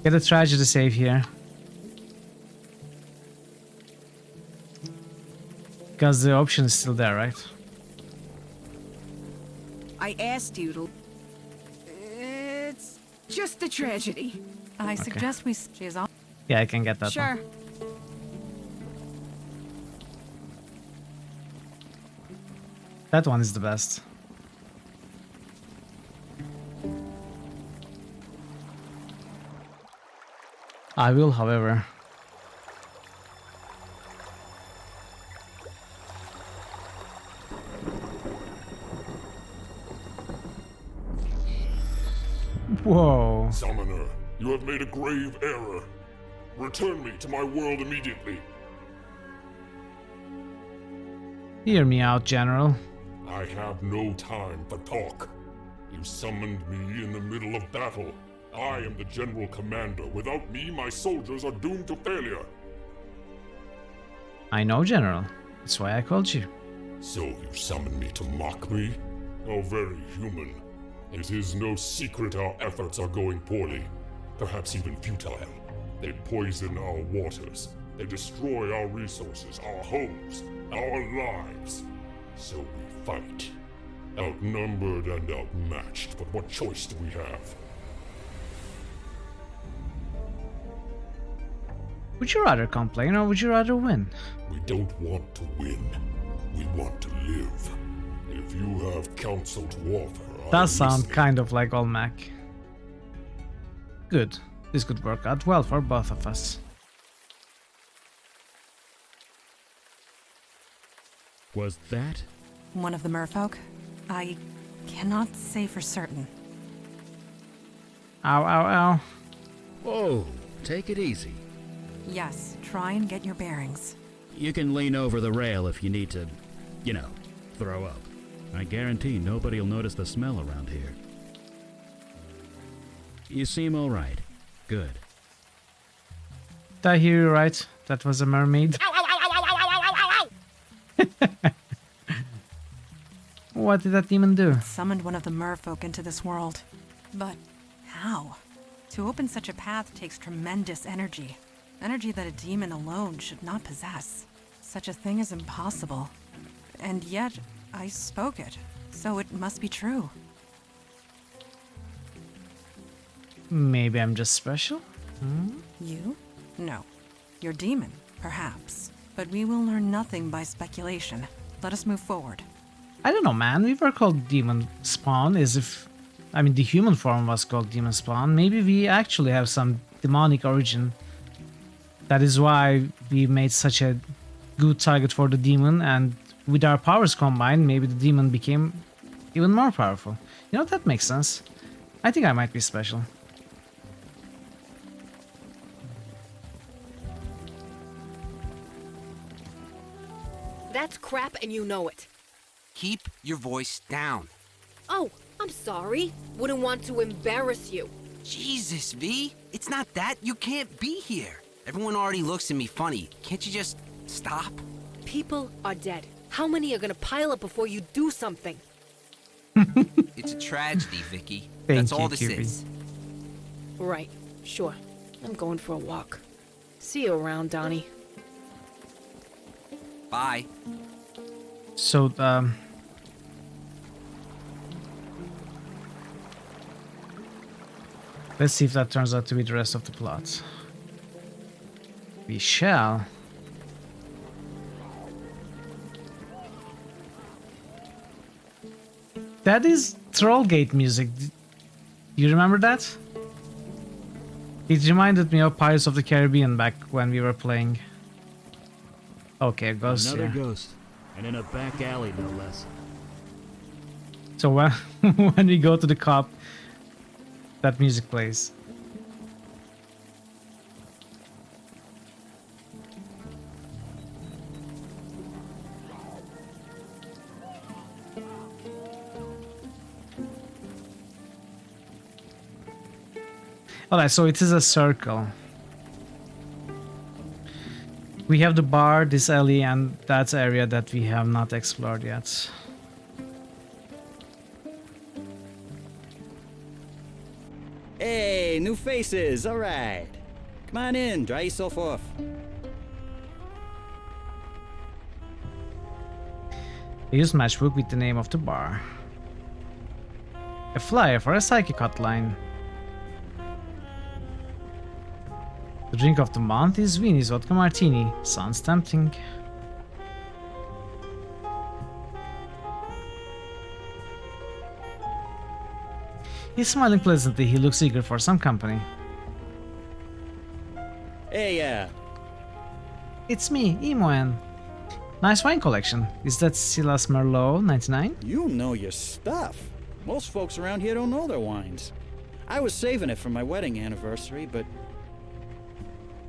[SPEAKER 1] Get a tragedy save here. Because the option is still there, right?
[SPEAKER 10] I asked you to... It's just a tragedy.
[SPEAKER 12] I suggest we... She is off.
[SPEAKER 1] Yeah, I can get that
[SPEAKER 10] Sure.
[SPEAKER 1] one. That one is the best. I will, however. Whoa.
[SPEAKER 13] Summoner, you have made a grave error. Return me to my world immediately.
[SPEAKER 1] Hear me out, General.
[SPEAKER 13] I have no time for talk. You summoned me in the middle of battle. I am the General Commander. Without me, my soldiers are doomed to failure.
[SPEAKER 1] I know, General. That's why I called you.
[SPEAKER 13] So you summoned me to mock me? How very human. It is no secret our efforts are going poorly, perhaps even futile. They poison our waters. They destroy our resources, our homes, our lives. So we fight. Outnumbered and outmatched, but what choice do we have?
[SPEAKER 1] Would you rather complain or would you rather win?
[SPEAKER 13] We don't want to win. We want to live. If you have counsel to offer,
[SPEAKER 1] Does sound kind of like Olmec. Good. This could work out well for both of us.
[SPEAKER 17] Was that?
[SPEAKER 12] One of the merfolk? I cannot say for certain.
[SPEAKER 1] Ow, ow, ow.
[SPEAKER 17] Whoa, take it easy.
[SPEAKER 12] Yes, try and get your bearings.
[SPEAKER 17] You can lean over the rail if you need to, you know, throw up. I guarantee nobody'll notice the smell around here. You seem alright. Good.
[SPEAKER 1] Did I hear you right? That was a mermaid. What did that demon do?
[SPEAKER 12] Summoned one of the merfolk into this world. But how? To open such a path takes tremendous energy. Energy that a demon alone should not possess. Such a thing is impossible. And yet, I spoke it, so it must be true.
[SPEAKER 1] Maybe I'm just special? Hmm?
[SPEAKER 12] You? No. Your demon, perhaps. But we will learn nothing by speculation. Let us move forward.
[SPEAKER 1] I don't know, man. We were called Demon Spawn as if... I mean, the human form was called Demon Spawn. Maybe we actually have some demonic origin. That is why we made such a good target for the demon, and with our powers combined, maybe the demon became even more powerful. You know, that makes sense. I think I might be special.
[SPEAKER 19] That's crap and you know it.
[SPEAKER 22] Keep your voice down.
[SPEAKER 19] Oh, I'm sorry. Wouldn't want to embarrass you.
[SPEAKER 22] Jesus, V. It's not that. You can't be here. Everyone already looks at me funny. Can't you just stop?
[SPEAKER 19] People are dead. How many are gonna pile up before you do something?
[SPEAKER 22] It's a tragedy, Vicky.
[SPEAKER 1] Thank
[SPEAKER 22] That's
[SPEAKER 1] you,
[SPEAKER 22] all this
[SPEAKER 1] QB.
[SPEAKER 22] is.
[SPEAKER 19] Right. Sure. I'm going for a walk. See you around, Donnie.
[SPEAKER 22] Bye.
[SPEAKER 1] So, let's see if that turns out to be the rest of the plot. We shall. That is Trollgate music. Do you remember that? It reminded me of Pirates of the Caribbean back when we were playing. Okay, ghost
[SPEAKER 17] Another
[SPEAKER 1] here.
[SPEAKER 17] ghost. And in a back alley, no less.
[SPEAKER 1] So when we go to the cop, that music plays. Alright, so it is a circle. We have the bar, this alley, and that area that we have not explored yet.
[SPEAKER 14] Hey, new faces, alright. Come on in, dry yourself off.
[SPEAKER 1] Use matchbook with the name of the bar. A flyer for a psychic hotline. The drink of the month is Winnie's Vodka Martini. Sounds tempting. He's smiling pleasantly. He looks eager for some company.
[SPEAKER 14] Hey,
[SPEAKER 1] It's me, Imoen. Nice wine collection. Is that Silas Merlot 99?
[SPEAKER 14] you know your stuff. Most folks around here don't know their wines. I was saving it for my wedding anniversary, but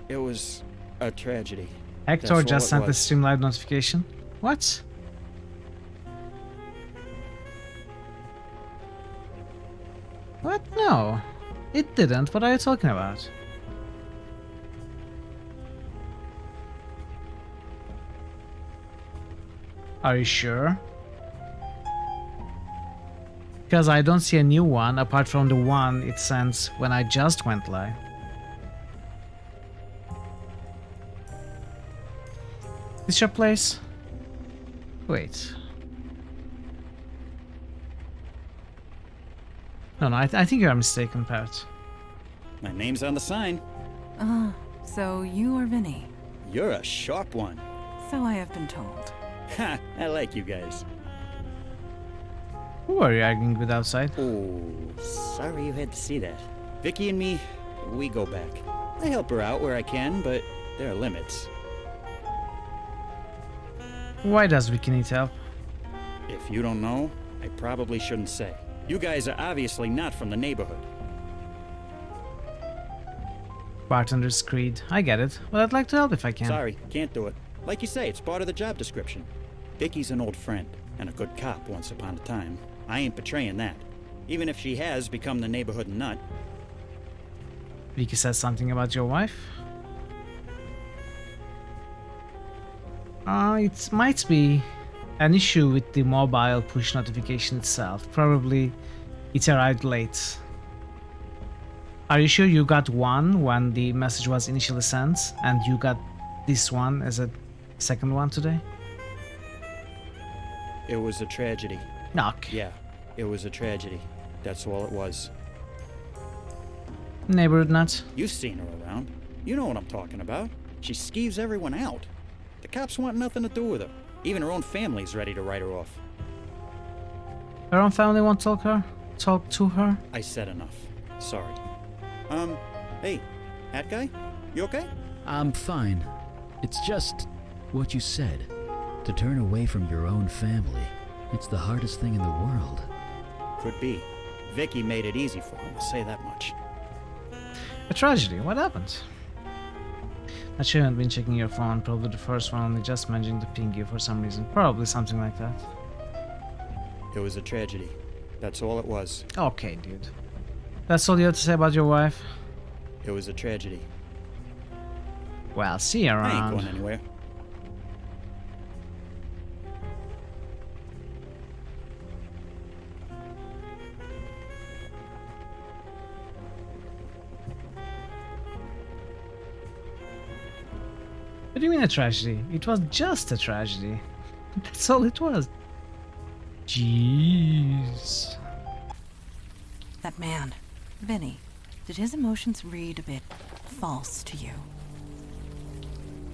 [SPEAKER 14] it was a tragedy. That's
[SPEAKER 1] Hector
[SPEAKER 14] all
[SPEAKER 1] just
[SPEAKER 14] it
[SPEAKER 1] sent a
[SPEAKER 14] was.
[SPEAKER 1] Streamlight notification. What? What? No. It didn't. What are you talking about? Are you sure? Because I don't see a new one apart from the one it sent when I just went live. Is your place? Wait. No, I think you are mistaken, Parrot.
[SPEAKER 14] My name's on the sign.
[SPEAKER 12] Ah, so you are Vinny.
[SPEAKER 14] You're a sharp one.
[SPEAKER 12] So I have been told.
[SPEAKER 14] Ha! I like you guys.
[SPEAKER 1] Who are you arguing with outside?
[SPEAKER 14] Oh, sorry you had to see that. Vicky and me, we go back. I help her out where I can, but there are limits.
[SPEAKER 1] Why does Vicky need help?
[SPEAKER 14] If you don't know, I probably shouldn't say. You guys are obviously not from the neighborhood.
[SPEAKER 1] Bartender's creed. I get it, but I'd like to help if I can.
[SPEAKER 14] Sorry, can't do it. Like you say, it's part of the job description. Vicky's an old friend, and a good cop once upon a time. I ain't betraying that. Even if she has become the neighborhood nut.
[SPEAKER 1] Vicky says something about your wife? It might be an issue with the mobile push notification itself. Probably it arrived late. Are you sure you got one when the message was initially sent and you got this one as a second one today?
[SPEAKER 14] It was a tragedy.
[SPEAKER 1] Okay.
[SPEAKER 14] Yeah, it was a tragedy. That's all it was.
[SPEAKER 1] Neighborhood nut.
[SPEAKER 14] You've seen her around. You know what I'm talking about. She skeeves everyone out. The cops want nothing to do with her. Even her own family's ready to write her off.
[SPEAKER 1] Her own family won't talk to her?
[SPEAKER 14] I said enough. Sorry. Hey, hat guy? You okay?
[SPEAKER 17] I'm fine. It's just what you said. To turn away from your own family. It's the hardest thing in the world.
[SPEAKER 14] Could be. Vicky made it easy for him, I'll say that much.
[SPEAKER 1] A tragedy. What happened? I shouldn't have been checking your phone. Probably the first one, only just managing to ping you for some reason. Probably something like that.
[SPEAKER 14] It was a tragedy. That's all it was.
[SPEAKER 1] Okay, dude. That's all you have to say about your wife?
[SPEAKER 14] It was a tragedy.
[SPEAKER 1] Well, see you around.
[SPEAKER 14] I ain't going anywhere.
[SPEAKER 1] What do you mean a tragedy? It was just a tragedy. That's all it was. Jeez.
[SPEAKER 12] That man, Vinny, did his emotions read a bit false to you?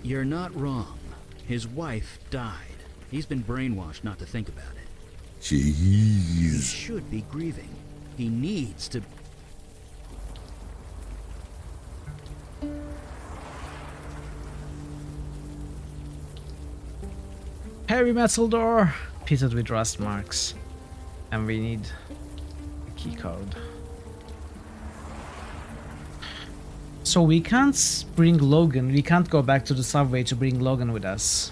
[SPEAKER 17] You're not wrong. His wife died. He's been brainwashed not to think about it.
[SPEAKER 5] Jeez.
[SPEAKER 17] He should be grieving. He needs to...
[SPEAKER 1] Heavy metal door, pitted with rust marks. And we need a key code. So we can't bring Logan, we can't go back to the subway to bring Logan with us.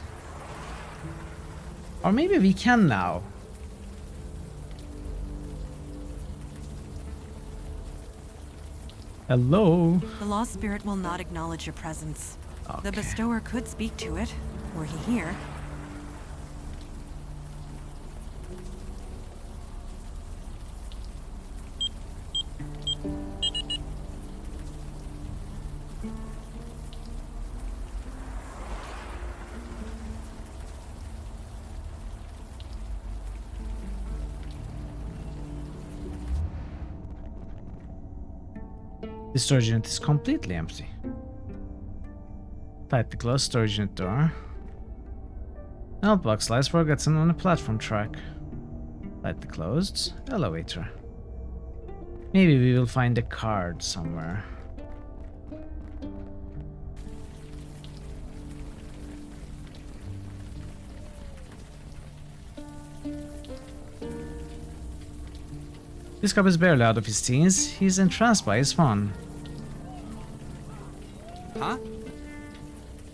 [SPEAKER 1] Or maybe we can now. Hello?
[SPEAKER 12] The lost spirit will not acknowledge your presence.
[SPEAKER 1] Okay.
[SPEAKER 12] The bestower could speak to it, were he here.
[SPEAKER 1] The storage unit is completely empty. Tightly closed storage unit door. Mailbox lies forgotten on a platform track. Tightly closed. Elevator. Maybe we will find a card somewhere. This cop is barely out of his teens. He's entranced by his fun.
[SPEAKER 22] Huh?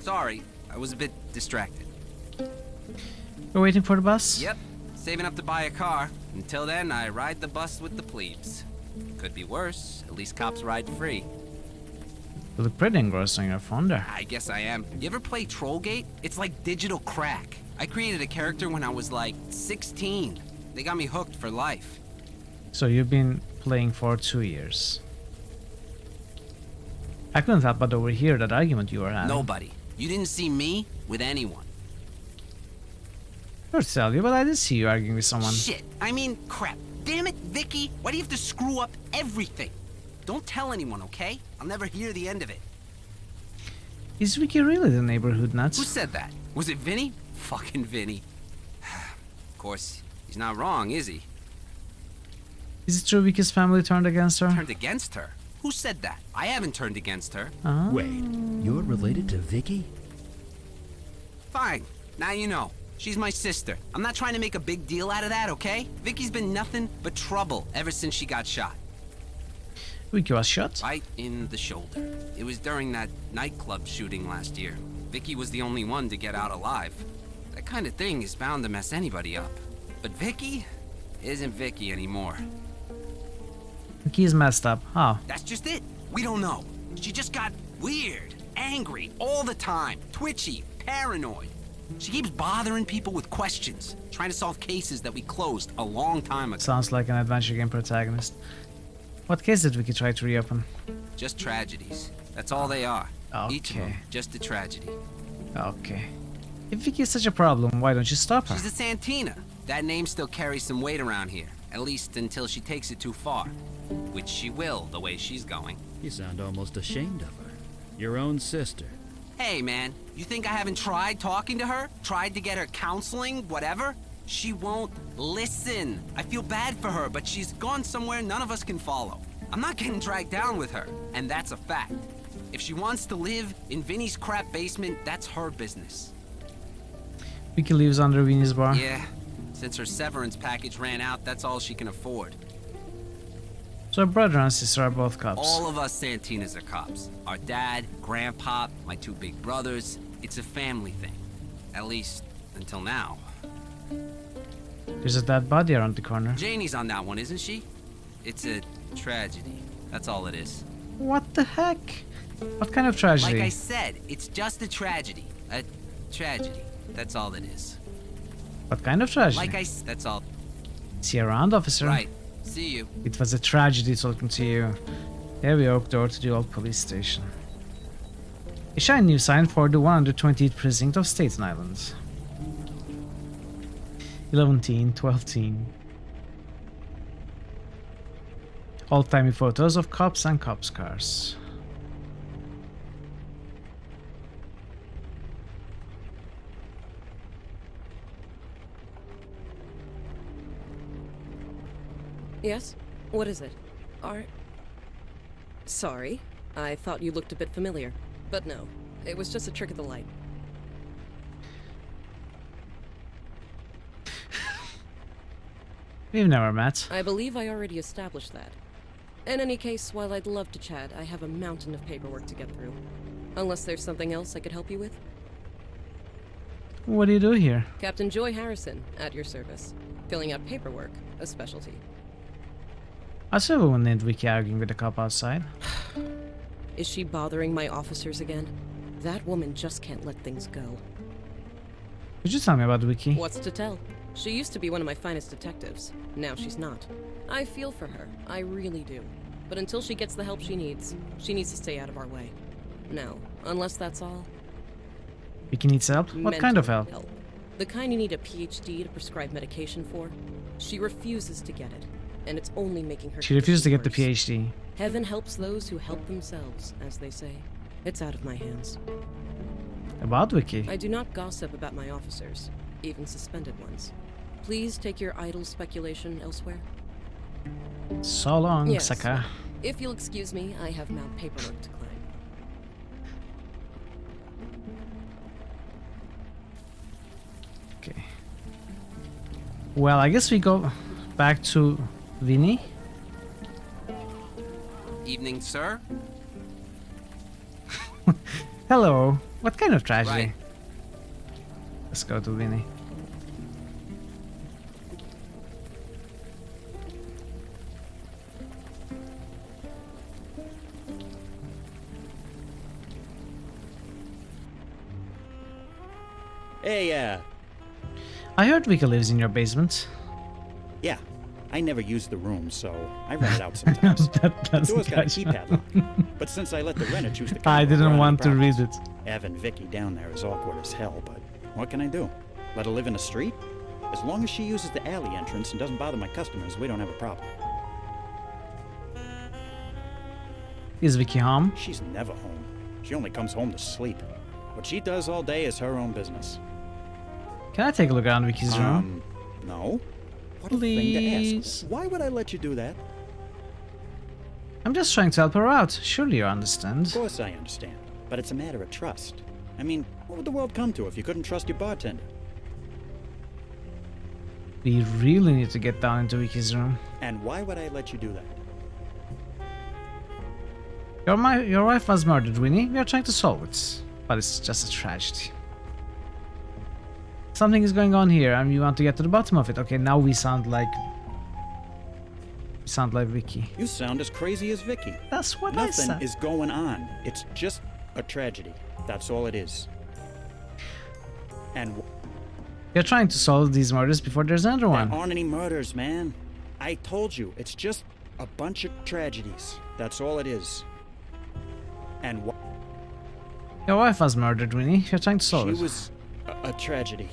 [SPEAKER 22] Sorry, I was a bit distracted.
[SPEAKER 1] We're waiting for the bus?
[SPEAKER 22] Yep, saving up to buy a car. Until then, I ride the bus with the plebes. Could be worse. At least cops ride free.
[SPEAKER 1] You look pretty engrossed on your phone there.
[SPEAKER 22] I guess I am. You ever play Trollgate? It's like digital crack. I created a character when I was like 16. They got me hooked for life.
[SPEAKER 1] So you've been playing for 2 years. I couldn't help but overhear that argument you were having.
[SPEAKER 22] Nobody. You didn't see me with anyone.
[SPEAKER 1] Sure to tell you, but I did see you arguing with someone.
[SPEAKER 22] Shit. I mean, crap. Damn it, Vicky! Why do you have to screw up everything? Don't tell anyone, okay? I'll never hear the end of it.
[SPEAKER 1] Is Vicky really the neighborhood nuts?
[SPEAKER 22] Who said that? Was it Vinny? Fucking Vinny. Of course, he's not wrong, is he?
[SPEAKER 1] Is it true Vicky's family turned against her?
[SPEAKER 22] Turned against her? Who said that? I haven't turned against her.
[SPEAKER 17] Wait, you're related to Vicky?
[SPEAKER 22] Fine. Now you know. She's my sister. I'm not trying to make a big deal out of that, okay? Vicky's been nothing but trouble ever since she got shot.
[SPEAKER 1] Vicky was shot?
[SPEAKER 22] Right in the shoulder. It was during that nightclub shooting last year. Vicky was the only one to get out alive. That kind of thing is bound to mess anybody up. But Vicky isn't Vicky anymore.
[SPEAKER 1] Vicky's messed up. How?
[SPEAKER 22] That's just it. We don't know. She just got weird, angry all the time, twitchy, paranoid. She keeps bothering people with questions, trying to solve cases that we closed a long time ago.
[SPEAKER 1] Sounds like an adventure game protagonist. What case did Vicky try to reopen?
[SPEAKER 22] Just tragedies. That's all they are.
[SPEAKER 1] Okay.
[SPEAKER 22] Each of them, just a tragedy.
[SPEAKER 1] Okay. If Vicky is such a problem, why don't you stop her?
[SPEAKER 22] She's a Santina. That name still carries some weight around here. At least until she takes it too far. Which she will, the way she's going.
[SPEAKER 17] You sound almost ashamed of her. Your own sister.
[SPEAKER 22] Hey, man. You think I haven't tried talking to her? Tried to get her counseling? Whatever? She won't listen. I feel bad for her, but she's gone somewhere none of us can follow. I'm not getting dragged down with her, and that's a fact. If she wants to live in Vinny's crap basement, that's her business.
[SPEAKER 1] Vicky lives under Vinny's bar?
[SPEAKER 22] Yeah. Since her severance package ran out, that's all she can afford.
[SPEAKER 1] So her brother and sister are both cops.
[SPEAKER 22] All of us Santinas are cops. Our dad, grandpa, my two big brothers. It's a family thing. At least, until now.
[SPEAKER 1] There's a dead body around the corner.
[SPEAKER 22] Janie's on that one, isn't she? It's a tragedy. That's all it is.
[SPEAKER 1] What the heck? What kind of tragedy?
[SPEAKER 22] Like I said, it's just a tragedy. A tragedy. That's all it is.
[SPEAKER 1] What kind of tragedy?
[SPEAKER 22] Like I said, that's all.
[SPEAKER 1] See you around, officer.
[SPEAKER 22] Right. See you.
[SPEAKER 1] It was a tragedy talking to you. Heavy oak door to the old police station. A shiny new sign for the 128th precinct of Staten Island. 11-teen, 12-teen. Old-timey photos of cops and cops' cars.
[SPEAKER 18] Yes? What is it? Sorry. I thought you looked a bit familiar. But no, it was just a trick of the light.
[SPEAKER 1] We've never met.
[SPEAKER 18] I believe I already established that. In any case, while I'd love to chat, I have a mountain of paperwork to get through. Unless there's something else I could help you with?
[SPEAKER 1] What do you do here?
[SPEAKER 18] Captain Joy Harrison, at your service. Filling out paperwork, a specialty.
[SPEAKER 1] I saw a woman named Vicky arguing with a cop outside.
[SPEAKER 18] Is she bothering my officers again? That woman just can't let things go.
[SPEAKER 1] Could you tell me about Vicky?
[SPEAKER 18] What's to tell? She used to be one of my finest detectives. Now she's not. I feel for her. I really do. But until she gets the help she needs to stay out of our way. No, unless that's all.
[SPEAKER 1] Vicky needs help? What kind of help?
[SPEAKER 18] The kind you need a PhD to prescribe medication for. She refuses to get it. And it's only making her.
[SPEAKER 1] She refused to get the PhD.
[SPEAKER 18] Heaven helps those who help themselves, as they say. It's out of my hands.
[SPEAKER 1] About Vicky?
[SPEAKER 18] I do not gossip about my officers, even suspended ones. Please take your idle speculation elsewhere.
[SPEAKER 1] So long,
[SPEAKER 18] yes.
[SPEAKER 1] Saka.
[SPEAKER 18] If you'll excuse me, I have Mount paperwork to climb.
[SPEAKER 1] Okay. Well, I guess we go back to Vinny.
[SPEAKER 22] Evening, sir.
[SPEAKER 1] Hello. What kind of tragedy?
[SPEAKER 22] Right.
[SPEAKER 1] Let's go to Vinny.
[SPEAKER 14] Hey,
[SPEAKER 1] I heard Vicky lives in your basement.
[SPEAKER 14] yeah. I never use the room, so I rent it out sometimes. The door's got a keypad lock. But since I let the renter choose the kind
[SPEAKER 1] I
[SPEAKER 14] of
[SPEAKER 1] didn't
[SPEAKER 14] run
[SPEAKER 1] want to read
[SPEAKER 14] problems,
[SPEAKER 1] it.
[SPEAKER 14] Having Vicky down there is awkward as hell, but what can I do? Let her live in the street? As long as she uses the alley entrance and doesn't bother my customers, we don't have a problem.
[SPEAKER 1] Is Vicky home?
[SPEAKER 14] She's never home. She only comes home to sleep. What she does all day is her own business.
[SPEAKER 1] Can I take a look around Vicky's room?
[SPEAKER 14] No. What a
[SPEAKER 1] Please.
[SPEAKER 14] thing to ask. Why would I let you do that?
[SPEAKER 1] I'm just trying to help her out. Surely you understand.
[SPEAKER 14] Of course I understand. But it's a matter of trust. I mean, what would the world come to if you couldn't trust your bartender?
[SPEAKER 1] We really need to get down into Vicky's room.
[SPEAKER 14] And why would I let you do that?
[SPEAKER 1] Your wife was murdered, Winnie. We are trying to solve it. But it's just a tragedy. Something is going on here and we want to get to the bottom of it. Okay, now we sound like... Vicky.
[SPEAKER 14] You sound as crazy as Vicky.
[SPEAKER 1] That's what I said.
[SPEAKER 14] Nothing is going on. It's just a tragedy. That's all it is. And
[SPEAKER 1] You're trying to solve these murders before there's another one.
[SPEAKER 14] there aren't any murders, man. I told you, it's just a bunch of tragedies. That's all it is. And
[SPEAKER 1] Your wife was murdered, Winnie. You're trying to solve it.
[SPEAKER 14] she was a tragedy.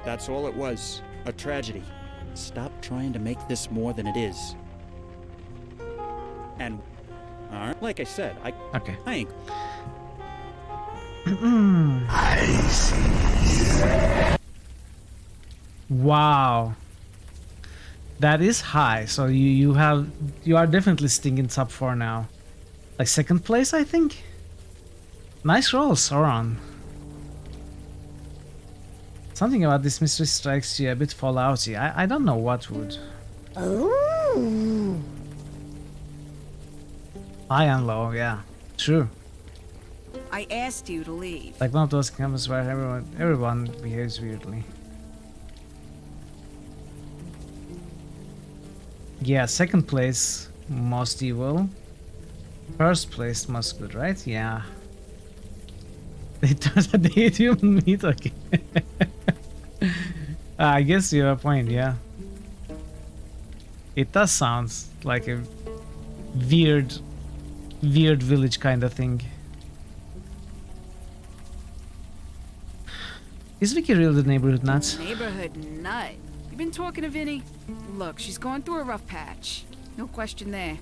[SPEAKER 14] That's all it was. A tragedy. Stop trying to make this more than it is. And like I said, I ain't.
[SPEAKER 1] I see. Wow. That is high. So you are definitely stinging top 4 now. Like second place, I think. Nice rolls, Sauron. Something about this mystery strikes you a bit fallouty. I don't know what would.
[SPEAKER 4] Ooh.
[SPEAKER 1] High and low, yeah. True.
[SPEAKER 10] I asked you to leave.
[SPEAKER 1] Like one of those campus where everyone behaves weirdly. Yeah, second place, most evil. First place, most good, right? Yeah. They thought that they ate human meat, okay. I guess you have a point, yeah. It does sound like a weird village kind of thing. Is Vicky really the neighborhood nut?
[SPEAKER 10] Neighborhood nut? You been talking to Vinny? Look, she's going through a rough patch. No question there.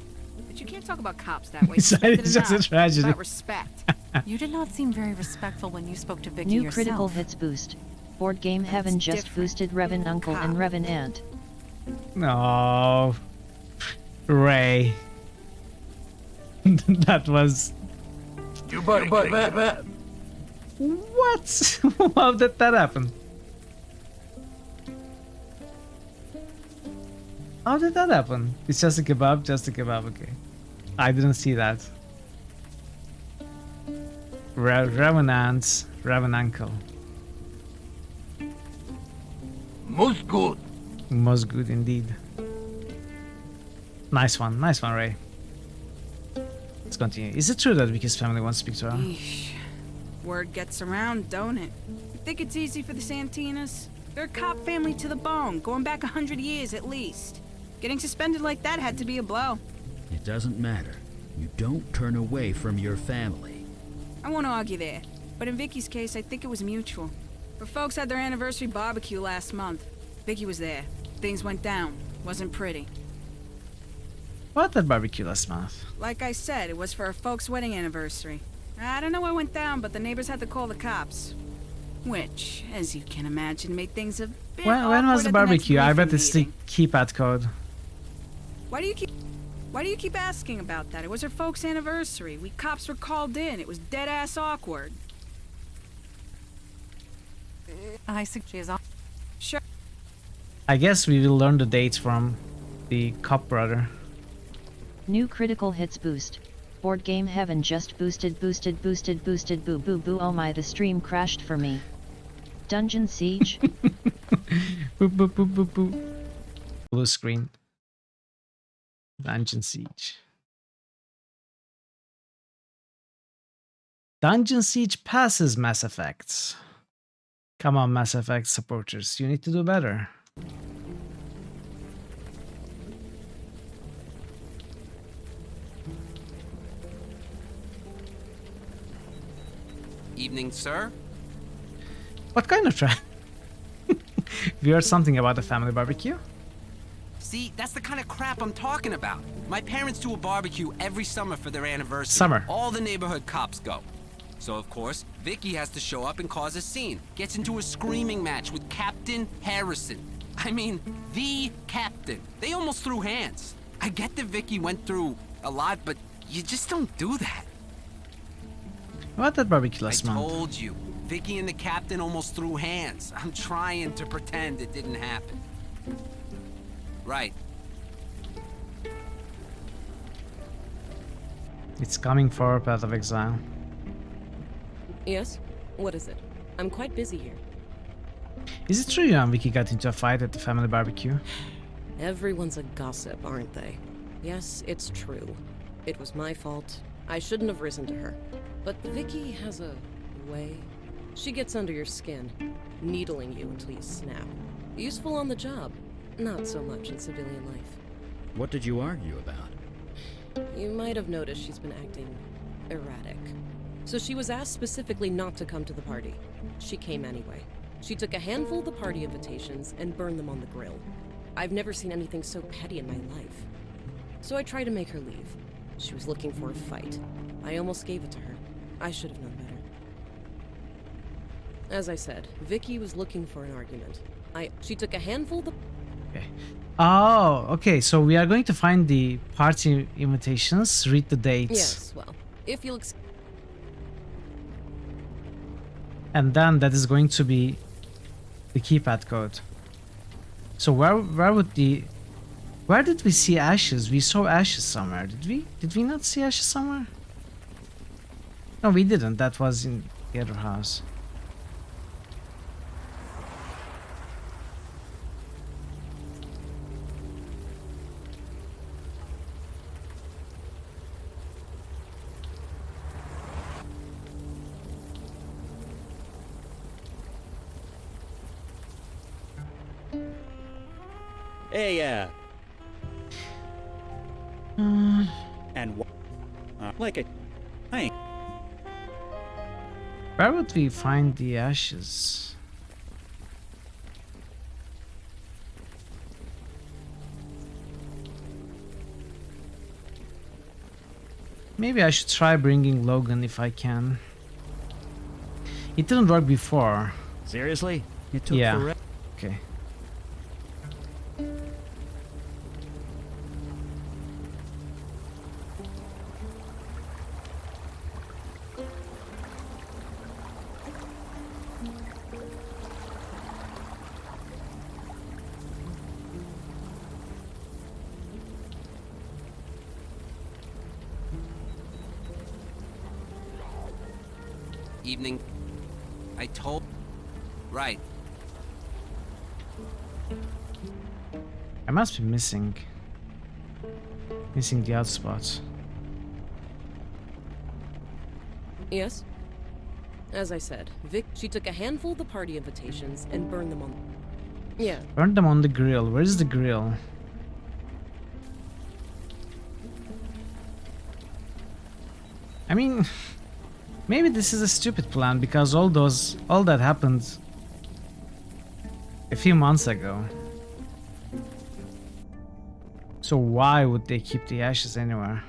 [SPEAKER 10] But you can't talk about cops that way.
[SPEAKER 1] It's just a tragedy.
[SPEAKER 10] About respect.
[SPEAKER 12] You did not seem very respectful when you spoke to Vicky
[SPEAKER 8] New
[SPEAKER 12] yourself.
[SPEAKER 8] critical hits boost. Board game heaven just boosted Revan Uncle and Revan Aunt.
[SPEAKER 1] No, Ray. That was.
[SPEAKER 6] But.
[SPEAKER 1] What? How did that happen? How did that happen? It's just a kebab, okay. I didn't see that. Revan Aunt, Revan Uncle.
[SPEAKER 6] Most good.
[SPEAKER 1] Most good indeed. Nice one, Ray. Let's continue. Is it true that Vicky's family wants to speak to her?
[SPEAKER 10] Eesh. Word gets around, don't it? You think it's easy for the Santinas? They're a cop family to the bone, going back 100 years at least. Getting suspended like that had to be a blow.
[SPEAKER 17] It doesn't matter. You don't turn away from your family.
[SPEAKER 10] I won't argue there, but in Vicky's case, I think it was mutual. Her folks had their anniversary barbecue last month. Vicky was there. Things went down. Wasn't pretty.
[SPEAKER 1] What, that barbecue last month?
[SPEAKER 10] Like I said, it was for her folks' wedding anniversary. I don't know what went down, but the neighbors had to call the cops. Which, as you can imagine, made things a bit
[SPEAKER 1] When was the barbecue? I bet it's the
[SPEAKER 10] meeting.
[SPEAKER 1] keypad code.
[SPEAKER 10] Why do you keep asking about that? It was her folks' anniversary. We cops were called in. It was dead-ass awkward.
[SPEAKER 12] I suggest.
[SPEAKER 10] Sure.
[SPEAKER 1] I guess we will learn the dates from the cop brother.
[SPEAKER 8] New critical hits boost. Board game heaven just boosted boo boo boo. Oh my, the stream crashed for me. Dungeon Siege.
[SPEAKER 1] Boop boop boop boop boop. Blue screen. Dungeon Siege. Dungeon Siege passes Mass Effect. Come on, Mass Effect supporters, you need to do better.
[SPEAKER 22] Evening, sir.
[SPEAKER 1] What kind of trap? We heard something about the family barbecue.
[SPEAKER 22] See, that's the kind of crap I'm talking about. My parents do a barbecue every summer for their anniversary.
[SPEAKER 1] Summer.
[SPEAKER 22] All the neighborhood cops go. So, of course, Vicky has to show up and cause a scene. Gets into a screaming match with Captain Harrison. I mean, the captain. They almost threw hands. I get that Vicky went through a lot, but you just don't do that.
[SPEAKER 1] What that barbecue last month?
[SPEAKER 22] I told you. Vicky and the captain almost threw hands. I'm trying to pretend it didn't happen. Right.
[SPEAKER 1] It's coming for Path of Exile.
[SPEAKER 18] Yes? What is it? I'm quite busy here.
[SPEAKER 1] Is it true you and Vicky got into a fight at the family barbecue?
[SPEAKER 18] Everyone's a gossip, aren't they? Yes, it's true. It was my fault. I shouldn't have risen to her. But Vicky has a way. She gets under your skin, needling you until you snap. Useful on the job, not so much in civilian life.
[SPEAKER 17] What did you argue about?
[SPEAKER 18] You might have noticed she's been acting erratic. So she was asked specifically not to come to the party. She came anyway. She took a handful of the party invitations and burned them on the grill. I've never seen anything so petty in my life. So I tried to make her leave. She was looking for a fight. I almost gave it to her. I should have known better. As I said, Vicky was looking for an argument. She took a handful of the...
[SPEAKER 1] Okay. Oh, okay. So we are going to find the party invitations, read the dates.
[SPEAKER 18] Yes, well, if you'll...
[SPEAKER 1] And then that is going to be the keypad code. So where did we see ashes? We saw ashes somewhere. Did we not see ashes somewhere? No, we didn't. That was in the other house.
[SPEAKER 14] Hey, and like a thing.
[SPEAKER 1] Where would we find the ashes? Maybe I should try bringing Logan if I can. It didn't work before.
[SPEAKER 17] Seriously? It took
[SPEAKER 1] yeah.
[SPEAKER 17] forever.
[SPEAKER 1] Okay.
[SPEAKER 22] Evening. I told... Right.
[SPEAKER 1] I must be missing the other spots.
[SPEAKER 18] Yes? As I said, she took a handful of the party invitations and burned them on... Yeah.
[SPEAKER 1] Burned them on the grill. Where's the grill? I mean... Maybe this is a stupid plan because all that happened a few months ago. So why would they keep the ashes anywhere?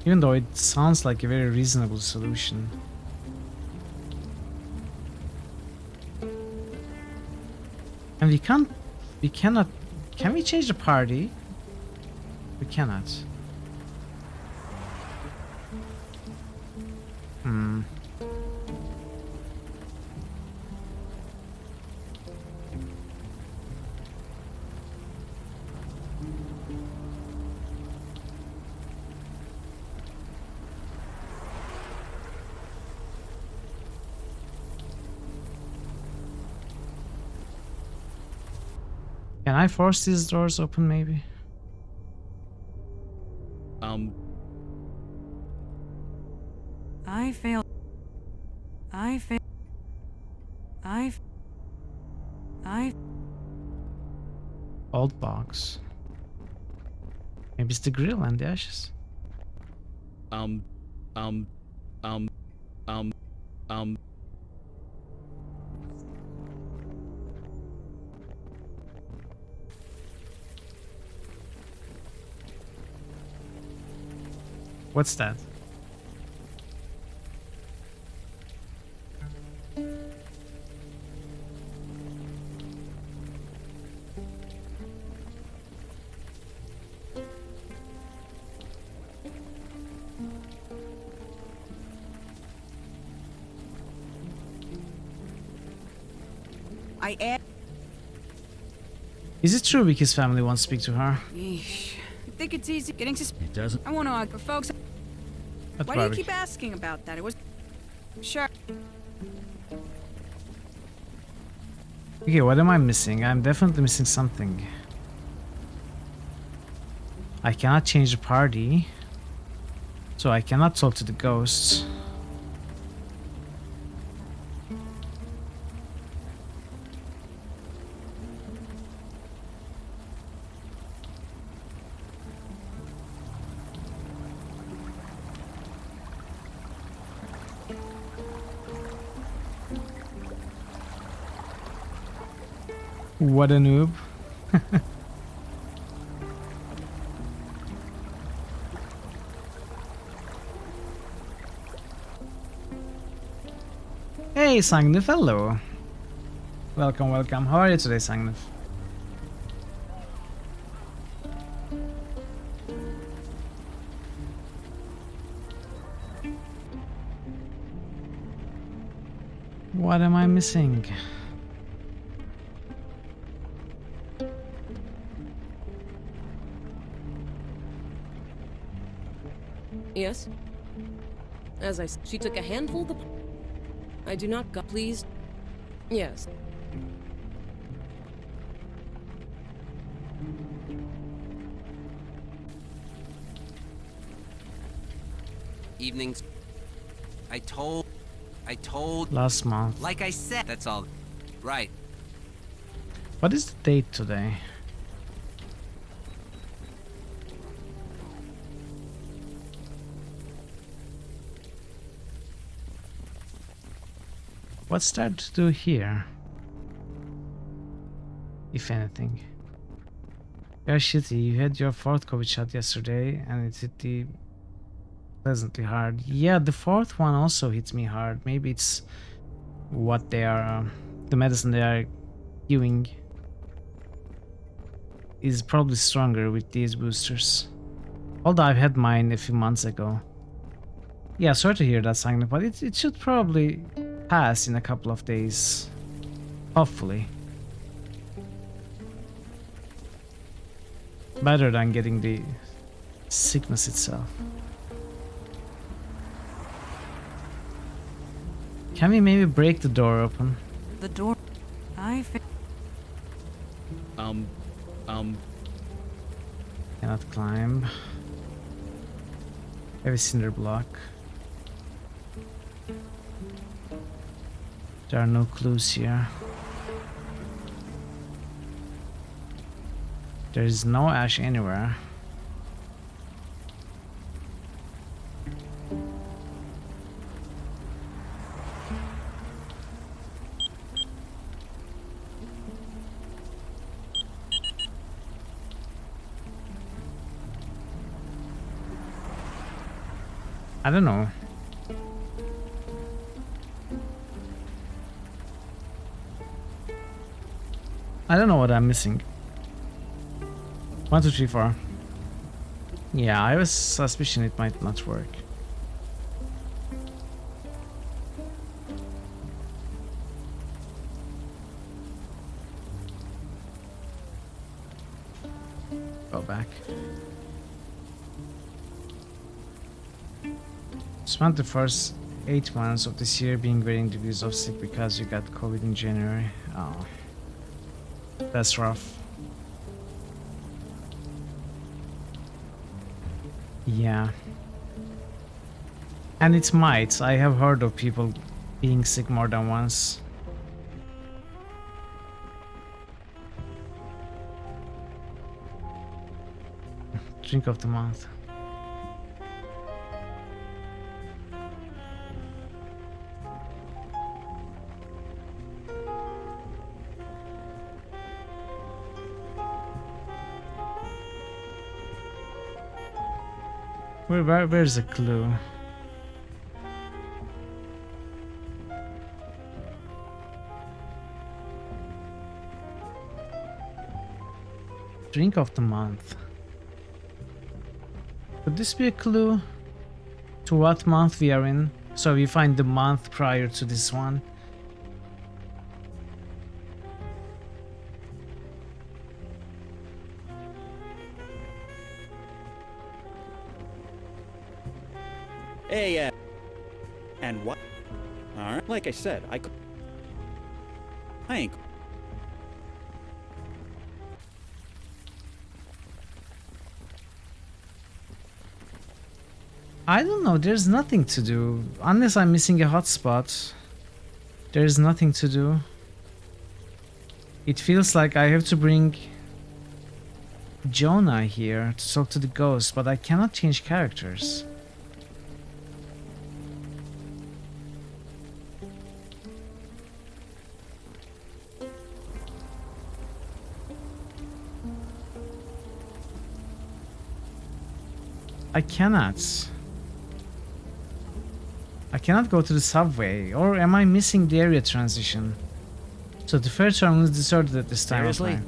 [SPEAKER 1] Even though it sounds like a very reasonable solution. And we cannot, can we change the party? We cannot. Can I force these doors open, maybe?
[SPEAKER 12] I
[SPEAKER 1] Old box. Maybe it's the grill and the ashes. What's that?
[SPEAKER 10] I add.
[SPEAKER 1] Is it true Vicky's family won't speak to her?
[SPEAKER 10] Yeesh. I think it's easy getting suspicious.
[SPEAKER 17] It doesn't.
[SPEAKER 10] I want to argue, folks.
[SPEAKER 1] That's
[SPEAKER 10] Why do you
[SPEAKER 1] Barbie.
[SPEAKER 10] keep asking about that? It was. Sure.
[SPEAKER 1] Okay, what am I missing? I'm definitely missing something. I cannot change the party. So I cannot talk to the ghosts. What a noob. Hey, Sangnif, hello. Welcome, welcome. How are you today, Sangnif? What am I missing?
[SPEAKER 18] Yes? As she took a handful of the... I do not go... Please? Yes.
[SPEAKER 22] Evenings. I told.
[SPEAKER 1] Last month.
[SPEAKER 22] Like I said, that's all. Right.
[SPEAKER 1] What is the date today? What's that to do here? If anything. You're shitty. You had your fourth COVID shot yesterday and it hit the pleasantly hard. Yeah, the fourth one also hits me hard. Maybe it's what they are, the medicine they are giving is probably stronger with these boosters. Although I've had mine a few months ago. Yeah, sorry to hear that, Sangnip, but it should probably pass in a couple of days. Hopefully. Better than getting the sickness itself. Can we maybe break the door open?
[SPEAKER 12] The door.
[SPEAKER 1] Cannot climb. Have a cinder block. There are no clues here. There is no ash anywhere. I don't know. I don't know what I'm missing. 1, 2, 3, 4. Yeah, I have a suspicion it might not work. Go back. Spent the first 8 months of this year being varying degrees of sick because you got COVID in January. Oh, that's rough. Yeah. And it's mites. I have heard of people being sick more than once. Drink of the month. Where's the clue? Drink of the month. Could this be a clue to what month we are in? So we find the month prior to this one.
[SPEAKER 14] Hey, and what? Alright, like I said, I ain't.
[SPEAKER 1] I don't know, there's nothing to do. Unless I'm missing a hotspot, there's nothing to do. It feels like I have to bring Jonah here to talk to the ghost, but I cannot change characters. I cannot go to the subway, or am I missing the area transition? So the fair terminal is deserted at this time of night.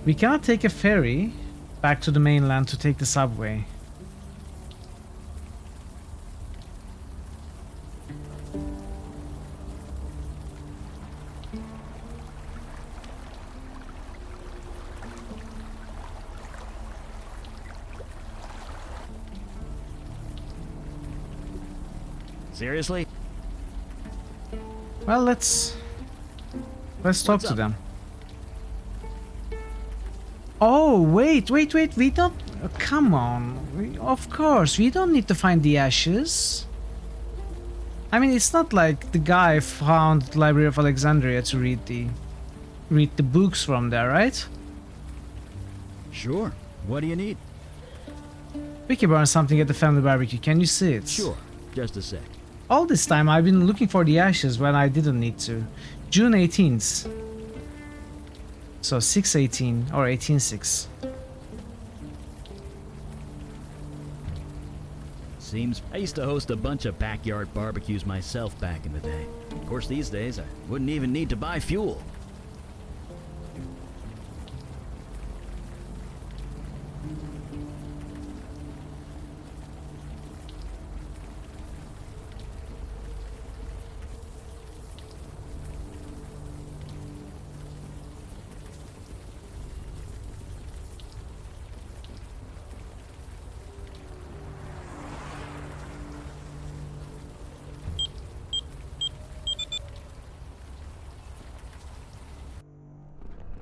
[SPEAKER 1] We cannot take a ferry back to the mainland to take the subway.
[SPEAKER 17] Seriously?
[SPEAKER 1] Well, let's talk to them. Oh, wait, we don't... come on. Of course, we don't need to find the ashes. I mean, it's not like the guy found the Library of Alexandria to read the books from there, right?
[SPEAKER 17] Sure. What do you need?
[SPEAKER 1] Vicky burned something at the family barbecue. Can you see it?
[SPEAKER 17] Sure. Just a sec.
[SPEAKER 1] All this time I've been looking for the ashes when I didn't need to. June 18th. So 6/18 or 18/6.
[SPEAKER 17] Seems I used to host a bunch of backyard barbecues myself back in the day. Of course, these days I wouldn't even need to buy fuel.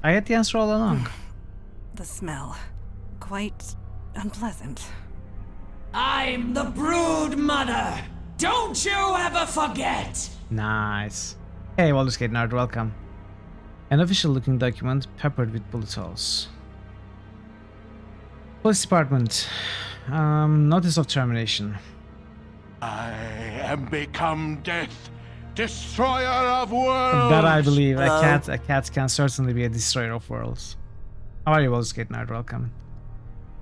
[SPEAKER 1] I had the answer all along.
[SPEAKER 12] The smell. Quite unpleasant.
[SPEAKER 6] I'm the Brood Mother! Don't you ever forget!
[SPEAKER 1] Nice. Hey, Baldur's Gate nerd, welcome. An official looking document peppered with bullet holes. Police Department. Notice of termination.
[SPEAKER 5] I am become death, destroyer of worlds.
[SPEAKER 1] That I believe. A cat can certainly be a destroyer of worlds. How are you, Baldur's Gate nerd? Welcome.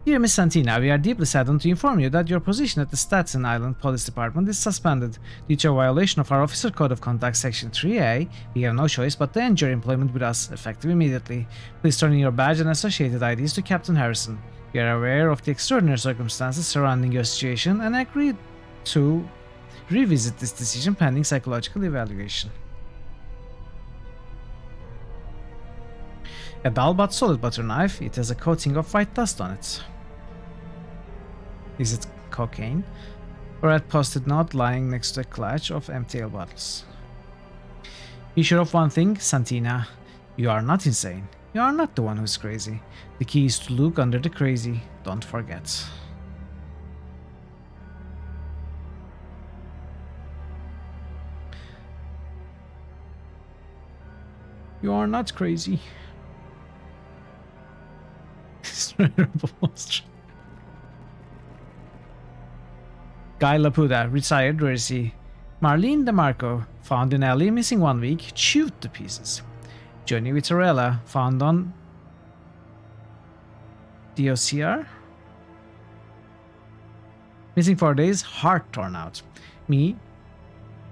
[SPEAKER 1] Dear Miss Santina, we are deeply saddened to inform you that your position at the Staten Island Police Department is suspended due to a violation of our Officer Code of Conduct Section 3A. We have no choice but to end your employment with us, effective immediately. Please turn in your badge and associated IDs to Captain Harrison. We are aware of the extraordinary circumstances surrounding your situation and agree to revisit this decision pending psychological evaluation. A dull but solid butter knife. It has a coating of white dust on it. Is it cocaine? A red post-it note lying next to a clutch of empty ale bottles. Be sure of one thing, Santina. You are not insane. You are not the one who's crazy. The key is to look under the crazy. Don't forget. You are not crazy. Guy Lapuda, retired. Where is he? Marlene DeMarco, found in alley, missing 1 week, chewed to pieces. Johnny Vitarella, found on DOCR. Missing 4 days, heart torn out. Me,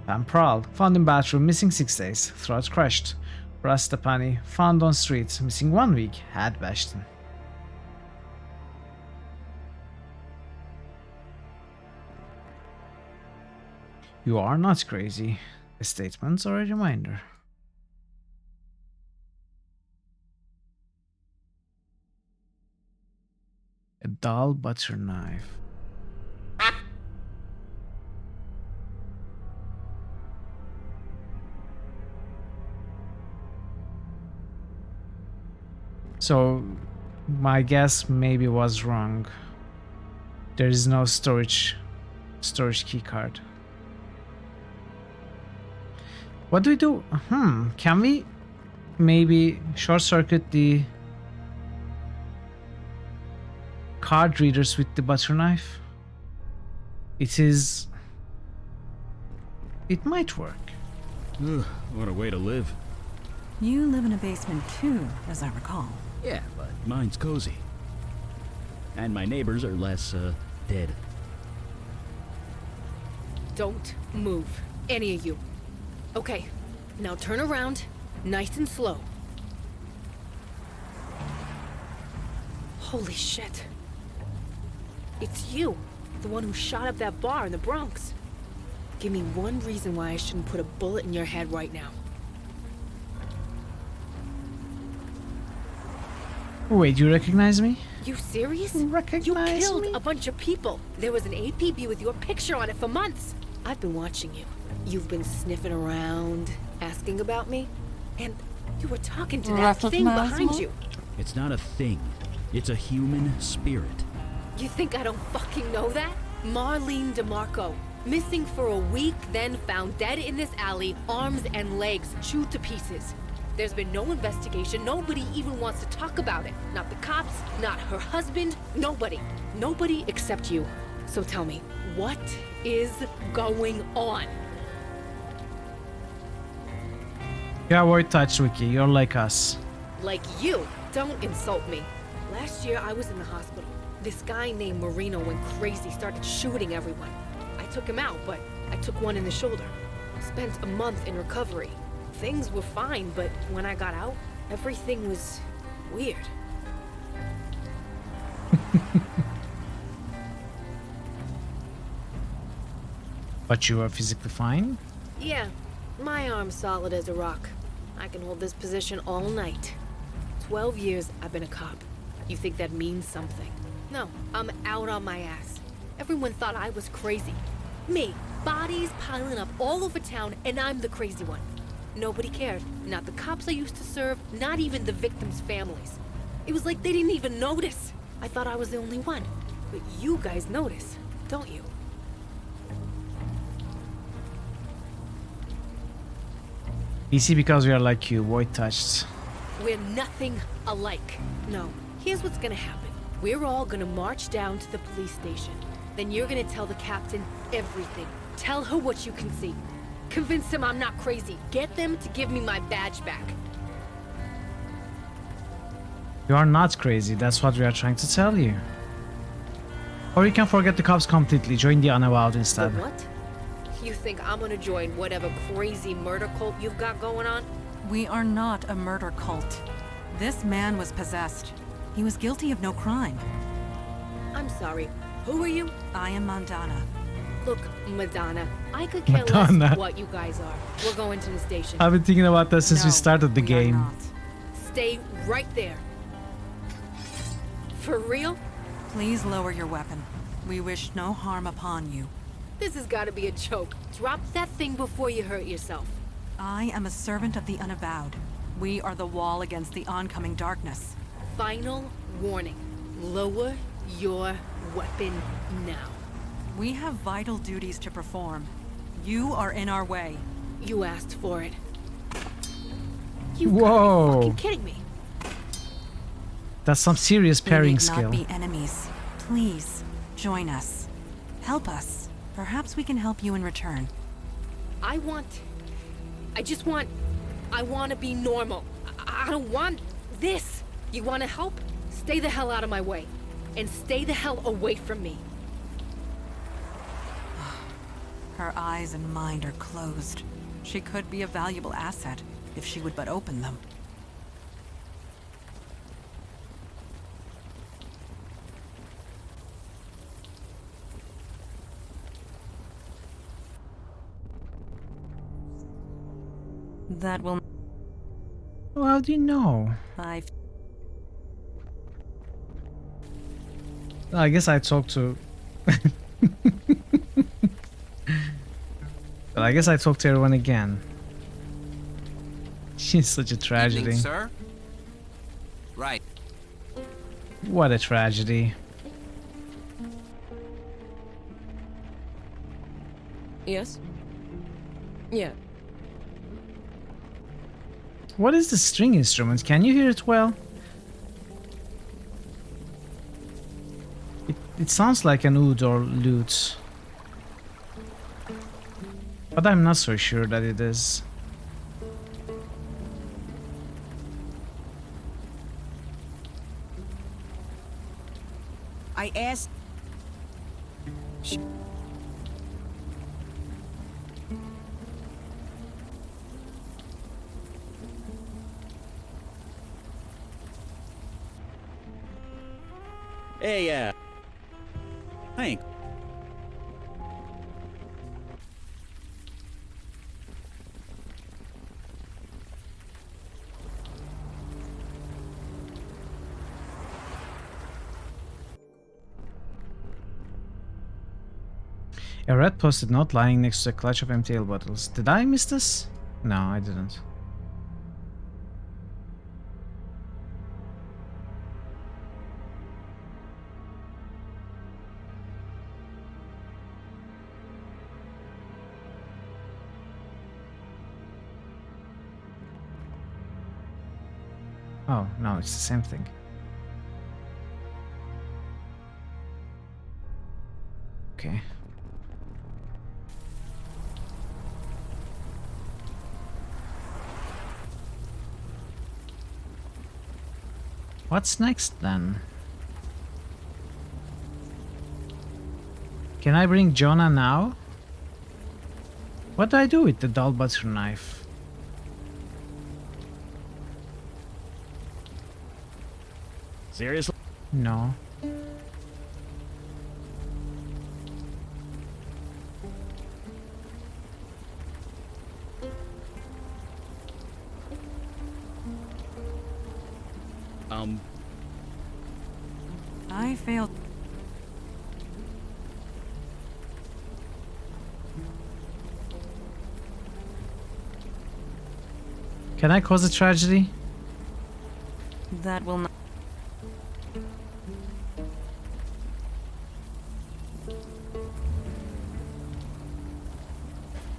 [SPEAKER 1] Pam Prowl, found in bathroom, missing 6 days, throat crushed. Rastapani, found on street, missing 1 week, head bashed in. You are not crazy. A statement or a reminder? A dull butter knife. So, my guess maybe was wrong. There is no storage key card. What do we do? Can we maybe short circuit the card readers with the butter knife? It might work.
[SPEAKER 21] Ugh, what a way to live.
[SPEAKER 12] You live in a basement too, as I recall.
[SPEAKER 17] Yeah, but mine's cozy. And my neighbors are less, dead.
[SPEAKER 19] Don't move, any of you. Okay, now turn around, nice and slow. Holy shit. It's you, the one who shot up that bar in the Bronx. Give me one reason why I shouldn't put a bullet in your head right now.
[SPEAKER 1] Wait, you recognize me?
[SPEAKER 19] You serious?
[SPEAKER 1] Recognize
[SPEAKER 19] you killed
[SPEAKER 1] me?
[SPEAKER 19] a bunch of people. There was an APB with your picture on it for months. I've been watching you. You've been sniffing around, asking about me, and you were talking to that thing behind you.
[SPEAKER 17] It's not a thing. It's a human spirit.
[SPEAKER 19] You think I don't fucking know that? Marlene DeMarco, missing for a week, then found dead in this alley, arms and legs chewed to pieces. There's been no investigation. Nobody even wants to talk about it. Not the cops, not her husband, nobody. Nobody except you. So tell me, what is going on?
[SPEAKER 1] You avoid touch, Wiki. You're like us.
[SPEAKER 19] Like you? Don't insult me. Last year I was in the hospital. This guy named Marino went crazy, started shooting everyone. I took him out, but I took one in the shoulder. Spent a month in recovery. Things were fine, but when I got out, everything was weird.
[SPEAKER 1] But you are physically fine?
[SPEAKER 19] Yeah, my arm's solid as a rock. I can hold this position all night. 12 years I've been a cop. You think that means something? No, I'm out on my ass. Everyone thought I was crazy. Me, bodies piling up all over town, and I'm the crazy one. Nobody cared. Not the cops I used to serve, not even the victims' families. It was like they didn't even notice. I thought I was the only one. But you guys notice, don't you?
[SPEAKER 1] Easy because we are like you, void touched.
[SPEAKER 19] We're nothing alike. No, here's what's gonna happen. We're all gonna march down to the police station. Then you're gonna tell the captain everything. Tell her what you can see. Convince him I'm not crazy. Get them to give me my badge back.
[SPEAKER 1] You are not crazy, that's what we are trying to tell you. Or you can forget the cops completely, join the Unavowed instead.
[SPEAKER 19] The what? You think I'm gonna join whatever crazy murder cult you've got going on?
[SPEAKER 12] We are not a murder cult. This man was possessed. He was guilty of no crime.
[SPEAKER 19] I'm sorry. Who are you?
[SPEAKER 12] I am Mandana.
[SPEAKER 19] Look, Madonna, I could care
[SPEAKER 1] Madonna.
[SPEAKER 19] less what you guys are. We're going to the station.
[SPEAKER 1] I've been thinking about that since we started the game.
[SPEAKER 19] Stay right there. For real?
[SPEAKER 12] Please lower your weapon. We wish no harm upon you.
[SPEAKER 19] This has got to be a joke. Drop that thing before you hurt yourself.
[SPEAKER 12] I am a servant of the Unavowed. We are the wall against the oncoming darkness.
[SPEAKER 19] Final warning. Lower your weapon now.
[SPEAKER 12] We have vital duties to perform. You are in our way.
[SPEAKER 19] You asked for it.
[SPEAKER 1] Whoa!
[SPEAKER 19] Fucking kidding me?
[SPEAKER 1] That's some serious parrying
[SPEAKER 12] We need
[SPEAKER 1] skill.
[SPEAKER 12] not be enemies. Please, join us. Help us. Perhaps we can help you in return.
[SPEAKER 19] I want to be normal. I don't want this. You want to help? Stay the hell out of my way. And stay the hell away from me.
[SPEAKER 12] Her eyes and mind are closed. She could be a valuable asset if she would but open them. That will...
[SPEAKER 1] Well, how do you know? I guess I talked to... But I guess I talked to everyone again. She's such a tragedy.
[SPEAKER 22] Evening, sir. Right.
[SPEAKER 1] What a tragedy.
[SPEAKER 18] Yes? Yeah.
[SPEAKER 1] What is the string instrument? Can you hear it well? It sounds like an oud or lute. But I'm not so sure that it is.
[SPEAKER 22] I asked...
[SPEAKER 14] Hey, Hank.
[SPEAKER 1] A red post-it note lying next to a clutch of empty ale bottles. Did I miss this? No, I didn't. Oh, no, it's the same thing. Okay. What's next then? Can I bring Jonah now? What do I do with the dull butter knife?
[SPEAKER 7] Seriously?
[SPEAKER 1] No.
[SPEAKER 12] I failed.
[SPEAKER 1] Can I cause a tragedy?
[SPEAKER 12] That will not...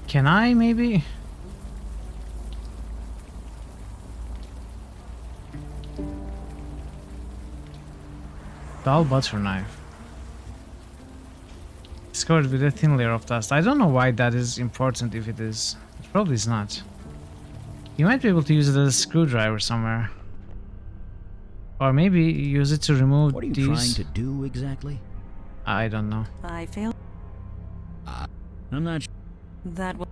[SPEAKER 1] Can I maybe? Dull butter knife. It's covered with a thin layer of dust. I don't know why that is important if it is. It probably is not. You might be able to use it as a screwdriver somewhere. Or maybe use it to remove
[SPEAKER 17] What are you
[SPEAKER 1] these.
[SPEAKER 17] trying to do exactly?
[SPEAKER 1] I don't know.
[SPEAKER 12] I failed.
[SPEAKER 17] I'm not sure.
[SPEAKER 12] That will...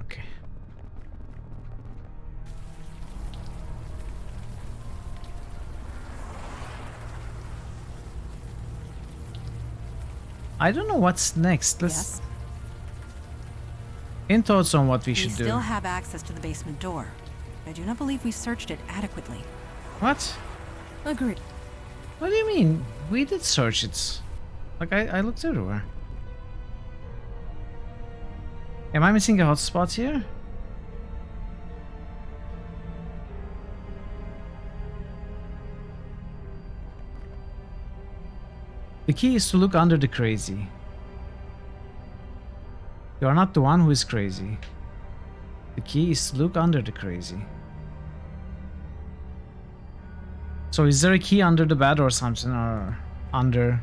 [SPEAKER 1] Okay. I don't know what's next. Let's...
[SPEAKER 12] Yes?
[SPEAKER 1] In thoughts on what we
[SPEAKER 12] We
[SPEAKER 1] should do.
[SPEAKER 12] still have access to the basement door. I do not believe we searched it adequately.
[SPEAKER 1] What?
[SPEAKER 12] Agreed.
[SPEAKER 1] What do you mean? We did search it. Like, I looked everywhere. Am I missing a hotspot here? The key is to look under the crazy. You are not the one who is crazy. The key is to look under the crazy. So is there a key under the bed or something, or under?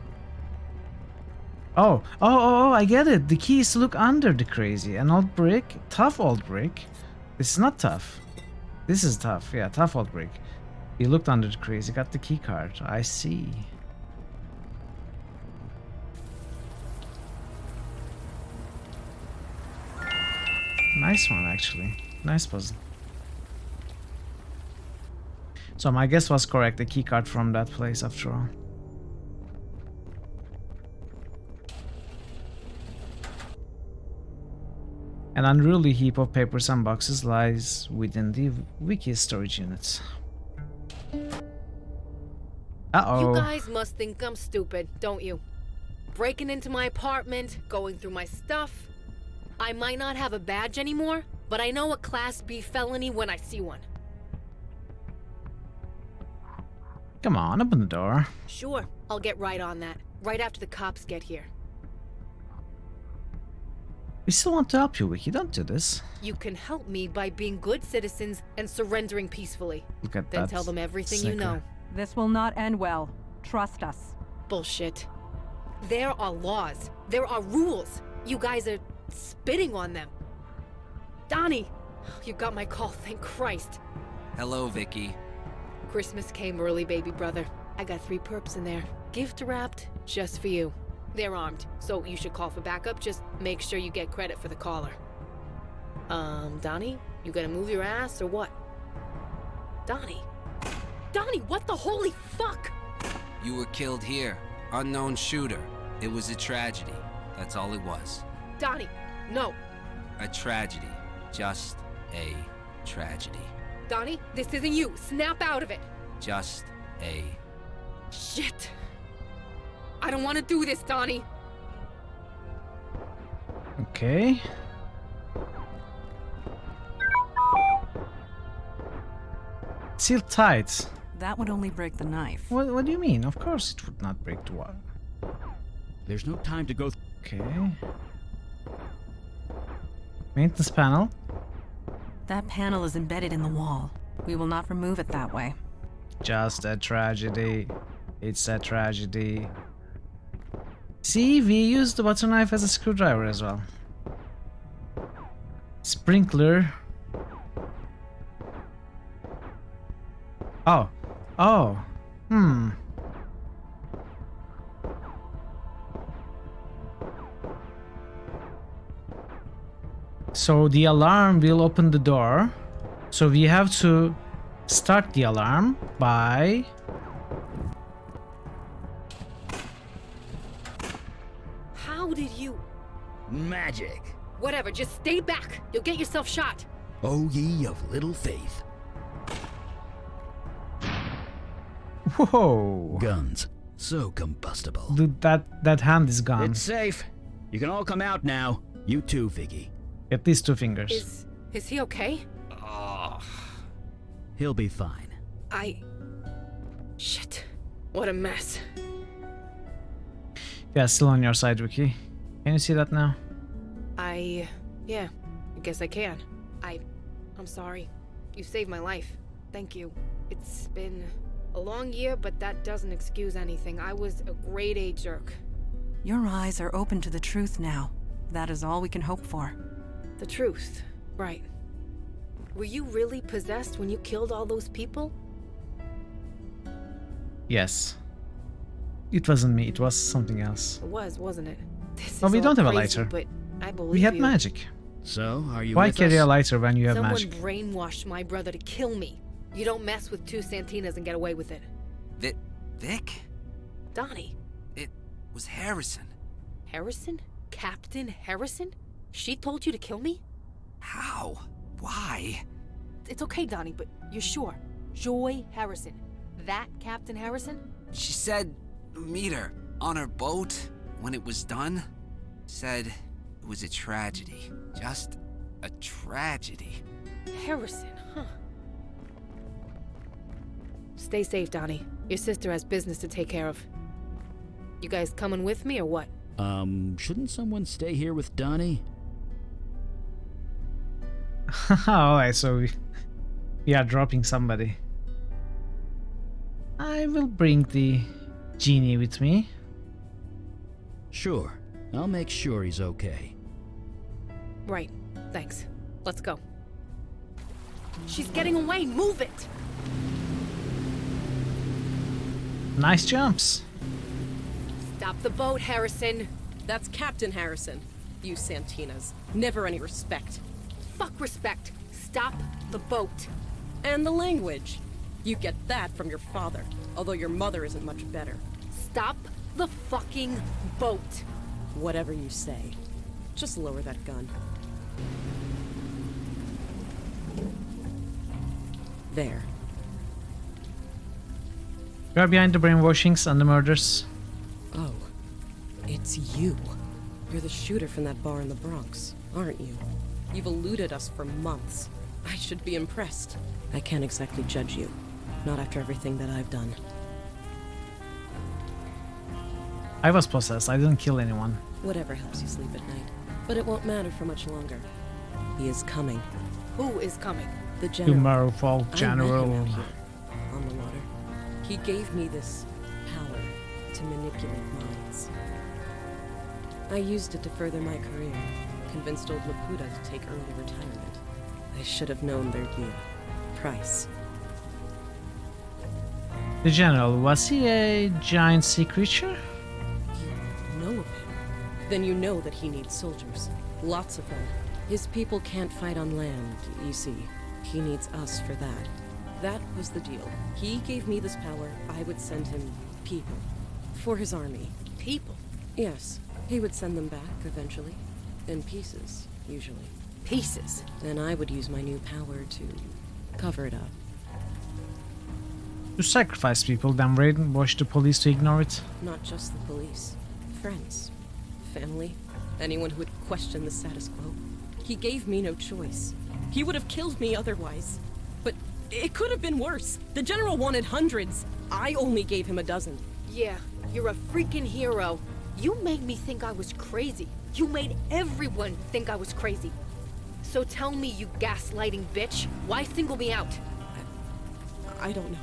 [SPEAKER 1] Oh, I get it. The key is to look under the crazy. An old brick, tough old brick. This is not tough. This is tough. Yeah, tough old brick. You looked under the crazy, got the key card. I see. Nice one, actually. Nice puzzle. So my guess was correct. The key card from that place, after all. An unruly heap of papers and boxes lies within the wiki storage units. Uh-oh.
[SPEAKER 19] You guys must think I'm stupid, don't you? Breaking into my apartment, going through my stuff. I might not have a badge anymore, but I know a Class B felony when I see one.
[SPEAKER 1] Come on, open the door.
[SPEAKER 19] Sure, I'll get right on that, right after the cops get here.
[SPEAKER 1] We still want to help you, Wiki. Don't do this.
[SPEAKER 19] You can help me by being good citizens and surrendering peacefully.
[SPEAKER 1] Look at
[SPEAKER 19] then
[SPEAKER 1] that.
[SPEAKER 19] Tell them everything you
[SPEAKER 1] snicker.
[SPEAKER 19] know.
[SPEAKER 12] This will not end well. Trust us.
[SPEAKER 19] Bullshit. There are laws. There are rules. You guys are spitting on them. Donnie! You got my call, thank Christ.
[SPEAKER 22] Hello, Vicky.
[SPEAKER 19] Christmas came early, baby brother. I got 3 perps in there. Gift wrapped just for you. They're armed, so you should call for backup. Just make sure you get credit for the caller. Donnie? You gonna move your ass or what? Donnie? Donnie, what the holy fuck?
[SPEAKER 22] You were killed here. Unknown shooter. It was a tragedy. That's all it was.
[SPEAKER 19] Donnie, no.
[SPEAKER 22] A tragedy. Just a tragedy.
[SPEAKER 19] Donnie, this isn't you. Snap out of it.
[SPEAKER 22] Just a...
[SPEAKER 19] Shit. I don't want to do this, Donnie.
[SPEAKER 1] Okay. Sealed tight.
[SPEAKER 12] That would only break the knife.
[SPEAKER 1] What do you mean? Of course it would not break the wall.
[SPEAKER 17] There's no time to go.
[SPEAKER 1] Okay. Maintenance panel.
[SPEAKER 12] That panel is embedded in the wall. We will not remove it that way.
[SPEAKER 1] Just a tragedy. It's a tragedy. See, we used the butter knife as a screwdriver as well. Sprinkler. Oh. Oh. So the alarm will open the door. So we have to start the alarm by...
[SPEAKER 19] How did you...
[SPEAKER 2] Magic.
[SPEAKER 19] Whatever, just stay back. You'll get yourself shot.
[SPEAKER 2] O ye of little faith.
[SPEAKER 1] Whoa.
[SPEAKER 2] Guns. So combustible.
[SPEAKER 1] Dude, that hand is gone.
[SPEAKER 2] It's safe. You can all come out now. You too, Figgy.
[SPEAKER 1] At least 2 fingers.
[SPEAKER 19] Is he okay?
[SPEAKER 2] He'll be fine.
[SPEAKER 19] Shit. What a mess.
[SPEAKER 1] Yeah, still on your side, Wiki. Can you see that now?
[SPEAKER 19] Yeah, I guess I can. I'm sorry. You saved my life. Thank you. It's been a long year, but that doesn't excuse anything. I was a grade A jerk.
[SPEAKER 12] Your eyes are open to the truth now. That is all we can hope for.
[SPEAKER 19] The truth, right. Were you really possessed when you killed all those people?
[SPEAKER 1] Yes. It wasn't me, it was something else.
[SPEAKER 19] It was, wasn't it?
[SPEAKER 1] Well, we don't have a
[SPEAKER 19] crazy,
[SPEAKER 1] lighter.
[SPEAKER 19] But I believe
[SPEAKER 1] We had
[SPEAKER 19] you.
[SPEAKER 1] magic.
[SPEAKER 2] So, are you
[SPEAKER 1] Why
[SPEAKER 2] with
[SPEAKER 1] carry
[SPEAKER 2] us?
[SPEAKER 1] a lighter when you have
[SPEAKER 19] Someone
[SPEAKER 1] magic?
[SPEAKER 19] brainwashed my brother to kill me. You don't mess with 2 Santinas and get away with it.
[SPEAKER 22] Vic?
[SPEAKER 19] Donnie.
[SPEAKER 22] It was Harrison.
[SPEAKER 19] Harrison? Captain Harrison? She told you to kill me?
[SPEAKER 22] How? Why?
[SPEAKER 19] It's okay, Donnie, but you're sure? Joy Harrison. That Captain Harrison?
[SPEAKER 22] She said meet her on her boat when it was done. Said it was a tragedy. Just a tragedy.
[SPEAKER 19] Harrison, huh? Stay safe, Donnie. Your sister has business to take care of. You guys coming with me or what?
[SPEAKER 17] Shouldn't someone stay here with Donnie?
[SPEAKER 1] Alright, so we are dropping somebody. I will bring the genie with me.
[SPEAKER 17] Sure. I'll make sure he's okay.
[SPEAKER 19] Right. Thanks. Let's go. She's getting away. Move it!
[SPEAKER 1] Nice jumps.
[SPEAKER 19] Stop the boat, Harrison.
[SPEAKER 18] That's Captain Harrison. You Santinas. Never any respect.
[SPEAKER 19] Fuck respect. Stop the boat.
[SPEAKER 18] And the language. You get that from your father, although your mother isn't much better.
[SPEAKER 19] Stop the fucking boat.
[SPEAKER 18] Whatever you say. Just lower that gun. There.
[SPEAKER 1] We are behind the brainwashings and the murders.
[SPEAKER 18] Oh, it's you. You're the shooter from that bar in the Bronx, aren't you? You've eluded us for months. I should be impressed. I can't exactly judge you. Not after everything that I've done.
[SPEAKER 1] I was possessed. I didn't kill anyone.
[SPEAKER 18] Whatever helps you sleep at night. But it won't matter for much longer. He is coming.
[SPEAKER 19] Who is coming?
[SPEAKER 18] The general.
[SPEAKER 1] Tomorrow, fall general.
[SPEAKER 18] I met him out here, on the water. He gave me this power to manipulate minds. I used it to further my career. Convinced old Laputa to take early retirement. I should have known there'd be a price.
[SPEAKER 1] The general, was he a giant sea creature?
[SPEAKER 18] You know of him? Then you know that he needs soldiers. Lots of them. His people can't fight on land, you see. He needs us for that. That was the deal. He gave me this power. I would send him people. For his army.
[SPEAKER 19] People?
[SPEAKER 18] Yes. He would send them back, eventually. In pieces, usually.
[SPEAKER 19] Pieces?
[SPEAKER 18] Then I would use my new power to cover it up.
[SPEAKER 1] To sacrifice people, then brainwash the police to ignore it?
[SPEAKER 18] Not just the police. Friends. Family. Anyone who would question the status quo. He gave me no choice. He would have killed me otherwise. But it could have been worse. The general wanted hundreds. I only gave him a dozen.
[SPEAKER 19] Yeah, you're a freaking hero. You made me think I was crazy. You made everyone think I was crazy. So tell me, you gaslighting bitch, why single me out?
[SPEAKER 18] I don't know.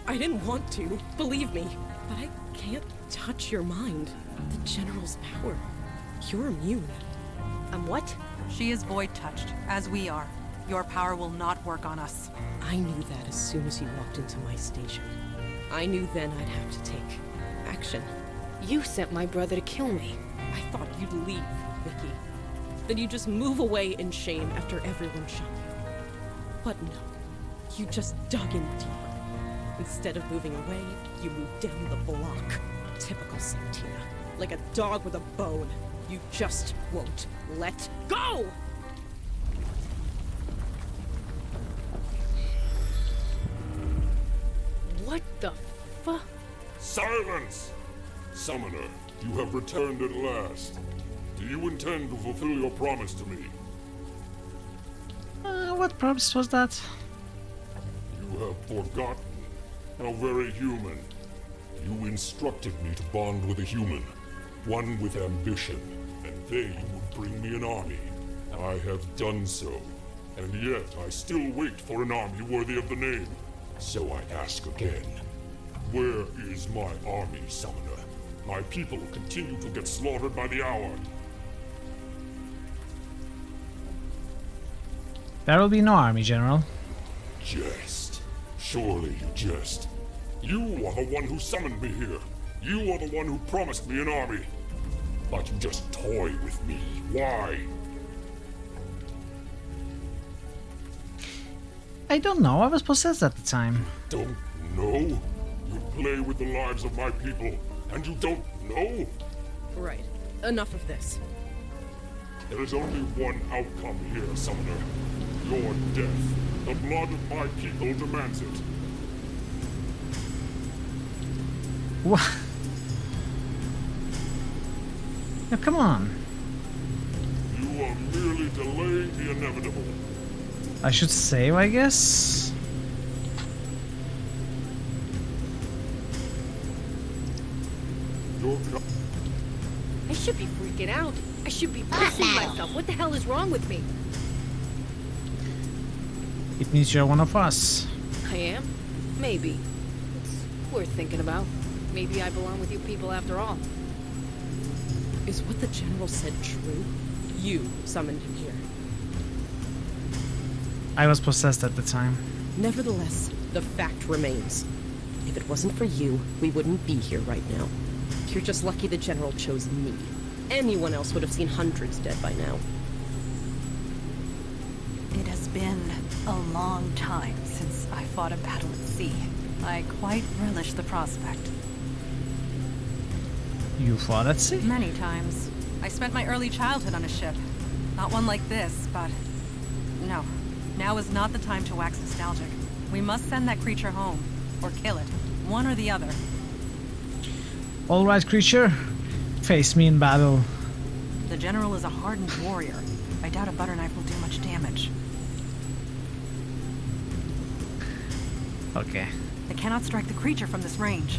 [SPEAKER 18] I didn't want to, believe me. But I can't touch your mind. The general's power. You're immune.
[SPEAKER 19] I'm what?
[SPEAKER 12] She is void-touched, as we are. Your power will not work on us.
[SPEAKER 18] I knew that as soon as you walked into my station. I knew then I'd have to take action.
[SPEAKER 19] You sent my brother to kill me.
[SPEAKER 18] I thought you'd leave, Vicky. Then you'd just move away in shame after everyone shot you. But no, you just dug in deeper. Instead of moving away, you moved down the block. Typical Santina. Like a dog with a bone. You just won't let go!
[SPEAKER 19] What the fuck?
[SPEAKER 13] Silence! Summoner, you have returned at last. Do you intend to fulfill your promise to me?
[SPEAKER 1] What promise was that?
[SPEAKER 13] You have forgotten. How very human. You instructed me to bond with a human, one with ambition, and they would bring me an army. I have done so, and yet I still wait for an army worthy of the name. So I ask again, where is my army, Summoner? My people continue to get slaughtered by the hour.
[SPEAKER 1] There will be no army, General.
[SPEAKER 13] Jest. Surely you jest. You are the one who summoned me here. You are the one who promised me an army. But you just toy with me. Why?
[SPEAKER 1] I don't know. I was possessed at the time.
[SPEAKER 13] Don't know? You play with the lives of my people, and you don't know?
[SPEAKER 18] Right. Enough of this.
[SPEAKER 13] There is only one outcome here, Summoner. Your death. The blood of my people demands it.
[SPEAKER 1] What? Now, come on.
[SPEAKER 13] You are merely delaying the inevitable.
[SPEAKER 1] I should save, I guess.
[SPEAKER 19] I should be freaking out. I should be pissing myself. What the hell is wrong with me?
[SPEAKER 1] It means you're one of us.
[SPEAKER 19] I am? Maybe. It's worth thinking about. Maybe I belong with you people after all.
[SPEAKER 3] Is what the General said true? You summoned him here.
[SPEAKER 1] I was possessed at the time.
[SPEAKER 3] Nevertheless, the fact remains. If it wasn't for you, we wouldn't be here right now. You're just lucky the General chose me. Anyone else would have seen hundreds dead by now.
[SPEAKER 12] It has been a long time since I fought a battle at sea. I quite relish the prospect.
[SPEAKER 1] You fought at sea?
[SPEAKER 12] Many times. I spent my early childhood on a ship. Not one like this, but... No. Now is not the time to wax nostalgic. We must send that creature home. Or kill it. One or the other.
[SPEAKER 1] Alright, creature. Face me in battle.
[SPEAKER 12] The General is a hardened warrior. I doubt a butter knife will do much damage.
[SPEAKER 1] Okay.
[SPEAKER 12] I cannot strike the creature from this range.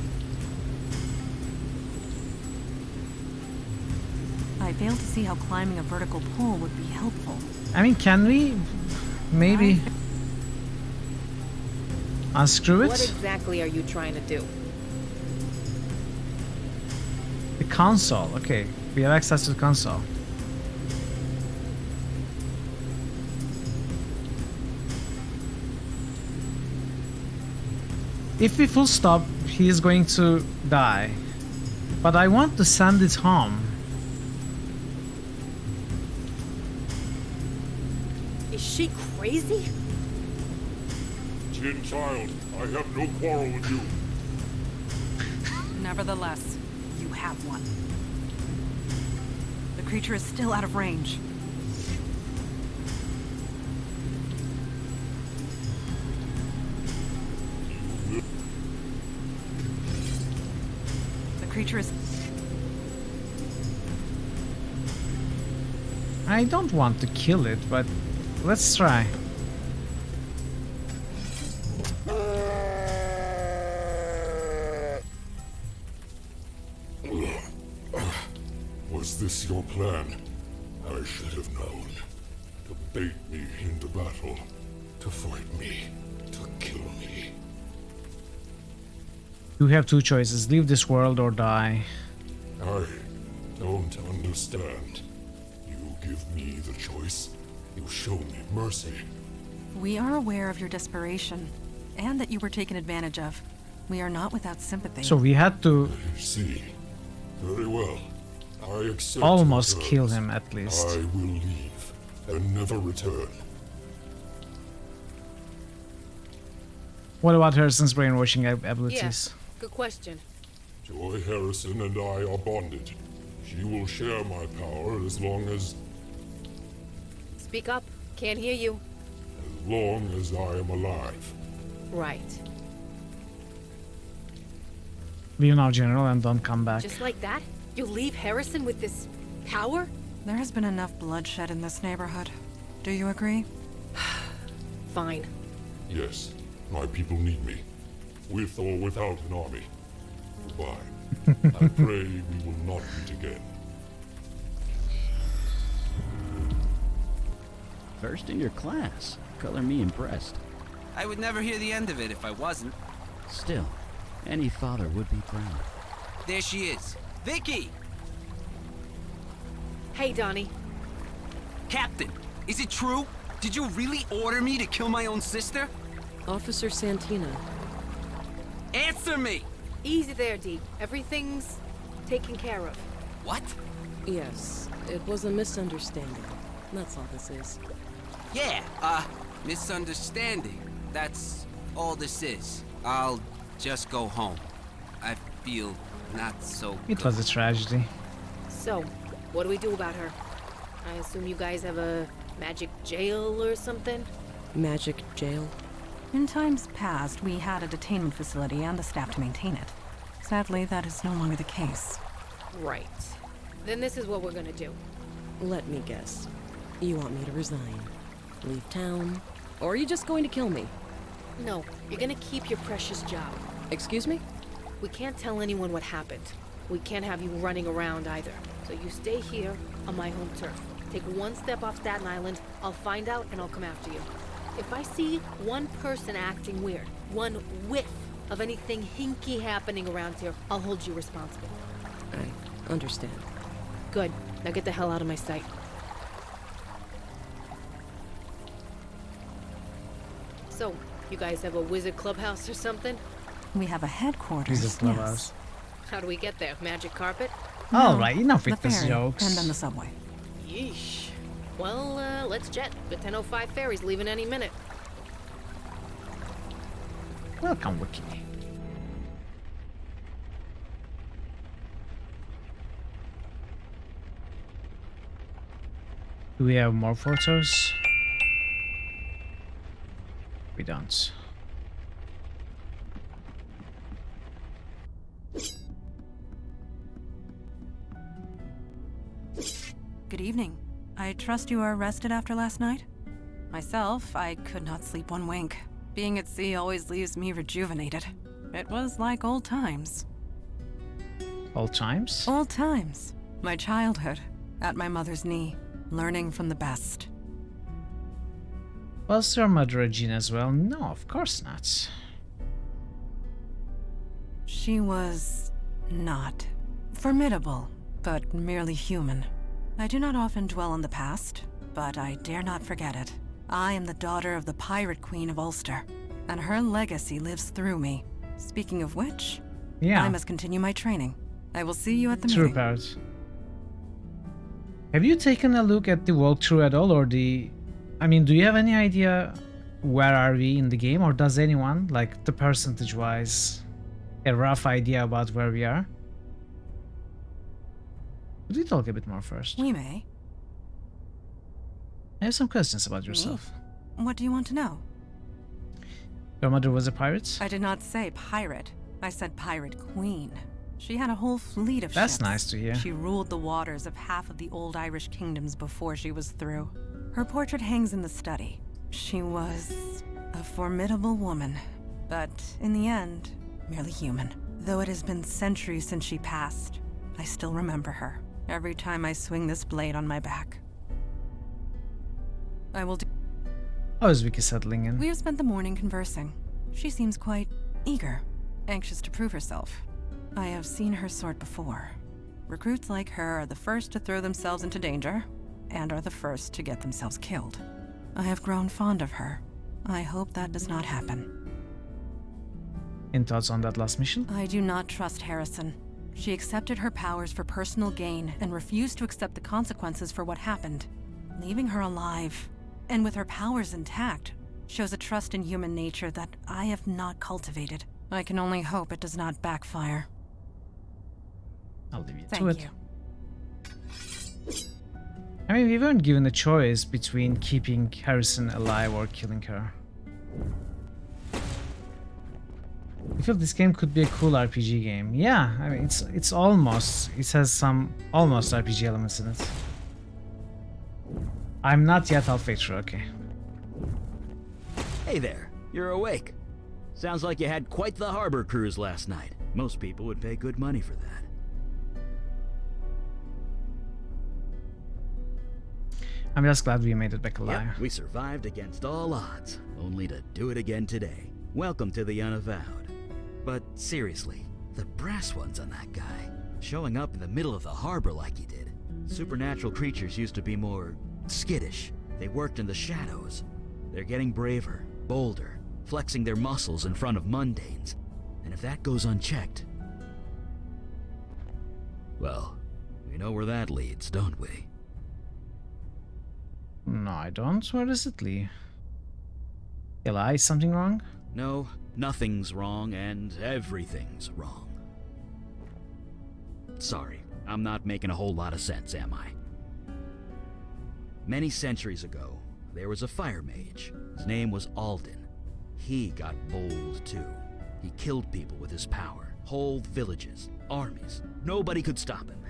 [SPEAKER 12] I fail to see how climbing a vertical pole would be helpful.
[SPEAKER 1] I mean, can we maybe unscrew it?
[SPEAKER 19] What exactly are you trying to do?
[SPEAKER 1] The console. Okay, we have access to the console. If we full stop, he is going to die. But I want to send it home.
[SPEAKER 19] Is she crazy?
[SPEAKER 13] Jin child, I have no quarrel with you.
[SPEAKER 12] Nevertheless, you have one. The creature is still out of range. The creature is...
[SPEAKER 1] I don't want to kill it, but let's try.
[SPEAKER 13] Was this your plan? I should have known. To bait me into battle. To fight me. To kill me.
[SPEAKER 1] You have two choices. Leave this world or die.
[SPEAKER 13] I don't understand. You give me the choice. You show me mercy.
[SPEAKER 12] We are aware of your desperation, and that you were taken advantage of. We are not without sympathy.
[SPEAKER 1] So we had to...
[SPEAKER 13] I see. Very well. I accept
[SPEAKER 1] almost
[SPEAKER 13] your
[SPEAKER 1] kill
[SPEAKER 13] terms.
[SPEAKER 1] him at least.
[SPEAKER 13] I will leave and never return.
[SPEAKER 1] What about Harrison's brainwashing abilities?
[SPEAKER 19] Yeah, good question.
[SPEAKER 13] Joy Harrison and I are bonded. She will share my power as long as
[SPEAKER 19] Speak up. Can't hear you.
[SPEAKER 13] I am alive.
[SPEAKER 19] Right.
[SPEAKER 1] Leave now, General, and don't come back.
[SPEAKER 19] Just like that? You'll leave Harrison with this power?
[SPEAKER 12] There has been enough bloodshed in this neighborhood. Do you agree?
[SPEAKER 19] Fine.
[SPEAKER 13] Yes, my people need me. With or without an army. Goodbye. I pray we will not meet again.
[SPEAKER 17] First in your class. Color me impressed.
[SPEAKER 22] I would never hear the end of it if I wasn't.
[SPEAKER 17] Still, any father would be proud.
[SPEAKER 22] There she is. Vicky!
[SPEAKER 19] Hey, Donnie.
[SPEAKER 22] Captain, is it true? Did you really order me to kill my own sister?
[SPEAKER 3] Officer Santina.
[SPEAKER 22] Answer me!
[SPEAKER 19] Easy there, Dee. Everything's taken care of.
[SPEAKER 22] What?
[SPEAKER 3] Yes, it was a misunderstanding. That's all this is.
[SPEAKER 22] Yeah, misunderstanding. That's all this is. I'll just go home. I feel not so
[SPEAKER 1] It was a tragedy.
[SPEAKER 19] So, what do we do about her? I assume you guys have a magic jail or something?
[SPEAKER 3] Magic jail?
[SPEAKER 12] In times past, we had a detainment facility and the staff to maintain it. Sadly, that is no longer the case.
[SPEAKER 19] Right. Then this is what we're gonna do.
[SPEAKER 3] Let me guess. You want me to resign? Leave town? Or are you just going to kill me?
[SPEAKER 19] No, you're gonna keep your precious job.
[SPEAKER 3] Excuse me?
[SPEAKER 19] We can't tell anyone what happened. We can't have you running around either. So you stay here on my home turf. Take one step off Staten Island, I'll find out and I'll come after you. If I see one person acting weird, one whiff of anything hinky happening around here, I'll hold you responsible.
[SPEAKER 3] I understand.
[SPEAKER 19] Good. Now get the hell out of my sight. So, you guys have a wizard clubhouse or something?
[SPEAKER 12] We have a headquarters.
[SPEAKER 1] Wizard clubhouse.
[SPEAKER 19] How do we get there? Magic carpet?
[SPEAKER 1] Alright, enough with
[SPEAKER 12] the
[SPEAKER 1] these
[SPEAKER 12] ferry,
[SPEAKER 1] jokes.
[SPEAKER 12] and then the subway.
[SPEAKER 19] Yeesh. Well, let's jet. The 10:05 ferry's leaving any minute.
[SPEAKER 1] Welcome, Wiki. Do we have more photos? We don't.
[SPEAKER 12] Good evening. I trust you are rested after last night? Myself, I could not sleep one wink. Being at sea always leaves me rejuvenated. It was like old times.
[SPEAKER 1] Old times?
[SPEAKER 12] Old times. My childhood, at my mother's knee, learning from the best.
[SPEAKER 1] Was your mother a Jean as well? No, of course not.
[SPEAKER 12] She was not formidable, but merely human. I do not often dwell on the past, but I dare not forget it. I am the daughter of the Pirate Queen of Ulster, and her legacy lives through me. Speaking of which,
[SPEAKER 1] yeah,
[SPEAKER 12] I must continue my training. I will see you at the
[SPEAKER 1] True
[SPEAKER 12] meeting.
[SPEAKER 1] part. Have you taken a look at the walkthrough at all, or the... I mean, do you have any idea where are we in the game, or does anyone, like the percentage-wise, a rough idea about where we are? Could we talk a bit more first?
[SPEAKER 12] We may.
[SPEAKER 1] I have some questions about yourself.
[SPEAKER 12] What do you want to know?
[SPEAKER 1] Your mother was a pirate?
[SPEAKER 12] I did not say pirate. I said pirate queen. She had a whole fleet of ships.
[SPEAKER 1] That's nice to hear.
[SPEAKER 12] She ruled the waters of half of the old Irish kingdoms before she was through. Her portrait hangs in the study. She was a formidable woman, but in the end, merely human. Though it has been centuries since she passed, I still remember her. Every time I swing this blade on my back. I will do...
[SPEAKER 1] How is Vicky settling in?
[SPEAKER 12] We have spent the morning conversing. She seems quite eager, anxious to prove herself. I have seen her sort before. Recruits like her are the first to throw themselves into danger, and are the first to get themselves killed. I have grown fond of her. I hope that does not happen.
[SPEAKER 1] Any thoughts on that last mission?
[SPEAKER 12] I do not trust Harrison. She accepted her powers for personal gain and refused to accept the consequences for what happened. Leaving her alive, and with her powers intact, shows a trust in human nature that I have not cultivated. I can only hope it does not backfire.
[SPEAKER 1] I'll leave you
[SPEAKER 12] Thank
[SPEAKER 1] to it.
[SPEAKER 12] you.
[SPEAKER 1] I mean, we weren't given a choice between keeping Harrison alive or killing her. I feel this game could be a cool RPG game. Yeah, I mean, it's almost... It has some almost RPG elements in it. I'm not yet halfway through, okay.
[SPEAKER 7] Hey there, you're awake. Sounds like you had quite the harbor cruise last night.
[SPEAKER 17] Most people would pay good money for that.
[SPEAKER 1] I'm just glad we made it back alive.
[SPEAKER 17] Yep, we survived against all odds, only to do it again today. Welcome to the Unavowed. But seriously, the brass ones on that guy, showing up in the middle of the harbor like he did. Supernatural creatures used to be more skittish. They worked in the shadows. They're getting braver, bolder, flexing their muscles in front of mundanes. And if that goes unchecked, well, we know where that leads, don't we?
[SPEAKER 1] No, I don't. Where does it lead? Eli, is something wrong?
[SPEAKER 17] No, nothing's wrong and everything's wrong. Sorry, I'm not making a whole lot of sense, am I? Many centuries ago, there was a fire mage. His name was Alden. He got bold too. He killed people with his power. Whole villages, armies. Nobody could stop him.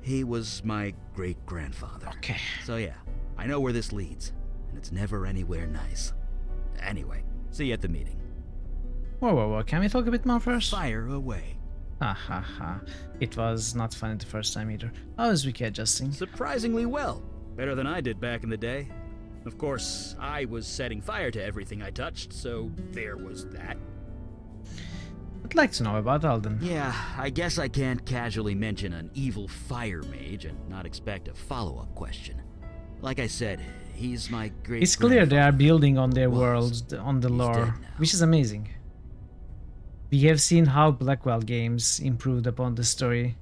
[SPEAKER 17] He was my great-grandfather.
[SPEAKER 1] Okay.
[SPEAKER 17] So yeah, I know where this leads, and it's never anywhere nice. Anyway, see you at the meeting.
[SPEAKER 1] Whoa. Can we talk a bit more first?
[SPEAKER 17] Fire away.
[SPEAKER 1] Ha ha ha. It was not funny the first time either. How is Wiki adjusting?
[SPEAKER 21] Surprisingly well. Better than I did back in the day. Of course, I was setting fire to everything I touched, so there was that.
[SPEAKER 1] I'd like to know about Alden.
[SPEAKER 17] Yeah, I guess I can't casually mention an evil fire mage and not expect a follow-up question. Like I said, he's my great.
[SPEAKER 1] It's clear they are building on their world, on the lore, which is amazing. We have seen how Blackwell games improved upon the story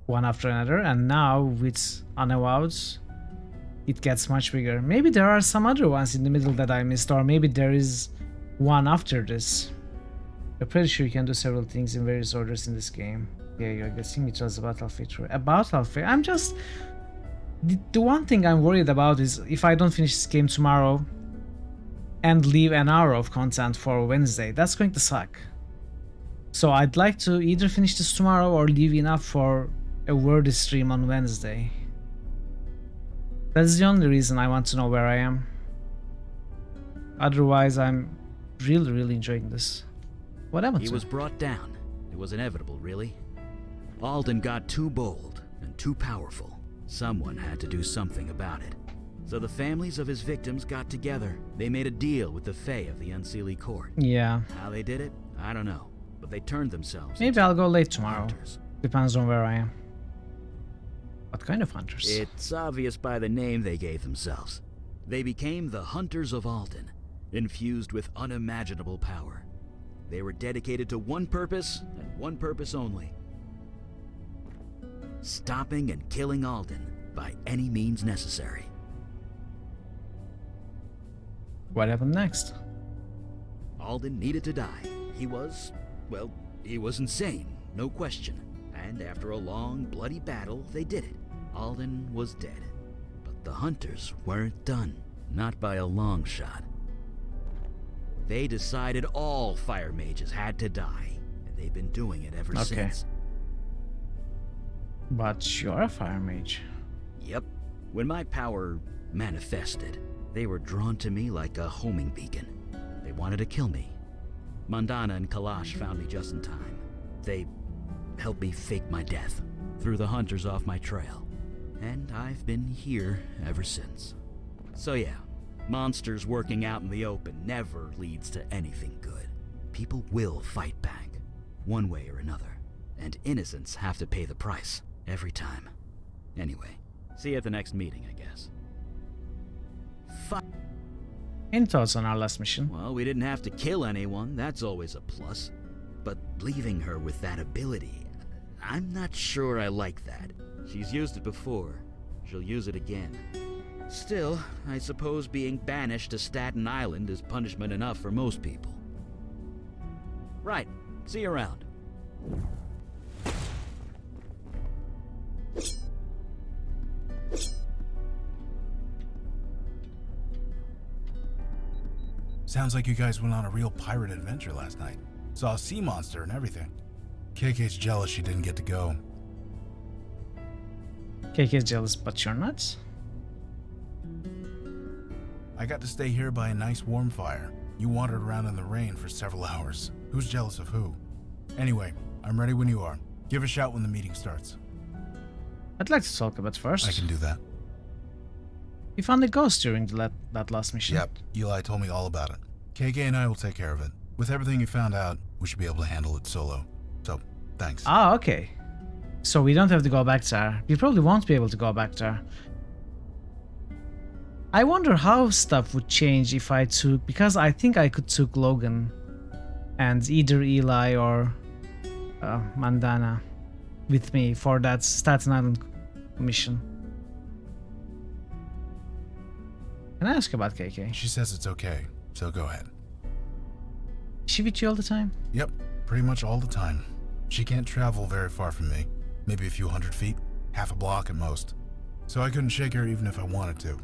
[SPEAKER 1] one after another, and now with Unavowed, it gets much bigger. Maybe there are some other ones in the middle that I missed, or maybe there is one after this. I'm pretty sure you can do several things in various orders in this game. Yeah, you're guessing it was a Battlefield. A Battlefield? I'm just... The one thing I'm worried about is if I don't finish this game tomorrow and leave an hour of content for Wednesday, that's going to suck. So I'd like to either finish this tomorrow or leave enough for a worthy stream on Wednesday. That's the only reason I want to know where I am. Otherwise, I'm really enjoying this. What happened to
[SPEAKER 17] He was brought down. It was inevitable, really. Alden got too bold and too powerful. Someone had to do something about it. So the families of his victims got together. They made a deal with the Fae of the Unseelie Court.
[SPEAKER 1] Yeah.
[SPEAKER 17] How they did it, I don't know. But they turned themselves
[SPEAKER 1] Maybe I'll go late tomorrow.
[SPEAKER 17] hunters.
[SPEAKER 1] Depends on where I am. What kind of hunters?
[SPEAKER 17] It's obvious by the name they gave themselves. They became the Hunters of Alden, infused with unimaginable power. They were dedicated to one purpose, and one purpose only. Stopping and killing Alden by any means necessary.
[SPEAKER 1] What happened next?
[SPEAKER 17] Alden needed to die. He was, well, he was insane, no question. And after a long, bloody battle, they did it. Alden was dead. But the Hunters weren't done. Not by a long shot. They decided all fire mages had to die, and they've been doing it ever since.
[SPEAKER 1] But you're a fire mage.
[SPEAKER 17] Yep. When my power manifested, they were drawn to me like a homing beacon. They wanted to kill me. Mandana and Kalash found me just in time. They helped me fake my death, threw the Hunters off my trail, and I've been here ever since. So yeah, monsters working out in the open never leads to anything good. People will fight back, one way or another, and innocents have to pay the price, every time. Anyway, see you at the next meeting, I guess.
[SPEAKER 1] Any thoughts on our last mission?
[SPEAKER 17] Well, we didn't have to kill anyone, that's always a plus. But leaving her with that ability, I'm not sure I like that. She's used it before. She'll use it again. Still, I suppose being banished to Staten Island is punishment enough for most people. Right. See you around.
[SPEAKER 9] Sounds like you guys went on a real pirate adventure last night. Saw a sea monster and everything. KK's jealous she didn't get to go.
[SPEAKER 1] KK's jealous, but you're not?
[SPEAKER 9] I got to stay here by a nice warm fire. You wandered around in the rain for several hours. Who's jealous of who? Anyway, I'm ready when you are. Give a shout when the meeting starts.
[SPEAKER 1] I'd like to talk about first.
[SPEAKER 9] I can do that.
[SPEAKER 1] We found a ghost during that last mission.
[SPEAKER 9] Yep, Eli told me all about it. KK and I will take care of it. With everything you found out, we should be able to handle it solo. So, thanks.
[SPEAKER 1] Ah, okay. So we don't have to go back there. We probably won't be able to go back there. I wonder how stuff would change if I took... Because I think I could took Logan and either Eli or Mandana with me for that Staten Island mission. Can I ask about KK?
[SPEAKER 9] She says it's okay, so go ahead.
[SPEAKER 1] Is she with you all the time?
[SPEAKER 9] Yep, pretty much all the time. She can't travel very far from me. Maybe a few 100 feet, half a block at most. So I couldn't shake her even if I wanted to.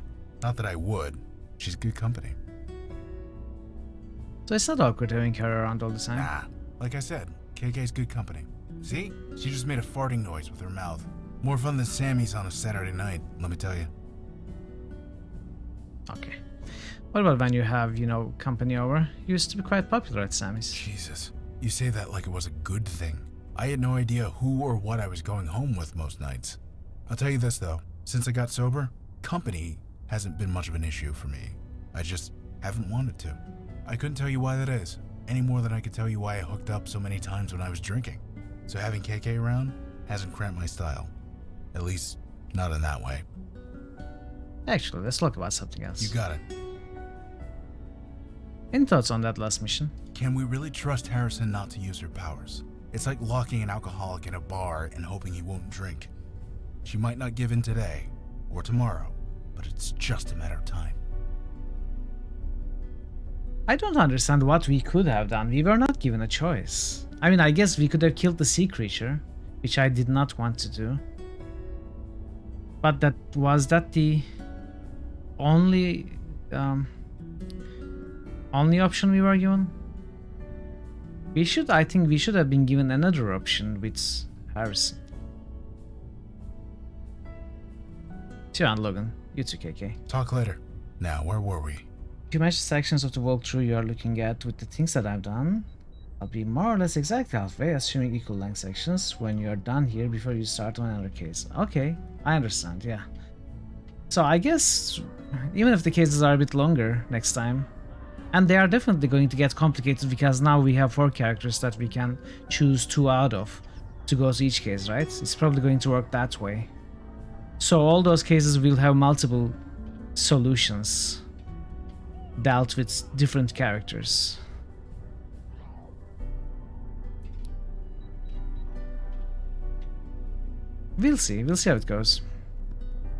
[SPEAKER 9] Not that I would. She's good company.
[SPEAKER 1] So it's not awkward having her around all the time.
[SPEAKER 9] Nah, like I said, KK's good company. See? She just made a farting noise with her mouth. More fun than Sammy's on a Saturday night, let me tell you.
[SPEAKER 1] Okay. What about when you have, you know, company over? You used to be quite popular at Sammy's.
[SPEAKER 9] Jesus. You say that like it was a good thing. I had no idea who or what I was going home with most nights. I'll tell you this though, since I got sober, company hasn't been much of an issue for me. I just haven't wanted to. I couldn't tell you why that is, any more than I could tell you why I hooked up so many times when I was drinking. So having KK around hasn't cramped my style. At least, not in that way.
[SPEAKER 1] Actually, let's talk about something else.
[SPEAKER 9] You got it.
[SPEAKER 1] Any thoughts on that last mission?
[SPEAKER 9] Can we really trust Harrison not to use her powers? It's like locking an alcoholic in a bar and hoping he won't drink. She might not give in today, or tomorrow, but it's just a matter of time.
[SPEAKER 1] I don't understand what we could have done. We were not given a choice. I mean, I guess we could have killed the sea creature, which I did not want to do. But was that the only option we were given? I think we should have been given another option with Harrison. See you on Logan. You too, KK.
[SPEAKER 9] Talk later. Now, where were we?
[SPEAKER 1] If you match the sections of the walkthrough you are looking at with the things that I've done, I'll be more or less exactly halfway, assuming equal length sections when you are done here before you start on another case. Okay, I understand, yeah. So I guess, even if the cases are a bit longer next time, and they are definitely going to get complicated because now we have 4 characters that we can choose 2 out of to go to each case, right? It's probably going to work that way. So all those cases will have multiple solutions dealt with different characters. We'll see how it goes.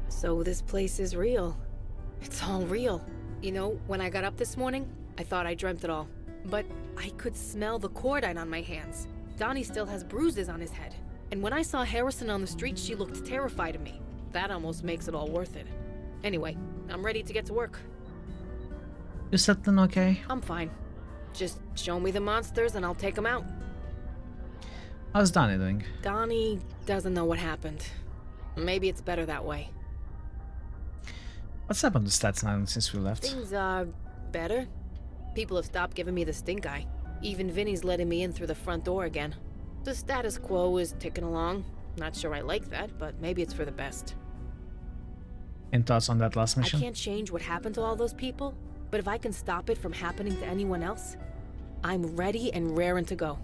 [SPEAKER 19] So this place is real. It's all real. You know, when I got up this morning, I thought I dreamt it all. But I could smell the cordite on my hands. Donnie still has bruises on his head. And when I saw Harrison on the street, she looked terrified of me. That almost makes it all worth it. Anyway, I'm ready to get to work.
[SPEAKER 1] You settling okay?
[SPEAKER 19] I'm fine. Just show me the monsters and I'll take them out.
[SPEAKER 1] How's Donnie doing?
[SPEAKER 19] Donnie doesn't know what happened. Maybe it's better that way.
[SPEAKER 1] What's happened to Stats now since we left?
[SPEAKER 19] Things are better. People have stopped giving me the stink eye. Even Vinny's letting me in through the front door again. The status quo is ticking along. Not sure I like that, but maybe it's for the best.
[SPEAKER 1] Any thoughts on that last mission?
[SPEAKER 19] I can't change what happened to all those people, but if I can stop it from happening to anyone else, I'm ready and raring to go.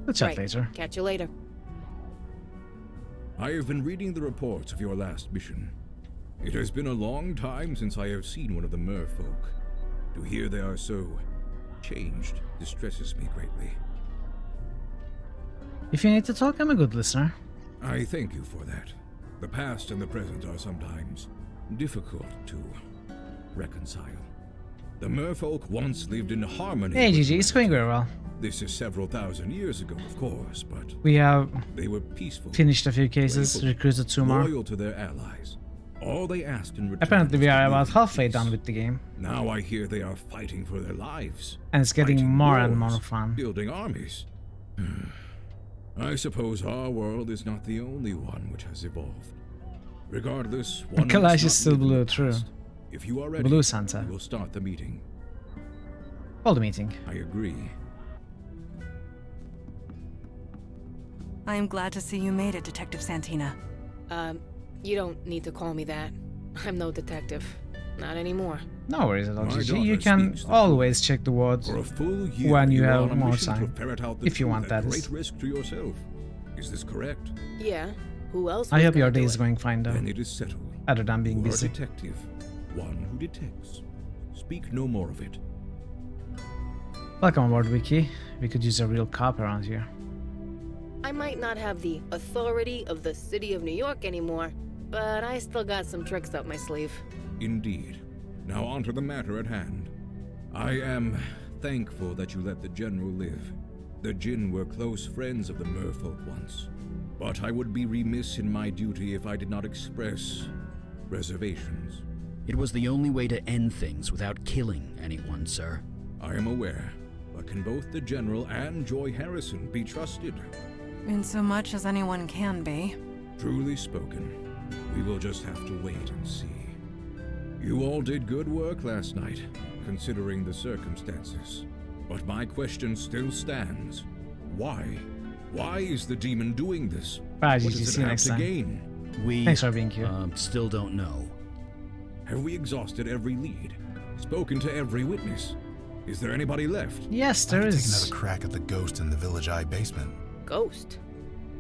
[SPEAKER 1] We'll chat later.
[SPEAKER 19] Catch you later.
[SPEAKER 15] I have been reading the reports of your last mission. It has been a long time since I have seen one of the merfolk. To hear they are so changed distresses me greatly.
[SPEAKER 1] If you need to talk, I'm a good listener.
[SPEAKER 15] I thank you for that. The past and the present are sometimes difficult to reconcile. The merfolk once lived in harmony.
[SPEAKER 1] Hey GG, it's going very well.
[SPEAKER 15] This is several thousand years ago, of course, but
[SPEAKER 1] we have
[SPEAKER 15] they were peaceful,
[SPEAKER 1] finished a few cases,
[SPEAKER 15] playful,
[SPEAKER 1] recruited 2 more.
[SPEAKER 15] Loyal to their allies. All they asked in return.
[SPEAKER 1] Apparently we are about halfway done with the game.
[SPEAKER 15] Now I hear they are fighting for their lives.
[SPEAKER 1] And it's getting more and more fun.
[SPEAKER 15] Building armies. I suppose our world is not the only one which has evolved. Regardless, one
[SPEAKER 1] Kalash is still blue, true.
[SPEAKER 15] If you are ready,
[SPEAKER 1] Blue Santa.
[SPEAKER 15] We'll start the meeting.
[SPEAKER 1] Call the meeting.
[SPEAKER 15] I agree.
[SPEAKER 12] I am glad to see you made it, Detective Santina.
[SPEAKER 19] You don't need to call me that. I'm no detective. Not anymore.
[SPEAKER 1] No worries at all, GG. You can always check the wards when you have more time. If you want, that is.
[SPEAKER 15] Great risk to yourself. Is this correct?
[SPEAKER 19] Yeah. Who else?
[SPEAKER 1] I hope your day is going fine, though.
[SPEAKER 15] Then it is settled.
[SPEAKER 1] Other than being busy.
[SPEAKER 15] A detective. One who detects. Speak no more of it.
[SPEAKER 1] Welcome aboard, Wiki. We could use a real cop around here.
[SPEAKER 19] I might not have the authority of the city of New York anymore, but I still got some tricks up my sleeve.
[SPEAKER 15] Indeed. Now on to the matter at hand. I am thankful that you let the General live. The Jinn were close friends of the merfolk once. but I would be remiss in my duty if I did not express reservations.
[SPEAKER 17] It was the only way to end things without killing anyone, sir.
[SPEAKER 15] I am aware, but can both the General and Joy Harrison be trusted?
[SPEAKER 12] In so much as anyone can be.
[SPEAKER 15] Truly spoken. We will just have to wait and see. You all did good work last night, considering the circumstances. But my question still stands. Why? Why is the demon doing this?
[SPEAKER 1] What
[SPEAKER 15] does it
[SPEAKER 1] see you
[SPEAKER 15] have
[SPEAKER 1] next
[SPEAKER 15] to
[SPEAKER 1] time.
[SPEAKER 15] gain?
[SPEAKER 17] We
[SPEAKER 1] Thanks for being here.
[SPEAKER 17] Still don't know.
[SPEAKER 15] Have we exhausted every lead? Spoken to every witness? Is there anybody left?
[SPEAKER 1] Yes,
[SPEAKER 9] I
[SPEAKER 1] there
[SPEAKER 9] could
[SPEAKER 1] is.
[SPEAKER 9] take another crack at the ghost in the Village Eye basement.
[SPEAKER 19] Ghost?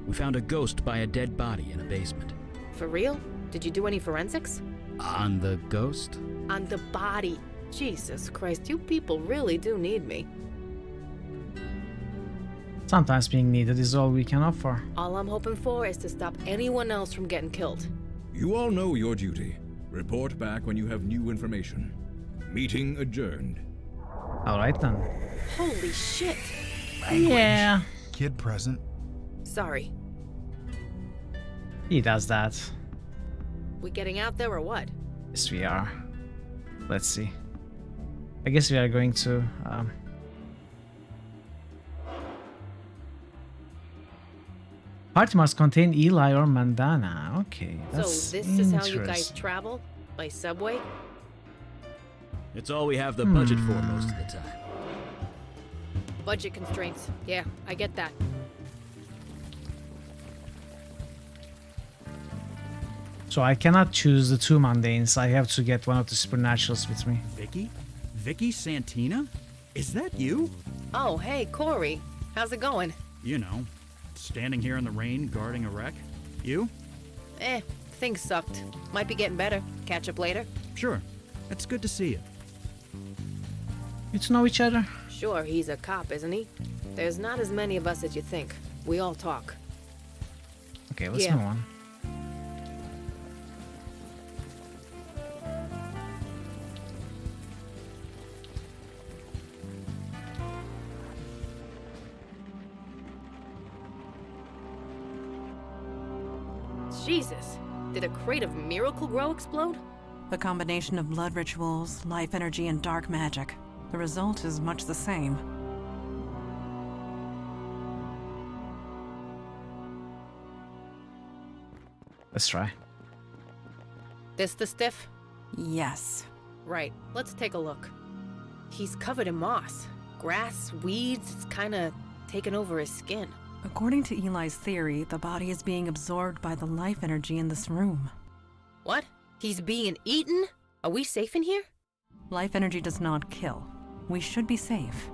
[SPEAKER 17] We found a ghost by a dead body in a basement.
[SPEAKER 19] For real? Did you do any forensics?
[SPEAKER 17] On the ghost?
[SPEAKER 19] On the body. Jesus Christ, you people really do need me.
[SPEAKER 1] Sometimes being needed is all we can offer.
[SPEAKER 19] All I'm hoping for is to stop anyone else from getting killed.
[SPEAKER 15] You all know your duty. Report back when you have new information. Meeting adjourned.
[SPEAKER 1] Alright then.
[SPEAKER 19] Holy shit!
[SPEAKER 1] Yeah.
[SPEAKER 9] Kid present.
[SPEAKER 19] Sorry.
[SPEAKER 1] He does that.
[SPEAKER 19] We getting out there or what?
[SPEAKER 1] Yes, we are. Let's see. I guess we are going to... Party must contain Eli or Mandana. Okay, that's
[SPEAKER 19] So this is how you guys
[SPEAKER 1] interesting.
[SPEAKER 19] travel? By subway?
[SPEAKER 17] It's all we have the budget for most of the time.
[SPEAKER 19] Budget constraints. Yeah, I get that.
[SPEAKER 1] So I cannot choose the two mundanes. I have to get one of the supernaturals with me.
[SPEAKER 21] Vicky? Vicky Santina? Is that you?
[SPEAKER 19] Oh, hey, Corey. How's it going?
[SPEAKER 21] You know, standing here in the rain guarding a wreck. You?
[SPEAKER 19] Things sucked. Might be getting better. Catch up later?
[SPEAKER 21] Sure. It's good to see you.
[SPEAKER 1] You to know each other?
[SPEAKER 19] Sure, he's a cop, isn't he? There's not as many of us as you think. We all talk.
[SPEAKER 1] Okay, let's
[SPEAKER 19] Yeah.
[SPEAKER 1] move on.
[SPEAKER 19] Jesus. Did a crate of Miracle Grow explode?
[SPEAKER 12] A combination of blood rituals, life energy, and dark magic. The result is much the same.
[SPEAKER 1] Let's try.
[SPEAKER 19] This the stiff?
[SPEAKER 12] Yes.
[SPEAKER 19] Right, let's take a look. He's covered in moss. Grass, weeds, it's kinda taken over his skin.
[SPEAKER 12] According to Eli's theory, the body is being absorbed by the life energy in this room.
[SPEAKER 19] What? He's being eaten? Are we safe in here?
[SPEAKER 12] Life energy does not kill. We should be safe.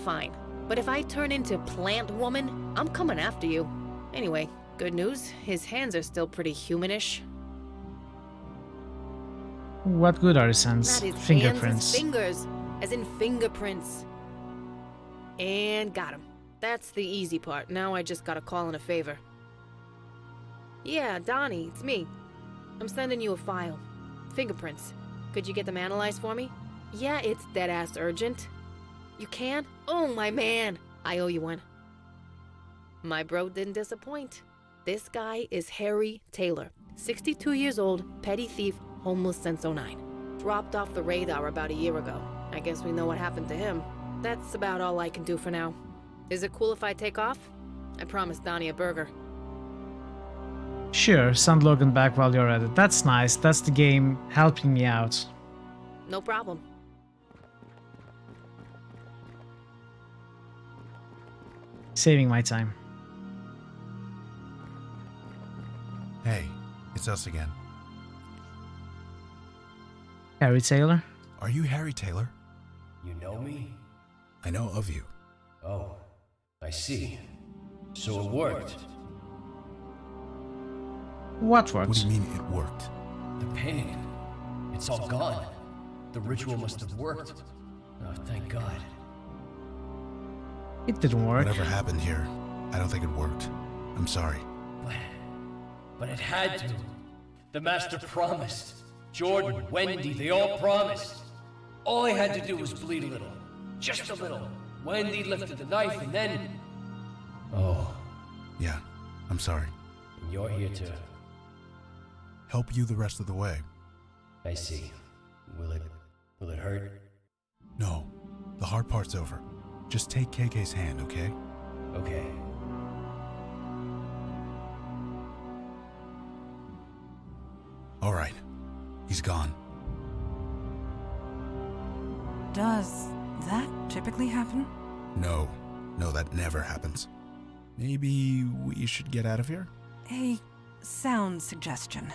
[SPEAKER 19] Fine. But if I turn into Plant Woman, I'm coming after you. Anyway, good news, his hands are still pretty humanish.
[SPEAKER 1] What good are his hands?
[SPEAKER 19] Not his
[SPEAKER 1] Fingerprints.
[SPEAKER 19] hands, his fingers. As in fingerprints. And got him. That's the easy part. Now I just gotta call in a favor. Yeah, Donnie, it's me. I'm sending you a file. Fingerprints. Could you get them analyzed for me? Yeah, it's dead-ass urgent. You can? Oh, my man. I owe you one. My bro didn't disappoint. This guy is Harry Taylor. 62 years old, petty thief, homeless since '09. Dropped off the radar about a year ago. I guess we know what happened to him. That's about all I can do for now. Is it cool if I take off? I promised Donnie a burger.
[SPEAKER 1] Sure, send Logan back while you're at it. That's nice. That's the game helping me out.
[SPEAKER 19] No problem.
[SPEAKER 1] Saving my time.
[SPEAKER 9] Hey, it's us again.
[SPEAKER 1] Harry Taylor?
[SPEAKER 9] Are you Harry Taylor?
[SPEAKER 6] You know me?
[SPEAKER 9] I know of you.
[SPEAKER 6] Oh, I see. So it worked.
[SPEAKER 1] What worked?
[SPEAKER 9] What do you mean it worked?
[SPEAKER 6] The pain. It's all gone. The ritual must have worked. Oh, thank God.
[SPEAKER 1] It didn't work.
[SPEAKER 9] Whatever happened here, I don't think it worked. I'm sorry.
[SPEAKER 6] But it had to. The Master promised. Jordan, Wendy, they all promised. All I had to do was bleed a little. Just a little. Wendy lifted the knife and then... Oh.
[SPEAKER 9] Yeah, I'm sorry.
[SPEAKER 6] And you're here to...
[SPEAKER 9] Help you the rest of the way.
[SPEAKER 6] I see. Will it hurt?
[SPEAKER 9] No. The hard part's over. Just take KK's hand, okay?
[SPEAKER 6] Okay.
[SPEAKER 9] All right. He's gone.
[SPEAKER 12] Does that typically happen?
[SPEAKER 9] No, that never happens. Maybe we should get out of here?
[SPEAKER 12] A sound suggestion.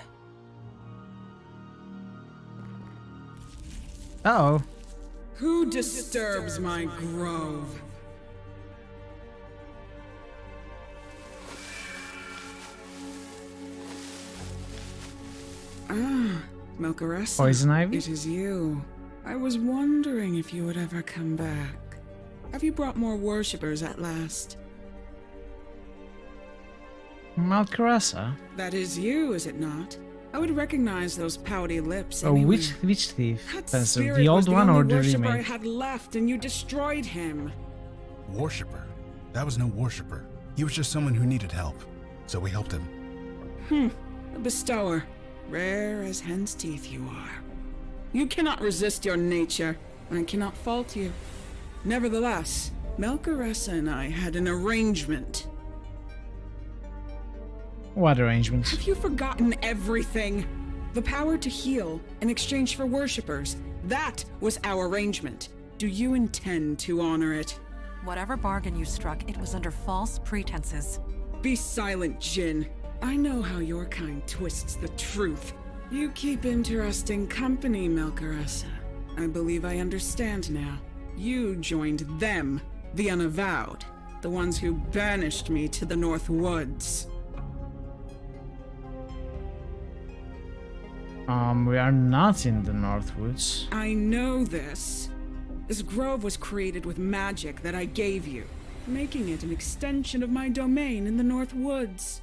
[SPEAKER 1] Uh-oh.
[SPEAKER 16] Who disturbs my grove? Ah, Melchoressa.
[SPEAKER 1] Poison ivy?
[SPEAKER 16] It is you. I was wondering if you would ever come back. Have you brought more worshippers at last?
[SPEAKER 1] Malcarassa?
[SPEAKER 16] That is you, is it not? I would recognize those pouty lips
[SPEAKER 1] Oh,
[SPEAKER 16] anywhere.
[SPEAKER 1] which thief?
[SPEAKER 16] That
[SPEAKER 1] Spencer,
[SPEAKER 16] spirit
[SPEAKER 1] the
[SPEAKER 16] was
[SPEAKER 1] old one or
[SPEAKER 16] only
[SPEAKER 1] the
[SPEAKER 16] worshipper I
[SPEAKER 1] remake?
[SPEAKER 16] had left, and you destroyed him.
[SPEAKER 9] Worshipper? That was no worshipper. He was just someone who needed help. So we helped him.
[SPEAKER 16] A bestower. Rare as hen's teeth you are. You cannot resist your nature. I cannot fault you. Nevertheless, Melchoressa and I had an arrangement.
[SPEAKER 1] What arrangement?
[SPEAKER 16] Have you forgotten everything? The power to heal in exchange for worshippers. That was our arrangement. Do you intend to honor it?
[SPEAKER 12] Whatever bargain you struck, it was under false pretenses.
[SPEAKER 16] Be silent, Jin. I know how your kind twists the truth. You keep interesting company, Melchoressa. I believe I understand now. You joined them, the Unavowed, the ones who banished me to the North Woods.
[SPEAKER 1] We are not in the Northwoods.
[SPEAKER 16] I know this. This grove was created with magic that I gave you, making it an extension of my domain in the North Woods.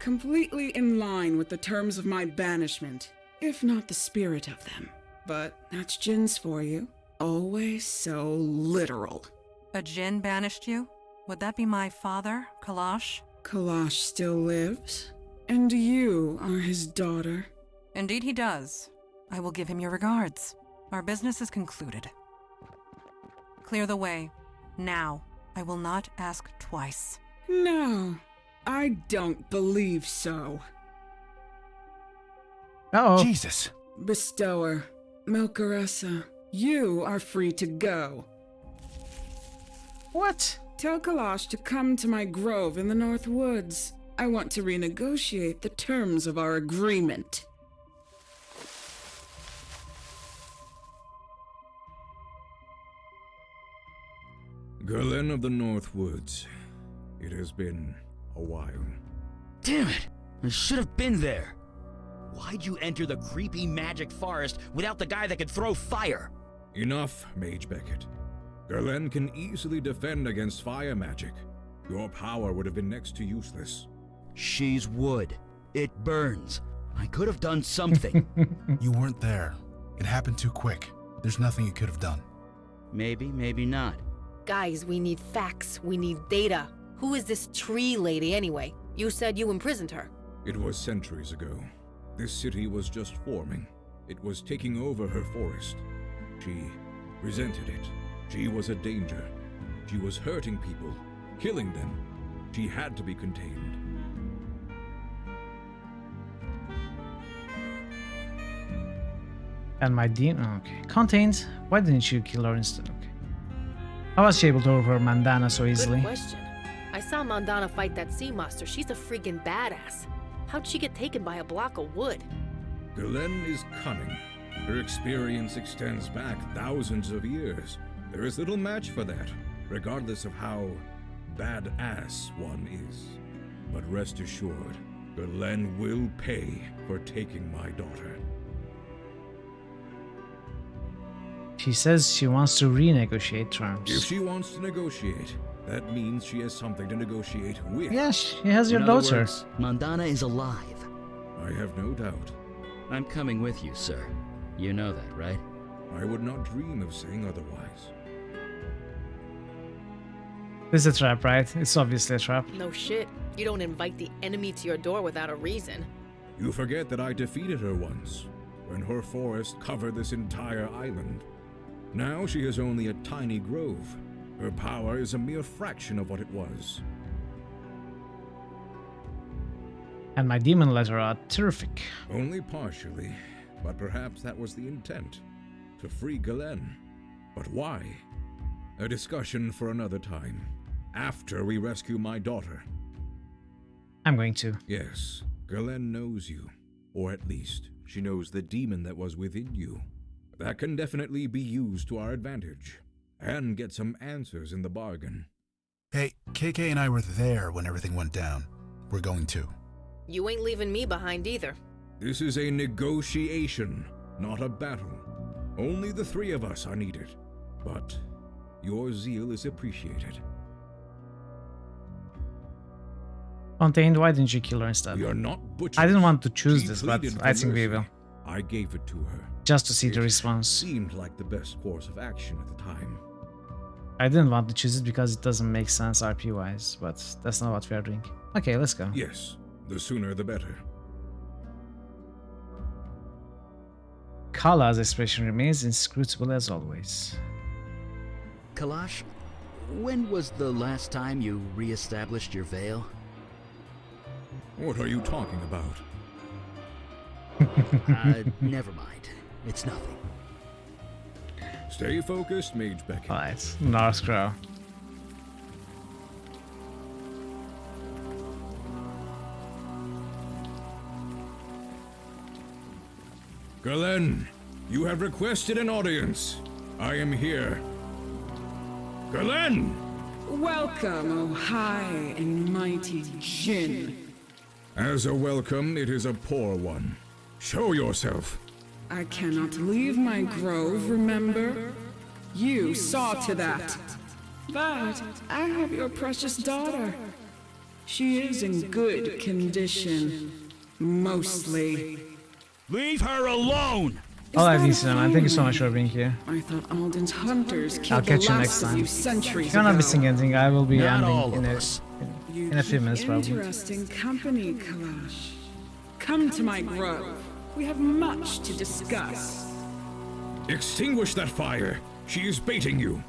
[SPEAKER 16] Completely in line with the terms of my banishment, if not the spirit of them. But that's Jin's for you. Always so literal.
[SPEAKER 12] A Jin banished you? Would that be my father, Kalash?
[SPEAKER 16] Kalash still lives, and you are his daughter.
[SPEAKER 12] Indeed he does. I will give him your regards. Our business is concluded. Clear the way. Now. I will not ask twice.
[SPEAKER 16] No, I don't believe so.
[SPEAKER 1] Uh-oh.
[SPEAKER 9] Jesus.
[SPEAKER 16] Bestower, Melchoressa, you are free to go.
[SPEAKER 1] What?
[SPEAKER 16] Tell Kalash to come to my grove in the North Woods. I want to renegotiate the terms of our agreement.
[SPEAKER 15] Gerlen of the North Woods. It has been a while.
[SPEAKER 2] Damn it! I should have been there. Why'd you enter the creepy magic forest without the guy that could throw fire?
[SPEAKER 15] Enough, Mage Beckett. Gerlen can easily defend against fire magic. Your power would have been next to useless.
[SPEAKER 2] She's wood. It burns. I could have done something.
[SPEAKER 9] You weren't there. It happened too quick. There's nothing you could have done.
[SPEAKER 2] Maybe, maybe not.
[SPEAKER 19] Guys, we need facts. We need data. Who is this tree lady anyway? You said you imprisoned her.
[SPEAKER 15] It was centuries ago. This city was just forming. It was taking over her forest. She resented it. She was a danger. She was hurting people, killing them. She had to be contained.
[SPEAKER 1] And my demon. Okay. Contained. Why didn't you kill her instead? Okay. How was she able to overpower Mandana so easily?
[SPEAKER 19] Good question. I saw Mandana fight that sea monster. She's a freaking badass. How'd she get taken by a block of wood?
[SPEAKER 15] Gerlen is cunning. Her experience extends back thousands of years. There is little match for that, regardless of how badass one is. But rest assured, Gerlen will pay for taking my daughter.
[SPEAKER 1] She says she wants to renegotiate terms.
[SPEAKER 15] If she wants to negotiate, that means she has something to negotiate with.
[SPEAKER 1] Yeah, she has your
[SPEAKER 2] In other
[SPEAKER 1] daughter.
[SPEAKER 2] words, Mandana is alive.
[SPEAKER 15] I have no doubt.
[SPEAKER 2] I'm coming with you, sir. You know that, right?
[SPEAKER 15] I would not dream of saying otherwise.
[SPEAKER 1] This is a trap, right? It's obviously a trap.
[SPEAKER 19] No shit. You don't invite the enemy to your door without a reason.
[SPEAKER 15] You forget that I defeated her once, when her forest covered this entire island. Now she has only a tiny grove. Her power is a mere fraction of what it was.
[SPEAKER 1] And my demon letter are terrific.
[SPEAKER 15] Only partially, but perhaps that was the intent. To free Galen. But why? A discussion for another time. After we rescue my daughter.
[SPEAKER 1] I'm going to.
[SPEAKER 15] Yes, Galen knows you. Or at least, she knows the demon that was within you. That can definitely be used to our advantage. And get some answers in the bargain.
[SPEAKER 9] Hey, KK and I were there when everything went down. We're going too.
[SPEAKER 19] You ain't leaving me behind either.
[SPEAKER 15] This is a negotiation, not a battle. Only the three of us are needed. But your zeal is appreciated.
[SPEAKER 1] Contained, why didn't you kill her instead?
[SPEAKER 15] We are not butchers.
[SPEAKER 1] I didn't want to choose
[SPEAKER 15] She
[SPEAKER 1] this, but
[SPEAKER 15] pleaded
[SPEAKER 1] I
[SPEAKER 15] for
[SPEAKER 1] think we
[SPEAKER 15] mercy.
[SPEAKER 1] will.
[SPEAKER 15] I gave it to her.
[SPEAKER 1] Just to see the
[SPEAKER 15] It
[SPEAKER 1] response.
[SPEAKER 15] Seemed like the best course of action at the time.
[SPEAKER 1] I didn't want to choose it because it doesn't make sense RP-wise, but that's not what we are doing. Okay, let's go.
[SPEAKER 15] Yes, the sooner the better.
[SPEAKER 1] Kala's expression remains inscrutable as always.
[SPEAKER 17] Kalash, when was the last time you re-established your veil?
[SPEAKER 15] What are you talking about?
[SPEAKER 17] Never mind. It's nothing.
[SPEAKER 15] Stay focused, Mage Beckett.
[SPEAKER 1] Alright, North Crow.
[SPEAKER 15] Galen, you have requested an audience. I am here. Galen!
[SPEAKER 16] Welcome, O high and mighty Jinn.
[SPEAKER 15] As a welcome, it is a poor one. Show yourself.
[SPEAKER 16] I cannot leave my grove, remember? You saw to that. But I have your precious daughter. She is in good condition. Mostly.
[SPEAKER 2] Leave her alone!
[SPEAKER 1] All I need to know, man. Thank you so much for being here.
[SPEAKER 16] I thought Alden's hunters
[SPEAKER 1] I'll
[SPEAKER 16] killed the
[SPEAKER 1] catch you
[SPEAKER 16] last
[SPEAKER 1] next
[SPEAKER 16] of
[SPEAKER 1] time.
[SPEAKER 16] you
[SPEAKER 1] If
[SPEAKER 16] centuries
[SPEAKER 1] you're not
[SPEAKER 16] ago.
[SPEAKER 1] missing anything, I will be
[SPEAKER 2] Not all
[SPEAKER 1] ending
[SPEAKER 2] of
[SPEAKER 1] in
[SPEAKER 2] us.
[SPEAKER 1] a few minutes probably.
[SPEAKER 16] Interesting company, Kalash. Come to my grove. We have much to discuss.
[SPEAKER 15] Extinguish that fire. She is baiting you.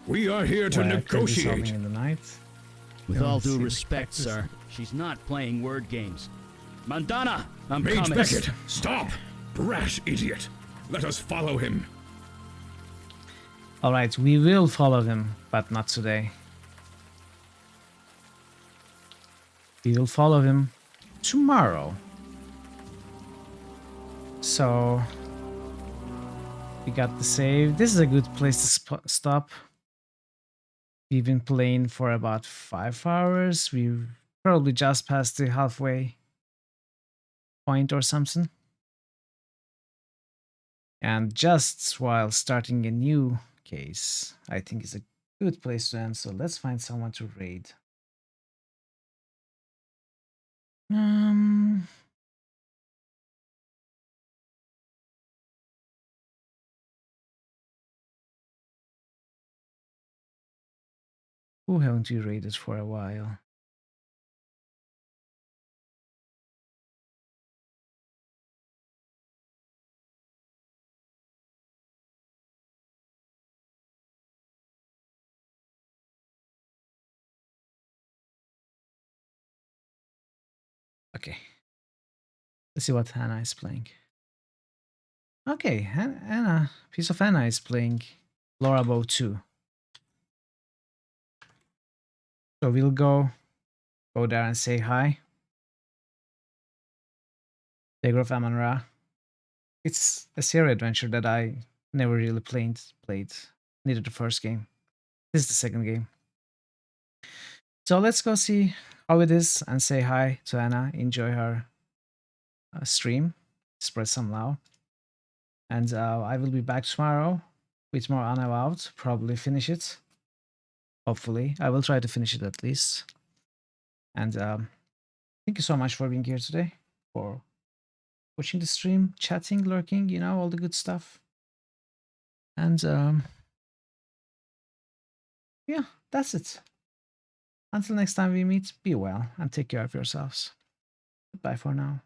[SPEAKER 15] We are here to
[SPEAKER 1] Where I could be solving
[SPEAKER 15] negotiate.
[SPEAKER 1] in the night.
[SPEAKER 17] With
[SPEAKER 1] You
[SPEAKER 17] all
[SPEAKER 1] wanna
[SPEAKER 17] due
[SPEAKER 1] see
[SPEAKER 17] respect,
[SPEAKER 1] the
[SPEAKER 17] sir, she's not playing word games. Mandana, I'm
[SPEAKER 15] Mage
[SPEAKER 17] coming.
[SPEAKER 15] Beckett, stop! Brash idiot. Let us follow him.
[SPEAKER 1] Alright, we will follow him, but not today. We will follow him tomorrow. So, we got the save. This is a good place to stop. We've been playing for about 5 hours. We probably just passed the halfway point or something. And just while starting a new case, I think is a good place to end. So let's find someone to raid. Who haven't we raided for a while? Okay. Let's see what Hannah is playing. Okay, Hannah, piece of Hannah is playing Laura Bow 2. So we'll go there and say hi. Dagger of Amon-Ra. It's a serial adventure that I never really played. Neither the first game. This is the second game. So let's go see how it is and say hi to Anna. Enjoy her stream. Spread some love. And I will be back tomorrow with more Unavowed. Probably finish it. Hopefully. I will try to finish it at least. And thank you so much for being here today. For watching the stream, chatting, lurking, you know, all the good stuff. And yeah, that's it. Until next time we meet, be well and take care of yourselves. Goodbye for now.